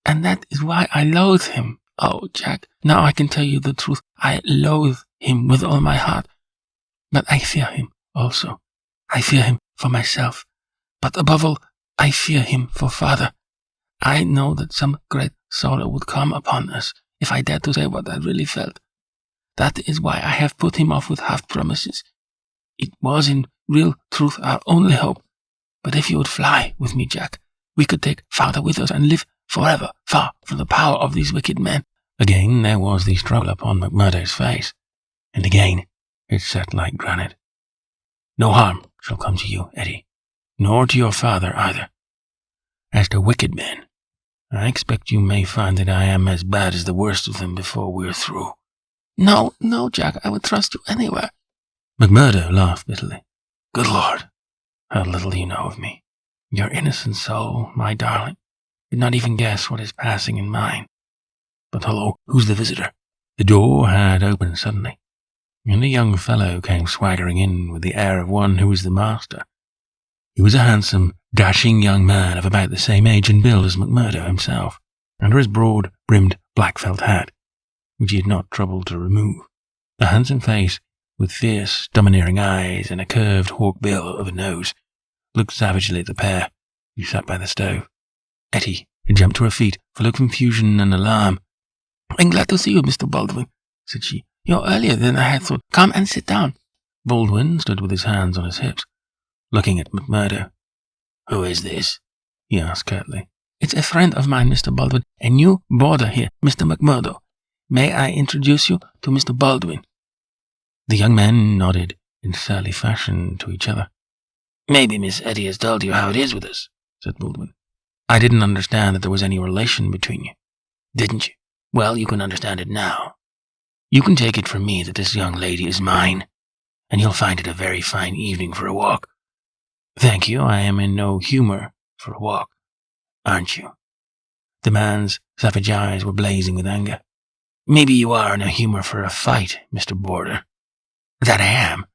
Speaker 1: And that is why I loathe him. Oh, Jack, now I can tell you the truth. I loathe him with all my heart. But I fear him also. I fear him for myself. But above all, I fear him for Father. I know that some great sorrow would come upon us if I dared to say what I really felt. That is why I have put him off with half promises. It was in real truth our only hope. But if you would fly with me, Jack, we could take Father with us and live forever, far from the power of these wicked men. Again there was the struggle upon McMurdo's face, and again it set like granite. No harm shall come to you, Eddie, nor to your father either. As to wicked men, I expect you may find that I am as bad as the worst of them before we're through. No, Jack, I would trust you anywhere. McMurdo laughed bitterly. Good Lord, how little you know of me. Your innocent soul, my darling, did not even guess what is passing in mine. But hello, who's the visitor? The door had opened suddenly, and a young fellow came swaggering in with the air of one who was the master. He was a handsome, dashing young man of about the same age and build as McMurdo himself, under his broad-brimmed black felt hat, which he had not troubled to remove. A handsome face, with fierce, domineering eyes and a curved hawk bill of a nose, looked savagely at the pair who sat by the stove. Etty had jumped to her feet, full of confusion and alarm. I'm glad to see you, Mr. Baldwin, said she. You're earlier than I had thought. Come and sit down. Baldwin stood with his hands on his hips, looking at McMurdo. Who is this? He asked curtly. It's a friend of mine, Mr. Baldwin, a new boarder here, Mr. McMurdo. May I introduce you to Mr. Baldwin? The young men nodded in surly fashion to each other. Maybe Miss Etty has told you how it is with us, said Baldwin. I didn't understand that there was any relation between you. Didn't you? Well, you can understand it now. You can take it from me that this young lady is mine, and you'll find it a very fine evening for a walk. Thank you, I am in no humor for a walk, aren't you? The man's savage eyes were blazing with anger. Maybe you are in a humor for a fight, Mr. Boarder. That I am,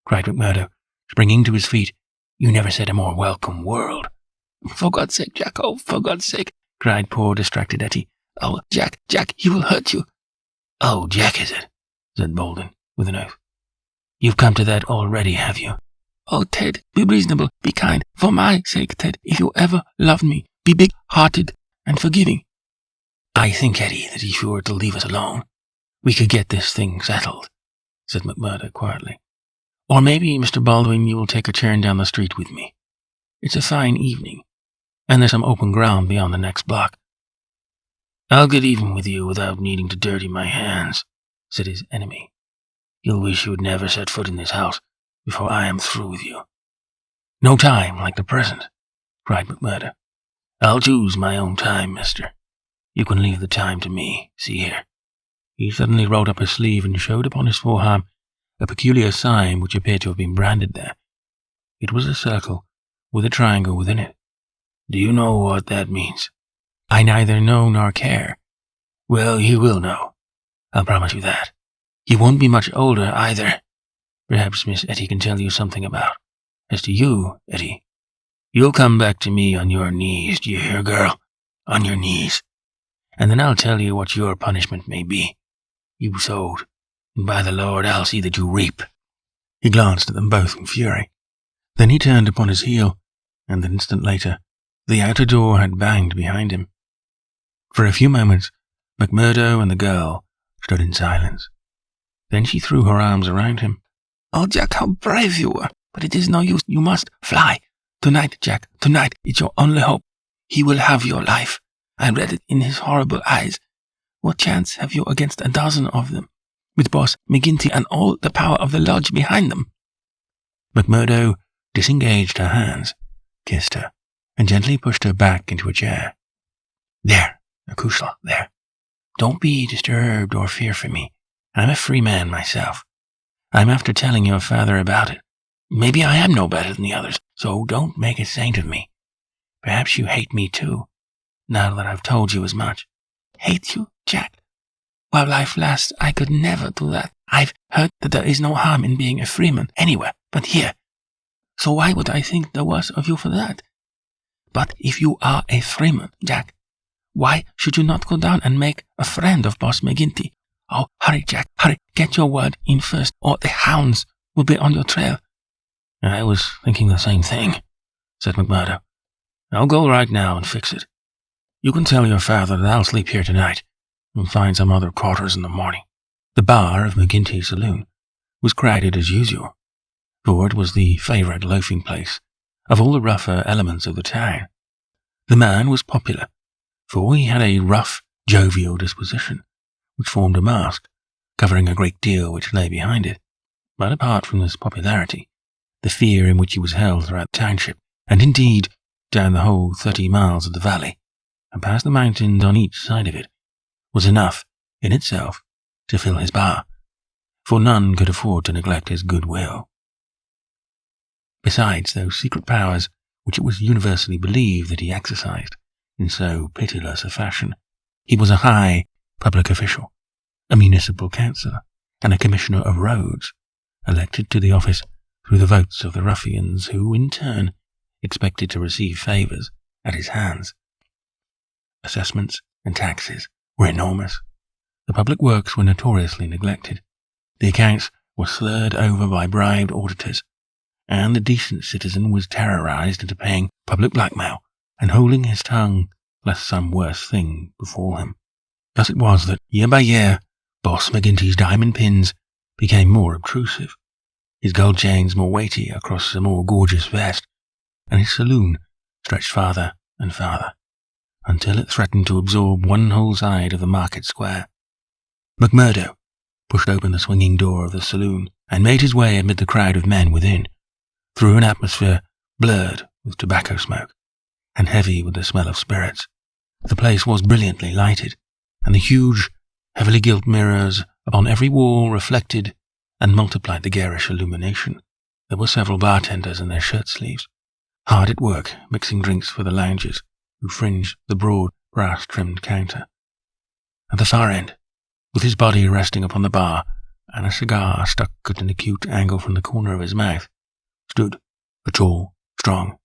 Speaker 1: cried McMurdo, springing to his feet. You never said a more welcome word. For God's sake, Jack, oh, for God's sake, cried poor distracted Etty. Oh, Jack, he will hurt you. Oh, Jack, is it? Said Baldwin, with an oath. You've come to that already, have you?
Speaker 3: Oh, Ted, be reasonable, be kind. For my sake, Ted, if you ever loved me, be big-hearted and forgiving.
Speaker 1: I think, Eddie, that if you were to leave us alone, we could get this thing settled, said McMurdo quietly. Or maybe, Mr. Baldwin, you will take a turn down the street with me. It's a fine evening, and there's some open ground beyond the next block. I'll get even with you without needing to dirty my hands, said his enemy. You'll wish you had never set foot in this house before I am through with you. No time like the present, cried McMurdo. I'll choose my own time, mister. You can leave the time to me. See here. He suddenly rolled up his sleeve and showed upon his forearm a peculiar sign which appeared to have been branded there. It was a circle with a triangle within it. Do you know what that means? I neither know nor care. Well, you will know. I'll promise you that. You won't be much older, either. Perhaps Miss Etty can tell you something about. As to you, Etty, you'll come back to me on your knees, do you hear, girl? On your knees. And then I'll tell you what your punishment may be. You sowed, and by the Lord, I'll see that you reap. He glanced at them both in fury. Then he turned upon his heel, and an instant later, the outer door had banged behind him. For a few moments, McMurdo and the girl stood in silence. Then she threw her arms around him.
Speaker 3: Oh, Jack, how brave you were! But it is no use. You must fly. Tonight, Jack, tonight, it's your only hope. He will have your life. I read it in his horrible eyes. What chance have you against a dozen of them, with Boss McGinty and all the power of the lodge behind them?
Speaker 1: McMurdo disengaged her hands, kissed her, and gently pushed her back into a chair. There, Acushla, there. Don't be disturbed or fear for me. I'm a free man myself. I'm after telling your father about it. Maybe I am no better than the others, so don't make a saint of me. Perhaps you hate me too, now that I've told you as much.
Speaker 3: Hate you, Jack? While life lasts, I could never do that. I've heard that there is no harm in being a freeman anywhere but here. So why would I think the worse of you for that? But if you are a freeman, Jack, why should you not go down and make a friend of Boss McGinty? Oh, hurry, Jack, hurry, get your word in first, or the hounds will be on your trail.
Speaker 1: I was thinking the same thing, said McMurdo. I'll go right now and fix it. You can tell your father that I'll sleep here tonight and find some other quarters in the morning. The bar of McGinty's saloon was crowded as usual, for it was the favourite loafing place of all the rougher elements of the town. The man was popular, for he had a rough, jovial disposition, which formed a mask, covering a great deal which lay behind it. But apart from this popularity, the fear in which he was held throughout the township, and indeed down the whole 30 miles of the valley, and past the mountains on each side of it, was enough, in itself, to fill his bar, for none could afford to neglect his goodwill. Besides those secret powers which it was universally believed that he exercised in so pitiless a fashion, he was a high public official, a municipal councillor, and a commissioner of roads, elected to the office through the votes of the ruffians who, in turn, expected to receive favours at his hands. Assessments and taxes were enormous. The public works were notoriously neglected. The accounts were slurred over by bribed auditors, and the decent citizen was terrorized into paying public blackmail and holding his tongue lest some worse thing befall him. Thus it was that, year by year, Boss McGinty's diamond pins became more obtrusive, his gold chains more weighty across a more gorgeous vest, and his saloon stretched farther and farther, until it threatened to absorb one whole side of the market square. McMurdo pushed open the swinging door of the saloon and made his way amid the crowd of men within, through an atmosphere blurred with tobacco smoke and heavy with the smell of spirits. The place was brilliantly lighted, and the huge, heavily gilt mirrors upon every wall reflected and multiplied the garish illumination. There were several bartenders in their shirt sleeves, hard at work mixing drinks for the loungers who fringed the broad, brass-trimmed counter. At the far end, with his body resting upon the bar and a cigar stuck at an acute angle from the corner of his mouth, stood a tall, strong,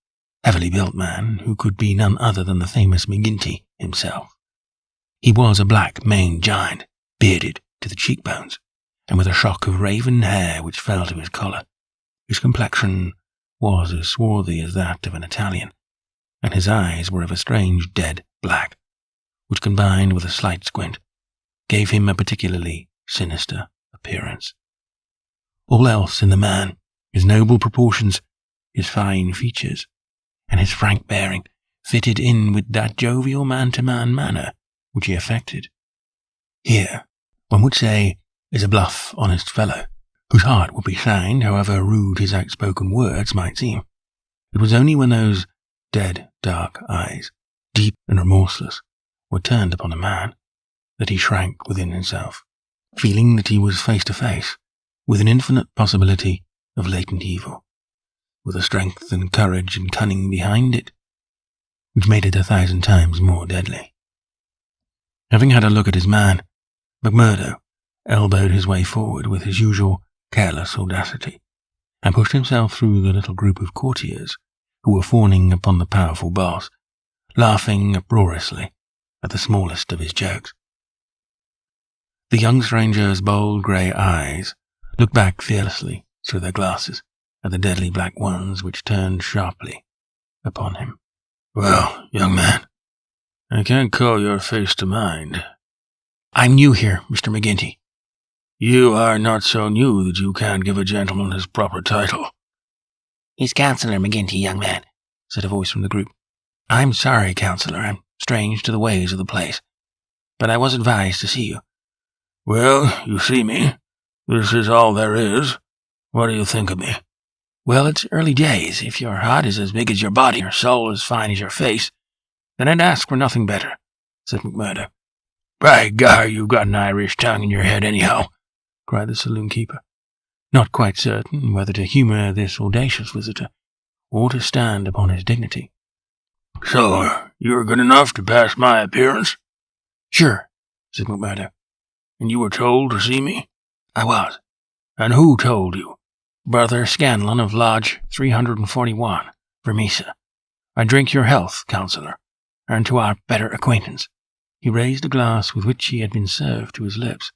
Speaker 1: heavily built man who could be none other than the famous McGinty himself. He was a black-maned giant, bearded to the cheekbones, and with a shock of raven hair which fell to his collar. His complexion was as swarthy as that of an Italian, and his eyes were of a strange dead black, which combined with a slight squint, gave him a particularly sinister appearance. All else in the man, his noble proportions, his fine features, and his frank bearing, fitted in with that jovial man-to-man manner which he affected. Here, one would say, is a bluff, honest fellow, whose heart would be signed, however rude his outspoken words might seem. It was only when those dead, dark eyes, deep and remorseless, were turned upon a man, that he shrank within himself, feeling that he was face to face with an infinite possibility of latent evil, with a strength and courage and cunning behind it, which made it 1,000 times more deadly. Having had a look at his man, McMurdo elbowed his way forward with his usual careless audacity, and pushed himself through the little group of courtiers who were fawning upon the powerful boss, laughing uproariously at the smallest of his jokes. The young stranger's bold grey eyes looked back fearlessly through their glasses at the deadly black ones which turned sharply upon him.
Speaker 3: Well, young man, I can't call your face to mind.
Speaker 1: I'm new here, Mr. McGinty.
Speaker 3: You are not so new that you can't give a gentleman his proper title.
Speaker 1: He's Councillor McGinty, young man, said a voice from the group. I'm sorry, Councillor, I'm strange to the ways of the place, but I was advised to see you.
Speaker 3: Well, you see me. This is all there is. What do you think of me?
Speaker 1: Well, it's early days. If your heart is as big as your body, your soul as fine as your face, then I'd ask for nothing better, said McMurdo.
Speaker 3: By gar, you've got an Irish tongue in your head anyhow,
Speaker 1: cried the saloon-keeper, not quite certain whether to humour this audacious visitor, or to stand upon his dignity.
Speaker 3: So, you're good enough to pass my appearance?
Speaker 1: Sure, said McMurdo.
Speaker 3: And you were told to see me?
Speaker 1: I was.
Speaker 3: And who told you?
Speaker 1: Brother Scanlon of Lodge 341, Vermisa. I drink your health, Councillor, and to our better acquaintance. He raised a glass with which he had been served to his lips,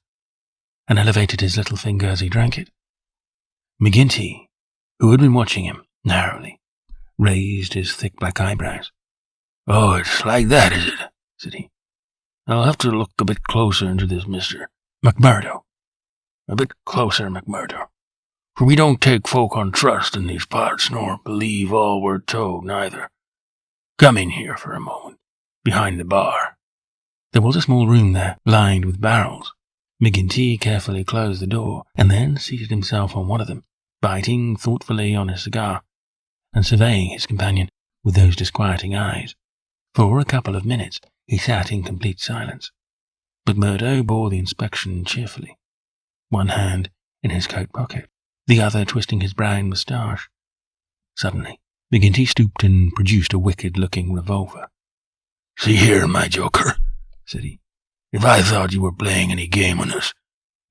Speaker 1: and elevated his little finger as he drank it. McGinty, who had been watching him narrowly, raised his thick black eyebrows.
Speaker 3: Oh, it's like that, is it? Said he. I'll have to look a bit closer into this, Mr.
Speaker 1: McMurdo.
Speaker 3: A bit closer, McMurdo. For we don't take folk on trust in these parts, nor believe all we're told, neither. Come in here for a moment, behind the bar.
Speaker 1: There was a small room there, lined with barrels. McGinty carefully closed the door, and then seated himself on one of them, biting thoughtfully on his cigar, and surveying his companion with those disquieting eyes. For a couple of minutes he sat in complete silence. McMurdo bore the inspection cheerfully, one hand in his coat pocket, the other twisting his brown moustache. Suddenly, McGinty stooped and produced a wicked-looking revolver.
Speaker 3: See here, my joker, said he. If I thought you were playing any game on us,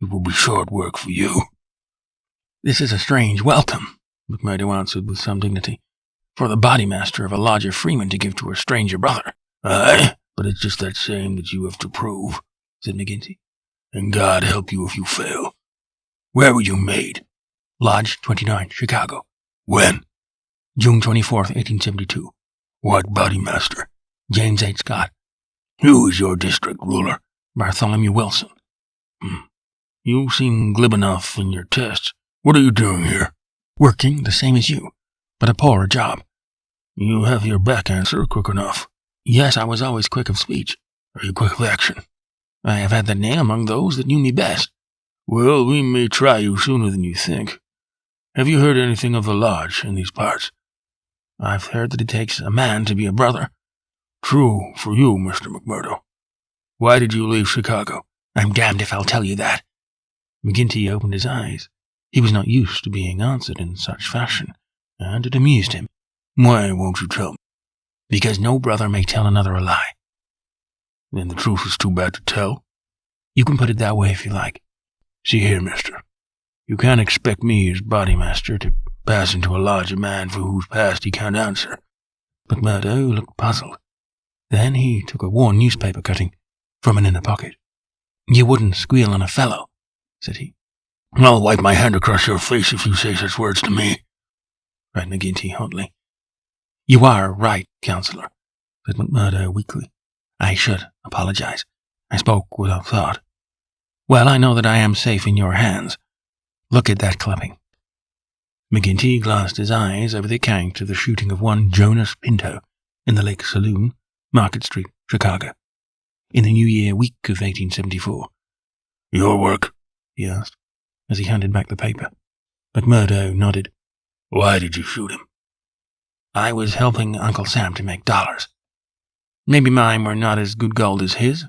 Speaker 3: it would be short work for you.
Speaker 1: This is a strange welcome, McMurdo answered with some dignity, for the bodymaster of a lodger freeman to give to a stranger brother.
Speaker 3: Aye, but it's just that same that you have to prove, said McGinty. And God help you if you fail. Where were you made?
Speaker 1: Lodge 29, Chicago.
Speaker 3: When?
Speaker 1: June 24th, 1872.
Speaker 3: What bodymaster?
Speaker 1: James H. Scott.
Speaker 3: Who is your district ruler?
Speaker 1: Bartholomew Wilson.
Speaker 3: You seem glib enough in your tests. What are you doing here?
Speaker 1: Working, the same as you, but a poorer job.
Speaker 3: You have your back answer quick enough.
Speaker 1: Yes, I was always quick of speech.
Speaker 3: Are you quick of action?
Speaker 1: I have had that name among those that knew me best.
Speaker 3: Well, we may try you sooner than you think. Have you heard anything of the lodge in these parts?
Speaker 1: I've heard that it takes a man to be a brother.
Speaker 3: True for you, Mr. McMurdo. Why did you leave Chicago?
Speaker 1: I'm damned if I'll tell you that. McGinty opened his eyes. He was not used to being answered in such fashion, and it amused him.
Speaker 3: Why won't you tell me?
Speaker 1: Because no brother may tell another a lie.
Speaker 3: Then the truth is too bad to tell?
Speaker 1: You can put it that way if you like.
Speaker 3: See here, mister. You can't expect me as bodymaster to pass into a lodge a man for whose past he can't answer.
Speaker 1: McMurdo looked puzzled. Then he took a worn newspaper cutting from an inner pocket. You wouldn't squeal on a fellow, said he.
Speaker 3: I'll wipe my hand across your face if you say such words to me, cried McGinty hotly.
Speaker 1: You are right, Counselor, said McMurdo weakly. I should apologize. I spoke without thought. Well, I know that I am safe in your hands. Look at that clipping. McGinty glanced his eyes over the account of the shooting of one Jonas Pinto in the Lake Saloon, Market Street, Chicago, in the New Year week of 1874.
Speaker 3: Your work?
Speaker 1: He asked, as he handed back the paper. McMurdo nodded.
Speaker 3: Why did you shoot him?
Speaker 1: I was helping Uncle Sam to make dollars. Maybe mine were not as good gold as his,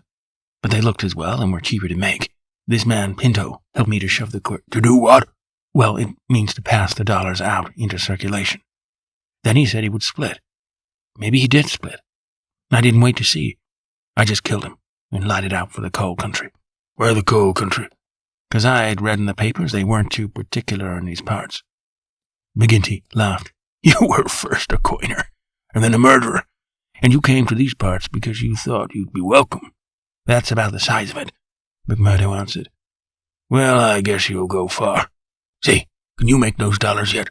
Speaker 1: but they looked as well and were cheaper to make. This man, Pinto, helped me to shove the
Speaker 3: To do what?
Speaker 1: Well, it means to pass the dollars out into circulation. Then he said he would split. Maybe he did split. I didn't wait to see. I just killed him and lighted out for the coal country.
Speaker 3: Where the coal country?
Speaker 1: 'Cause I had read in the papers they weren't too particular in these parts. McGinty laughed.
Speaker 3: You were first a coiner, and then a murderer, and you came to these parts because you thought you'd be welcome.
Speaker 1: That's about the size of it, McMurdo answered.
Speaker 3: Well, I guess you'll go far. Say, can you make those dollars yet?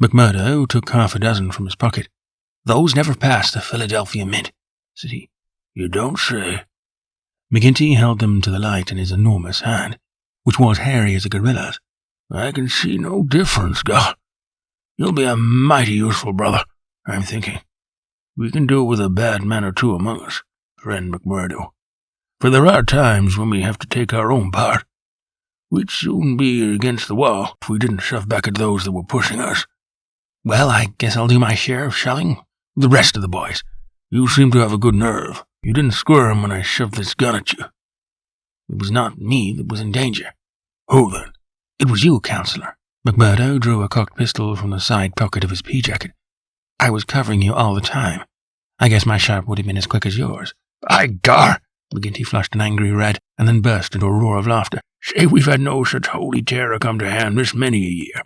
Speaker 1: McMurdo took half a dozen from his pocket. Those never passed the Philadelphia Mint, said he.
Speaker 3: You don't say.
Speaker 1: McGinty held them to the light in his enormous hand, which was hairy as a gorilla's.
Speaker 3: I can see no difference, God. You'll be a mighty useful brother, I'm thinking. We can do with a bad man or two among us, friend McMurdo. For there are times when we have to take our own part. We'd soon be against the wall if we didn't shove back at those that were pushing us.
Speaker 1: Well, I guess I'll do my share of shelling with the rest of the boys.
Speaker 3: You seem to have a good nerve. You didn't squirm when I shoved this gun at you.
Speaker 1: It was not me that was in danger.
Speaker 3: Who then?
Speaker 1: It was you, Counselor. McMurdo drew a cocked pistol from the side pocket of his pea jacket. I was covering you all the time. I guess my shot would have been as quick as yours.
Speaker 3: By gar!
Speaker 1: McGinty flushed an angry red and then burst into a roar of laughter.
Speaker 3: Say, we've had no such holy terror come to hand this many a year.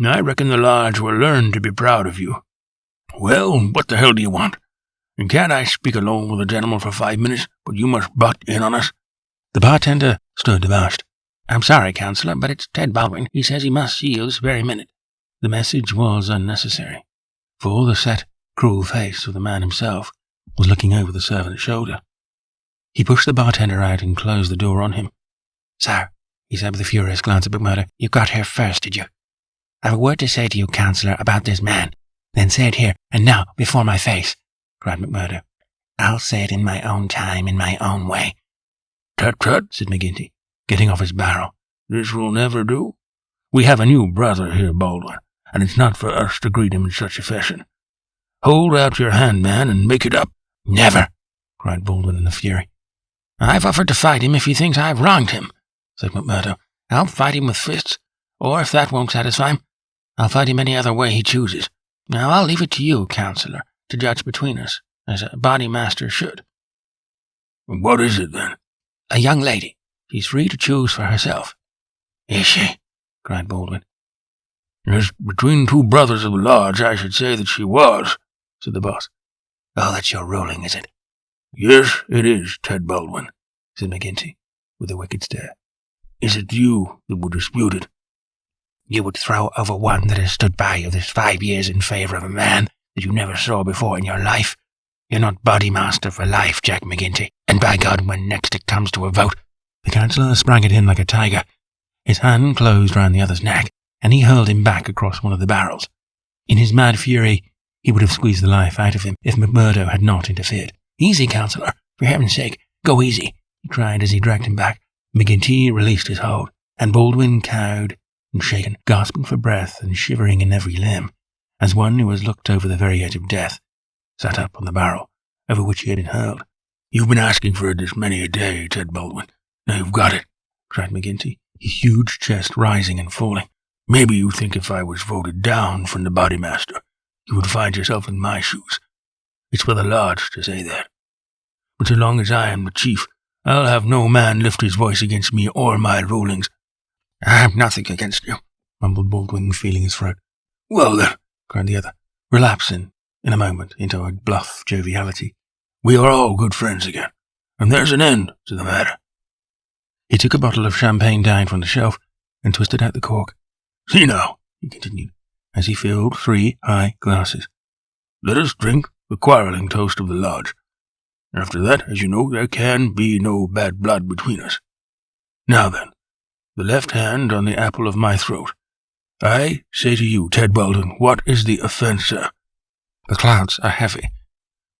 Speaker 3: I reckon the lodge will learn to be proud of you. Well, what the hell do you want? And can't I speak alone with a gentleman for 5 minutes, but you must butt in on us?
Speaker 1: The bartender stood abashed. I'm sorry, Counselor, but it's Ted Baldwin. He says he must see you this very minute. The message was unnecessary, for the set, cruel face of the man himself was looking over the servant's shoulder. He pushed the bartender out and closed the door on him. Sir, he said with a furious glance at McMurdo, you got here first, did you? I have a word to say to you, Counselor, about this man. Then say it here, and now, before my face, cried McMurdo. I'll say it in my own time, in my own way.
Speaker 3: Tut, tut, said McGinty, getting off his barrel. This will never do. We have a new brother here, Baldwin, and it's not for us to greet him in such a fashion. Hold out your hand, man, and make it up.
Speaker 1: Never, cried Baldwin in a fury. I've offered to fight him if he thinks I've wronged him, said McMurdo. I'll fight him with fists, or if that won't satisfy him, I'll fight him any other way he chooses. Now I'll leave it to you, Counselor, to judge between us, as a body master should.
Speaker 3: What is it, then?
Speaker 1: A young lady. She's free to choose for herself.
Speaker 3: Is she? Cried Baldwin. Yes, between two brothers of the lodge, I should say that she was, said the boss.
Speaker 1: Oh, that's your ruling, is it?
Speaker 3: Yes, it is, Ted Baldwin,
Speaker 1: said McGinty, with a wicked stare.
Speaker 3: Is it you that would dispute it?
Speaker 1: You would throw over one that has stood by you this 5 years in favour of a man that you never saw before in your life? You're not body master for life, Jack McGinty, and by God, when next it comes to a vote. The Counsellor sprang at him like a tiger. His hand closed round the other's neck, and he hurled him back across one of the barrels. In his mad fury, he would have squeezed the life out of him if McMurdo had not interfered. Easy, Counsellor, for heaven's sake, go easy, he cried as he dragged him back. McGinty released his hold, and Baldwin, cowed and shaken, gasping for breath and shivering in every limb, as one who has looked over the very edge of death, sat up on the barrel over which he had been hurled.
Speaker 3: You've been asking for it this many a day, Ted Baldwin. Now you've got it, cried McGinty, his huge chest rising and falling. Maybe you think if I was voted down from the body master, you would find yourself in my shoes. It's for the lodge to say that. But so long as I am the chief, I'll have no man lift his voice against me or my rulings.
Speaker 1: I have nothing against you, mumbled Baldwin, feeling his throat.
Speaker 3: Well then,
Speaker 1: cried the other, relapsing in a moment into a bluff joviality.
Speaker 3: We are all good friends again, and there's an end to the matter.
Speaker 1: He took a bottle of champagne down from the shelf and twisted out the cork.
Speaker 3: "See now,"
Speaker 1: he continued, as he filled 3 high glasses.
Speaker 3: "Let us drink the quarrelling toast of the lodge. After that, as you know, there can be no bad blood between us. Now then, the left hand on the apple of my throat. I say to you, Ted Weldon, what is the offence, sir?"
Speaker 1: "The clouds are heavy."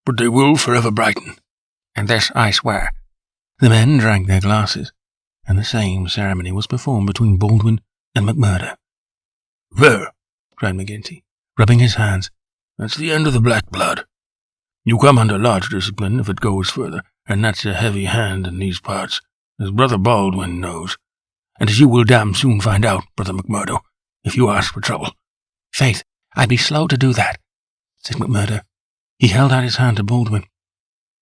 Speaker 3: "But they will forever brighten."
Speaker 1: "And this I swear." The men drank their glasses, and the same ceremony was performed between Baldwin and McMurdo.
Speaker 3: "There,"
Speaker 1: cried McGinty, rubbing his hands.
Speaker 3: "That's the end of the black blood. You come under lodge discipline if it goes further, and that's a heavy hand in these parts, as Brother Baldwin knows, and as you will damn soon find out, Brother McMurdo, if you ask for trouble."
Speaker 1: "Faith, I'd be slow to do that," said McMurdo. He held out his hand to Baldwin.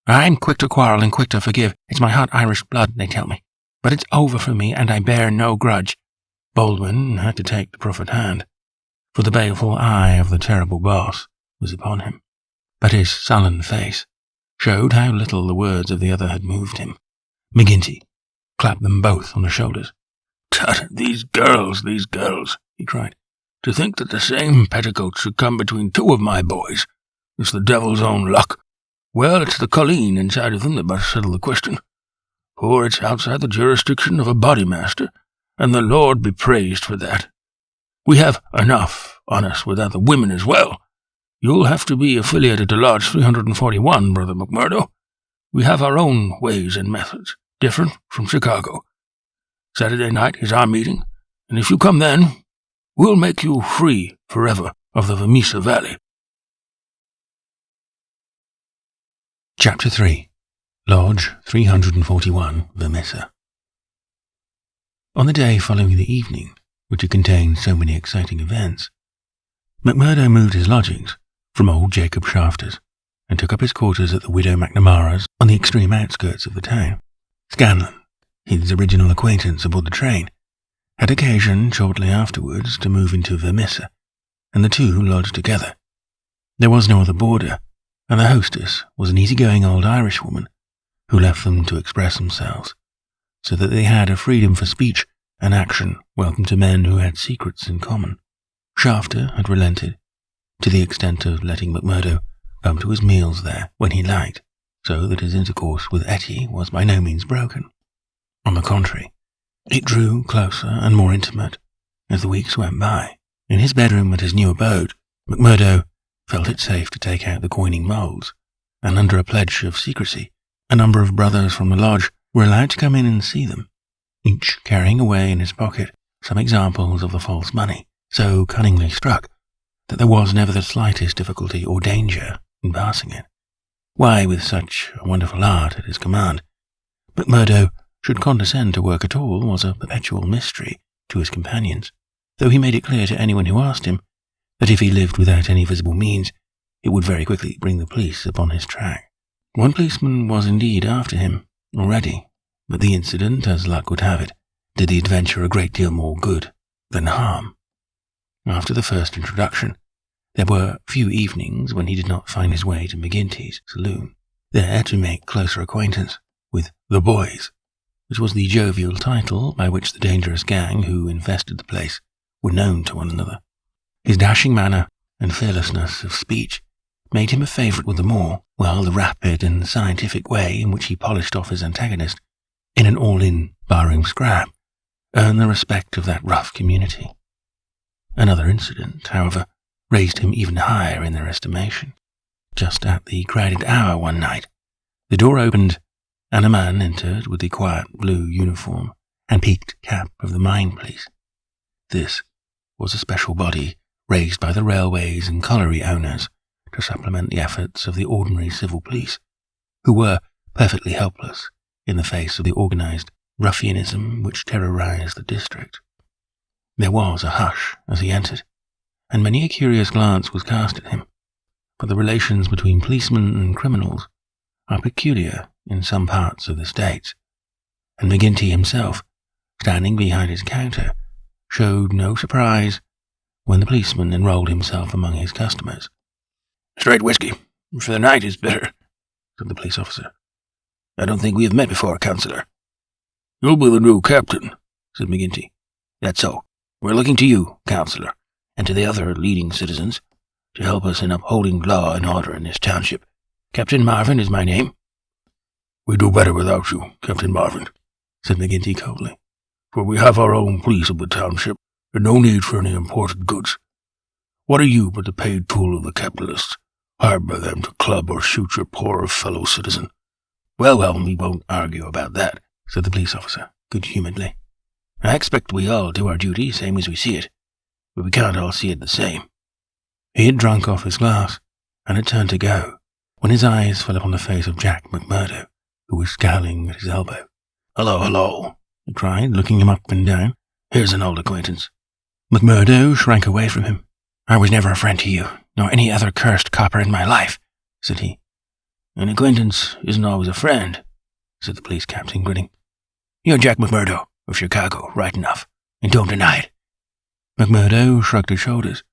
Speaker 1: "I'm quick to quarrel and quick to forgive. It's my hot Irish blood, they tell me. But it's over for me, and I bear no grudge." Baldwin had to take the proffered hand, for the baleful eye of the terrible boss was upon him. But his sullen face showed how little the words of the other had moved him. McGinty clapped them both on the shoulders.
Speaker 3: "Tut, these girls, he cried. "To think that the same petticoats should come between 2 of my boys. It's the devil's own luck. Well, it's the colleen inside of them that must settle the question, for it's outside the jurisdiction of a bodymaster, and the Lord be praised for that. We have enough on us without the women as well. You'll have to be affiliated to Lodge 341, Brother McMurdo. We have our own ways and methods, different from Chicago. Saturday night is our meeting, and if you come then, we'll make you free forever of the Vermisa Valley."
Speaker 1: Chapter 3. Lodge 341, Vermisa. On the day following the evening, which had contained so many exciting events, McMurdo moved his lodgings from old Jacob Shafter's and took up his quarters at the widow McNamara's on the extreme outskirts of the town. Scanlon, his original acquaintance aboard the train, had occasion shortly afterwards to move into Vermisa, and the two lodged together. There was no other boarder, and the hostess was an easygoing old Irishwoman who left them to express themselves, so that they had a freedom for speech and action welcome to men who had secrets in common. Shafter had relented, to the extent of letting McMurdo come to his meals there when he liked, so that his intercourse with Etty was by no means broken. On the contrary, it drew closer and more intimate as the weeks went by. In his bedroom at his new abode, McMurdo felt it safe to take out the coining moulds, and under a pledge of secrecy, a number of brothers from the lodge were allowed to come in and see them, each carrying away in his pocket some examples of the false money, so cunningly struck that there was never the slightest difficulty or danger in passing it. Why, with such a wonderful art at his command, McMurdo should condescend to work at all was a perpetual mystery to his companions, though he made it clear to anyone who asked him that if he lived without any visible means, it would very quickly bring the police upon his track. One policeman was indeed after him already, but the incident, as luck would have it, did the adventure a great deal more good than harm. After the first introduction, there were few evenings when he did not find his way to McGinty's saloon, there to make closer acquaintance with the boys, which was the jovial title by which the dangerous gang who infested the place were known to one another. His dashing manner and fearlessness of speech made him a favourite with them all, while the rapid and scientific way in which he polished off his antagonist in an all-in barroom scrap earned the respect of that rough community. Another incident, however, raised him even higher in their estimation. Just at the crowded hour one night, the door opened, and a man entered with the quiet blue uniform and peaked cap of the mine police. This was a special body raised by the railways and colliery owners to supplement the efforts of the ordinary civil police, who were perfectly helpless in the face of the organized ruffianism which terrorized the district. There was a hush as he entered, and many a curious glance was cast at him, but the relations between policemen and criminals are peculiar in some parts of the States, and McGinty himself, standing behind his counter, showed no surprise when the policeman enrolled himself among his customers.
Speaker 3: "Straight whiskey, for the night is bitter," said the police officer. "I don't think we have met before, Councillor." "You'll be the new captain," said McGinty.
Speaker 1: That's so. We're looking to you, Counselor, and to the other leading citizens, to help us in upholding law and order in this township. Captain Marvin is my name."
Speaker 3: "We do better without you, Captain Marvin," said McGinty coldly, "for we have our own police of the township, and no need for any imported goods. What are you but the paid tool of the capitalists, hired by them to club or shoot your poorer fellow citizen?"
Speaker 1: Well, we won't argue about that," said the police officer, good-humouredly. "I expect we all do our duty same as we see it, but we can't all see it the same." He had drunk off his glass, and had turned to go, when his eyes fell upon the face of Jack McMurdo, who was scowling at his elbow.
Speaker 3: Hello,
Speaker 1: he cried, looking him up and down.
Speaker 3: "Here's an old acquaintance."
Speaker 1: McMurdo shrank away from him. "I was never a friend to you, nor any other cursed copper in my life," said he.
Speaker 3: "An acquaintance isn't always a friend," said the police captain, grinning.
Speaker 1: "You're Jack McMurdo, of Chicago, right enough, and don't deny it." McMurdo shrugged his shoulders.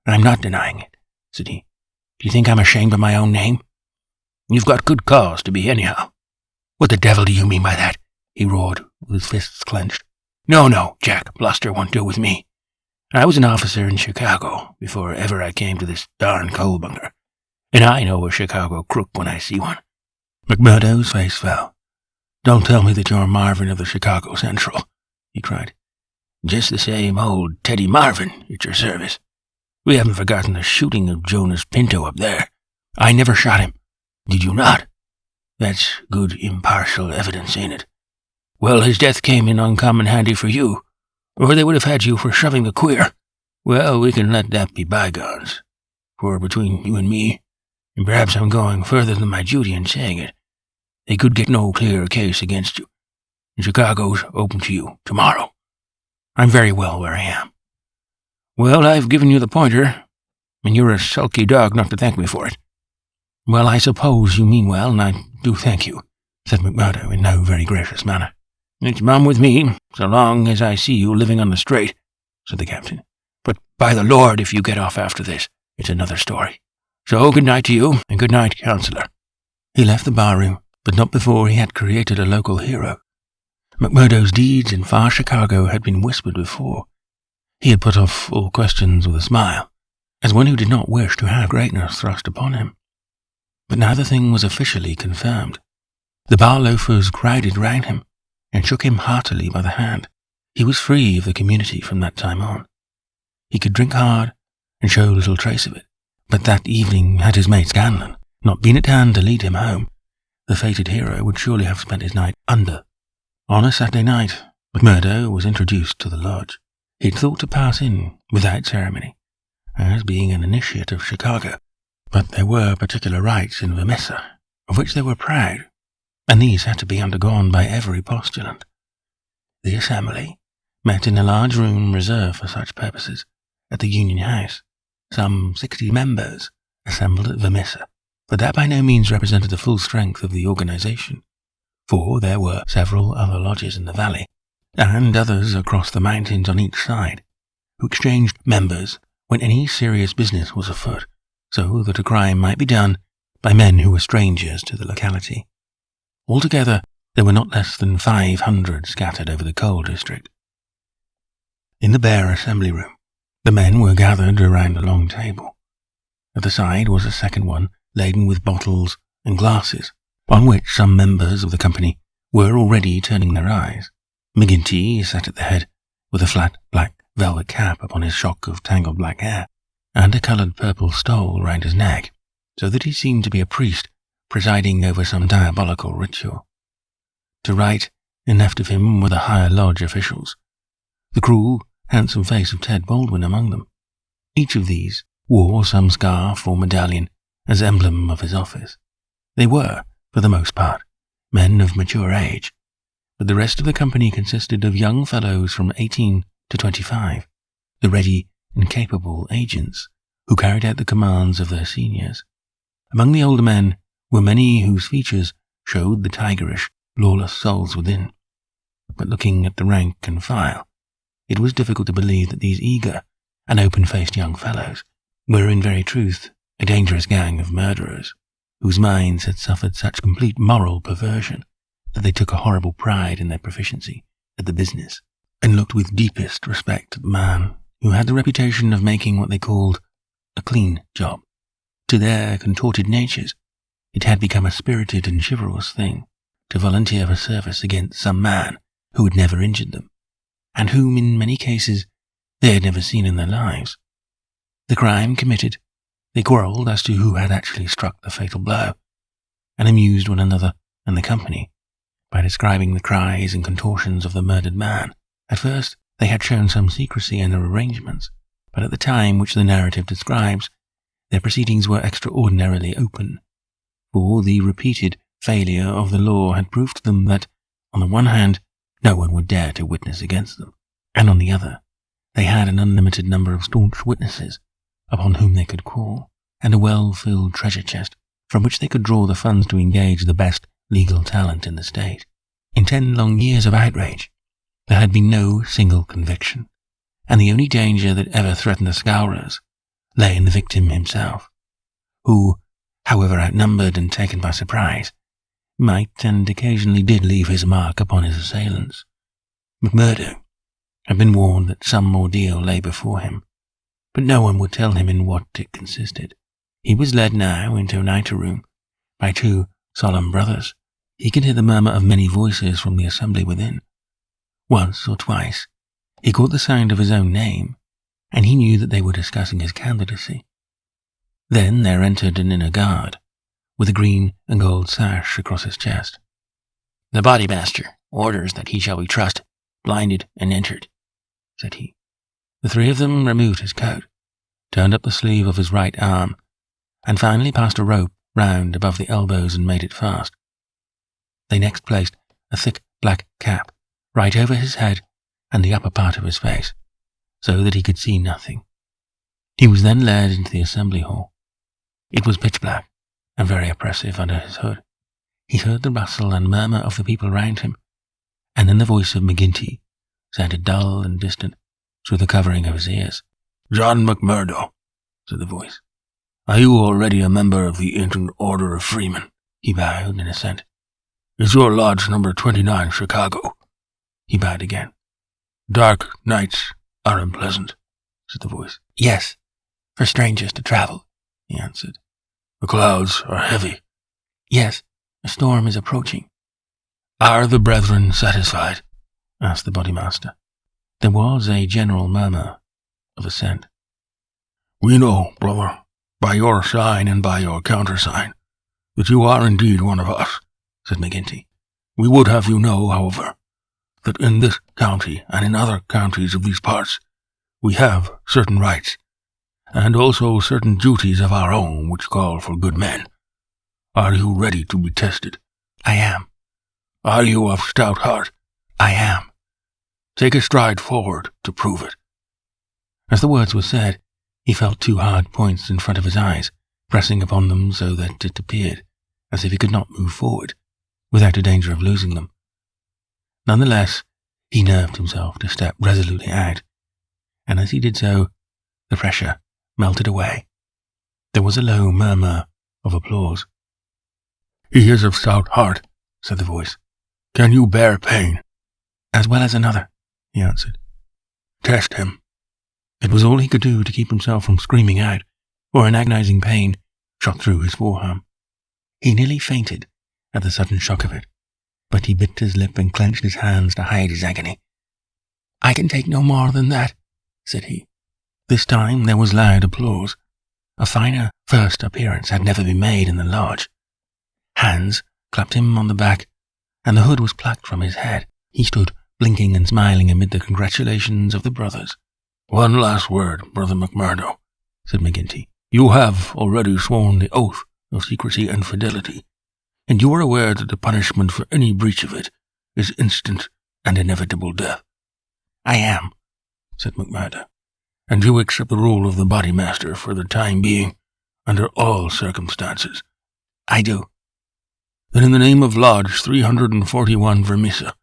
Speaker 1: "I'm not denying it," said he. "Do you think I'm ashamed of my own name?"
Speaker 3: "You've got good cause to be, anyhow."
Speaker 1: "What the devil do you mean by that?" he roared, with his fists clenched. No, Jack, bluster won't do with me. I was an officer in Chicago before ever I came to this darn coal bunker, and I know a Chicago crook when I see one." McMurdo's face fell. "Don't tell me that you're Marvin of the Chicago Central," he cried.
Speaker 3: "Just the same old Teddy Marvin at your service. We haven't forgotten the shooting of Jonas Pinto up there."
Speaker 1: "I never shot him."
Speaker 3: "Did you not? That's good impartial evidence, ain't it? Well, his death came in uncommon handy for you, or they would have had you for shoving the queer. Well, we can let that be bygones, for between you and me, and perhaps I'm going further than my duty in saying it, they could get no clear case against you, and Chicago's open to you tomorrow."
Speaker 1: "I'm very well where I am."
Speaker 3: "Well, I've given you the pointer, and you're a sulky dog not to thank me for it."
Speaker 1: "Well, I suppose you mean well, and I do thank you," said McMurdo in no very gracious manner.
Speaker 3: "It's mum with me, so long as I see you living on the straight," said the captain. "But by the Lord, if you get off after this, it's another story. So good night to you, and good night, Counselor."
Speaker 1: He left the barroom, but not before he had created a local hero. McMurdo's deeds in far Chicago had been whispered before. He had put off all questions with a smile, as one who did not wish to have greatness thrust upon him. But now the thing was officially confirmed. The bar loafers crowded round him, and shook him heartily by the hand. He was free of the community from that time on. He could drink hard, and show little trace of it. But that evening, had his mate Scanlon not been at hand to lead him home, the fated hero would surely have spent his night under. On a Saturday night, McMurdo was introduced to the lodge. He had thought to pass in without ceremony, as being an initiate of Chicago. But there were particular rites in Vermissa, of which they were proud, and these had to be undergone by every postulant. The assembly met in a large room reserved for such purposes at the Union House. Some 60 members assembled at Vermissa, but that by no means represented the full strength of the organization, for there were several other lodges in the valley, and others across the mountains on each side, who exchanged members when any serious business was afoot, so that a crime might be done by men who were strangers to the locality. Altogether, there were not less than 500 scattered over the coal district. In the bare assembly room, the men were gathered around a long table. At the side was a second one laden with bottles and glasses, on which some members of the company were already turning their eyes. McGinty sat at the head, with a flat black velvet cap upon his shock of tangled black hair, and a coloured purple stole round his neck, so that he seemed to be a priest presiding over some diabolical ritual. To right and left of him were the higher lodge officials, the cruel, handsome face of Ted Baldwin among them. Each of these wore some scarf or medallion as emblem of his office. They were, for the most part, men of mature age, but the rest of the company consisted of young fellows from 18 to 25, the ready and capable agents who carried out the commands of their seniors. Among the older men were many whose features showed the tigerish, lawless souls within. But looking at the rank and file, it was difficult to believe that these eager and open-faced young fellows were in very truth a dangerous gang of murderers, whose minds had suffered such complete moral perversion that they took a horrible pride in their proficiency at the business. and looked with deepest respect at the man who had the reputation of making what they called a clean job. To their contorted natures, it had become a spirited and chivalrous thing to volunteer for service against some man who had never injured them, and whom in many cases they had never seen in their lives. The crime committed, they quarrelled as to who had actually struck the fatal blow, and amused one another and the company by describing the cries and contortions of the murdered man. At first they had shown some secrecy in their arrangements, but at the time which the narrative describes, their proceedings were extraordinarily open, for the repeated failure of the law had proved to them that, on the one hand, no one would dare to witness against them, and on the other, they had an unlimited number of staunch witnesses upon whom they could call, and a well-filled treasure chest from which they could draw the funds to engage the best legal talent in the state. In 10 long years of outrage, there had been no single conviction, and the only danger that ever threatened the Scowrers lay in the victim himself, who, however outnumbered and taken by surprise, might and occasionally did leave his mark upon his assailants. McMurdo had been warned that some ordeal lay before him, but no one would tell him in what it consisted. He was led now into an outer room by 2 solemn brothers. He could hear the murmur of many voices from the assembly within. Once or twice he caught the sound of his own name, and he knew that they were discussing his candidacy. Then there entered an inner guard, with a green and gold sash across his chest. "The bodymaster orders that he shall be trussed, blinded, and entered," said he. The 3 of them removed his coat, turned up the sleeve of his right arm, and finally passed a rope round above the elbows and made it fast. They next placed a thick black cap right over his head and the upper part of his face, so that he could see nothing. He was then led into the assembly hall. It was pitch black and very oppressive under his hood. He heard the rustle and murmur of the people round him, and then the voice of McGinty sounded dull and distant through the covering of his ears.
Speaker 3: "John McMurdo," said the voice. "Are you already a member of the Ancient Order of Freemen?"
Speaker 1: He bowed in assent.
Speaker 3: "Is your lodge number 29 Chicago?"
Speaker 1: He bowed again.
Speaker 3: "Dark nights are unpleasant," said the voice.
Speaker 1: "Yes, for strangers to travel," he answered.
Speaker 3: "The clouds are heavy."
Speaker 1: "Yes, a storm is approaching."
Speaker 3: "Are the brethren satisfied?"
Speaker 1: asked the bodymaster. There was a general murmur of assent.
Speaker 3: "We know, brother, by your sign and by your countersign, that you are indeed one of us," said McGinty. "We would have you know, however, that in this county and in other counties of these parts, we have certain rights, and also certain duties of our own which call for good men. Are you ready to be tested?"
Speaker 1: "I am."
Speaker 3: "Are you of stout heart?"
Speaker 1: "I am."
Speaker 3: "Take a stride forward to prove it."
Speaker 1: As the words were said, he felt 2 hard points in front of his eyes, pressing upon them so that it appeared as if he could not move forward without a danger of losing them. Nonetheless, he nerved himself to step resolutely out, and as he did so, the pressure melted away. There was a low murmur of applause.
Speaker 3: "He is of stout heart," said the voice. "Can you bear pain?"
Speaker 1: "As well as another," he answered.
Speaker 3: "Test him."
Speaker 1: It was all he could do to keep himself from screaming out, for an agonizing pain shot through his forearm. He nearly fainted at the sudden shock of it, but he bit his lip and clenched his hands to hide his agony. "I can take no more than that," said he. This time there was loud applause. A finer first appearance had never been made in the lodge. Hands clapped him on the back, and the hood was plucked from his head. He stood blinking and smiling amid the congratulations of the brothers.
Speaker 3: "One last word, Brother McMurdo,"
Speaker 1: said McGinty.
Speaker 3: "You have already sworn the oath of secrecy and fidelity, and you are aware that the punishment for any breach of it is instant and inevitable death."
Speaker 1: "I am,"
Speaker 3: said McMurdo. "And you accept the rule of the bodymaster for the time being, under all circumstances?"
Speaker 1: "I do."
Speaker 3: "Then in the name of Lodge 341 Vermissa,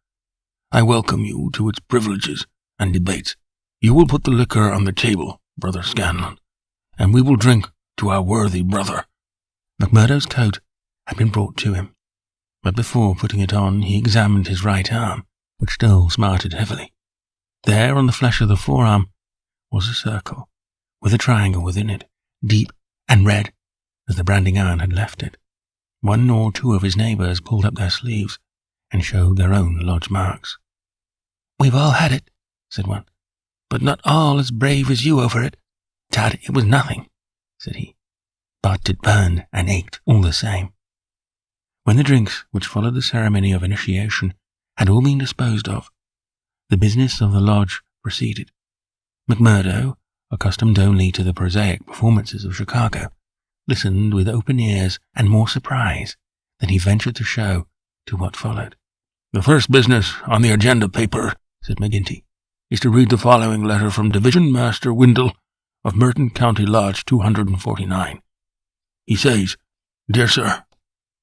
Speaker 3: I welcome you to its privileges and debates. You will put the liquor on the table, Brother Scanlon, and we will drink to our worthy brother."
Speaker 1: McMurdo's coat had been brought to him, but before putting it on he examined his right arm, which still smarted heavily. There on the flesh of the forearm was a circle, with a triangle within it, deep and red as the branding iron had left it. One or two of his neighbours pulled up their sleeves and showed their own lodge marks. "We've all had it," said one, "but not all as brave as you over it." "Tad, it was nothing," said he, "but it burned and ached all the same." When the drinks which followed the ceremony of initiation had all been disposed of, the business of the lodge proceeded. McMurdo, accustomed only to the prosaic performances of Chicago, listened with open ears and more surprise than he ventured to show to what followed.
Speaker 3: "The first business on the agenda paper," said McGinty, "is to read the following letter from Division Master Windle of Merton County Lodge 249. He says, 'Dear Sir,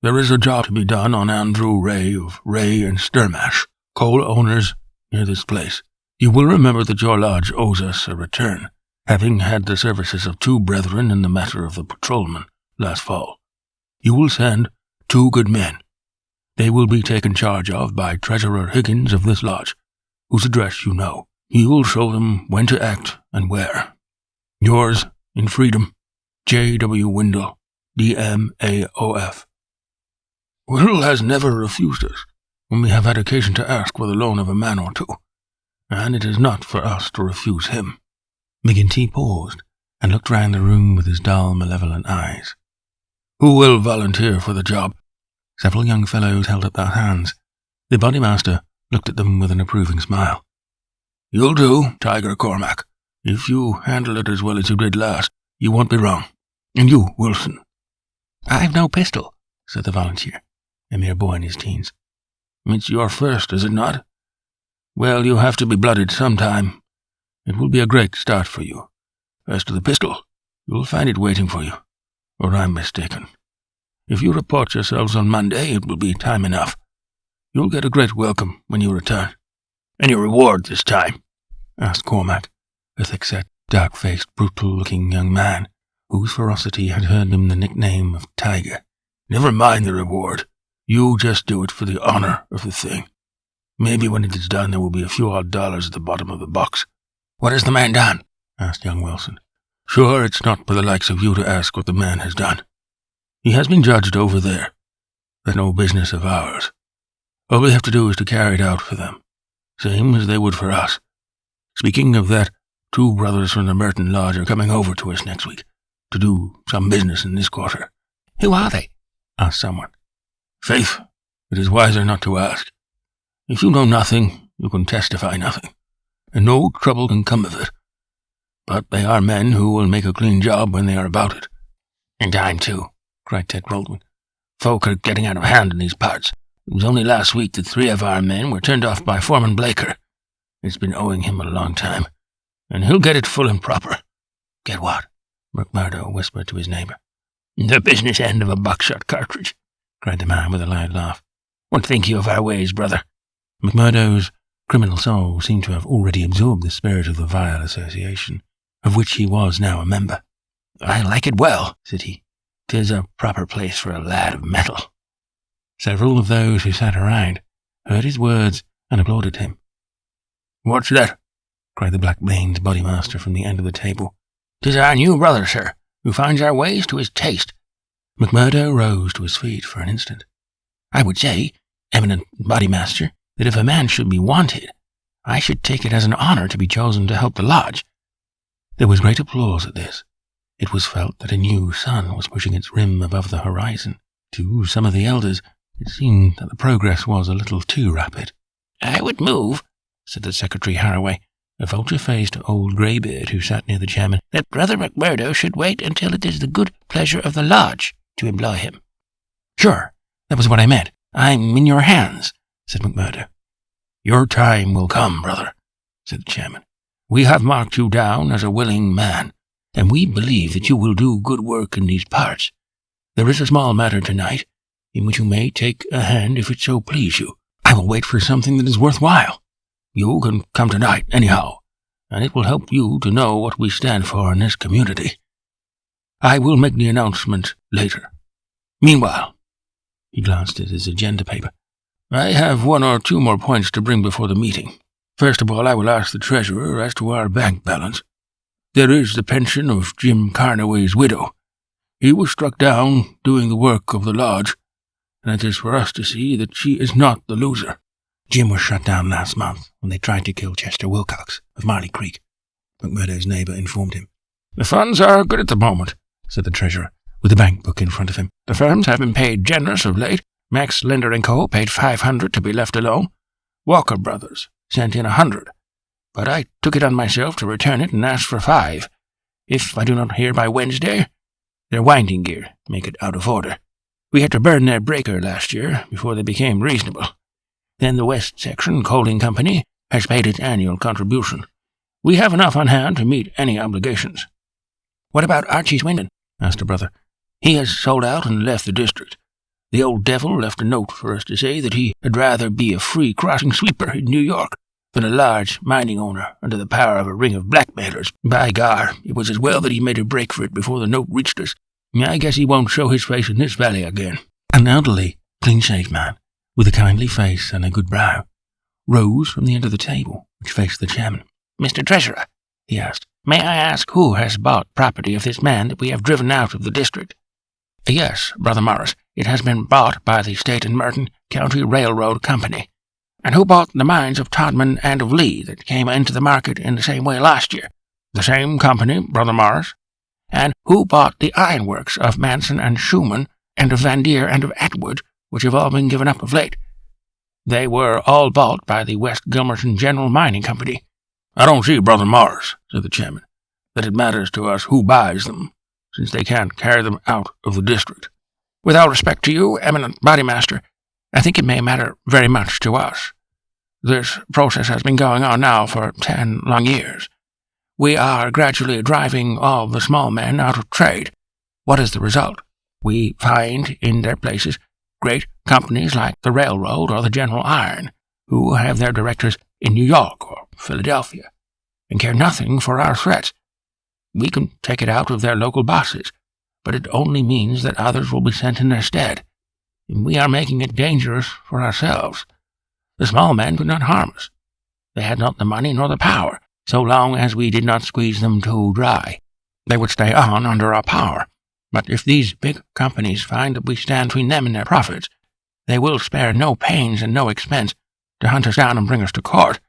Speaker 3: there is a job to be done on Andrew Ray of Ray and Sturmash, coal owners near this place. You will remember that your lodge owes us a return, having had the services of 2 brethren in the matter of the patrolman last fall. You will send 2 good men. They will be taken charge of by Treasurer Higgins of this lodge, whose address you know. He will show them when to act and where. Yours, in freedom, J.W. Windle, D.M.A.O.F. Windle has never refused us when we have had occasion to ask for the loan of a man or 2, and it is not for us to refuse him.'"
Speaker 1: McGinty paused and looked round the room with his dull, malevolent eyes.
Speaker 3: "Who will volunteer for the job?"
Speaker 1: Several young fellows held up their hands. The bodymaster looked at them with an approving smile.
Speaker 3: "You'll do, Tiger Cormac. If you handle it as well as you did last, you won't be wrong. And you, Wilson."
Speaker 1: "I've no pistol," said the volunteer, a mere boy in his teens.
Speaker 3: "It's your first, is it not? Well, you have to be blooded sometime. It will be a great start for you. As to the pistol, you'll find it waiting for you, or I'm mistaken. If you report yourselves on Monday, it will be time enough. You'll get a great welcome when you return." "Any reward this time?"
Speaker 1: asked Cormac, a thick-set, dark-faced, brutal-looking young man, whose ferocity had earned him the nickname of Tiger.
Speaker 3: "Never mind the reward. You just do it for the honor of the thing. Maybe when it is done there will be a few odd dollars at the bottom of the box."
Speaker 1: "What has the man done?" asked young Wilson.
Speaker 3: "Sure, it's not for the likes of you to ask what the man has done. He has been judged over there. That's no business of ours. All we have to do is to carry it out for them, same as they would for us. Speaking of that, 2 brothers from the Merton Lodge are coming over to us next week to do some business in this quarter."
Speaker 1: "Who are they?" asked someone.
Speaker 3: "Faith, it is wiser not to ask. If you know nothing, you can testify nothing, and no trouble can come of it. But they are men who will make a clean job when they are about it."
Speaker 1: "And time, too," cried Ted Baldwin. "Folk are getting out of hand in these parts. It was only last week that 3 of our men were turned off by Foreman Blaker. It's been owing him a long time, and he'll get it full and proper." "Get what?" McMurdo whispered to his neighbour. "The business end of a buckshot cartridge," cried the man with a loud laugh. "What think you of our ways, brother?" McMurdo's criminal soul seemed to have already absorbed the spirit of the vile association, of which he was now a member. "I like it well," said he. "'Tis a proper place for a lad of metal." Several of those who sat around heard his words and applauded him.
Speaker 3: "What's that?"
Speaker 1: cried the black-maned bodymaster from the end of the table.
Speaker 2: "'Tis our new brother, sir, who finds our ways to his taste."
Speaker 1: McMurdo rose to his feet for an instant. "I would say, eminent bodymaster, that if a man should be wanted, I should take it as an honour to be chosen to help the lodge." There was great applause at this. It was felt that a new sun was pushing its rim above the horizon. To some of the elders, it seemed that the progress was a little too rapid. "I would move," said the Secretary Harraway, a vulture-faced old greybeard who sat near the chairman, "that Brother McMurdo should wait until it is the good pleasure of the lodge to employ him." "Sure, that was what I meant. I'm in your hands," said McMurdo.
Speaker 3: "Your time will come, brother," said the chairman. "We have marked you down as a willing man, and we believe that you will do good work in these parts. There is a small matter tonight, in which you may take a hand if it so please you."
Speaker 1: "I will wait for something that is worthwhile."
Speaker 3: "You can come tonight, anyhow, and it will help you to know what we stand for in this community. I will make the announcement later. Meanwhile," he glanced at his agenda paper, "I have 1 or 2 more points to bring before the meeting. First of all, I will ask the treasurer as to our bank balance. There is the pension of Jim Carnaway's widow. He was struck down doing the work of the lodge, and it is for us to see that she is not the loser.
Speaker 1: Jim was shut down last month when they tried to kill Chester Wilcox of Marley Creek, McMurdo's neighbour informed him.
Speaker 2: The funds are good at the moment, said the treasurer,
Speaker 1: with the bank book in front of him.
Speaker 2: The firms have been paid generous of late. Max Linder & Co. paid $500 to be left alone. Walker Brothers sent in $100, but I took it on myself to return it and ask for $5. If I do not hear by Wednesday, their winding gear make it out of order. We had to burn their breaker last year before they became reasonable. Then the West Section Coaling Company has paid its annual contribution. We have enough on hand to meet any obligations.
Speaker 1: What about Archie Swindon? Asked a brother.
Speaker 3: He has sold out and left the district. The old devil left a note for us to say that he had rather be a free crossing sweeper in New York than a large mining owner under the power of a ring of blackmailers. By gar, it was as well that he made a break for it before the note reached us. I guess he won't show his face in this valley again.
Speaker 1: An elderly, clean-shaved man, with a kindly face and a good brow, rose from the end of the table, which faced the chairman.
Speaker 2: Mr. Treasurer, he asked, may I ask who has bought property of this man that we have driven out of the district?
Speaker 3: Yes, Brother Morris, it has been bought by the State and Merton County Railroad Company.
Speaker 2: And who bought the mines of Todman and of Lee that came into the market in the same way last year?
Speaker 3: The same company, Brother Morris.
Speaker 2: And who bought the ironworks of Manson and Schumann and of Van Deer and of Atwood, which have all been given up of late?
Speaker 3: They were all bought by the West Gilmerton General Mining Company. I don't see, Brother Morris, said the chairman, that it matters to us who buys them, since they can't carry them out of the district.
Speaker 2: With all respect to you, eminent bodymaster, I think it may matter very much to us. This process has been going on now for 10 long years. We are gradually driving all the small men out of trade. What is the result? We find in their places great companies like the Railroad or the General Iron, who have their directors in New York or Philadelphia, and care nothing for our threats. We can take it out of their local bosses, but it only means that others will be sent in their stead, and we are making it dangerous for ourselves. The small men could not harm us. They had not the money nor the power, so long as we did not squeeze them too dry. They would stay on under our power. But if these big companies find that we stand between them and their profits, they will spare no pains and no expense to hunt us down and bring us to court.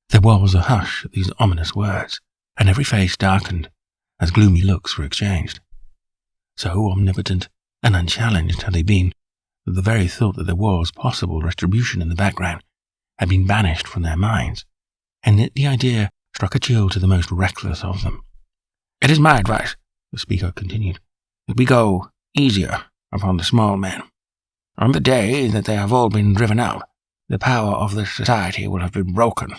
Speaker 1: There was a hush at these ominous words, and every face darkened as gloomy looks were exchanged. So omnipotent and unchallenged had they been that the very thought that there was possible retribution in the background had been banished from their minds, and yet the idea struck a chill to the most reckless of them.
Speaker 3: It is my advice, the speaker continued, that we go easier upon the small men. On the day that they have all been driven out, the power of this society will have been broken.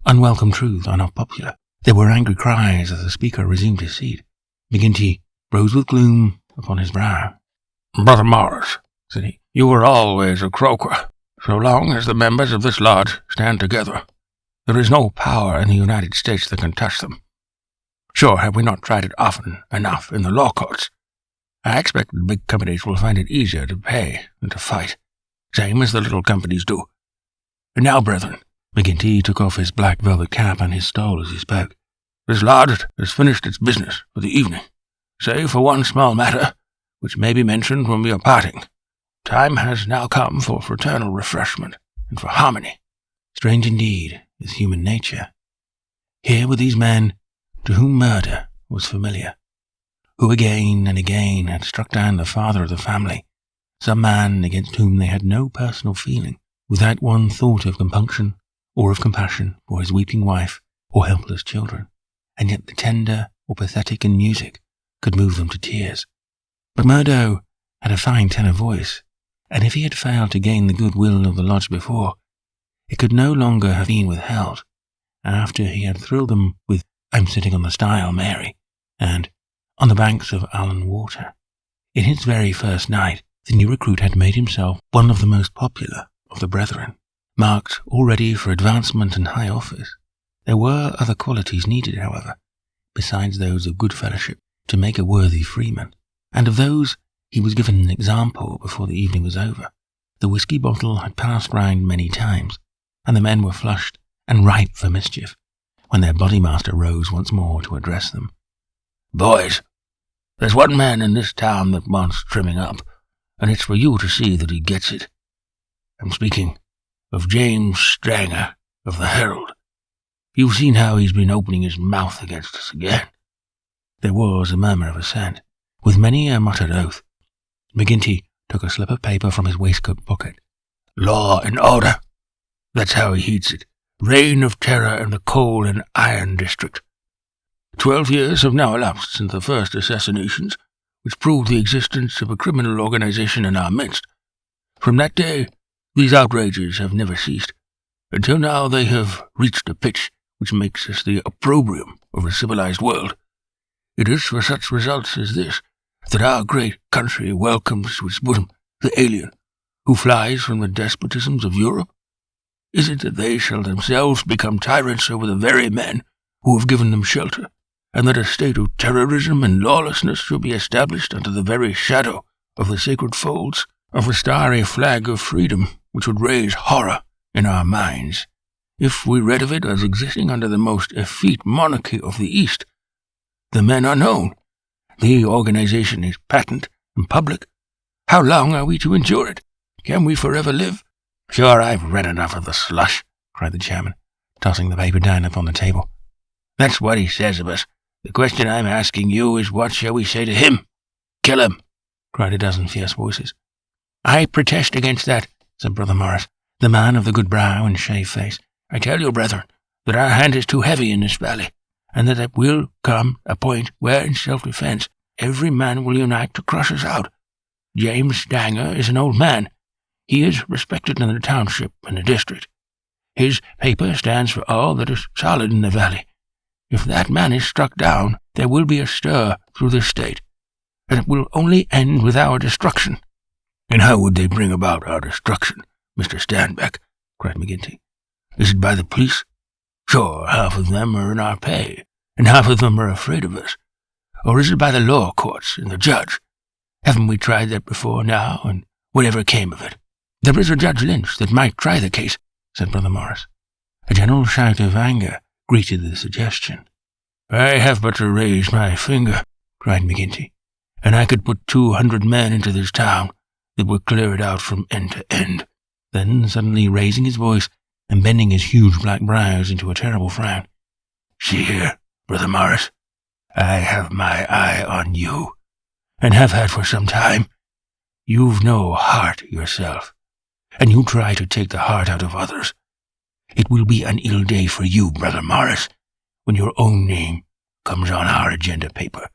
Speaker 1: Unwelcome truths are not popular. There were angry cries as the speaker resumed his seat. McGinty rose with gloom upon his brow.
Speaker 3: Brother Morris, said he, you were always a croaker. So long as the members of this lodge stand together, there is no power in the United States that can touch them. Sure, have we not tried it often enough in the law courts? I expect the big companies will find it easier to pay than to fight, same as the little companies do. And now, brethren,
Speaker 1: McGinty took off his black velvet cap and his stole as he spoke.
Speaker 3: This lodge has finished its business for the evening, save for one small matter, which may be mentioned when we are parting. Time has now come for fraternal refreshment and for harmony.
Speaker 1: Strange indeed is human nature. Here were these men to whom murder was familiar, who again and again had struck down the father of the family, some man against whom they had no personal feeling, without one thought of compunction or of compassion for his weeping wife or helpless children, and yet the tender or pathetic in music could move them to tears. But Murdo had a fine tenor voice, and if he had failed to gain the goodwill of the lodge before, it could no longer have been withheld after he had thrilled them with I'm Sitting on the Stile, Mary, and On the Banks of Allan Water. In his very first night, the new recruit had made himself one of the most popular of the brethren, marked already for advancement and high office. There were other qualities needed, however, besides those of good fellowship, to make a worthy freeman, and of those he was given an example before the evening was over. The whisky bottle had passed round many times, and the men were flushed and ripe for mischief when their bodymaster rose once more to address them.
Speaker 3: "Boys, there's one man in this town that wants trimming up, and it's for you to see that he gets it. I'm speaking of James Stanger of the Herald. You've seen how he's been opening his mouth against us again."
Speaker 1: There was a murmur of assent, with many a muttered oath. McGinty took a slip of paper from his waistcoat pocket.
Speaker 3: "Law and order. That's how he heats it. Reign of terror in the coal and iron district. 12 years have now elapsed since the first assassinations, which proved the existence of a criminal organization in our midst. From that day, these outrages have never ceased. Until now they have reached a pitch which makes us the opprobrium of the civilized world. It is for such results as this that our great country welcomes to its bosom the alien who flies from the despotisms of Europe. Is it that they shall themselves become tyrants over the very men who have given them shelter, and that a state of terrorism and lawlessness shall be established under the very shadow of the sacred folds of the starry flag of freedom, which would raise horror in our minds if we read of it as existing under the most effete monarchy of the East? The men are known. The organization is patent and public. How long are we to endure it? Can we forever live?"
Speaker 2: "Sure, I've read enough of the slush,"
Speaker 1: cried the chairman, tossing the paper down upon the table.
Speaker 2: "That's what he says of us. The question I'm asking you is, what shall we say to him?"
Speaker 3: "Kill him,"
Speaker 1: cried a dozen fierce voices. "I protest against that," said Brother Morris, the man of the good brow and shaved face.
Speaker 3: "I tell you, brethren, that our hand is too heavy in this valley, and that there will come a point where, in self-defense, every man will unite to crush us out. James Stanger is an old man. He is respected in the township and the district. His paper stands for all that is solid in the valley. If that man is struck down, there will be a stir through the state, and it will only end with our destruction." "And how would they bring about our destruction, Mr. Stanback?" cried McGinty. "Is it by the police? Sure, half of them are in our pay, and half of them are afraid of us. Or is it by the law courts and the judge? Haven't we tried that before now, and whatever came of it?"
Speaker 1: "There is a Judge Lynch that might try the case," said Brother Morris. A general shout of anger greeted the suggestion.
Speaker 3: "I have but to raise my finger," cried McGinty, "and I could put 200 men into this town that would clear it out from end to end."
Speaker 1: Then, suddenly raising his voice and bending his huge black brows into a terrible frown,
Speaker 3: "See here, Brother Morris, I have my eye on you, and have had for some time. You've no heart yourself, and you try to take the heart out of others. It will be an ill day for you, Brother Morris, when your own name comes on our agenda paper,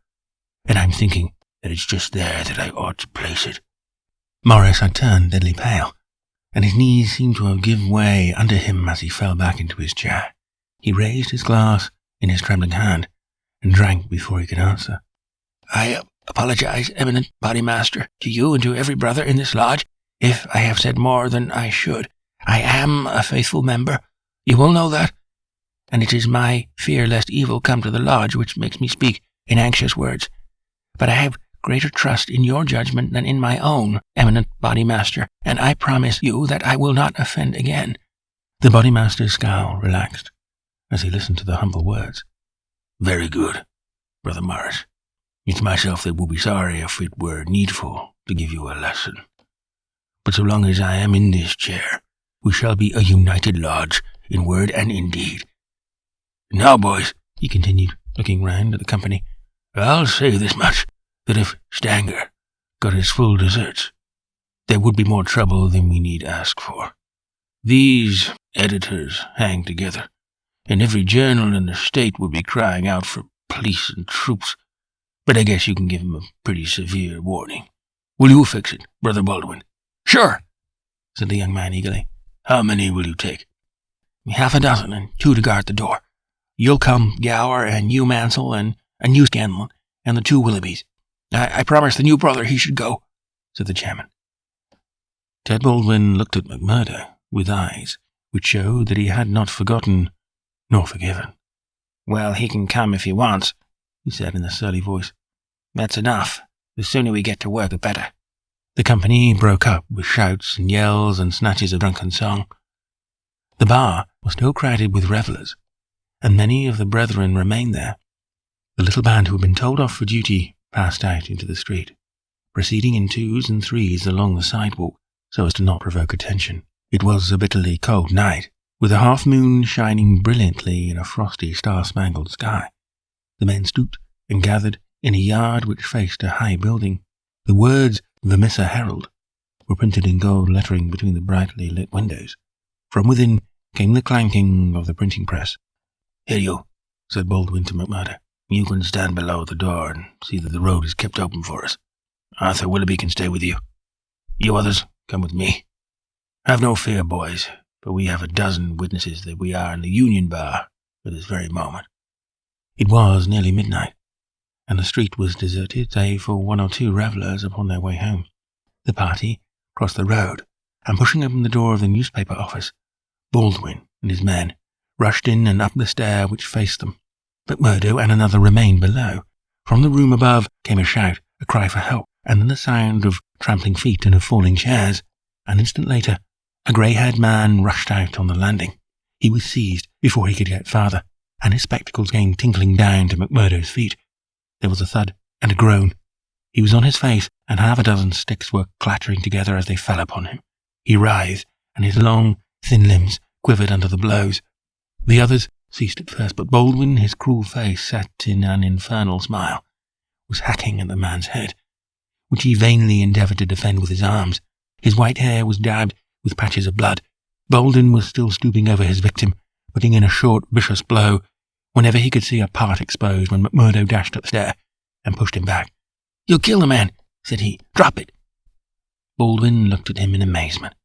Speaker 3: and I'm thinking that it's just there that I ought to place it."
Speaker 1: Morris had turned deadly pale, and his knees seemed to have given way under him as he fell back into his chair. He raised his glass in his trembling hand, and drank before he could answer.
Speaker 3: "I apologize, eminent bodymaster, to you and to every brother in this lodge, if I have said more than I should. I am a faithful member. You will know that. And it is my fear lest evil come to the lodge which makes me speak in anxious words. But I have greater trust in your judgment than in my own, eminent bodymaster, and I promise you that I will not offend again."
Speaker 1: The bodymaster's scowl relaxed as he listened to the humble words.
Speaker 3: "Very good, Brother Morris. It's myself that will be sorry if it were needful to give you a lesson. But so long as I am in this chair, we shall be a united lodge in word and in deed. Now, boys," he continued, looking round at the company, "I'll say this much, that if Stanger got his full deserts, there would be more trouble than we need ask for. These editors hang together, and every journal in the state would be crying out for police and troops. But I guess you can give him a pretty severe warning. Will you fix it, Brother Baldwin?"
Speaker 1: "Sure," said the young man eagerly.
Speaker 3: "How many will you take?"
Speaker 1: "Half a dozen, and 2 to guard the door. You'll come, Gower, and you, Mansell, and you, Scanlon, and the 2 Willoughbys. I promised the new brother he should go," said the chairman. Ted Baldwin looked at McMurdo with eyes which showed that he had not forgotten nor forgiven.
Speaker 2: "Well, he can come if he wants," he said in a surly voice. "That's enough. The sooner we get to work, the better."
Speaker 1: The company broke up with shouts and yells and snatches of drunken song. The bar was still crowded with revellers, and many of the brethren remained there. The little band who had been told off for duty passed out into the street, proceeding in twos and threes along the sidewalk so as to not provoke attention. It was a bitterly cold night, with a half-moon shining brilliantly in a frosty, star-spangled sky. The men stooped and gathered in a yard which faced a high building. The words "The Missa Herald" were printed in gold lettering between the brightly lit windows. From within came the clanking of the printing press. "Here you," said Baldwin to McMurdo. "You can stand below the door and see that the road is kept open for us. Arthur Willoughby can stay with you. You others, come with me. Have no fear, boys, for we have a dozen witnesses that we are in the Union Bar at this very moment." It was nearly midnight, and the street was deserted save for one or two revellers upon their way home. The party crossed the road, and pushing open the door of the newspaper office, Baldwin and his men rushed in and up the stair which faced them. McMurdo and another remained below. From the room above came a shout, a cry for help, and then the sound of trampling feet and of falling chairs. An instant later, a grey-haired man rushed out on the landing. He was seized before he could get farther, and his spectacles came tinkling down to McMurdo's feet. There was a thud and a groan. He was on his face, and half a dozen sticks were clattering together as they fell upon him. He writhed, and his long, thin limbs quivered under the blows. The others ceased at first, but Baldwin, his cruel face set in an infernal smile, was hacking at the man's head, which he vainly endeavoured to defend with his arms. His white hair was dabbed with patches of blood. Baldwin was still stooping over his victim, putting in a short, vicious blow whenever he could see a part exposed, when McMurdo dashed up the stair and pushed him back. "You'll kill the man," said he. "Drop it." Baldwin looked at him in amazement.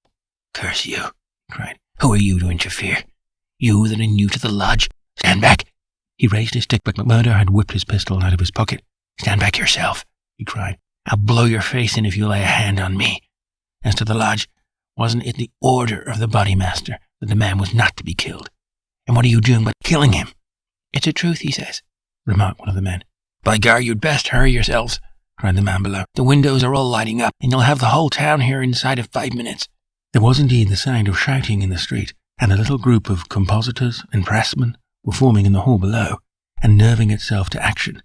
Speaker 1: "Curse you," he cried. "Who are you to interfere? You that are new to the lodge? Stand back." He raised his stick, but McMurdo had whipped his pistol out of his pocket. "Stand back yourself," he cried. "I'll blow your face in if you lay a hand on me. As to the lodge, wasn't it the order of the bodymaster that the man was not to be killed? And what are you doing but killing him?" "It's a truth, he says," remarked one of the men. "By gar, you'd best hurry yourselves," cried the man below. "The windows are all lighting up, and you'll have the whole town here inside of 5 minutes. There was indeed the sound of shouting in the street, and a little group of compositors and pressmen were forming in the hall below, and nerving itself to action.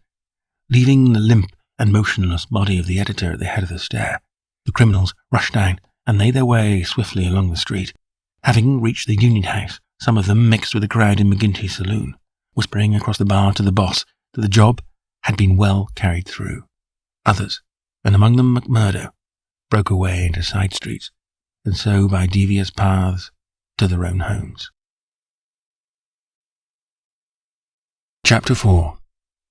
Speaker 1: Leaving the limp and motionless body of the editor at the head of the stair, the criminals rushed down and made their way swiftly along the street. Having reached the Union House, some of them mixed with the crowd in McGinty's saloon, whispering across the bar to the boss that the job had been well carried through. Others, and among them McMurdo, broke away into side streets, and so by devious paths to their own homes. Chapter 4.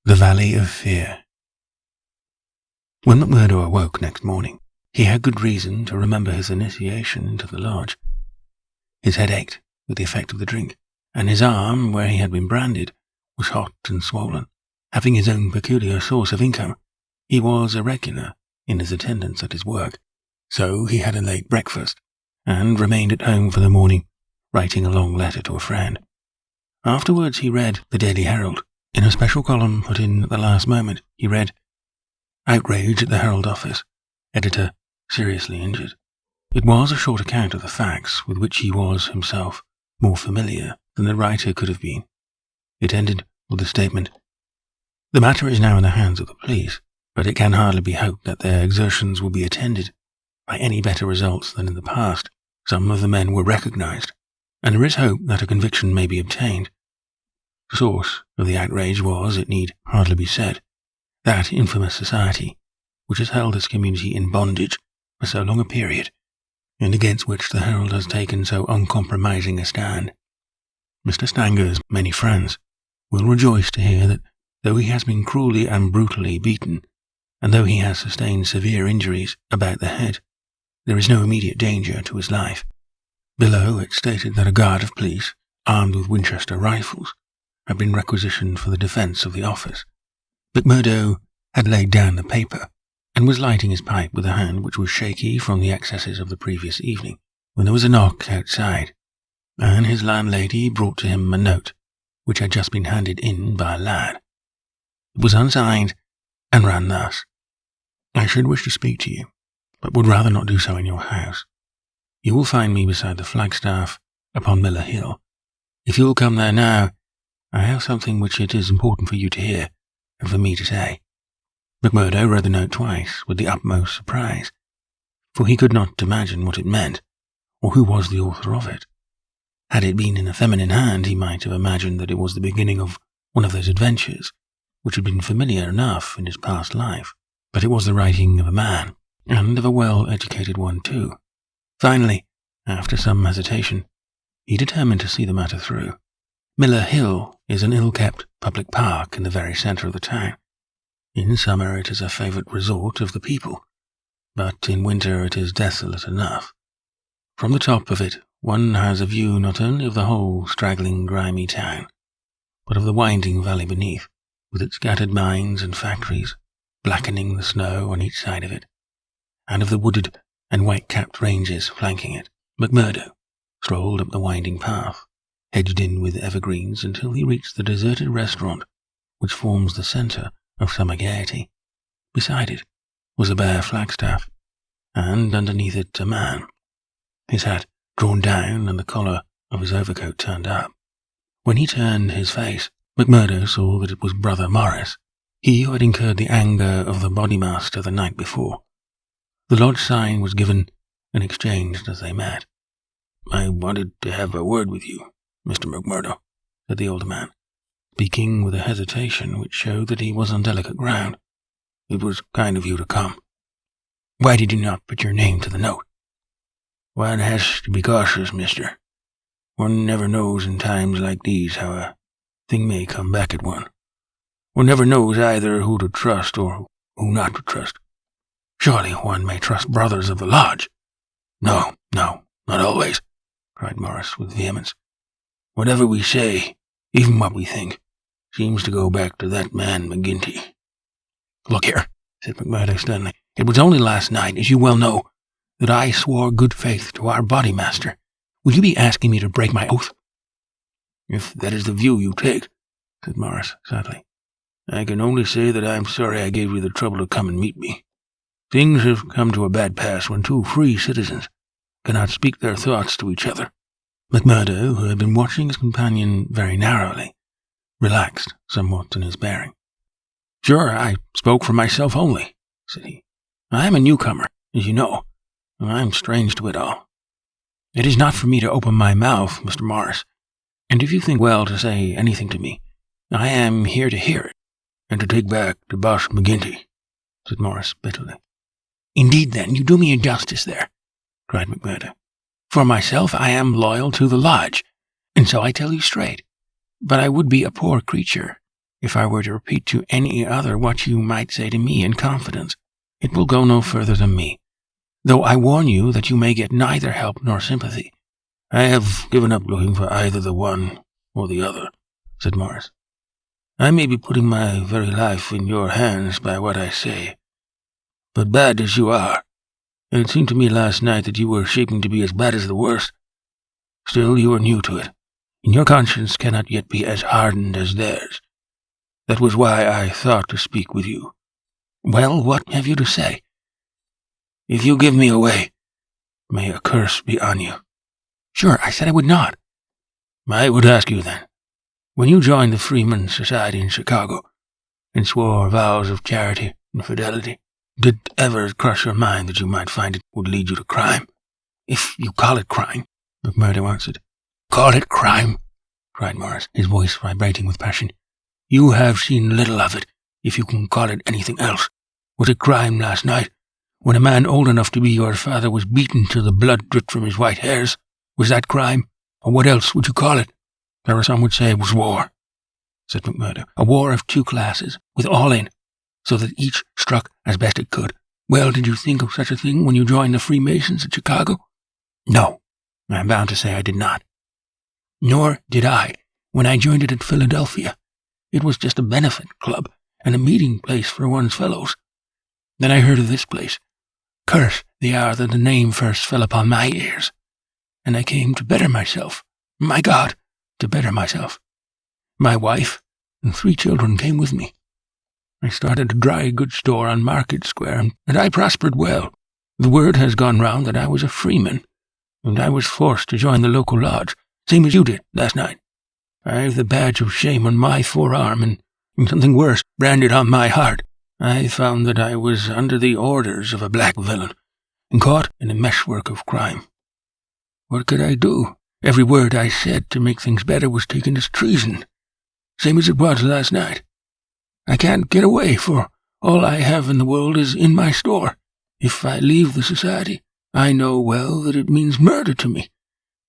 Speaker 1: The Valley of Fear. When McMurdo awoke next morning, he had good reason to remember his initiation into the lodge. His head ached with the effect of the drink, and his arm, where he had been branded, was hot and swollen. Having his own peculiar source of income, he was irregular in his attendance at his work, so he had a late breakfast, and remained at home for the morning, writing a long letter to a friend. Afterwards he read the Daily Herald. In a special column put in at the last moment, he read, "Outrage at the Herald office. Editor seriously injured." It was a short account of the facts with which he was himself more familiar than the writer could have been. It ended with the statement, "The matter is now in the hands of the police, but it can hardly be hoped that their exertions will be attended by any better results than in the past. Some of the men were recognized, and there is hope that a conviction may be obtained. The source of the outrage was, it need hardly be said, that infamous society which has held its community in bondage for so long a period, and against which the Herald has taken so uncompromising a stand. Mr. Stanger's many friends will rejoice to hear that though he has been cruelly and brutally beaten, and though he has sustained severe injuries about the head, there is no immediate danger to his life." Below it stated that a guard of police, armed with Winchester rifles, had been requisitioned for the defence of the office. McMurdo had laid down the paper, and was lighting his pipe with a hand which was shaky from the excesses of the previous evening, when there was a knock outside, and his landlady brought to him a note which had just been handed in by a lad. It was unsigned, and ran thus: "I should wish to speak to you, but would rather not do so in your house. You will find me beside the flagstaff upon Miller Hill. If you'll come there now, I have something which it is important for you to hear, and for me to say." McMurdo read the note twice, with the utmost surprise, for he could not imagine what it meant, or who was the author of it. Had it been in a feminine hand, he might have imagined that it was the beginning of one of those adventures which had been familiar enough in his past life, but it was the writing of a man, and of a well-educated one too. Finally, after some hesitation, he determined to see the matter through. Miller Hill is an ill-kept public park in the very centre of the town. In summer it is a favourite resort of the people, but in winter it is desolate enough. From the top of it one has a view not only of the whole straggling, grimy town, but of the winding valley beneath, with its scattered mines and factories, blackening the snow on each side of it, and of the wooded and white-capped ranges flanking it. McMurdo strolled up the winding path, hedged in with evergreens, until he reached the deserted restaurant which forms the centre of summer gaiety. Beside it was a bare flagstaff, and underneath it a man, his hat drawn down and the collar of his overcoat turned up. When he turned his face, McMurdo saw that it was Brother Morris, he who had incurred the anger of the bodymaster the night before. The lodge sign was given and exchanged as they met. "I wanted to have a word with you, Mr. McMurdo," said the older man, speaking with a hesitation which showed that he was on delicate ground. "It was kind of you to come." "Why did you not put your name to the note?" "One has to be cautious, mister. One never knows in times like these how a thing may come back at one. One never knows either who to trust or who not to trust." "Surely one may trust brothers of the lodge." No, not always," cried Morris with vehemence. "Whatever we say, even what we think, seems to go back to that man McGinty." "Look here," said McMurdo sternly, "it was only last night, as you well know, that I swore good faith to our bodymaster. Will you be asking me to break my oath?" "If that is the view you take," said Morris sadly, "I can only say that I am sorry I gave you the trouble to come and meet me. Things have come to a bad pass when two free citizens cannot speak their thoughts to each other." McMurdo, who had been watching his companion very narrowly, relaxed somewhat in his bearing. "Sure, I spoke for myself only," said he. "I am a newcomer, as you know, and I am strange to it all. It is not for me to open my mouth, Mr. Morris, and if you think well to say anything to me, I am here to hear it." "And to take back to Boss McGinty," said Morris bitterly. "Indeed, then, you do me injustice there," cried McMurdo. "For myself, I am loyal to the lodge, and so I tell you straight. But I would be a poor creature if I were to repeat to any other what you might say to me in confidence. It will go no further than me, though I warn you that you may get neither help nor sympathy." "I have given up looking for either the one or the other," said Morris. "I may be putting my very life in your hands by what I say, but bad as you are, and it seemed to me last night that you were shaping to be as bad as the worst. Still, you are new to it, and your conscience cannot yet be as hardened as theirs. That was why I thought to speak with you." "Well, what have you to say?" "If you give me away, may a curse be on you." "Sure, I said I would not." "I would ask you then, when you joined the Freemen's Society in Chicago, and swore vows of charity and fidelity, did it ever cross your mind that you might find it would lead you to crime?" "If you call it crime," McMurdo answered. "Call it crime?" cried Morris, his voice vibrating with passion. "You have seen little of it, if you can call it anything else. Was it crime last night, when a man old enough to be your father was beaten till the blood dripped from his white hairs? Was that crime, or what else would you call it?" "There are some would say it was war," said McMurdo. "A war of two classes, with all in, so that each struck as best it could. Well, did you think of such a thing when you joined the Freemasons at Chicago?" "No, I am bound to say I did not." "Nor did I when I joined it at Philadelphia. It was just a benefit club and a meeting place for one's fellows. Then I heard of this place. Curse the hour that the name first fell upon my ears. And I came to better myself. My God, to better myself. My wife and 3 children came with me. I started a dry goods store on Market Square, and I prospered well. The word has gone round that I was a freeman, and I was forced to join the local lodge, same as you did last night. I've the badge of shame on my forearm and something worse branded on my heart. I found that I was under the orders of a black villain and caught in a meshwork of crime. What could I do? Every word I said to make things better was taken as treason, same as it was last night. I can't get away, for all I have in the world is in my store. If I leave the society, I know well that it means murder to me,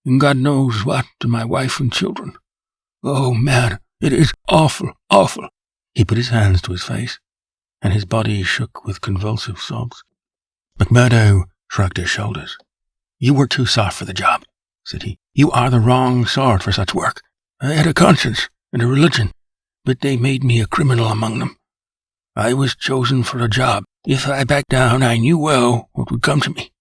Speaker 1: and God knows what to my wife and children. Oh, man, it is awful, awful. He put his hands to his face, and his body shook with convulsive sobs. McMurdo shrugged his shoulders. You were too soft for the job, said he. You are the wrong sort for such work. I had a conscience and a religion, but they made me a criminal among them. I was chosen for a job. If I backed down, I knew well what would come to me.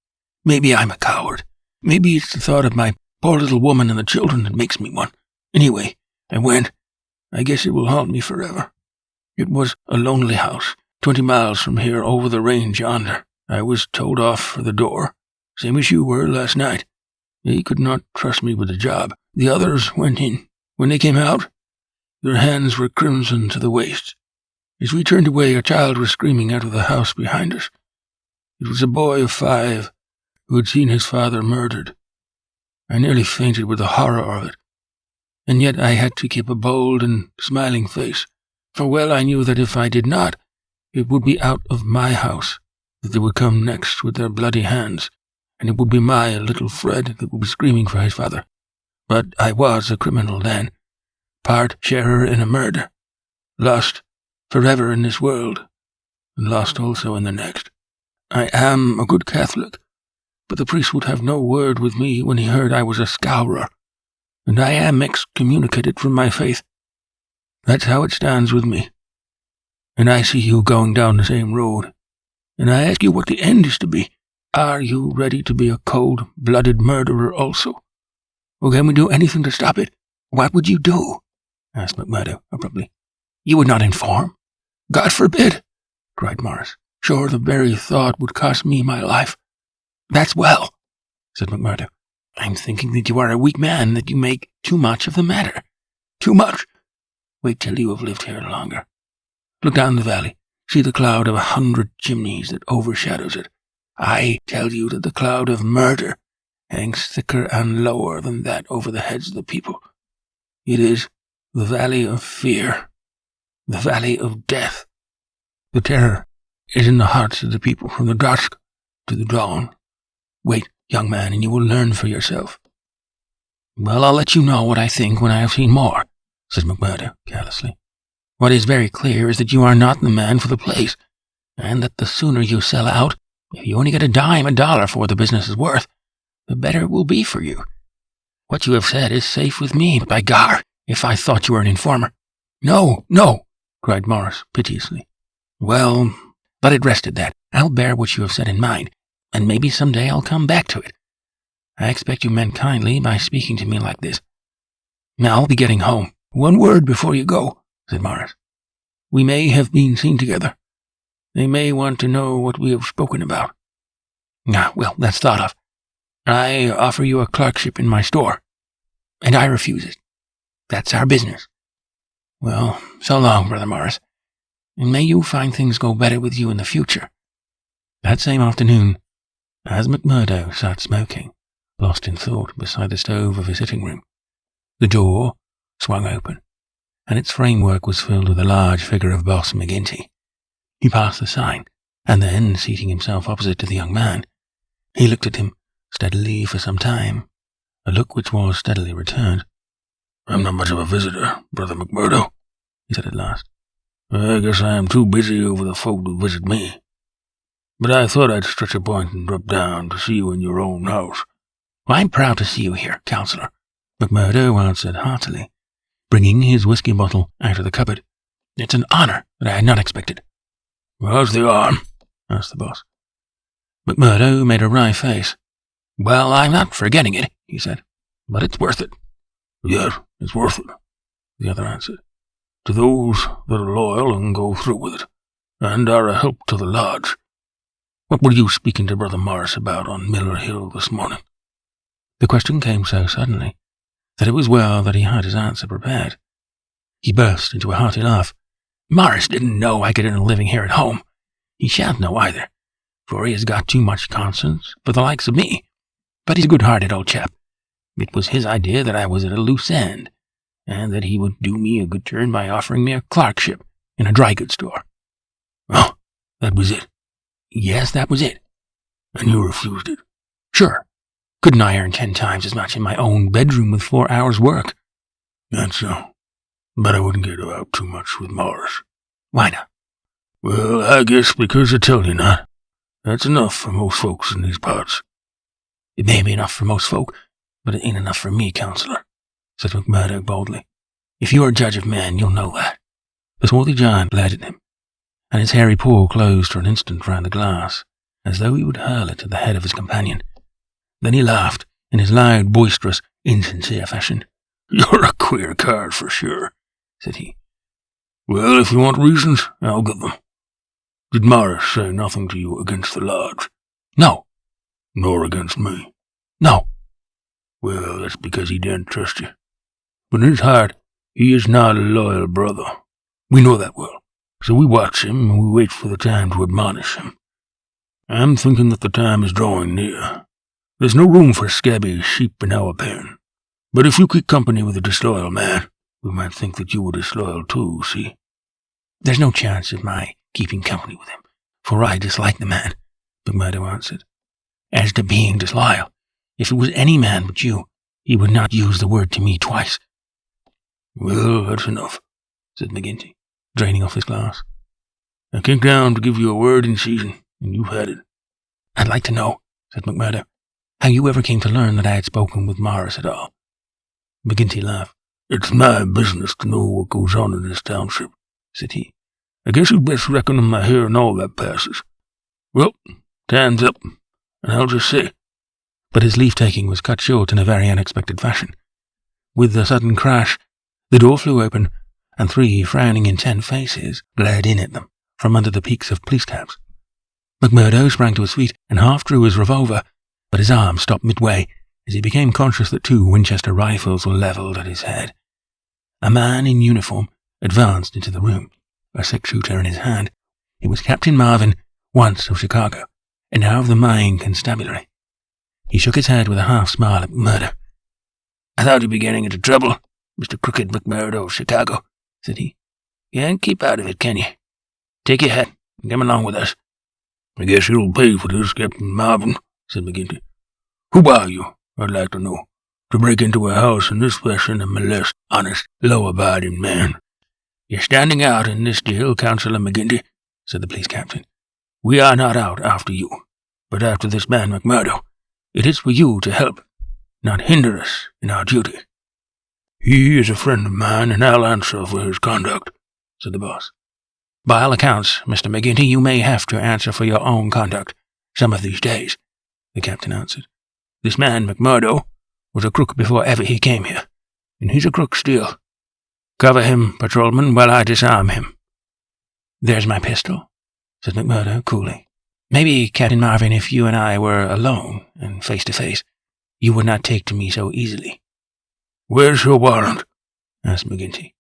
Speaker 1: Maybe I'm a coward. Maybe it's the thought of my poor little woman and the children that makes me one. Anyway, I went. I guess it will haunt me forever. It was a lonely house, 20 miles from here over the range yonder. I was told off for the door, same as you were last night. They could not trust me with the job. The others went in. When they came out, their hands were crimson to the waist. As we turned away, a child was screaming out of the house behind us. It was a boy of 5 who had seen his father murdered. I nearly fainted with the horror of it. And yet I had to keep a bold and smiling face, for well I knew that if I did not, it would be out of my house that they would come next with their bloody hands, and it would be my little Fred that would be screaming for his father. But I was a criminal then, part sharer in a murder, lost forever in this world, and lost also in the next. I am a good Catholic, but the priest would have no word with me when he heard I was a scourer, and I am excommunicated from my faith. That's how it stands with me. And I see you going down the same road, and I ask you what the end is to be. Are you ready to be a cold-blooded murderer also? Or can we do anything to stop it? What would you do? Asked McMurdo abruptly. You would not inform? God forbid, cried Morris. Sure, the very thought would cost me my life. That's well, said McMurdo. I'm thinking that you are a weak man, that you make too much of the matter. Too much? Wait till you have lived here longer. Look down the valley. See the cloud of 100 chimneys that overshadows it. I tell you that the cloud of murder hangs thicker and lower than that over the heads of the people. It is the valley of fear, the valley of death. The terror is in the hearts of the people from the dusk to the dawn. Wait, young man, and you will learn for yourself. Well, I'll let you know what I think when I have seen more, said McMurdo carelessly. What is very clear is that you are not the man for the place, and that the sooner you sell out, if you only get a dime a dollar for what the business is worth, the better it will be for you. What you have said is safe with me, but by gar, if I thought you were an informer. No, no, cried Morris piteously. Well, let it rest at that. I'll bear what you have said in mind, and maybe some day I'll come back to it. I expect you meant kindly by speaking to me like this. Now I'll be getting home. One word before you go, said Morris. We may have been seen together. They may want to know what we have spoken about. Ah, well, that's thought of. I offer you a clerkship in my store, and I refuse it. That's our business. Well, so long, Brother Morris, and may you find things go better with you in the future. That same afternoon, as McMurdo sat smoking, lost in thought beside the stove of his sitting room, the door swung open, and its framework was filled with a large figure of Boss McGinty. He passed the sign, and then, seating himself opposite to the young man, he looked at him steadily for some time, a look which was steadily returned. I'm not much of a visitor, Brother McMurdo, he said at last. I guess I am too busy over the folk to visit me. But I thought I'd stretch a point and drop down to see you in your own house. Well, I'm proud to see you here, Counselor, McMurdo answered heartily, bringing his whiskey bottle out of the cupboard. It's an honor that I had not expected. How's the arm? Asked the boss. McMurdo made a wry face. Well, I'm not forgetting it, he said, but it's worth it. Yes, it's worth it, the other answered, to those that are loyal and go through with it, and are a help to the lodge. What were you speaking to Brother Morris about on Miller Hill this morning? The question came so suddenly that it was well that he had his answer prepared. He burst into a hearty laugh. "Morris didn't know I could earn a living here at home. He shan't know either, for he has got too much conscience for the likes of me. But he's a good-hearted old chap. It was his idea that I was at a loose end, and that he would do me a good turn by offering me a clerkship in a dry goods store."
Speaker 3: "Oh, that was it?"
Speaker 1: "Yes, that was it."
Speaker 3: "And you refused it?"
Speaker 1: "Sure. Couldn't I earn 10 times as much in my own bedroom with 4 hours' work?"
Speaker 3: "That's so. But I wouldn't get out too much with Morris."
Speaker 1: "Why not?"
Speaker 3: "Well, I guess because I tell you not. That's enough for most folks in these parts."
Speaker 1: "It may be enough for most folk, but it ain't enough for me, Counselor," said McMurdo boldly. "If you're a judge of men, you'll know that." The swarthy giant glared at him, and his hairy paw closed for an instant round the glass, as though he would hurl it at the head of his companion. Then he laughed in his loud, boisterous, insincere fashion.
Speaker 3: "You're a queer card for sure," said he. "Well, if you want reasons, I'll give them. Did Morris say nothing to you against the lodge?"
Speaker 1: "No."
Speaker 3: "Nor against me?"
Speaker 1: "No."
Speaker 3: "Well, that's because he didn't trust you. But in his heart, he is not a loyal brother. We know that well, so we watch him and we wait for the time to admonish him. I'm thinking that the time is drawing near. There's no room for scabby sheep in our pen. But if you keep company with a disloyal man, we might think that you were disloyal too, see?"
Speaker 1: "There's no chance of my keeping company with him, for I dislike the man," McMurdo answered. "As to being disloyal, if it was any man but you, he would not use the word to me twice."
Speaker 3: "Well, that's enough,"
Speaker 1: said McGinty, draining off his glass.
Speaker 3: "I came down to give you a word in season, and you've had it."
Speaker 1: "I'd like to know," said McMurdo, "how you ever came to learn that I had spoken with Morris at all." McGinty laughed.
Speaker 3: "It's my business to know what goes on in this township," said he. "I guess you'd best reckon on my hearing all that passes. Well, time's up, and I'll just say—"
Speaker 1: But his leave-taking was cut short in a very unexpected fashion. With a sudden crash, the door flew open, and 3 frowning, intent faces glared in at them from under the peaks of police caps. McMurdo sprang to his feet and half drew his revolver, but his arm stopped midway as he became conscious that 2 Winchester rifles were levelled at his head. A man in uniform advanced into the room, a six-shooter in his hand. It was Captain Marvin, once of Chicago, and now of the Maine Constabulary. He shook his head with a half-smile at McMurdo.
Speaker 3: "I thought you'd be getting into trouble, Mr. Crooked McMurdo of Chicago," said he. "You can't keep out of it, can you? Take your hat and come along with us." "I guess you'll pay for this, Captain Marvin," said McGinty. "Who are you, I'd like to know, to break into a house in this fashion and molest honest, law-abiding men?"
Speaker 1: "You're standing out in this deal, Councillor McGinty," said the police captain. "We are not out after you, but after this man McMurdo. It is for you to help, not hinder us in our duty."
Speaker 3: "He is a friend of mine, and I'll answer for his conduct," said the boss.
Speaker 1: "By all accounts, Mr. McGinty, you may have to answer for your own conduct some of these days," the captain answered. "This man McMurdo was a crook before ever he came here, and he's a crook still. Cover him, patrolman, while I disarm him." "There's my pistol," said McMurdo coolly. "Maybe, Captain Marvin, if you and I were alone and face to face, you would not take to me so easily."
Speaker 3: "Where's your warrant?"
Speaker 1: asked McGinty.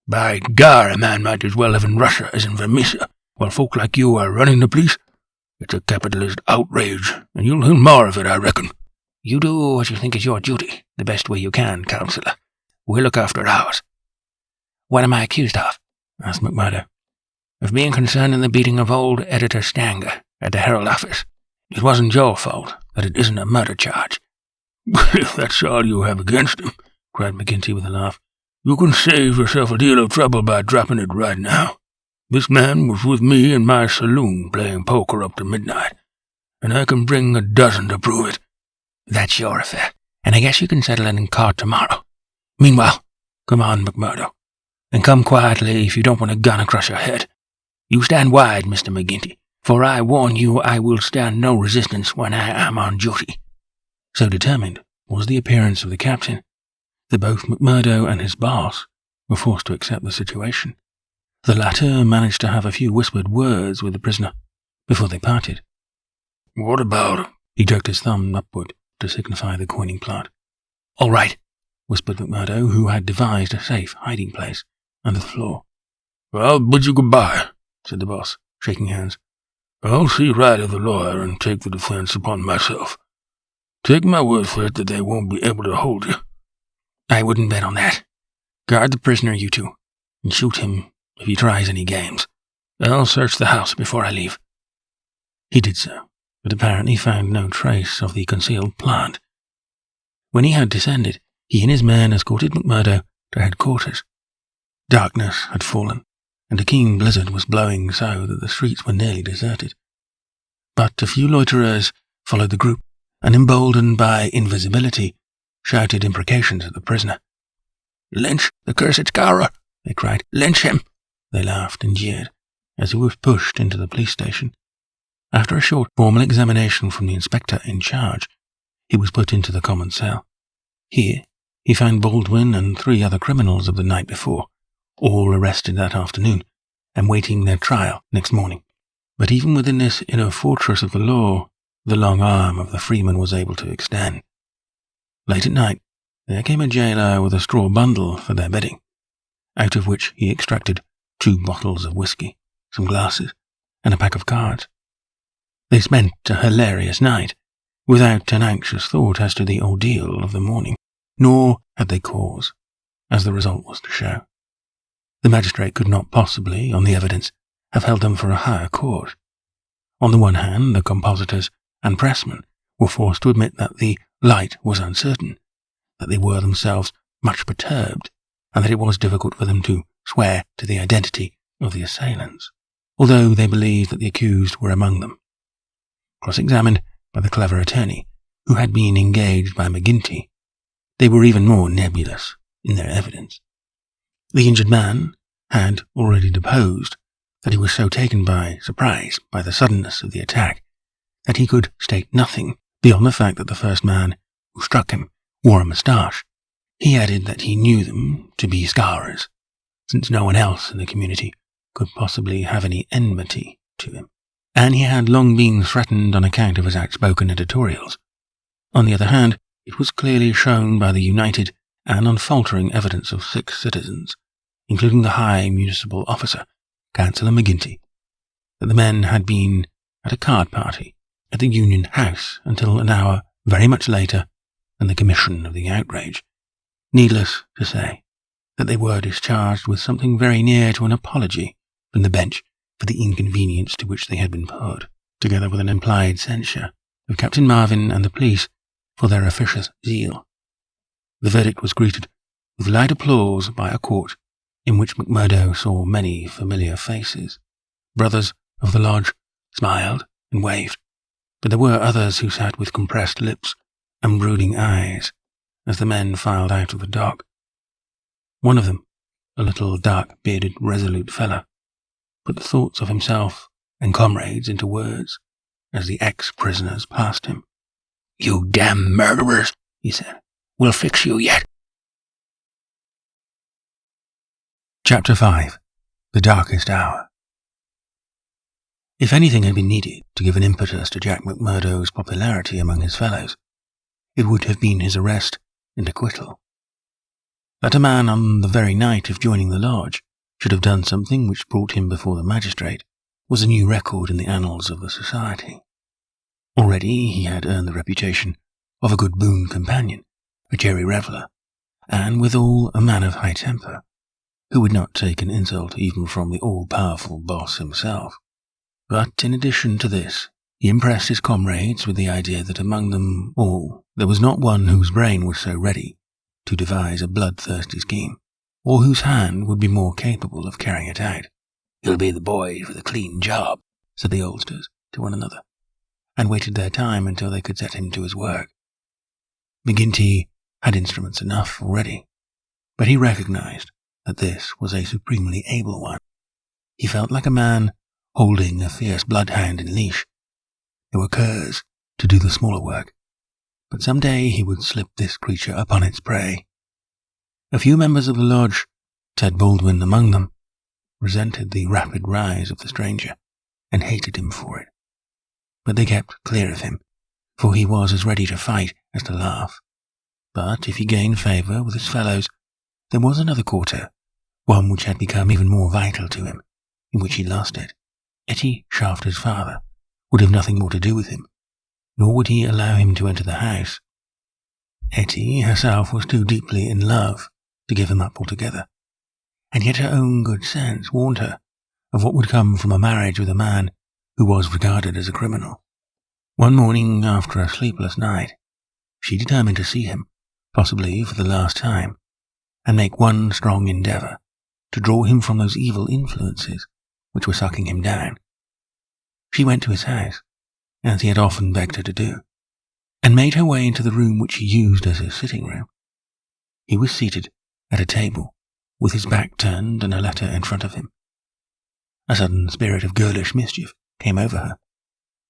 Speaker 3: "By gar, a man might as well live in Russia as in Vermissa, while folk like you are running the police. It's a capitalist outrage, and you'll hear more of it, I reckon."
Speaker 1: "You do what you think is your duty, the best way you can, Councillor. We'll look after ours." "What am I accused of?" asked McMurdo. "Of being concerned in the beating of old Editor Stanger at the Herald office. It wasn't your fault that it isn't a murder charge."
Speaker 3: "Well, if that's all you have against him," cried McGinty with a laugh, "you can save yourself a deal of trouble by dropping it right now. This man was with me in my saloon playing poker up to midnight, and I can bring a dozen to prove it."
Speaker 1: "That's your affair, and I guess you can settle it in court tomorrow. Meanwhile, come on, McMurdo, and come quietly if you don't want a gun across your head. You stand wide, Mr. McGinty, for I warn you I will stand no resistance when I am on duty." So determined was the appearance of the captain that both McMurdo and his boss were forced to accept the situation. The latter managed to have a few whispered words with the prisoner before they parted.
Speaker 3: "What about him?"
Speaker 1: He jerked his thumb upward to signify the coining plot. "All right," whispered McMurdo, who had devised a safe hiding place under the floor.
Speaker 3: "I'll bid you goodbye,"
Speaker 1: said the boss, shaking hands.
Speaker 3: "I'll see right of the lawyer and take the defense upon myself. Take my word for it that they won't be able to hold you."
Speaker 1: "I wouldn't bet on that. Guard the prisoner, you two, and shoot him if he tries any games. I'll search the house before I leave." He did so, but apparently found no trace of the concealed plant. When he had descended, he and his men escorted McMurdo to headquarters. Darkness had fallen, and a keen blizzard was blowing so that the streets were nearly deserted. But a few loiterers followed the group, and emboldened by invisibility, shouted imprecations at the prisoner. "Lynch the cursed scoundrel!" they cried. "Lynch him!" They laughed and jeered as he was pushed into the police station. After a short formal examination from the inspector in charge, he was put into the common cell. Here he found Baldwin and 3 other criminals of the night before, all arrested that afternoon and waiting their trial next morning. But even within this inner fortress of the law, the long arm of the freeman was able to extend. Late at night, there came a jailer with a straw bundle for their bedding, out of which he extracted 2 bottles of whiskey, some glasses, and a pack of cards. They spent a hilarious night, without an anxious thought as to the ordeal of the morning, nor had they cause, as the result was to show. The magistrate could not possibly, on the evidence, have held them for a higher court. On the one hand, the compositors and pressmen were forced to admit that the light was uncertain, that they were themselves much perturbed, and that it was difficult for them to swear to the identity of the assailants, although they believed that the accused were among them. Cross-examined by the clever attorney, who had been engaged by McGinty, they were even more nebulous in their evidence. The injured man had already deposed that he was so taken by surprise by the suddenness of the attack that he could state nothing beyond the fact that the first man who struck him wore a moustache. He added that he knew them to be scourers, since no one else in the community could possibly have any enmity to him, and he had long been threatened on account of his outspoken editorials. On the other hand, it was clearly shown by the united and unfaltering evidence of 6 citizens, including the high municipal officer, Councillor McGinty, that the men had been at a card party at the Union House until an hour very much later than the commission of the outrage. Needless to say that they were discharged with something very near to an apology from the bench for the inconvenience to which they had been put, together with an implied censure of Captain Marvin and the police for their officious zeal. The verdict was greeted with light applause by a court in which McMurdo saw many familiar faces. Brothers of the lodge smiled and waved, but there were others who sat with compressed lips and brooding eyes as the men filed out of the dock. One of them, a little dark-bearded, resolute fellow, put the thoughts of himself and comrades into words as the ex-prisoners passed him. "You damn murderers," he said. "We'll fix you yet." Chapter 5. The Darkest Hour. If anything had been needed to give an impetus to Jack McMurdo's popularity among his fellows, it would have been his arrest and acquittal. That a man on the very night of joining the lodge should have done something which brought him before the magistrate was a new record in the annals of the society. Already he had earned the reputation of a good boon companion, a cheery reveller, and withal a man of high temper, who would not take an insult even from the all-powerful boss himself. But in addition to this, he impressed his comrades with the idea that among them all there was not one whose brain was so ready to devise a bloodthirsty scheme, or whose hand would be more capable of carrying it out. "He'll be the boy for the clean job," said the oldsters to one another, and waited their time until they could set him to his work. McGinty had instruments enough already, but he recognized that this was a supremely able one. He felt like a man holding a fierce bloodhound in leash. There were curs to do the smaller work, but some day he would slip this creature upon its prey. A few members of the lodge, Ted Baldwin among them, resented the rapid rise of the stranger and hated him for it. But they kept clear of him, for he was as ready to fight as to laugh. But if he gained favour with his fellows, there was another quarter, one which had become even more vital to him, in which he lost it. Etty Shafter's father would have nothing more to do with him, nor would he allow him to enter the house. Etty herself was too deeply in love to give him up altogether, and yet her own good sense warned her of what would come from a marriage with a man who was regarded as a criminal. One morning, after a sleepless night, she determined to see him, possibly for the last time, and make one strong endeavour to draw him from those evil influences which were sucking him down. She went to his house, as he had often begged her to do, and made her way into the room which he used as his sitting room. He was seated at a table, with his back turned and a letter in front of him. A sudden spirit of girlish mischief came over her.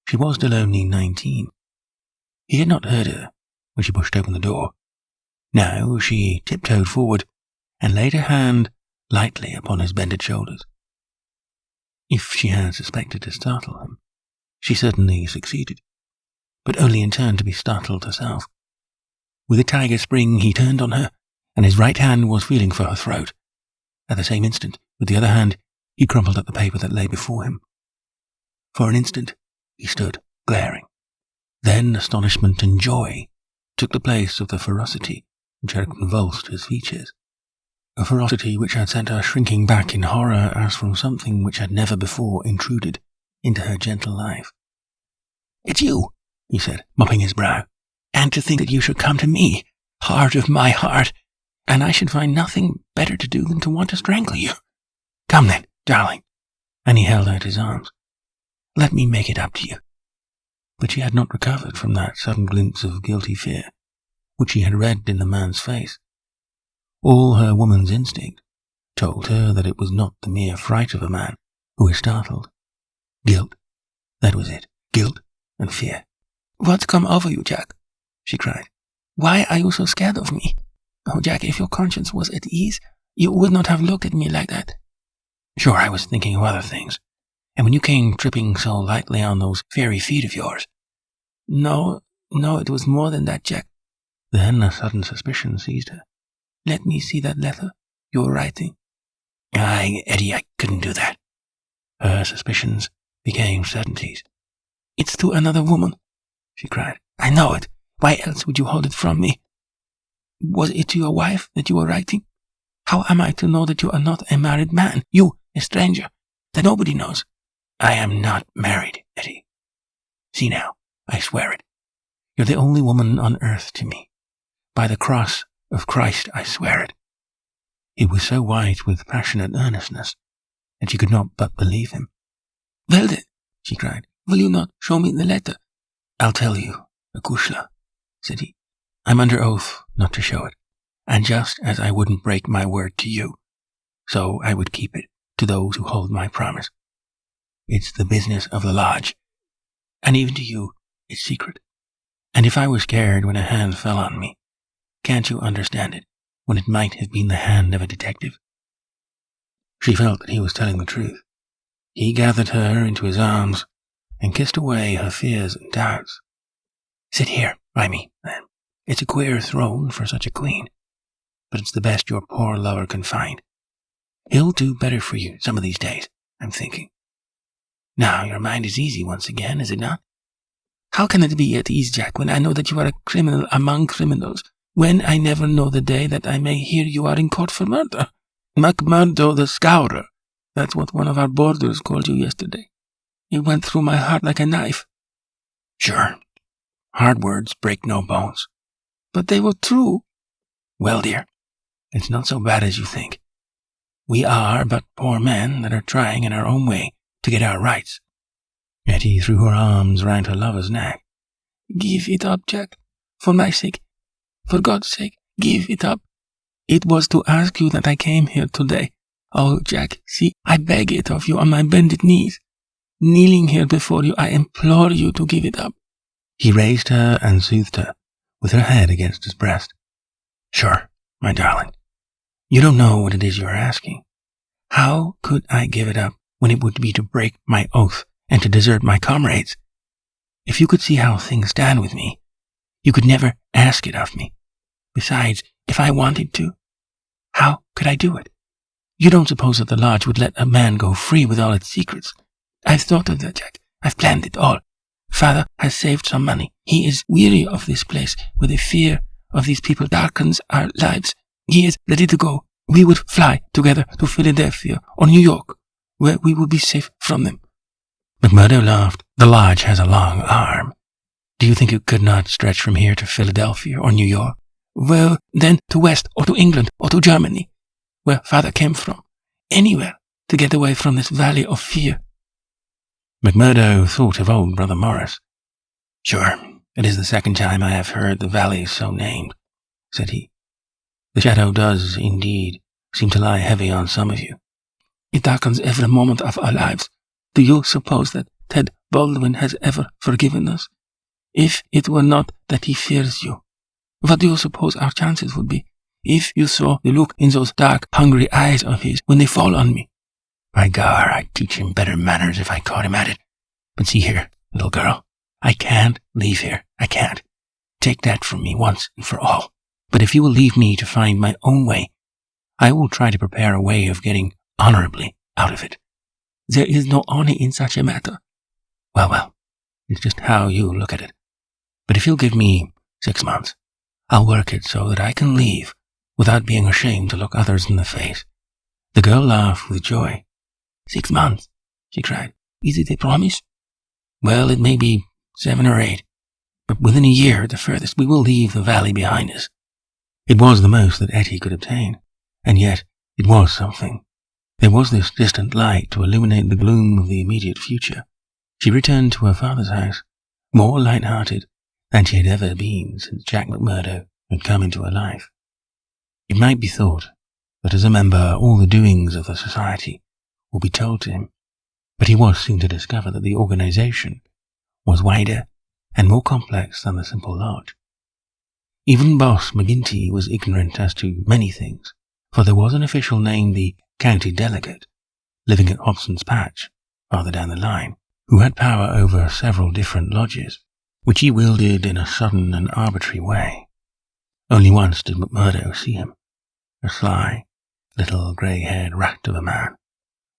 Speaker 1: She was still only 19. He had not heard her when she pushed open the door. Now she tiptoed forward and laid her hand lightly upon his bended shoulders. If she had suspected to startle him, she certainly succeeded, but only in turn to be startled herself. With a tiger spring he turned on her, and his right hand was feeling for her throat. At the same instant, with the other hand, he crumpled up the paper that lay before him. For an instant he stood, glaring. Then astonishment and joy took the place of the ferocity which had convulsed his features. A ferocity which had sent her shrinking back in horror as from something which had never before intruded into her gentle life. "It's you," he said, mopping his brow. "And to think that you should come to me, heart of my heart, and I should find nothing better to do than to want to strangle you. Come then, darling." And he held out his arms. "Let me make it up to you." But she had not recovered from that sudden glimpse of guilty fear which she had read in the man's face. All her woman's instinct told her that it was not the mere fright of a man who is startled. Guilt, that was it, guilt and fear. "What's come over you, Jack?" she cried. "Why are you so scared of me? Oh, Jack, if your conscience was at ease, you would not have looked at me like that." "Sure, I was thinking of other things. And when you came tripping so lightly on those fairy feet of yours—" No, it was more than that, Jack." Then a sudden suspicion seized her. "Let me see that letter you were writing." Eddie, I couldn't do that." Her suspicions became certainties. "It's to another woman," she cried. "I know it. Why else would you hold it from me? Was it to your wife that you were writing? How am I to know that you are not a married man? You, a stranger, that nobody knows." "I am not married, Eddie. See now, I swear it. You're the only woman on earth to me. By the cross of Christ, I swear it." He was so white with passionate earnestness that she could not but believe him. "Well then," she cried, "will you not show me the letter?" "I'll tell you, Akushla," said he. "I'm under oath not to show it, and just as I wouldn't break my word to you, so I would keep it to those who hold my promise. It's the business of the lodge, and even to you it's secret. And if I was scared when a hand fell on me, can't you understand it when it might have been the hand of a detective?" She felt that he was telling the truth. He gathered her into his arms and kissed away her fears and doubts. "Sit here by me, then. It's a queer throne for such a queen, but it's the best your poor lover can find. He'll do better for you some of these days, I'm thinking. Now your mind is easy once again, is it not?" "How can it be at ease, Jack, when I know that you are a criminal among criminals, when I never know the day that I may hear you are in court for murder? McMurdo the Scourer, that's what one of our boarders called you yesterday. It went through my heart like a knife." "Sure, hard words break no bones." "But they were true." "Well, dear, it's not so bad as you think. We are but poor men that are trying in our own way to get our rights." Etty threw her arms round her lover's neck. "Give it up, Jack. For my sake. For God's sake, give it up. It was to ask you that I came here today. Oh, Jack, see, I beg it of you on my bended knees. Kneeling here before you, I implore you to give it up." He raised her and soothed her, with her head against his breast. "Sure, my darling. You don't know what it is you are asking. How could I give it up when it would be to break my oath and to desert my comrades? If you could see how things stand with me, you could never ask it of me. Besides, if I wanted to, how could I do it? You don't suppose that the lodge would let a man go free with all its secrets? I've thought of that, Jack. I've planned it all. Father has saved some money. He is weary of this place where the fear of these people darkens our lives. He is ready to go. We would fly together to Philadelphia or New York, where we would be safe from them. McMurdo laughed. The lodge has a long arm. Do you think it could not stretch from here to Philadelphia or New York? Well, then to West or to England or to Germany, where Father came from. Anywhere to get away from this valley of fear.
Speaker 2: McMurdo thought of old Brother Morris.
Speaker 1: Sure, it is the second time I have heard the valley so named, said he. The shadow does, indeed, seem to lie heavy on some of you. It darkens every moment of our lives. Do you suppose that Ted Baldwin has ever forgiven us? If it were not that he fears you, what do you suppose our chances would be? If you saw the look in those dark, hungry eyes of his when they fall on me. By gar, I'd teach him better manners if I caught him at it. But see here, little girl, I can't leave here. I can't. Take that from me once and for all. But if you will leave me to find my own way, I will try to prepare a way of getting honorably out of it. There is no honor in such a matter. Well, it's just how you look at it. But if you'll give me 6 months, I'll work it so that I can leave without being ashamed to look others in the face. The girl laughed with joy. 6 months, she cried. Is it a promise? Well, it may be 7 or 8, but within a year at the furthest we will leave the valley behind us. It was the most that Etty could obtain, and yet it was something. There was this distant light to illuminate the gloom of the immediate future. She returned to her father's house, more light-hearted than she had ever been since Jack McMurdo had come into her life. It might be thought that as a member all the doings of the society would be told to him, but he was soon to discover that the organization was wider and more complex than the simple lodge. Even Boss McGinty was ignorant as to many things, for there was an official named the county delegate, living at Hobson's Patch, farther down the line, who had power over several different lodges, which he wielded in a sudden and arbitrary way. Only once did McMurdo see him, a sly, little grey-haired rat of a man,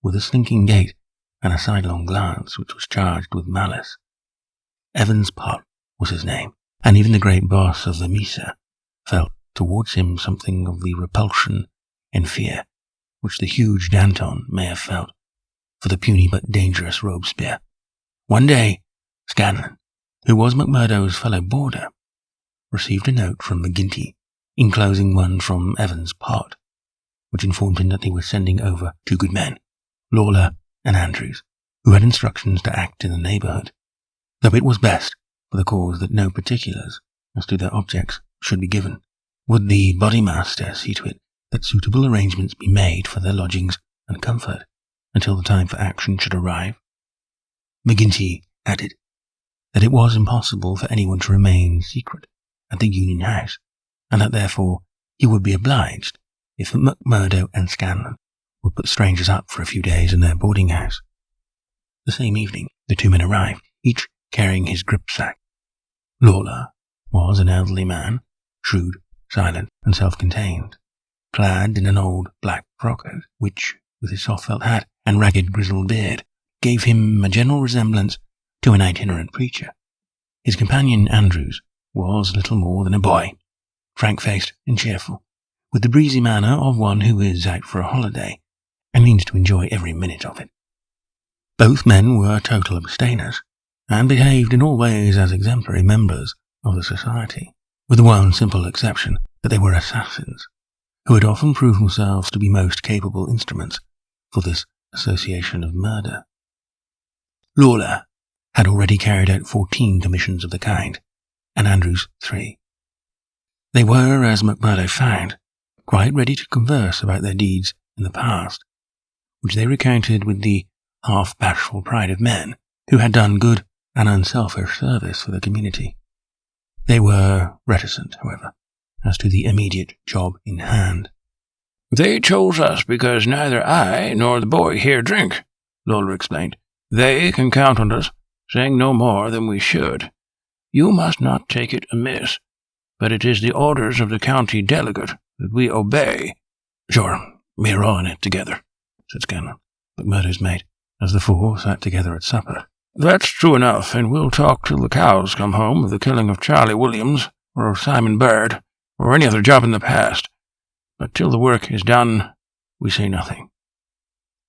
Speaker 1: with a slinking gait and a sidelong glance which was charged with malice. Evans Pott was his name, and even the great boss of the Misa felt towards him something of the repulsion and fear which the huge Danton may have felt for the puny but dangerous Robespierre. One day, Scanlon, who was McMurdo's fellow boarder, received a note from McGinty, enclosing one from Evans Pott, which informed him that they were sending over 2 good men, Lawler and Andrews, who had instructions to act in the neighbourhood, though it was best for the cause that no particulars as to their objects should be given. Would the bodymaster see to it that suitable arrangements be made for their lodgings and comfort until the time for action should arrive? McGinty added that it was impossible for anyone to remain secret at the Union House, and that therefore he would be obliged if McMurdo and Scanlon would put strangers up for a few days in their boarding house. The same evening the 2 men arrived, each carrying his gripsack. Lawler was an elderly man, shrewd, silent, and self-contained, clad in an old black frockcoat, which, with his soft felt hat and ragged grizzled beard, gave him a general resemblance to an itinerant preacher. His companion, Andrews, was little more than a boy, frank-faced and cheerful, with the breezy manner of one who is out for a holiday and means to enjoy every minute of it. Both men were total abstainers, and behaved in all ways as exemplary members of the society, with the one simple exception that they were assassins, who had often proved themselves to be most capable instruments for this association of murder. Lawler had already carried out 14 commissions of the kind, and Andrews 3. They were, as McMurdo found, quite ready to converse about their deeds in the past, which they recounted with the half-bashful pride of men who had done good and unselfish service for the community. They were reticent, however, as to the immediate job in hand.
Speaker 2: "They chose us because neither I nor the boy here drink," Lawler explained. "They can count on us, saying no more than we should. You must not take it amiss. but it is the orders of the county delegate that we obey.
Speaker 1: Sure, we're all in it together, said Scanlon, McMurdo's mate, as the four sat together at supper.
Speaker 2: That's true enough, and we'll talk till the cows come home of the killing of Charlie Williams, or of Simon Bird, or any other job in the past. But till the work is done, we say nothing.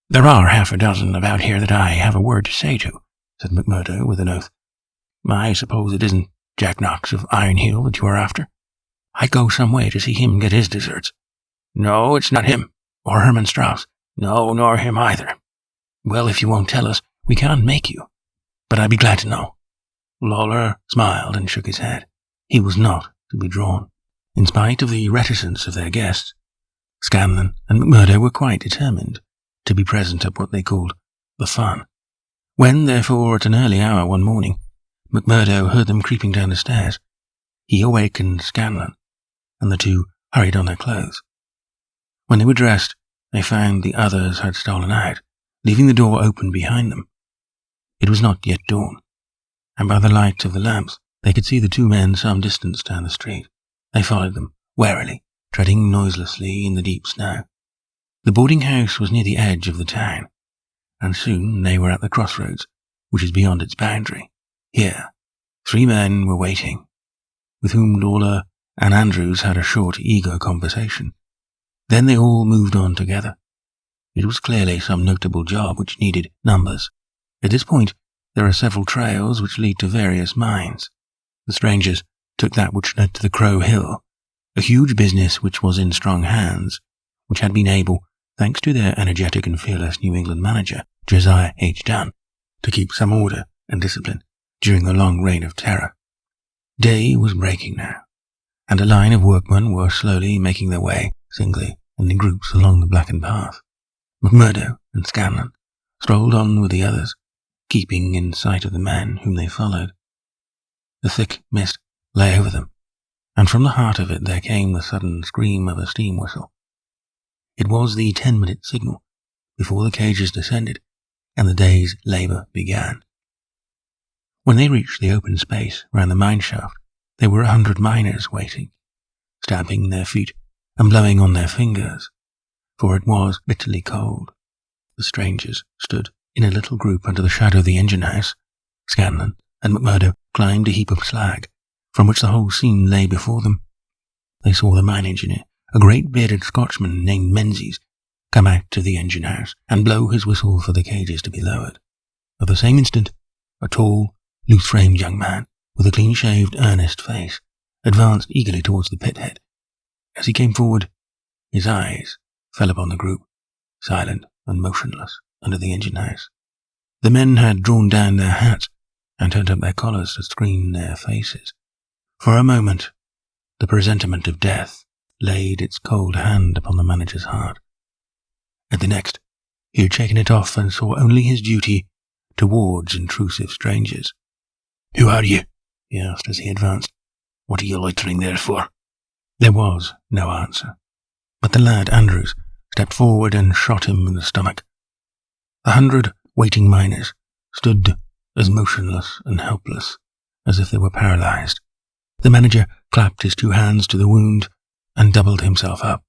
Speaker 1: There are half a dozen about here that I have a word to say to, said McMurdo with an oath. I suppose it isn't Jack Knox of Iron Hill that you are after? I'd go some way to see him get his deserts.
Speaker 2: No, it's not him.
Speaker 1: Or Herman Strauss?
Speaker 2: No, nor him either.
Speaker 1: Well, if you won't tell us, we can't make you. But I'd be glad to know. Lawler smiled and shook his head. He was not to be drawn. In spite of the reticence of their guests, Scanlon and McMurdo were quite determined to be present at what they called the fun. When, therefore, at an early hour one morning, McMurdo heard them creeping down the stairs, he awakened Scanlon, and the two hurried on their clothes. When they were dressed, they found the others had stolen out, leaving the door open behind them. It was not yet dawn, and by the light of the lamps they could see the two men some distance down the street. They followed them, warily, treading noiselessly in the deep snow. The boarding-house was near the edge of the town, and soon they were at the crossroads, which is beyond its boundary. Here, 3 men were waiting, with whom Lawler and Andrews had a short, eager conversation. Then they all moved on together. It was clearly some notable job which needed numbers. At this point, there are several trails which lead to various mines. The strangers took that which led to the Crow Hill, a huge business which was in strong hands, which had been able, thanks to their energetic and fearless New England manager, Josiah H. Dunn, to keep some order and discipline during the long reign of terror. Day was breaking now, and a line of workmen were slowly making their way, singly and in groups, along the blackened path. McMurdo and Scanlon strolled on with the others, keeping in sight of the men whom they followed. The thick mist lay over them, and from the heart of it there came the sudden scream of a steam whistle. It was the 10-minute signal before the cages descended and the day's labour began. When they reached the open space round the mine shaft, there were 100 miners waiting, stamping their feet and blowing on their fingers, for it was bitterly cold. The strangers stood in a little group under the shadow of the engine house. Scanlon and McMurdo climbed a heap of slag, from which the whole scene lay before them. They saw the mine engineer, a great bearded Scotchman named Menzies, come out of the engine house and blow his whistle for the cages to be lowered. At the same instant, a tall, loose-framed young man, with a clean-shaved, earnest face, advanced eagerly towards the pit-head. As he came forward, his eyes fell upon the group, silent and motionless, under the engine house. The men had drawn down their hats and turned up their collars to screen their faces. For a moment, the presentiment of death laid its cold hand upon the manager's heart. At the next, he had shaken it off and saw only his duty towards intrusive strangers.
Speaker 3: "Who are you?"
Speaker 1: he asked as he advanced.
Speaker 3: "What are you loitering there for?"
Speaker 1: There was no answer, but the lad Andrews stepped forward and shot him in the stomach. 100 waiting miners stood as motionless and helpless as if they were paralyzed. The manager clapped his 2 hands to the wound and doubled himself up.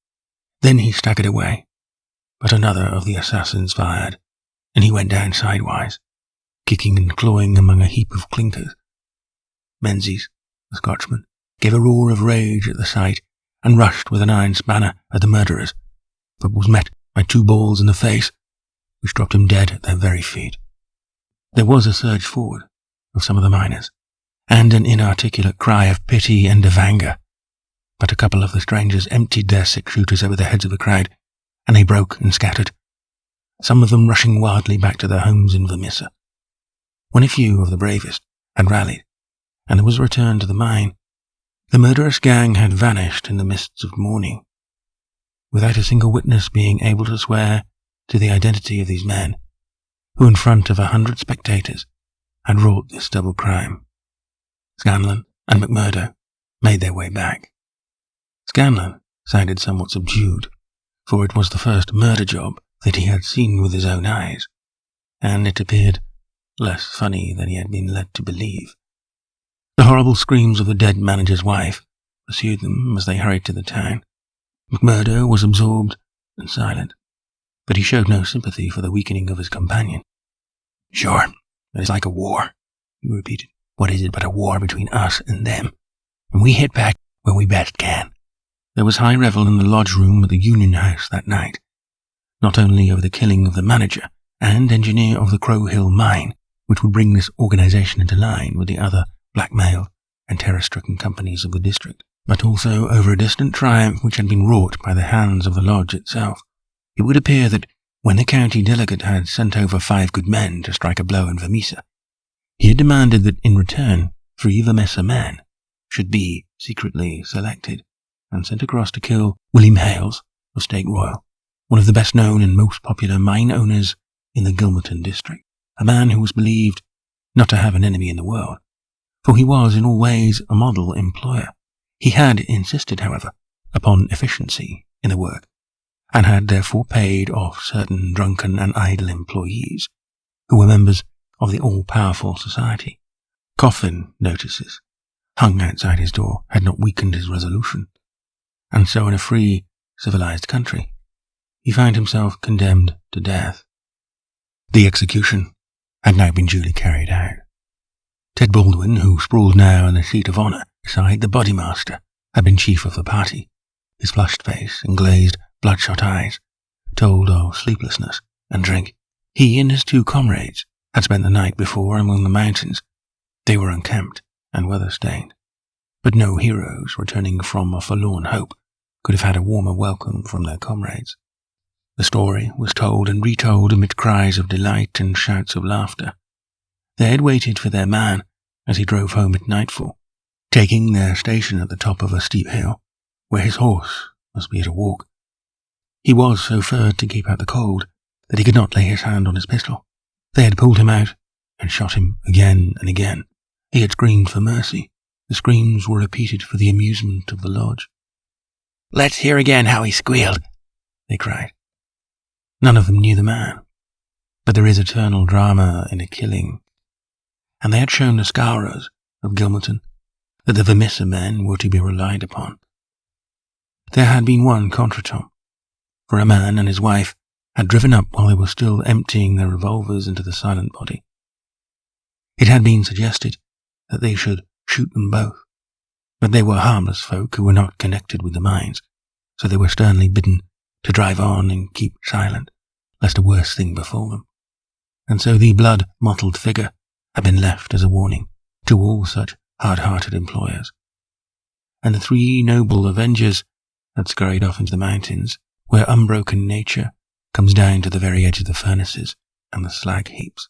Speaker 1: Then he staggered away, but another of the assassins fired, and he went down sidewise, kicking and clawing among a heap of clinkers. Menzies, the Scotchman, gave a roar of rage at the sight and rushed with an iron spanner at the murderers, but was met by 2 balls in the face, which dropped him dead at their very feet. There was a surge forward of some of the miners, and an inarticulate cry of pity and of anger, but a couple of the strangers emptied their 6-shooters over the heads of the crowd, and they broke and scattered, some of them rushing wildly back to their homes in Vermissa. When a few of the bravest had rallied, and there was a return to the mine, the murderous gang had vanished in the mists of morning, without a single witness being able to swear to the identity of these men, who in front of 100 spectators had wrought this double crime. Scanlon and McMurdo made their way back. Scanlon sounded somewhat subdued, for it was the first murder job that he had seen with his own eyes, and it appeared less funny than he had been led to believe. The horrible screams of the dead manager's wife pursued them as they hurried to the town. McMurdo was absorbed and silent, but he showed no sympathy for the weakening of his companion. "Sure, it is like a war," he repeated. "What is it but a war between us and them? And we hit back when we best can." There was high revel in the lodge room at the Union House that night, not only over the killing of the manager and engineer of the Crow Hill mine, which would bring this organization into line with the other blackmailed and terror-stricken companies of the district, but also over a distant triumph which had been wrought by the hands of the lodge itself. It would appear that when the county delegate had sent over 5 good men to strike a blow in Vermissa, he had demanded that in return 3 Vermissa men should be secretly selected and sent across to kill William Hales of Stake Royal, one of the best known and most popular mine owners in the Gilmerton district, a man who was believed not to have an enemy in the world, for he was in all ways a model employer. He had insisted, however, upon efficiency in the work, and had therefore paid off certain drunken and idle employees who were members of the all-powerful society. Coffin notices hung outside his door had not weakened his resolution, and so in a free, civilized country, he found himself condemned to death. The execution had now been duly carried out. Ted Baldwin, who sprawled now in the seat of honour beside the bodymaster, had been chief of the party. His flushed face and glazed, bloodshot eyes told of sleeplessness and drink. He and his 2 comrades had spent the night before among the mountains. They were unkempt and weather-stained, but no heroes returning from a forlorn hope could have had a warmer welcome from their comrades. The story was told and retold amid cries of delight and shouts of laughter. They had waited for their man as he drove home at nightfall, taking their station at the top of a steep hill, where his horse must be at a walk. He was so furred to keep out the cold that he could not lay his hand on his pistol. They had pulled him out and shot him again and again. He had screamed for mercy. The screams were repeated for the amusement of the lodge. "Let's hear again how he squealed," they cried. None of them knew the man, but there is eternal drama in a killing, and they had shown the Scowrers of Gilmerton that the Vermissa men were to be relied upon. There had been one contretemps, for a man and his wife had driven up while they were still emptying their revolvers into the silent body. It had been suggested that they should shoot them both, but they were harmless folk who were not connected with the mines, so they were sternly bidden to drive on and keep silent, lest a worse thing befall them. And so the blood-mottled figure had been left as a warning to all such hard-hearted employers. And the 3 noble avengers had scurried off into the mountains, where unbroken nature comes down to the very edge of the furnaces and the slag heaps.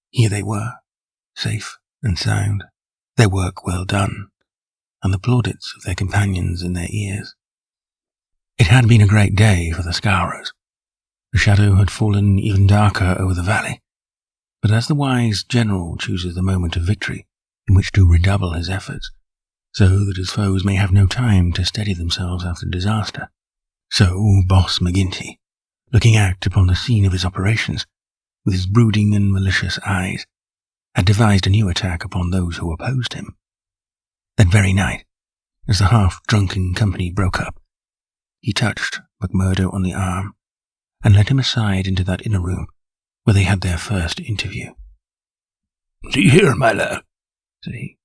Speaker 1: Here they were, safe and sound, their work well done, and the plaudits of their companions in their ears. It had been a great day for the Scowrers. The shadow had fallen even darker over the valley, but as the wise general chooses the moment of victory in which to redouble his efforts, so that his foes may have no time to steady themselves after disaster, so Boss McGinty, looking out upon the scene of his operations with his brooding and malicious eyes, had devised a new attack upon those who opposed him. That very night, as the half-drunken company broke up, he touched McMurdo on the arm and led him aside into that inner room where they had their first interview.
Speaker 3: "See here, my lad," said he,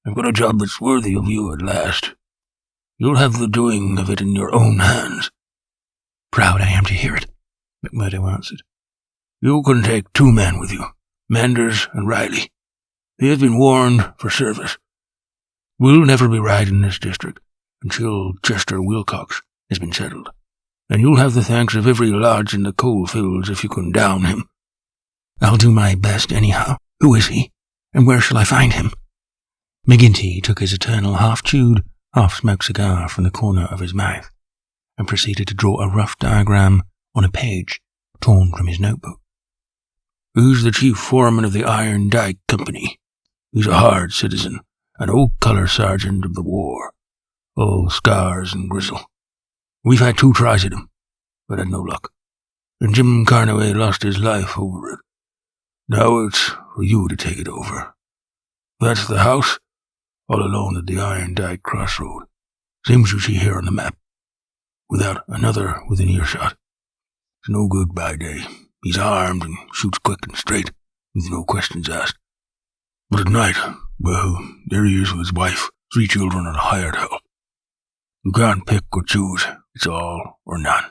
Speaker 3: "I've got a job that's worthy of you at last. You'll have the doing of it in your own hands."
Speaker 1: "Proud I am to hear it," McMurdo answered.
Speaker 3: "You can take 2 men with you, Manders and Riley. They have been warned for service. We'll never be right in this district until Chester Wilcox has been settled, and you'll have the thanks of every lodge in the coal fields if you can down him."
Speaker 1: "I'll do my best anyhow. Who is he, and where shall I find him?" McGinty took his eternal half-chewed, half-smoked cigar from the corner of his mouth, and proceeded to draw a rough diagram on a page torn from his notebook.
Speaker 3: "He's the chief foreman of the Iron Dyke Company. He's a hard citizen, an oak-colour sergeant of the war, all scars and grizzle. We've had 2 tries at him, but had no luck, and Jim Carnaway lost his life over it. Now it's for you to take it over. That's the house. all alone at the Iron Dyke crossroad, same as you see here on the map, without another within earshot. It's no good by day. He's armed and shoots quick and straight, with no questions asked. But at night, well, there he is with his wife, 3 children and a hired help. You can't pick or choose. It's all or none.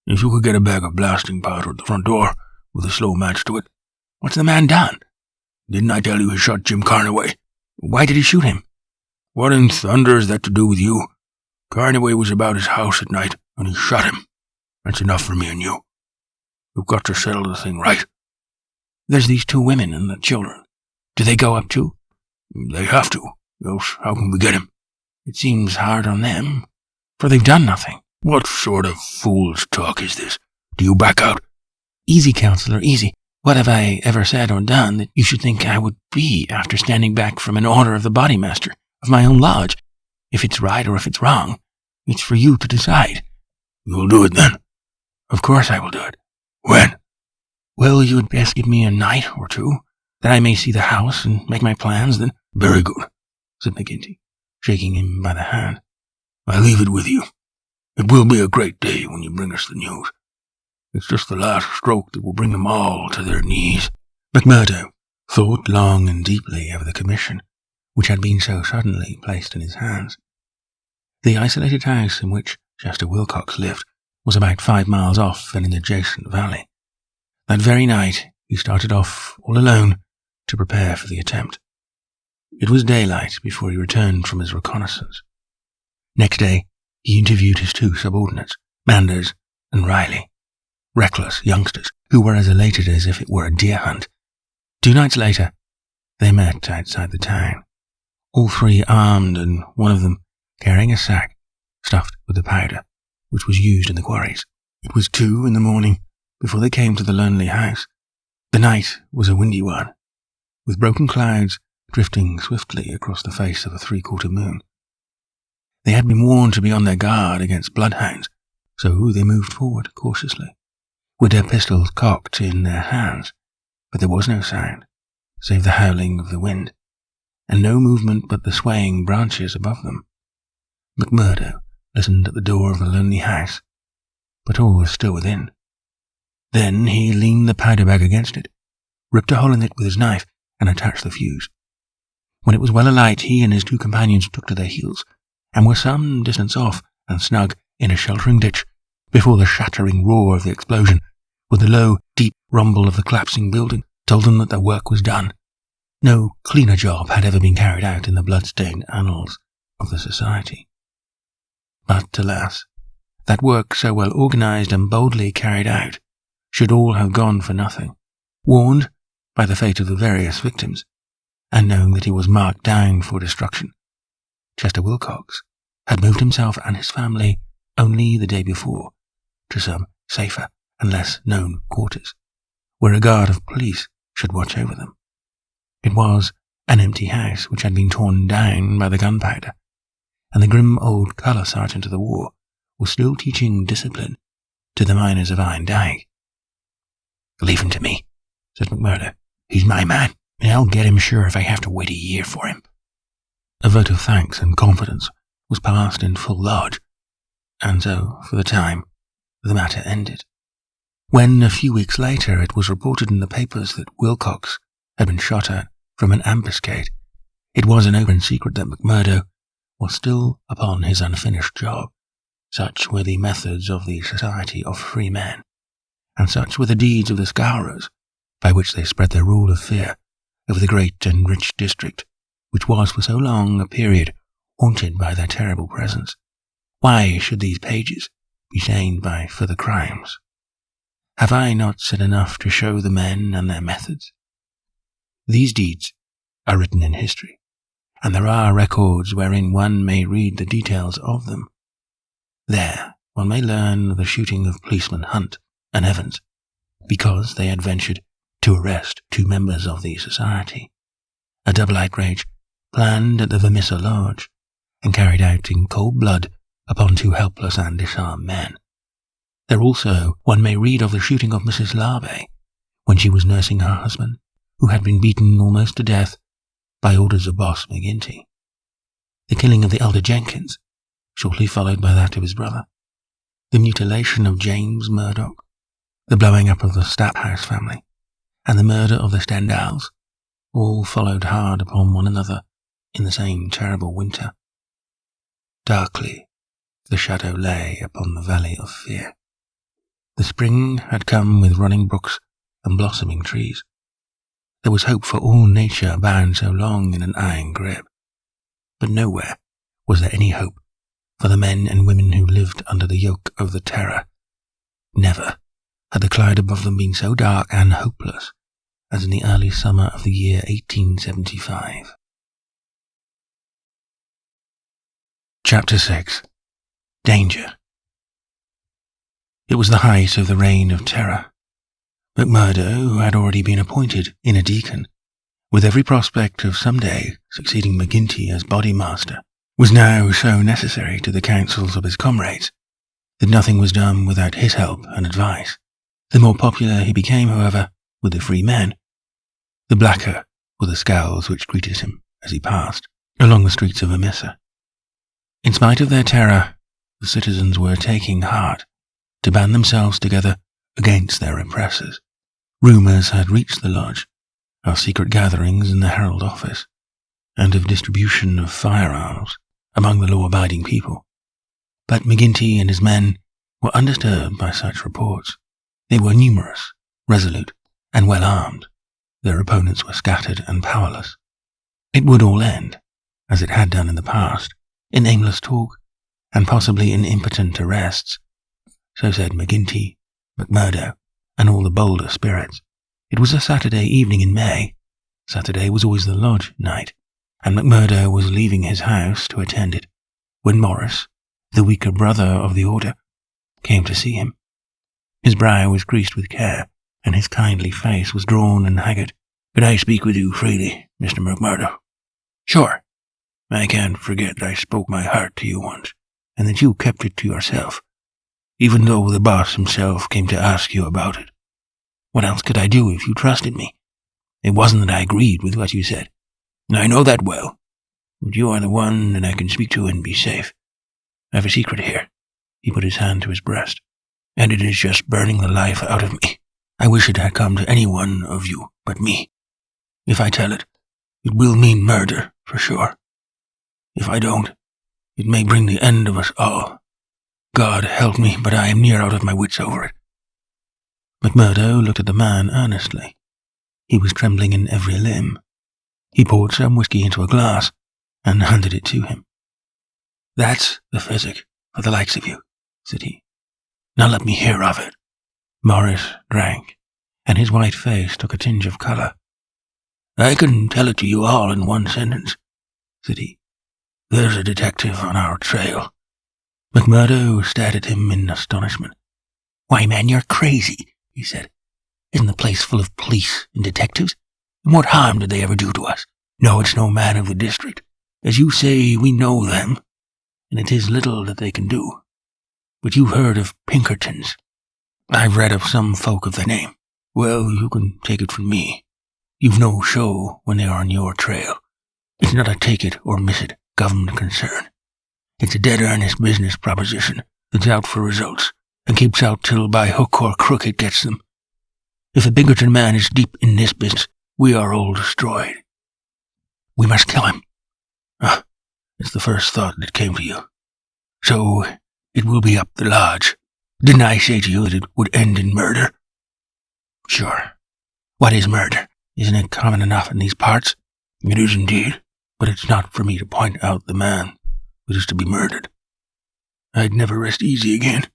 Speaker 3: If you could get a bag of blasting powder at the front door with a slow match to it.
Speaker 1: What's the man done?
Speaker 3: Didn't I tell you he shot Jim Carnaway?
Speaker 1: Why did he shoot him?
Speaker 3: What in thunder is that to do with you? Carnaway was about his house at night, and he shot him. That's enough for me and you. You've got to settle the thing right.
Speaker 1: There's these 2 women and the children. Do they go up too?
Speaker 3: They have to, else how can we get him?
Speaker 1: It seems hard on them, for they've done nothing.
Speaker 3: What sort of fool's talk is this? Do you back out?
Speaker 1: Easy, Counselor, easy. What have I ever said or done that you should think I would be after standing back from an order of the bodymaster of my own lodge? If it's right or if it's wrong, it's for you to decide.
Speaker 3: You'll do it then?
Speaker 1: Of course I will do it.
Speaker 3: When?
Speaker 1: Well, you had best give me a night or 2, that I may see the house and make my plans, then.
Speaker 3: Very good,
Speaker 1: said McGinty, shaking him by the hand.
Speaker 3: I leave it with you. It will be a great day when you bring us the news. It's just the last stroke that will bring them all to their knees.
Speaker 1: McMurdo thought long and deeply over the commission which had been so suddenly placed in his hands. The isolated house in which Chester Wilcox lived was about 5 miles off in an adjacent valley. That very night he started off all alone to prepare for the attempt. It was daylight before he returned from his reconnaissance. Next day he interviewed his 2 subordinates, Manders and Riley, reckless youngsters who were as elated as if it were a deer hunt. 2 nights later they met outside the town, all 3 armed and one of them carrying a sack stuffed with the powder which was used in the quarries. It was 2 in the morning before they came to the lonely house. The night was a windy one, with broken clouds drifting swiftly across the face of a 3/4 moon. They had been warned to be on their guard against bloodhounds, so they moved forward cautiously, with their pistols cocked in their hands, but there was no sound, save the howling of the wind, and no movement but the swaying branches above them. McMurdo listened at the door of the lonely house, but all was still within. Then he leaned the powder bag against it, ripped a hole in it with his knife, and attached the fuse. When it was well alight, he and his 2 companions took to their heels, and were some distance off and snug in a sheltering ditch before the shattering roar of the explosion, with the low, deep rumble of the collapsing building, told them that their work was done. No cleaner job had ever been carried out in the blood-stained annals of the society. But, alas, that work so well organized and boldly carried out should all have gone for nothing. Warned by the fate of the various victims, and knowing that he was marked down for destruction, Chester Wilcox had moved himself and his family only the day before to some safer and less known quarters, where a guard of police should watch over them. It was an empty house which had been torn down by the gunpowder, and the grim old colour sergeant of the war was still teaching discipline to the miners of Iron Dyke. "Leave him to me," said McMurdo. "He's my man, and I'll get him sure if I have to wait a year for him." A vote of thanks and confidence was passed in full lodge, and so, for the time, the matter ended. When, a few weeks later, it was reported in the papers that Wilcox had been shot at from an ambuscade, it was an open secret that McMurdo was still upon his unfinished job. Such were the methods of the Society of Free Men, and such were the deeds of the Scourers, by which they spread their rule of fear over the great and rich district, which was for so long a period haunted by their terrible presence. Why should these pages be stained by further crimes? Have I not said enough to show the men and their methods? These deeds are written in history, and there are records wherein one may read the details of them. There one may learn of the shooting of policemen Hunt and Evans, because they had ventured to arrest 2 members of the society, a double outrage planned at the Vermissa Lodge, and carried out in cold blood upon 2 helpless and disarmed men. There also one may read of the shooting of Mrs. Larbe, when she was nursing her husband, who had been beaten almost to death by orders of Boss McGinty. the killing of the elder Jenkins, shortly followed by that of his brother, the mutilation of James Murdoch, the blowing up of the Staphouse family, and the murder of the Stendhals, all followed hard upon one another in the same terrible winter. Darkly the shadow lay upon the valley of fear. The spring had come with running brooks and blossoming trees. There was hope for all nature bound so long in an iron grip. But nowhere was there any hope for the men and women who lived under the yoke of the terror. Never had the cloud above them been so dark and hopeless as in the early summer of the year 1875. Chapter 6. Danger. It was the height of the reign of terror. McMurdo, who had already been appointed inner deacon, with every prospect of some day succeeding McGinty as bodymaster, was now so necessary to the counsels of his comrades that nothing was done without his help and advice. The more popular he became, however, with the free men, the blacker were the scowls which greeted him as he passed along the streets of Emissa. In spite of their terror, the citizens were taking heart to band themselves together against their oppressors. Rumours had reached the lodge of secret gatherings in the Herald office, and of distribution of firearms among the law-abiding people. But McGinty and his men were undisturbed by such reports. They were numerous, resolute, and well-armed. Their opponents were scattered and powerless. It would all end, as it had done in the past, in aimless talk, and possibly in impotent arrests. So said McGinty, McMurdo, and all the bolder spirits. It was a Saturday evening in May. Saturday was always the lodge night, and McMurdo was leaving his house to attend it, when Morris, the weaker brother of the order, came to see him. His brow was creased with care, and his kindly face was drawn and haggard. "Could I speak with you freely, Mr. McMurdo?" "Sure. I can't forget that I spoke my heart to you once, and that you kept it to yourself, even though the boss himself came to ask you about it. What else could I do if you trusted me? It wasn't that I agreed with what you said. I know that well, but you are the one that I can speak to and be safe. I have a secret here." He put his hand to his breast. "And it is just burning the life out of me. I wish it had come to any one of you but me. If I tell it, it will mean murder, for sure. If I don't, it may bring the end of us all. God help me, but I am near out of my wits over it." McMurdo looked at the man earnestly. He was trembling in every limb. He poured some whiskey into a glass and handed it to him. "That's the physic for the likes of you," said he. "Now let me hear of it." Morris drank, and his white face took a tinge of colour. "I can tell it to you all in one sentence," said he. "There's a detective on our trail." McMurdo stared at him in astonishment. "Why, man, you're crazy," he said. "Isn't the place full of police and detectives? And what harm did they ever do to us? No, it's no man of the district. As you say, we know them, and it is little that they can do. But you've heard of Pinkertons. I've read of some folk of the name. Well, you can take it from me. You've no show when they are on your trail. It's not a take-it-or-miss-it government concern. It's a dead earnest business proposition that's out for results, and keeps out till by hook or crook it gets them. If a Pinkerton man is deep in this business, we are all destroyed. We must kill him. It's the first thought that came to you. So, it will be up the lodge. Didn't I say to you that it would end in murder?" "Sure. What is murder? Isn't it common enough in these parts?" "It is indeed, but it's not for me to point out the man that is to be murdered. I'd never rest easy again,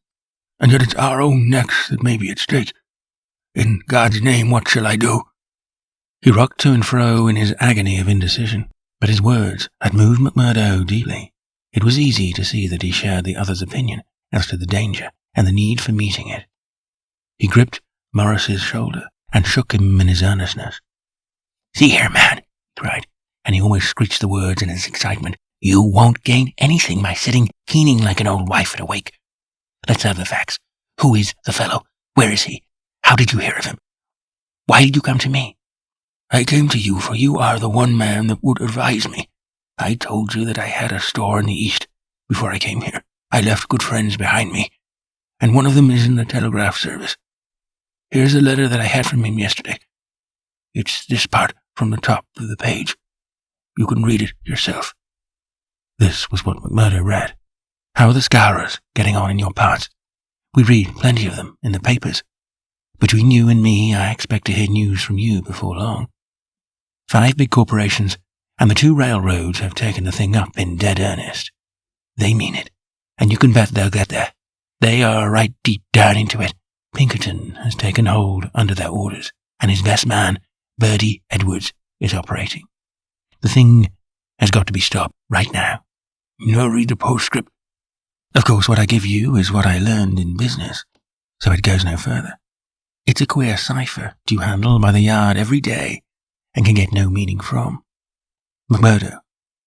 Speaker 1: and yet it's our own necks that may be at stake. In God's name, what shall I do?" He rocked to and fro in his agony of indecision, but his words had moved McMurdo deeply. It was easy to see that he shared the other's opinion as to the danger and the need for meeting it. He gripped Morris's shoulder and shook him in his earnestness. "See here, man," he cried, and he almost screeched the words in his excitement. "You won't gain anything by sitting keening like an old wife at a wake. Let's have the facts. Who is the fellow? Where is he? How did you hear of him? Why did you come to me?" "I came to you, for you are the one man that would advise me. I told you that I had a store in the East before I came here. I left good friends behind me, and one of them is in the telegraph service. Here's a letter that I had from him yesterday. It's this part from the top of the page. You can read it yourself." This was what McMurdo read. "How are the Scourers getting on in your parts? We read plenty of them in the papers. Between you and me, I expect to hear news from you before long. 5 big corporations and the 2 railroads have taken the thing up in dead earnest. They mean it, and you can bet they'll get there. They are right deep down into it. Pinkerton has taken hold under their orders, and his best man, Bertie Edwards, is operating. The thing has got to be stopped right now. You read the postscript. Of course, what I give you is what I learned in business, so it goes no further. It's a queer cipher you handle by the yard every day and can get no meaning from." McMurdo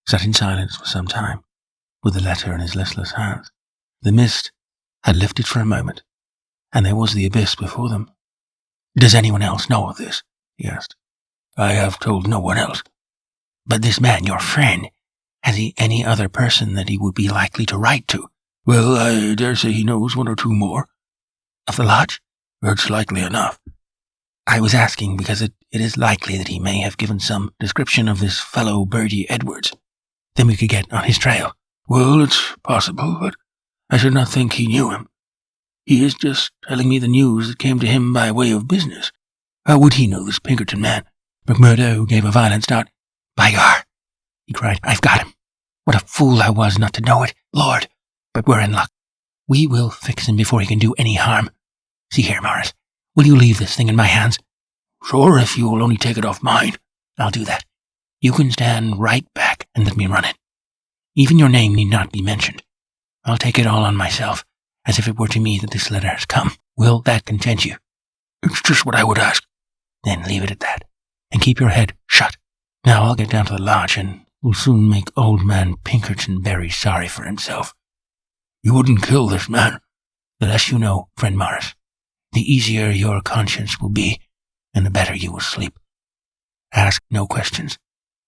Speaker 1: sat in silence for some time, with the letter in his listless hands. The mist had lifted for a moment, and there was the abyss before them. "Does anyone else know of this?" he asked. "I have told no one else." "But this man, your friend, has he any other person that he would be likely to write to?" "Well, I dare say he knows 1 or 2 more." "Of the lodge?" "It's likely enough." "I was asking because it is likely that he may have given some description of this fellow Bertie Edwards. Then we could get on his trail." "Well, it's possible, but I should not think he knew him. He is just telling me the news that came to him by way of business. How would he know this Pinkerton man?" McMurdo gave a violent start. "By gar," he cried, "I've got him. What a fool I was not to know it. Lord, but we're in luck. We will fix him before he can do any harm. See here, Morris, will you leave this thing in my hands?" "Sure, if you will only take it off mine." "I'll do that. You can stand right back and let me run it. Even your name need not be mentioned. I'll take it all on myself, as if it were to me that this letter has come. Will that content you?" "It's just what I would ask." "Then leave it at that, and keep your head shut. Now I'll get down to the lodge, and we'll soon make old man Pinkerton very sorry for himself." "You wouldn't kill this man?" "The less you know, friend Morris, the easier your conscience will be, and the better you will sleep. Ask no questions,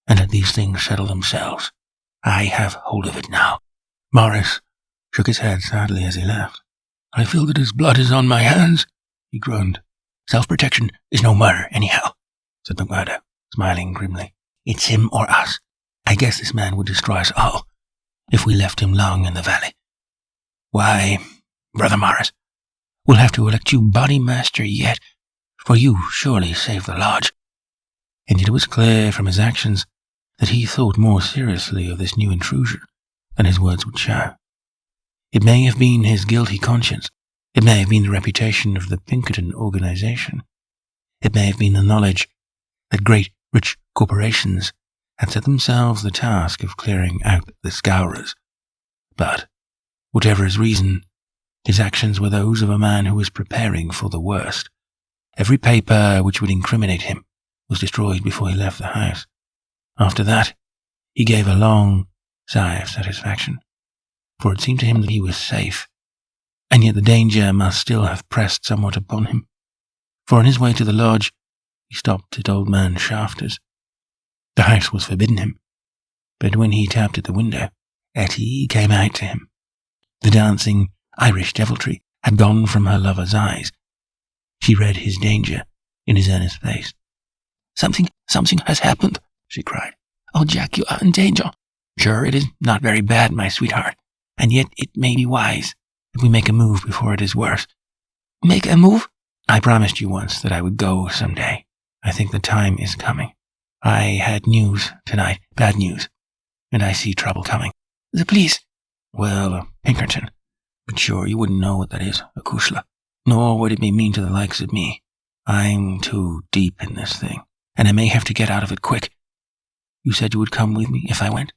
Speaker 1: and let these things settle themselves. I have hold of it now." Morris shook his head sadly as he left. "I feel that his blood is on my hands," he groaned. "Self-protection is no murder, anyhow," said McMurdo, smiling grimly. "It's him or us. I guess this man would destroy us all, if we left him long in the valley. Why, Brother Morris, we'll have to elect you body master yet, for you surely saved the lodge." And it was clear from his actions that he thought more seriously of this new intrusion than his words would show. It may have been his guilty conscience. It may have been the reputation of the Pinkerton organization. It may have been the knowledge that great, rich corporations had set themselves the task of clearing out the Scourers. But, whatever his reason, his actions were those of a man who was preparing for the worst. Every paper which would incriminate him was destroyed before he left the house. After that, he gave a long sigh of satisfaction, for it seemed to him that he was safe, and yet the danger must still have pressed somewhat upon him, for on his way to the lodge he stopped at old man Shafter's. The house was forbidden him, but when he tapped at the window, Etty came out to him. The dancing Irish deviltry had gone from her lover's eyes. She read his danger in his earnest face. Something has happened," she cried. "Oh, Jack, you are in danger." "Sure, it is not very bad, my sweetheart, and yet it may be wise if we make a move before it is worse." "Make a move?" "I promised you once that I would go some day. I think the time is coming. I had news tonight, bad news, and I see trouble coming." "The police?" "Well, Pinkerton. But sure, you wouldn't know what that is, a kushla, nor what it may mean to the likes of me. I'm too deep in this thing, and I may have to get out of it quick. You said you would come with me if I went?"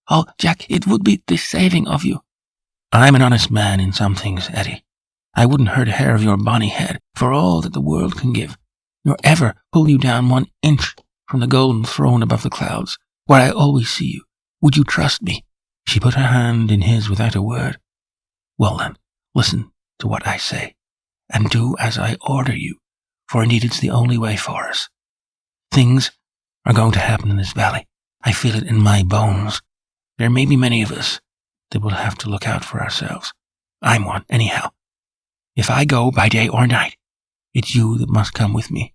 Speaker 1: "Oh, Jack, it would be the saving of you." "I'm an honest man in some things, Eddie. I wouldn't hurt a hair of your bonny head for all that the world can give, nor ever pull you down 1 inch from the golden throne above the clouds, where I always see you. Would you trust me?" She put her hand in his without a word. "Well then, listen to what I say, and do as I order you, for indeed it's the only way for us. Things are going to happen in this valley. I feel it in my bones. There may be many of us that will have to look out for ourselves. I'm one, anyhow. If I go by day or night, it's you that must come with me.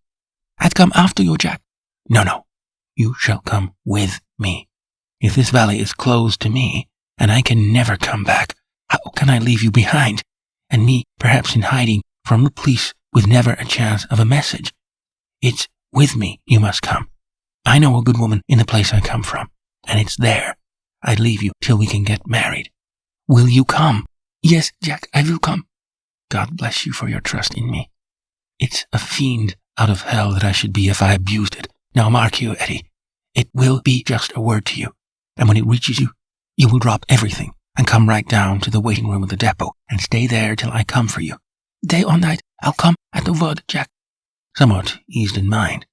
Speaker 1: I'd come after you, Jack. No. You shall come with me. If this valley is closed to me, and I can never come back, how can I leave you behind, and me perhaps in hiding from the police with never a chance of a message? It's with me you must come. I know a good woman in the place I come from, and it's there I'd leave you till we can get married. Will you come? Yes, Jack, I will come. God bless you for your trust in me. It's a fiend out of hell that I should be if I abused it. Now mark you, Eddie, it will be just a word to you, and when it reaches you, you will drop everything and come right down to the waiting room of the depot and stay there till I come for you. Day or night, I'll come at the word, Jack. Somewhat eased in mind,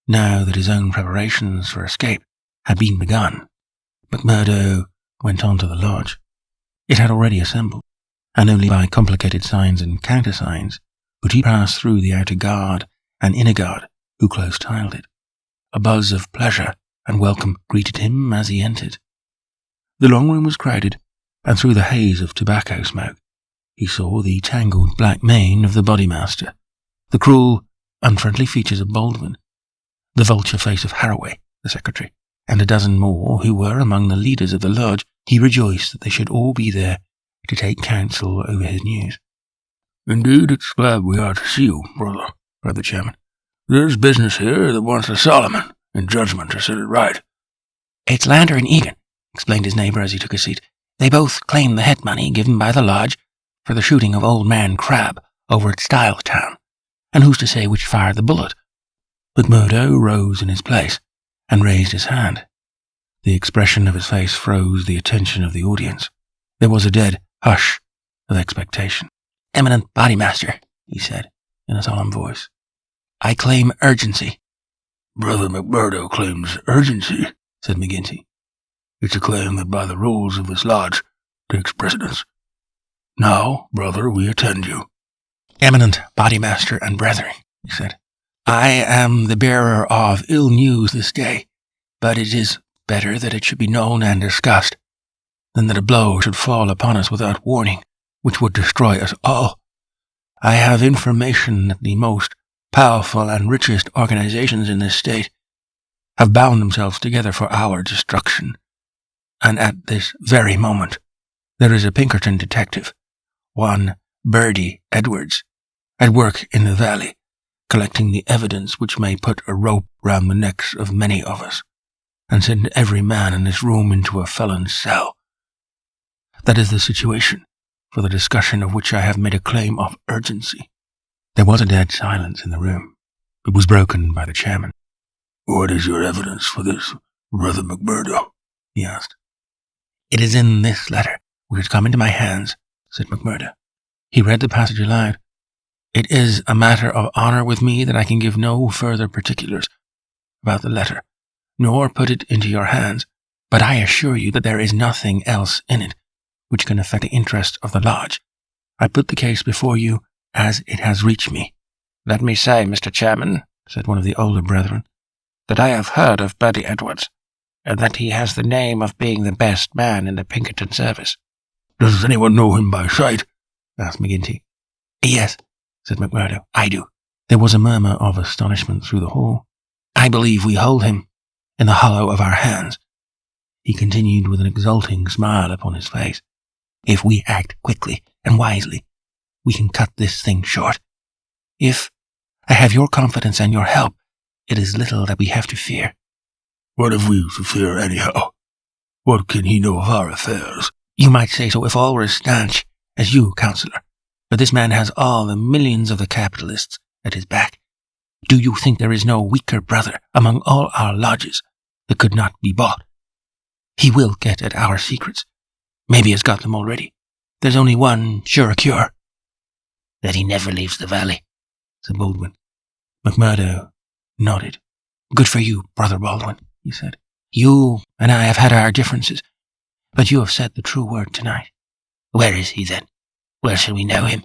Speaker 1: now that his own preparations for escape had been begun, McMurdo went on to the lodge. It had already assembled, and only by complicated signs and countersigns could he pass through the outer guard and inner guard who close-tiled it. A buzz of pleasure and welcome greeted him as he entered. The long room was crowded, and through the haze of tobacco smoke he saw the tangled black mane of the bodymaster, the cruel, unfriendly features of Baldwin, the vulture face of Haraway, the secretary, and a dozen more who were among the leaders of the lodge. He rejoiced that they should all be there to take counsel over his news.
Speaker 3: Indeed, it's glad we are to see you, brother, cried the chairman. There's business here that wants a Solomon, in judgment, to set it right.
Speaker 1: It's Lander and Egan, explained his neighbour as he took a seat. They both claim the head money given by the lodge for the shooting of old man Crabbe over at Stylestown, and who's to say which fired the bullet? McMurdo rose in his place and raised his hand. The expression of his face froze the attention of the audience. There was a dead hush of expectation. Eminent Bodymaster, he said in a solemn voice, I claim urgency.
Speaker 3: Brother McMurdo claims urgency, said McGinty. It's a claim that by the rules of this lodge takes precedence. Now, brother, we attend you.
Speaker 1: Eminent Bodymaster and brethren, he said, I am the bearer of ill news this day, but it is better that it should be known and discussed than that a blow should fall upon us without warning, which would destroy us all. I have information that the most powerful and richest organizations in this state have bound themselves together for our destruction, and at this very moment there is a Pinkerton detective, one Birdie Edwards, at work in the valley, collecting the evidence which may put a rope round the necks of many of us, and send every man in this room into a felon's cell. That is the situation, for the discussion of which I have made a claim of urgency. There was a dead silence in the room. It was broken by the chairman.
Speaker 3: What is your evidence for this, Brother McMurdo?
Speaker 1: He asked. It is in this letter, which has come into my hands, said McMurdo. He read the passage aloud. It is a matter of honour with me that I can give no further particulars about the letter, nor put it into your hands, but I assure you that there is nothing else in it which can affect the interest of the lodge. I put the case before you as it has reached me.
Speaker 2: Let me say, Mr. Chairman, said one of the older brethren, that I have heard of Birdie Edwards, and that he has the name of being the best man in the Pinkerton service.
Speaker 3: Does anyone know him by sight?
Speaker 1: Asked McGinty. Yes, said McMurdo, I do. There was a murmur of astonishment through the hall. I believe we hold him in the hollow of our hands, he continued with an exulting smile upon his face. If we act quickly and wisely, we can cut this thing short. If I have your confidence and your help, it is little that we have to fear.
Speaker 3: What have we to fear anyhow? What can he know of our affairs?
Speaker 1: You might say so if all were as stanch as you, Councillor, but this man has all the millions of the capitalists at his back. Do you think there is no weaker brother among all our lodges that could not be bought? He will get at our secrets. Maybe he has got them already. There's only one sure cure. That he never leaves the valley, said Baldwin. McMurdo nodded. Good for you, Brother Baldwin, he said. You and I have had our differences, but you have said the true word tonight. Where is he then? Where shall we know him?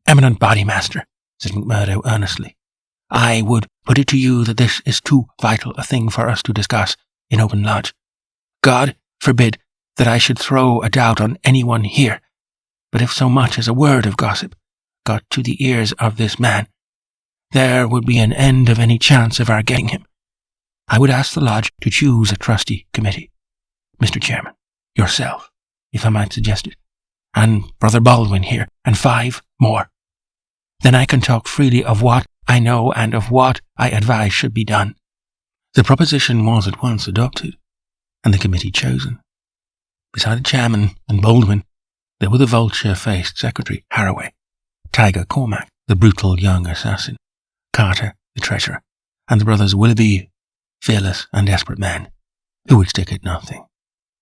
Speaker 1: Eminent Bodymaster, said McMurdo earnestly, I would put it to you that this is too vital a thing for us to discuss in open lodge. God forbid that I should throw a doubt on anyone here, but if so much as a word of gossip got to the ears of this man, there would be an end of any chance of our getting him. I would ask the lodge to choose a trustee committee. Mr. Chairman, yourself, if I might suggest it, and Brother Baldwin here, and 5 more. Then I can talk freely of what I know and of what I advise should be done. The proposition was at once adopted, and the committee chosen. Beside the chairman and Baldwin, there were the vulture-faced secretary, Harroway, Tiger Cormac, the brutal young assassin, Carter, the treasurer, and the brothers Willoughby, fearless and desperate men, who would stick at nothing.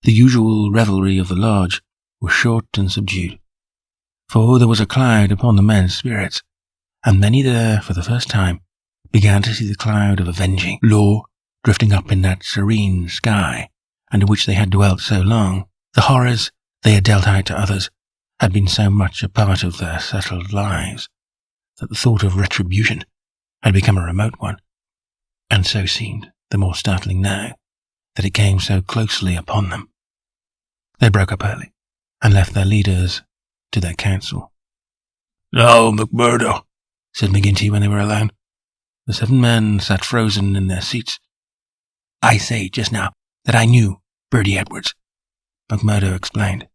Speaker 1: The usual revelry of the lodge was short and subdued, for there was a cloud upon the men's spirits, and many there, for the first time, began to see the cloud of avenging law drifting up in that serene sky under which they had dwelt so long. The horrors they had dealt out to others had been so much a part of their settled lives that the thought of retribution had become a remote one, and so seemed the more startling now that it came so closely upon them. They broke up early, and left their leaders to their counsel.
Speaker 3: "Now, McMurdo,"
Speaker 1: said McGinty when they were alone. The 7 men sat frozen in their seats. "I say just now that I knew Bertie Edwards," McMurdo explained.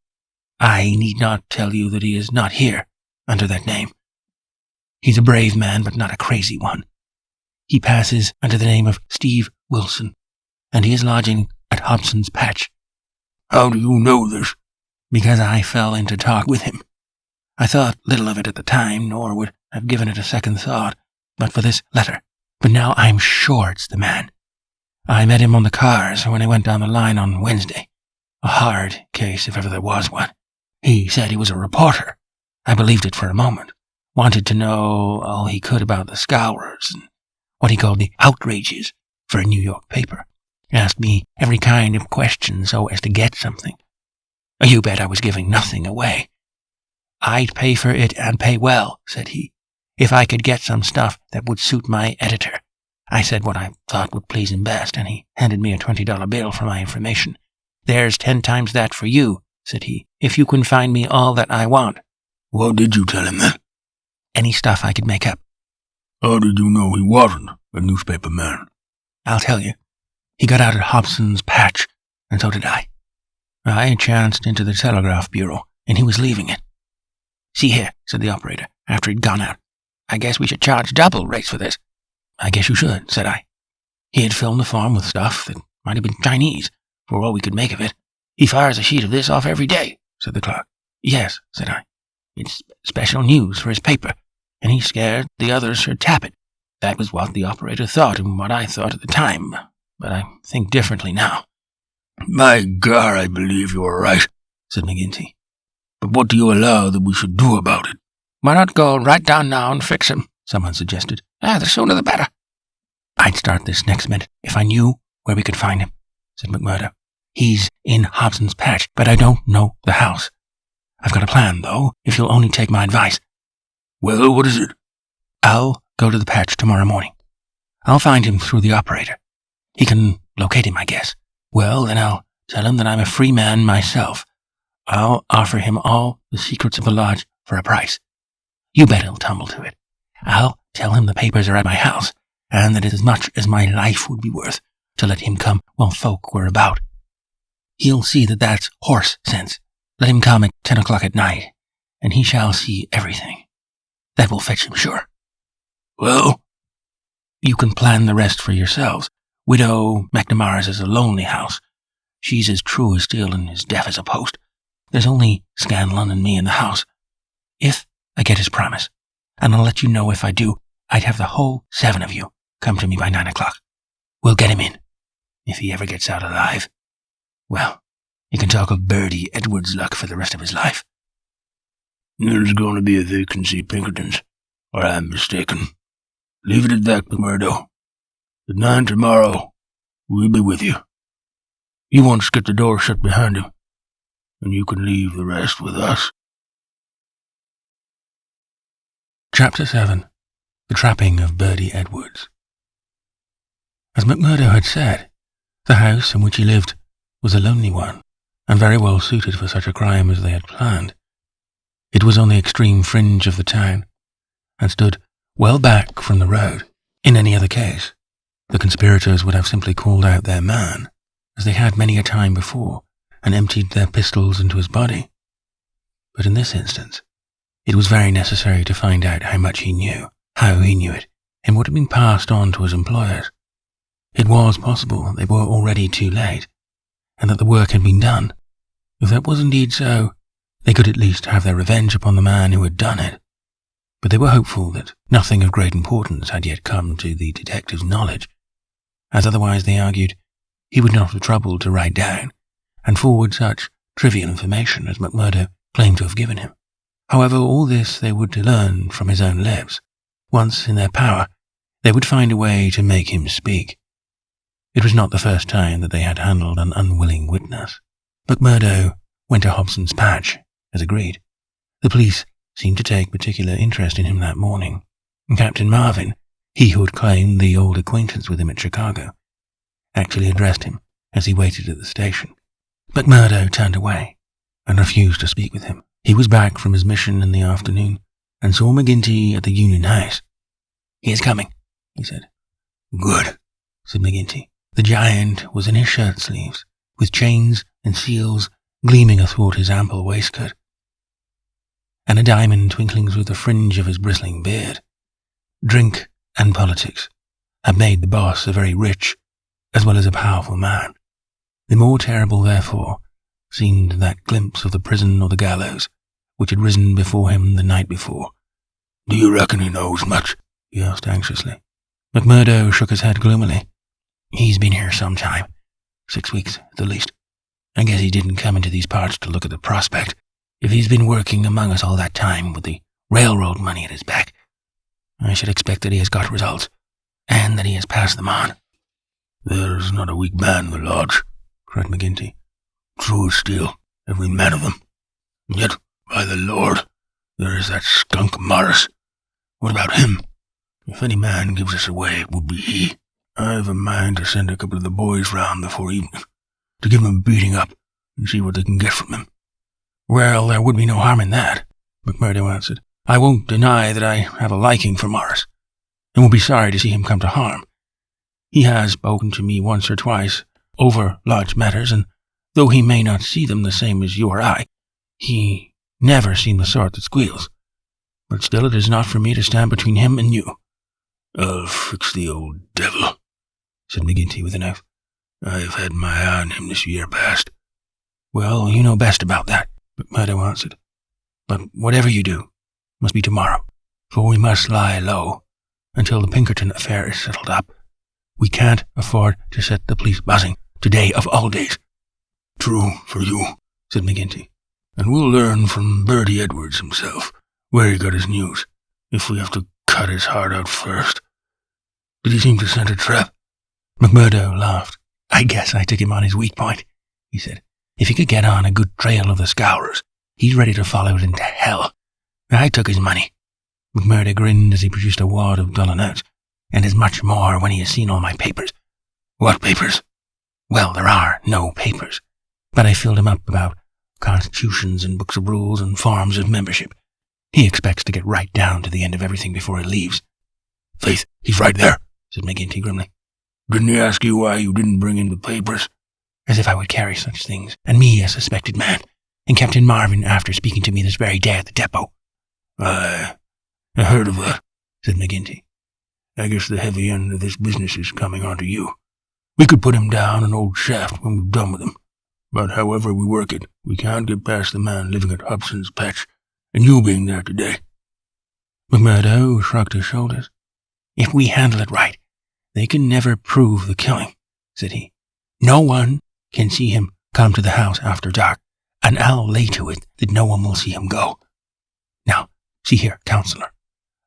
Speaker 1: "I need not tell you that he is not here under that name. He's a brave man, but not a crazy one. He passes under the name of Steve Wilson, and he is lodging at Hobson's Patch."
Speaker 3: "How do you know this?"
Speaker 1: "Because I fell into talk with him. I thought little of it at the time, nor would have given it a second thought, but for this letter. But now I'm sure it's the man. I met him on the cars when I went down the line on Wednesday. A hard case, if ever there was one. He said he was a reporter. I believed it for a moment. Wanted to know all he could about the Scowrers and what he called the outrages for a New York paper. Asked me every kind of question so as to get something. You bet I was giving nothing away. I'd pay for it and pay well, said he, if I could get some stuff that would suit my editor. I said what I thought would please him best, and he handed me a $20 bill for my information. There's 10 times that for you, said he, if you can find me all that I want.
Speaker 3: What did you tell him then?
Speaker 1: Any stuff I could make up.
Speaker 3: How did you know he wasn't a newspaper man?
Speaker 1: I'll tell you. He got out at Hobson's Patch, and so did I. I chanced into the telegraph bureau, and he was leaving it. See here, said the operator, after he'd gone out. I guess we should charge double rates for this. I guess you should, said I. He had filmed the farm with stuff that might have been Chinese, for all we could make of it. He fires a sheet of this off every day, said the clerk. Yes, said I. It's special news for his paper, and he's scared the others should tap it. That was what the operator thought and what I thought at the time, but I think differently now.
Speaker 3: My God, I believe you are right, said McGinty. But what do you allow that we should do about it?
Speaker 1: Why not go right down now and fix him, someone suggested. The sooner the better. I'd start this next minute if I knew where we could find him, said McMurdo. He's in Hobson's Patch, but I don't know the house. I've got a plan, though, if you'll only take my advice.
Speaker 3: Well, what is it?
Speaker 1: I'll go to the patch tomorrow morning. I'll find him through the operator. He can locate him, I guess. Well, then I'll tell him that I'm a free man myself. I'll offer him all the secrets of the lodge for a price. You bet he'll tumble to it. I'll tell him the papers are at my house, and that it's as much as my life would be worth to let him come while folk were about. He'll see that that's horse sense. Let him come at 10 o'clock at night, and he shall see everything. That will fetch him, sure.
Speaker 3: Well?
Speaker 1: You can plan the rest for yourselves. Widow McNamara's is a lonely house. She's as true as steel and as deaf as a post. There's only Scanlon and me in the house. If I get his promise, and I'll let you know if I do, I'd have the whole 7 of you come to me by 9 o'clock. We'll get him in, if he ever gets out alive. Well, you can talk of Bertie Edwards' luck for the rest of his life.
Speaker 3: There's going to be a vacancy, Pinkertons, or I'm mistaken. Leave it at that, McMurdo. At 9 tomorrow, we'll be with you. You once get the door shut behind him, and you can leave the rest with us.
Speaker 1: Chapter 7. The Trapping of Bertie Edwards. As McMurdo had said, the house in which he lived was a lonely one, and very well suited for such a crime as they had planned. It was on the extreme fringe of the town, and stood well back from the road. In any other case, the conspirators would have simply called out their man, as they had many a time before, and emptied their pistols into his body. But in this instance, it was very necessary to find out how much he knew, how he knew it, and what had been passed on to his employers. It was possible they were already too late, and that the work had been done. If that was indeed so, they could at least have their revenge upon the man who had done it. But they were hopeful that nothing of great importance had yet come to the detective's knowledge, as otherwise, they argued, he would not have troubled to write down and forward such trivial information as McMurdo claimed to have given him. However, all this they would learn from his own lips. Once in their power, they would find a way to make him speak. It was not the first time that they had handled an unwilling witness. McMurdo went to Hobson's Patch, as agreed. The police seemed to take particular interest in him that morning. And Captain Marvin, he who had claimed the old acquaintance with him at Chicago, actually addressed him as he waited at the station. McMurdo turned away and refused to speak with him. He was back from his mission in the afternoon and saw McGinty at the Union House. "He is coming," he said.
Speaker 3: "Good,"
Speaker 1: said McGinty. The giant was in his shirt sleeves, with chains and seals gleaming athwart his ample waistcoat, and a diamond twinkling through the fringe of his bristling beard. Drink and politics had made the boss a very rich as well as a powerful man. The more terrible, therefore, seemed that glimpse of the prison or the gallows which had risen before him the night before.
Speaker 3: "Do you reckon he knows much?"
Speaker 1: he asked anxiously. McMurdo shook his head gloomily. "He's been here some time, 6 weeks at the least. I guess he didn't come into these parts to look at the prospect. If he's been working among us all that time with the railroad money at his back, I should expect that he has got results, and that he has passed them on."
Speaker 3: "There's not a weak man in the lodge," cried McGinty. "True as steel, every man of them. And yet, by the Lord, there is that skunk Morris. What about him? If any man gives us away, it would be he. I've a mind to send a couple of the boys round before evening, to give him a beating up and see what they can get from him."
Speaker 1: "Well, there would be no harm in that," McMurdo answered. "I won't deny that I have a liking for Morris, and will be sorry to see him come to harm. He has spoken to me once or twice over large matters, and though he may not see them the same as you or I, he never seemed the sort that squeals. But still it is not for me to stand between him and you."
Speaker 3: "I'll fix the old devil," said McGinty with an oath. "I've had my eye on him this year past."
Speaker 1: "Well, you know best about that," McMurdo answered. "But whatever you do must be tomorrow, for we must lie low until the Pinkerton affair is settled up. We can't afford to set the police buzzing today of all days."
Speaker 3: "True for you," said McGinty. "And we'll learn from Bertie Edwards himself where he got his news, if we have to cut his heart out first. Did he seem to scent a trap?"
Speaker 1: McMurdo laughed. "I guess I took him on his weak point," he said. "If he could get on a good trail of the Scourers, he's ready to follow it into hell. I took his money." McMurdo grinned as he produced a wad of dollar notes, "and as much more when he has seen all my papers."
Speaker 3: "What papers?"
Speaker 1: "Well, there are no papers, but I filled him up about constitutions and books of rules and forms of membership. He expects to get right down to the end of everything before he leaves."
Speaker 3: "Faith, he's right there,"
Speaker 1: said McGinty grimly.
Speaker 3: "Didn't he ask you why you didn't bring in the papers?"
Speaker 1: "As if I would carry such things, and me a suspected man, and Captain Marvin after speaking to me this very day at the depot."
Speaker 3: I heard of that," said McGinty. "I guess the heavy end of this business is coming onto you. We could put him down an old shaft when we've done with him. But however we work it, we can't get past the man living at Hobson's Patch, and you being there today."
Speaker 1: McMurdo shrugged his shoulders. "If we handle it right, they can never prove the killing," said he. "No one can see him come to the house after dark, and I'll lay to it that no one will see him go. Now, see here, counselor.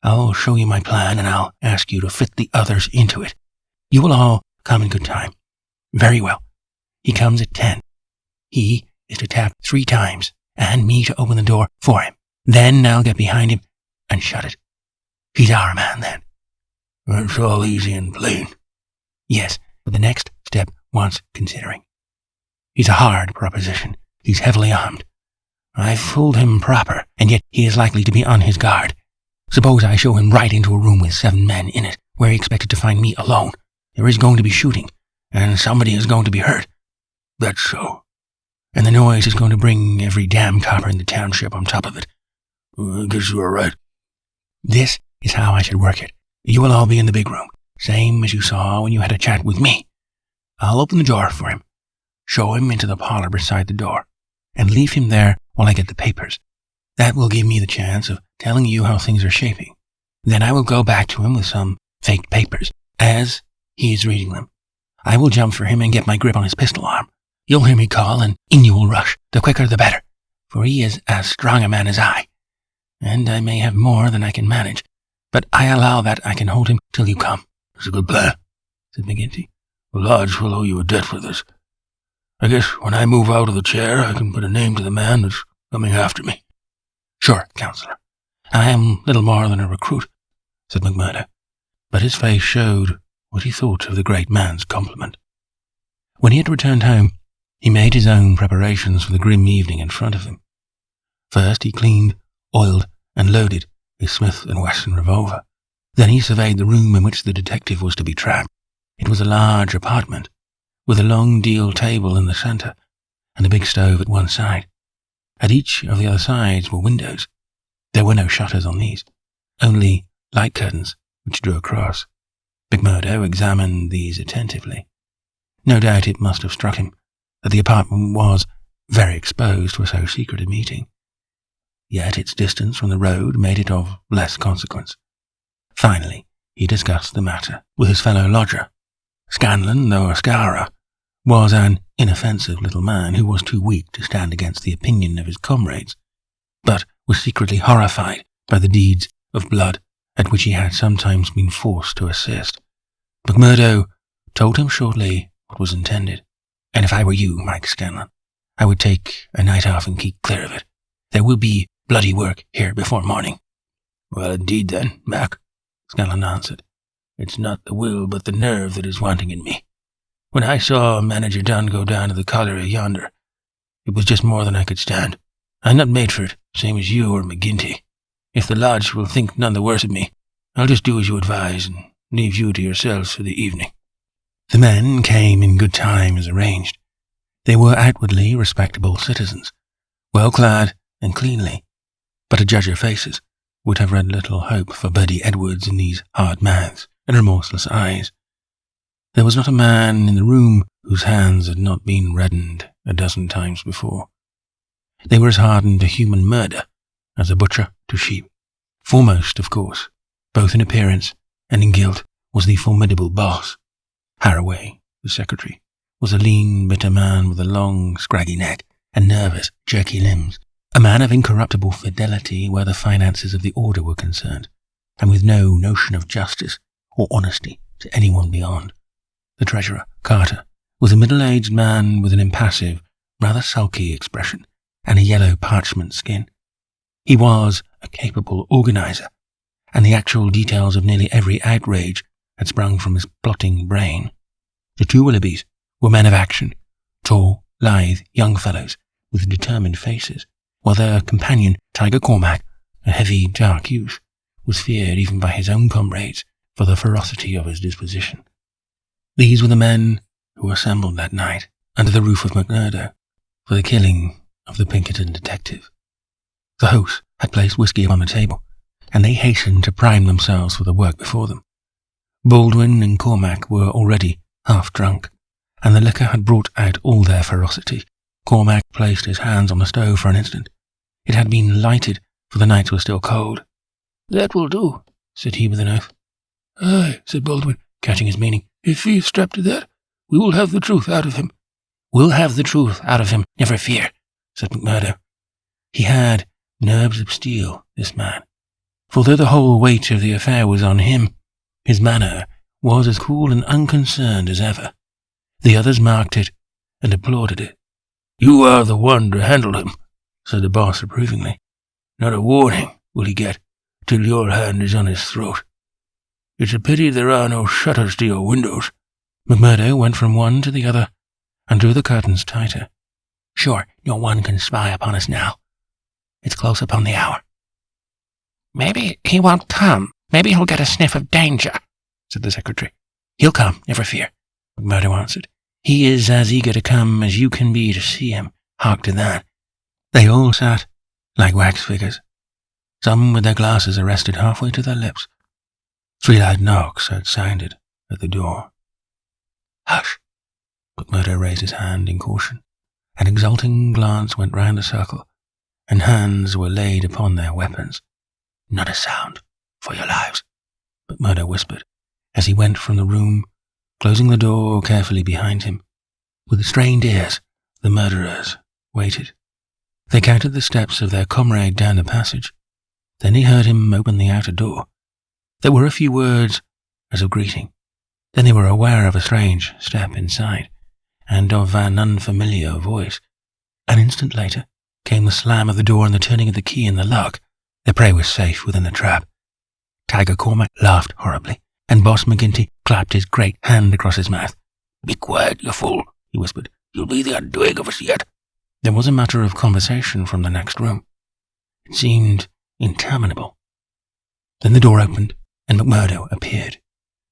Speaker 1: I'll show you my plan, and I'll ask you to fit the others into it. You will all come in good time. Very well. He comes at 10. He is to tap 3 times, and me to open the door for him. Then I'll get behind him and shut it. He's our man then."
Speaker 3: "That's all easy and plain."
Speaker 1: "Yes, but the next step wants considering. He's a hard proposition, He's heavily armed. I've fooled him proper, and yet he is likely to be on his guard. Suppose I show him right into a room with 7 men in it, where he expected to find me alone. There is going to be shooting, and somebody is going to be hurt.
Speaker 3: That's so.
Speaker 1: And the noise is going to bring every damn copper in the township on top of it.
Speaker 3: I guess you are right.
Speaker 1: This is how I should work it. You will all be in the big room, same as you saw when you had a chat with me. I'll open the door for him, show him into the parlor beside the door, and leave him there while I get the papers. That will give me the chance of telling you how things are shaping. Then I will go back to him with some faked papers, as he is reading them. I will jump for him and get my grip on his pistol arm. You'll hear me call, and in you will rush. The quicker the better, for he is as strong a man as I. And I may have more than I can manage, but I allow that I can hold him till you come.
Speaker 3: It's a good plan,
Speaker 1: said McGinty.
Speaker 3: The lodge will owe you a debt for this. I guess when I move out of the chair, I can put a name to the man that's coming after me.
Speaker 1: Sure, Counselor. I am little more than a recruit, said McMurdo, but his face showed what he thought of the great man's compliment. When he had returned home, he made his own preparations for the grim evening in front of him. First he cleaned, oiled, and loaded his Smith & Wesson revolver. Then he surveyed the room in which the detective was to be trapped. It was a large apartment, with a long deal table in the centre, and a big stove at one side. At each of the other sides were windows. There were no shutters on these, only light curtains which drew across. McMurdo examined these attentively. No doubt it must have struck him that the apartment was very exposed for so secret a meeting. Yet its distance from the road made it of less consequence. Finally, he discussed the matter with his fellow lodger. Scanlon, though a scourer, was an inoffensive little man who was too weak to stand against the opinion of his comrades, but was secretly horrified by the deeds of blood at which he had sometimes been forced to assist. McMurdo told him shortly what was intended. And if I were you, Mike Scanlon, I would take a night off and keep clear of it. There will be bloody work here before morning.
Speaker 3: Well, indeed then, Mac, Scanlon answered. It's not the will but the nerve that is wanting in me. When I saw Manager Dunn go down to the colliery yonder, it was just more than I could stand. I'm not made for it, same as you or McGinty. If the lodge will think none the worse of me, I'll just do as you advise and leave you to yourselves for the evening.
Speaker 1: The men came in good time as arranged. They were outwardly respectable citizens, well clad and cleanly, but to judge their faces would have read little hope for Bertie Edwards in these hard mouths and remorseless eyes. There was not a man in the room whose hands had not been reddened a dozen times before. They were as hardened to human murder as a butcher to sheep. Foremost, of course, both in appearance and in guilt, was the formidable boss. Haraway, the secretary, was a lean, bitter man with a long, scraggy neck and nervous, jerky limbs, a man of incorruptible fidelity where the finances of the order were concerned, and with no notion of justice or honesty to anyone beyond. The treasurer, Carter, was a middle-aged man with an impassive, rather sulky expression and a yellow parchment skin. He was a capable organizer, and the actual details of nearly every outrage had sprung from his plotting brain. The two Willoughbys were men of action, tall, lithe young fellows with determined faces, while their companion, Tiger Cormac, a heavy, dark youth, was feared even by his own comrades for the ferocity of his disposition. These were the men who assembled that night under the roof of McMurdo for the killing of the Pinkerton detective. The host had placed whiskey on the table, and they hastened to prime themselves for the work before them. Baldwin and Cormac were already half drunk, and the liquor had brought out all their ferocity. Cormac placed his hands on the stove for an instant. It had been lighted, for the nights were still cold.
Speaker 3: "That will do," said he with an oath.
Speaker 1: "Aye," said Baldwin, catching his meaning.
Speaker 3: "If he is strapped to that, we will have the truth out of him."
Speaker 1: "We'll have the truth out of him, never fear," said McMurdo. He had nerves of steel, this man, for though the whole weight of the affair was on him, his manner was as cool and unconcerned as ever. The others marked it and applauded it.
Speaker 3: "You are the one to handle him," said the boss approvingly. "Not a warning will he get till your hand is on his throat. It's a pity there are no shutters to your windows."
Speaker 1: McMurdo went from one to the other and drew the curtains tighter. Sure, no one can spy upon us now. It's close upon the hour.
Speaker 2: Maybe he won't come. Maybe he'll get a sniff of danger, said the secretary.
Speaker 1: He'll come, never fear, McMurdo answered. He is as eager to come as you can be to see him. Hark to that. They all sat like wax figures, some with their glasses arrested halfway to their lips. 3 loud knocks had sounded at the door. Hush! McMurdo raised his hand in caution. An exulting glance went round the circle, and hands were laid upon their weapons. Not a sound, for your lives, McMurdo whispered, as he went from the room, closing the door carefully behind him. With strained ears, the murderers waited. They counted the steps of their comrade down the passage. Then he heard him open the outer door. There were a few words as of greeting. Then they were aware of a strange step inside, and of an unfamiliar voice. An instant later came the slam of the door and the turning of the key in the lock. Their prey was safe within the trap. Tiger Cormac laughed horribly, and Boss McGinty clapped his great hand across his mouth. "Be quiet, you fool," he whispered. "You'll be the undoing of us yet." There was a matter of conversation from the next room. It seemed interminable. Then the door opened, and McMurdo appeared,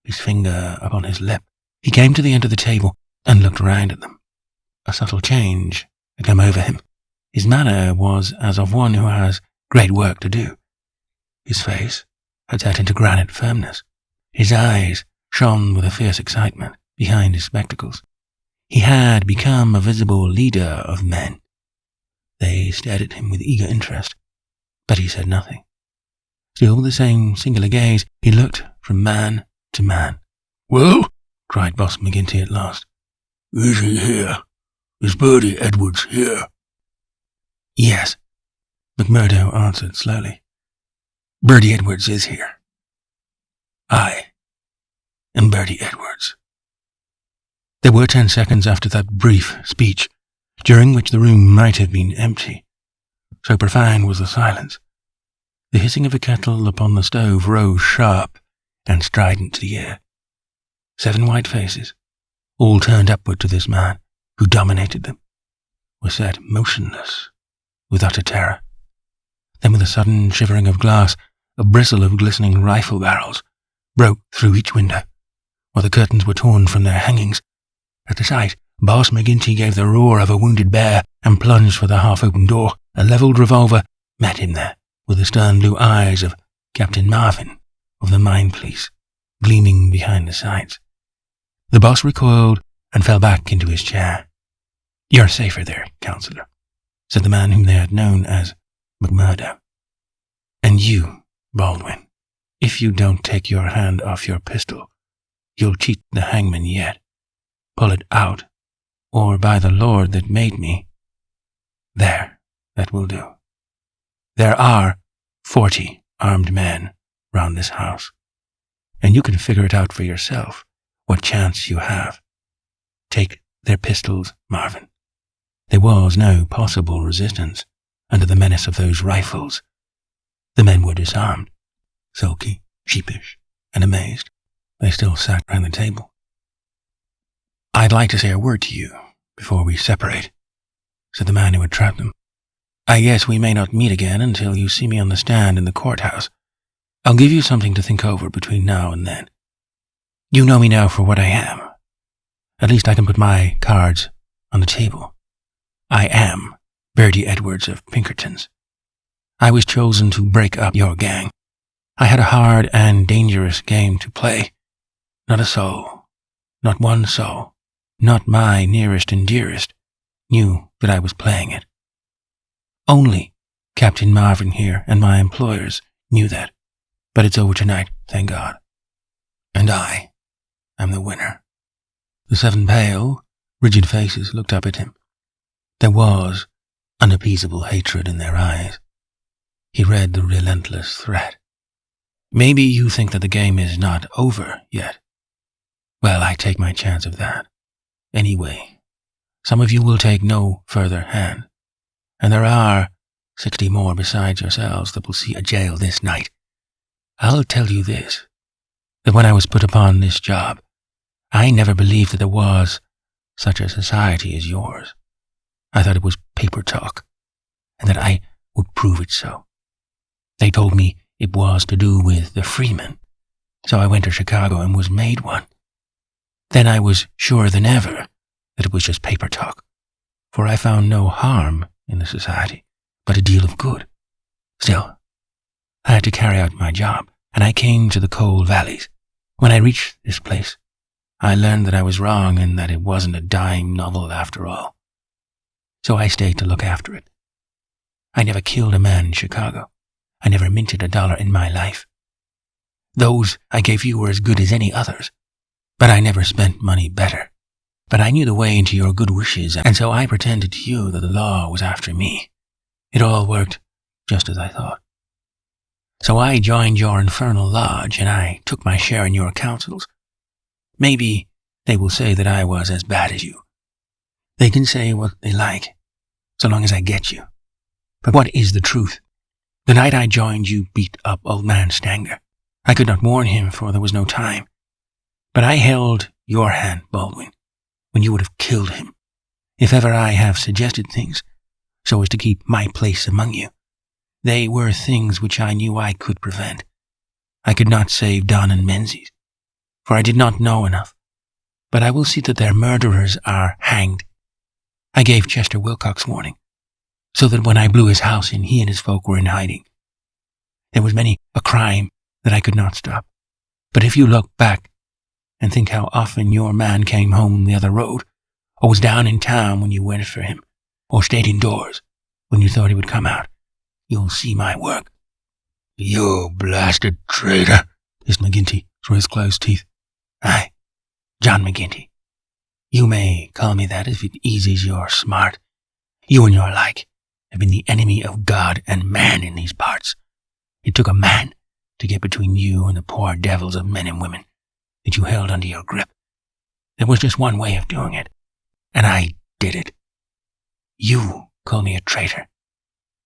Speaker 1: his finger upon his lip. He came to the end of the table and looked round at them. A subtle change had come over him. His manner was as of one who has great work to do. His face had set into granite firmness. His eyes shone with a fierce excitement behind his spectacles. He had become a visible leader of men. They stared at him with eager interest, but he said nothing. Still with the same singular gaze, he looked from man to man. "Well," cried Boss McGinty at last, "is he here? Is Bertie Edwards here?" "Yes," McMurdo answered slowly. "Bertie Edwards is here. I am Bertie Edwards." There were 10 seconds after that brief speech, during which the room might have been empty. So profound was the silence. The hissing of a kettle upon the stove rose sharp and strident to the ear. 7 white faces, all turned upward to this man who dominated them, were set motionless with utter terror. Then with a sudden shivering of glass, a bristle of glistening rifle barrels broke through each window, while the curtains were torn from their hangings. At the sight, Boss McGinty gave the roar of a wounded bear and plunged for the half-open door. A levelled revolver met him there, with the stern blue eyes of Captain Marvin of the Mine Police gleaming behind the sights. The boss recoiled and fell back into his chair. "You're safer there, Counselor," said the man whom they had known as McMurdo. "And you, Baldwin, if you don't take your hand off your pistol, you'll cheat the hangman yet. Pull it out, or by the Lord that made me. There, that will do. There are 40 armed men round this house, and you can figure it out for yourself what chance you have. Take their pistols, Marvin." There was no possible resistance under the menace of those rifles. The men were disarmed, sulky, sheepish, and amazed. They still sat round the table. "I'd like to say a word to you before we separate," said the man who had trapped them. "I guess we may not meet again until you see me on the stand in the courthouse. I'll give you something to think over between now and then. You know me now for what I am. At least I can put my cards on the table. I am Bertie Edwards of Pinkerton's. I was chosen to break up your gang. I had a hard and dangerous game to play. Not a soul, not one soul, not my nearest and dearest, knew that I was playing it. Only Captain Marvin here and my employers knew that. But it's over tonight, thank God. And I am the winner." The 7 pale, rigid faces looked up at him. There was unappeasable hatred in their eyes. He read the relentless threat. "Maybe you think that the game is not over yet. Well, I take my chance of that. Anyway, some of you will take no further hand, and there are 60 more besides yourselves that will see a jail this night. I'll tell you this, that when I was put upon this job, I never believed that there was such a society as yours. I thought it was paper talk, and that I would prove it so. They told me it was to do with the freemen, so I went to Chicago and was made one. Then I was surer than ever that it was just paper talk, for I found no harm in the society, but a deal of good. Still, I had to carry out my job, and I came to the coal valleys. When I reached this place, I learned that I was wrong and that it wasn't a dime novel after all. So I stayed to look after it. I never killed a man in Chicago. I never minted $1 in my life. Those I gave you were as good as any others, but I never spent money better. But I knew the way into your good wishes, and so I pretended to you that the law was after me. It all worked just as I thought. So I joined your infernal lodge, and I took my share in your councils. Maybe they will say that I was as bad as you. They can say what they like, so long as I get you. But what is the truth? The night I joined you beat up old man Stanger. I could not warn him, for there was no time. But I held your hand, Baldwin, when you would have killed him. If ever I have suggested things so as to keep my place among you, they were things which I knew I could prevent. I could not save Don and Menzies, for I did not know enough. But I will see that their murderers are hanged. I gave Chester Wilcox warning, so that when I blew his house in, he and his folk were in hiding. There was many a crime that I could not stop. But if you look back and think how often your man came home the other road, or was down in town when you went for him, or stayed indoors when you thought he would come out, you'll see my work.
Speaker 3: You blasted traitor,
Speaker 1: hissed McGinty through his closed teeth. Aye, John McGinty. You may call me that if it eases your smart. You and your like have been the enemy of God and man in these parts. It took a man to get between you and the poor devils of men and women that you held under your grip. There was just one way of doing it, and I did it. You call me a traitor,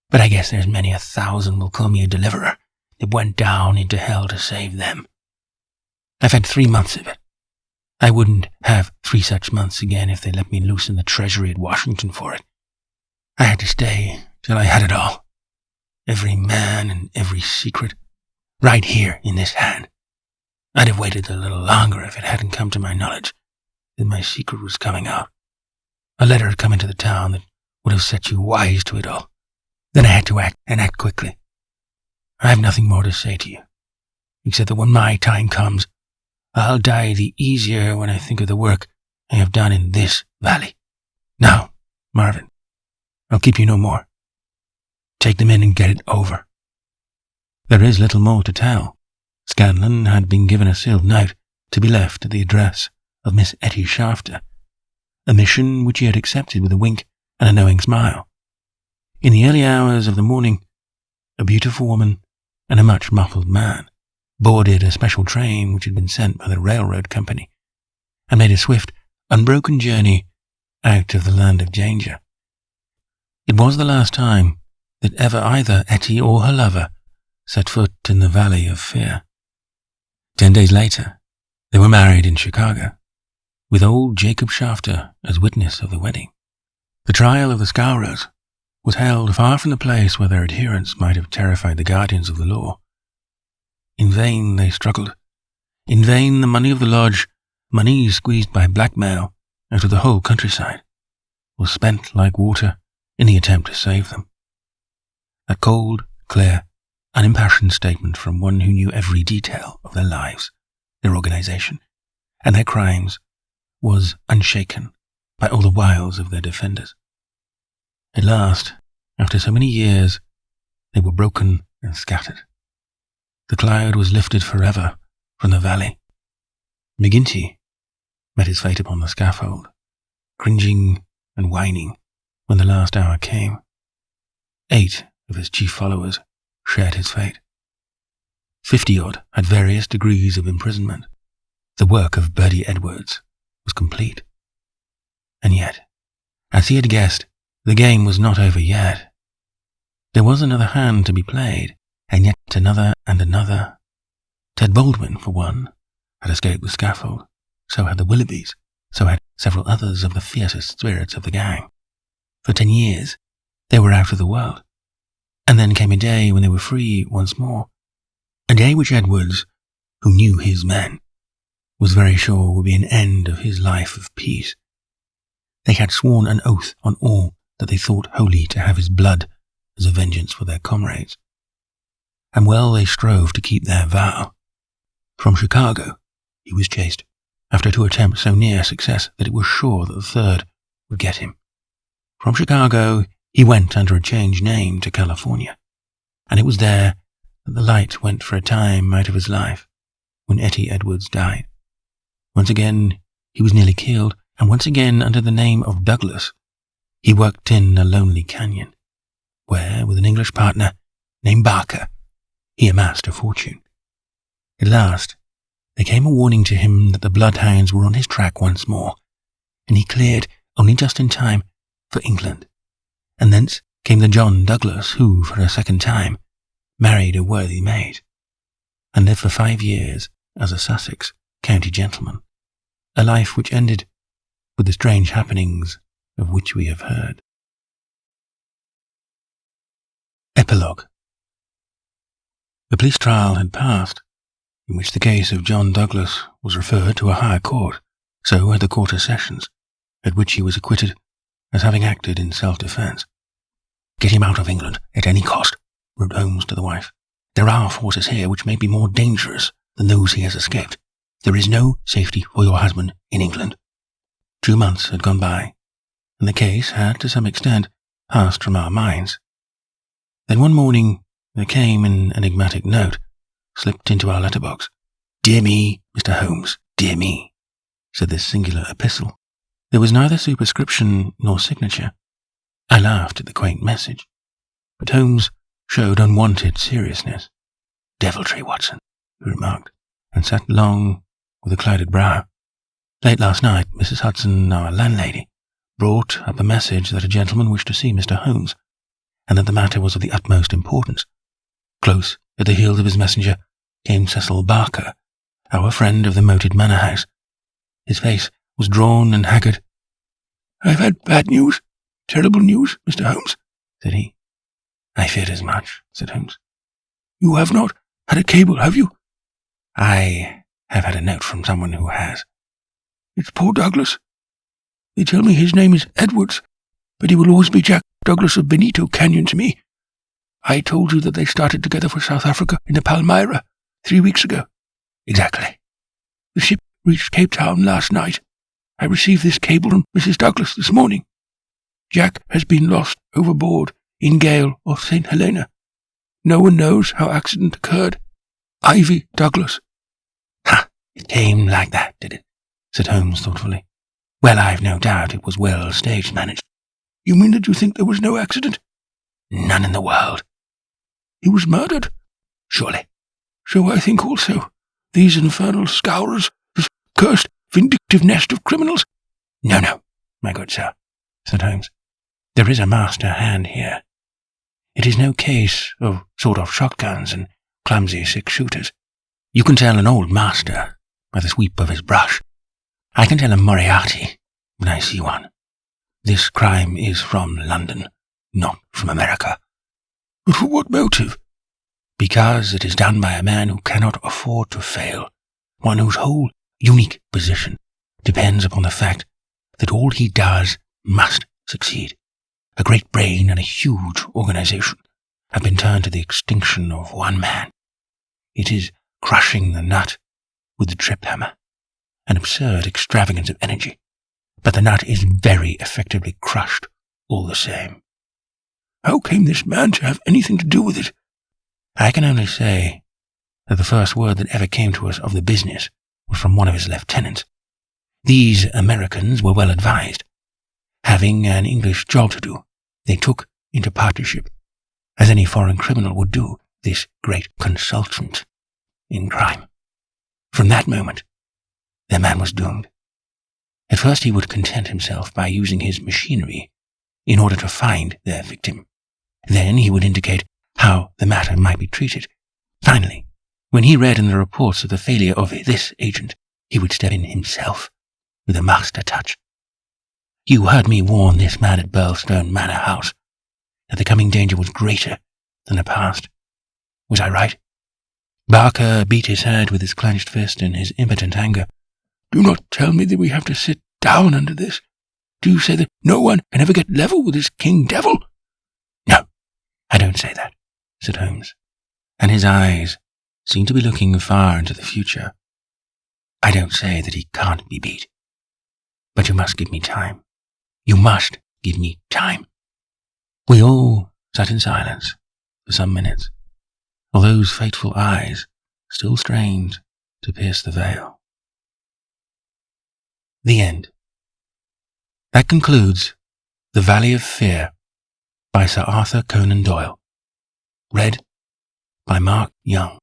Speaker 1: but I guess there's many 1,000 will call me a deliverer that went down into hell to save them. I've had 3 months of it. I wouldn't have 3 such months again if they let me loose in the treasury at Washington for it. I had to stay till I had it all. Every man and every secret, right here in this hand. I'd have waited a little longer if it hadn't come to my knowledge that my secret was coming out. A letter had come into the town that would have set you wise to it all. Then I had to act, and act quickly. I have nothing more to say to you, except that when my time comes, I'll die the easier when I think of the work I have done in this valley. Now, Marvin, I'll keep you no more. Take them in and get it over. There is little more to tell. Scanlon had been given a sealed note to be left at the address of Miss Etty Shafter, a mission which he had accepted with a wink and a knowing smile. In the early hours of the morning, a beautiful woman and a much muffled man boarded a special train which had been sent by the railroad company and made a swift, unbroken journey out of the land of danger. It was the last time that ever either Etty or her lover set foot in the Valley of Fear. 10 days later, they were married in Chicago, with old Jacob Shafter as witness of the wedding. The trial of the Scowrers was held far from the place where their adherents might have terrified the guardians of the law. In vain they struggled. In vain the money of the lodge, money squeezed by blackmail out of the whole countryside, was spent like water in the attempt to save them. A cold, clear, unimpassioned statement from one who knew every detail of their lives, their organization, and their crimes was unshaken by all the wiles of their defenders. At last, after so many years, they were broken and scattered. The cloud was lifted forever from the valley. McGinty met his fate upon the scaffold, cringing and whining when the last hour came. 8 of his chief followers shared his fate. 50-odd had various degrees of imprisonment. The work of Bertie Edwards was complete. And yet, as he had guessed, the game was not over yet. There was another hand to be played, and yet another and another. Ted Baldwin, for one, had escaped the scaffold. So had the Willoughbys. So had several others of the fiercest spirits of the gang. For 10 years, they were out of the world. And then came a day when they were free once more. A day which Edwards, who knew his men, was very sure would be an end of his life of peace. They had sworn an oath on all that they thought holy to have his blood as a vengeance for their comrades. And well they strove to keep their vow. From Chicago, he was chased, after 2 attempts so near success that it was sure that the third would get him. From Chicago, he went under a changed name to California, and it was there that the light went for a time out of his life when Etty Edwards died. Once again, he was nearly killed, and once again under the name of Douglas, he worked in a lonely canyon, where, with an English partner named Barker, he amassed a fortune. At last, there came a warning to him that the bloodhounds were on his track once more, and he cleared only just in time for England. And thence came the John Douglas who, for a second time, married a worthy maid, and lived for 5 years as a Sussex county gentleman, a life which ended with the strange happenings of which we have heard. Epilogue. The police trial had passed, in which the case of John Douglas was referred to a higher court, so had the Court of Sessions, at which he was acquitted as having acted in self-defence. "Get him out of England at any cost," wrote Holmes to the wife. "There are forces here which may be more dangerous than those he has escaped. There is no safety for your husband in England." 2 months had gone by, and the case had, to some extent, passed from our minds. Then one morning there came an enigmatic note, slipped into our letterbox. "Dear me, Mr. Holmes, dear me," said this singular epistle. There was neither superscription nor signature. I laughed at the quaint message, but Holmes showed unwonted seriousness. "Deviltry, Watson," he remarked, and sat long with a clouded brow. Late last night, Mrs. Hudson, our landlady, brought up a message that a gentleman wished to see Mr. Holmes, and that the matter was of the utmost importance. Close at the heels of his messenger came Cecil Barker, our friend of the moated manor house. His face was drawn and haggard. "I've had bad news, terrible news, Mr. Holmes," said he. "I feared as much," said Holmes. "You have not had a cable, have you?" "I have had a note from someone who has." "It's poor Douglas. They tell me his name is Edwards, but he will always be Jack Douglas of Benito Canyon to me. I told you that they started together for South Africa in the Palmyra 3 weeks ago." "Exactly." "The ship reached Cape Town last night. I received this cable from Mrs. Douglas this morning. Jack has been lost overboard in gale off St. Helena. No one knows how accident occurred. Ivy Douglas." "Ha! It came like that, did it?" said Holmes thoughtfully. "Well, I've no doubt it was well stage managed." "You mean that you think there was no accident?" "None in the world." "He was murdered?" "Surely." "So I think also. These infernal scourers, this cursed, vindictive nest of criminals." No, my good sir," said Holmes. "There is a master hand here. It is no case of sawed-off shotguns and clumsy six-shooters. You can tell an old master by the sweep of his brush. I can tell a Moriarty when I see one. This crime is from London, not from America." "But for what motive?" "Because it is done by a man who cannot afford to fail, one whose whole unique position depends upon the fact that all he does must succeed. A great brain and a huge organization have been turned to the extinction of one man. It is crushing the nut with the trip hammer, an absurd extravagance of energy, but the nut is very effectively crushed all the same." "How came this man to have anything to do with it?" "I can only say that the first word that ever came to us of the business was from one of his lieutenants. These Americans were well advised. Having an English job to do, they took into partnership, as any foreign criminal would do, this great consultant in crime. From that moment, the man was doomed. At first he would content himself by using his machinery in order to find their victim. Then he would indicate how the matter might be treated. Finally, when he read in the reports of the failure of this agent, he would step in himself with a master touch. You heard me warn this man at Burlstone Manor House that the coming danger was greater than the past. Was I right?" Barker beat his head with his clenched fist in his impotent anger.
Speaker 3: "Do not tell me that we have to sit down under this. Do you say that no one can ever get level with this King Devil?"
Speaker 1: "No, I don't say that," said Holmes, and his eyes seemed to be looking far into the future. "I don't say that he can't be beat. But you must give me time. You must give me time." We all sat in silence for some minutes, while those fateful eyes still strained to pierce the veil. The end. That concludes The Valley of Fear by Sir Arthur Conan Doyle. Read by Mark Young.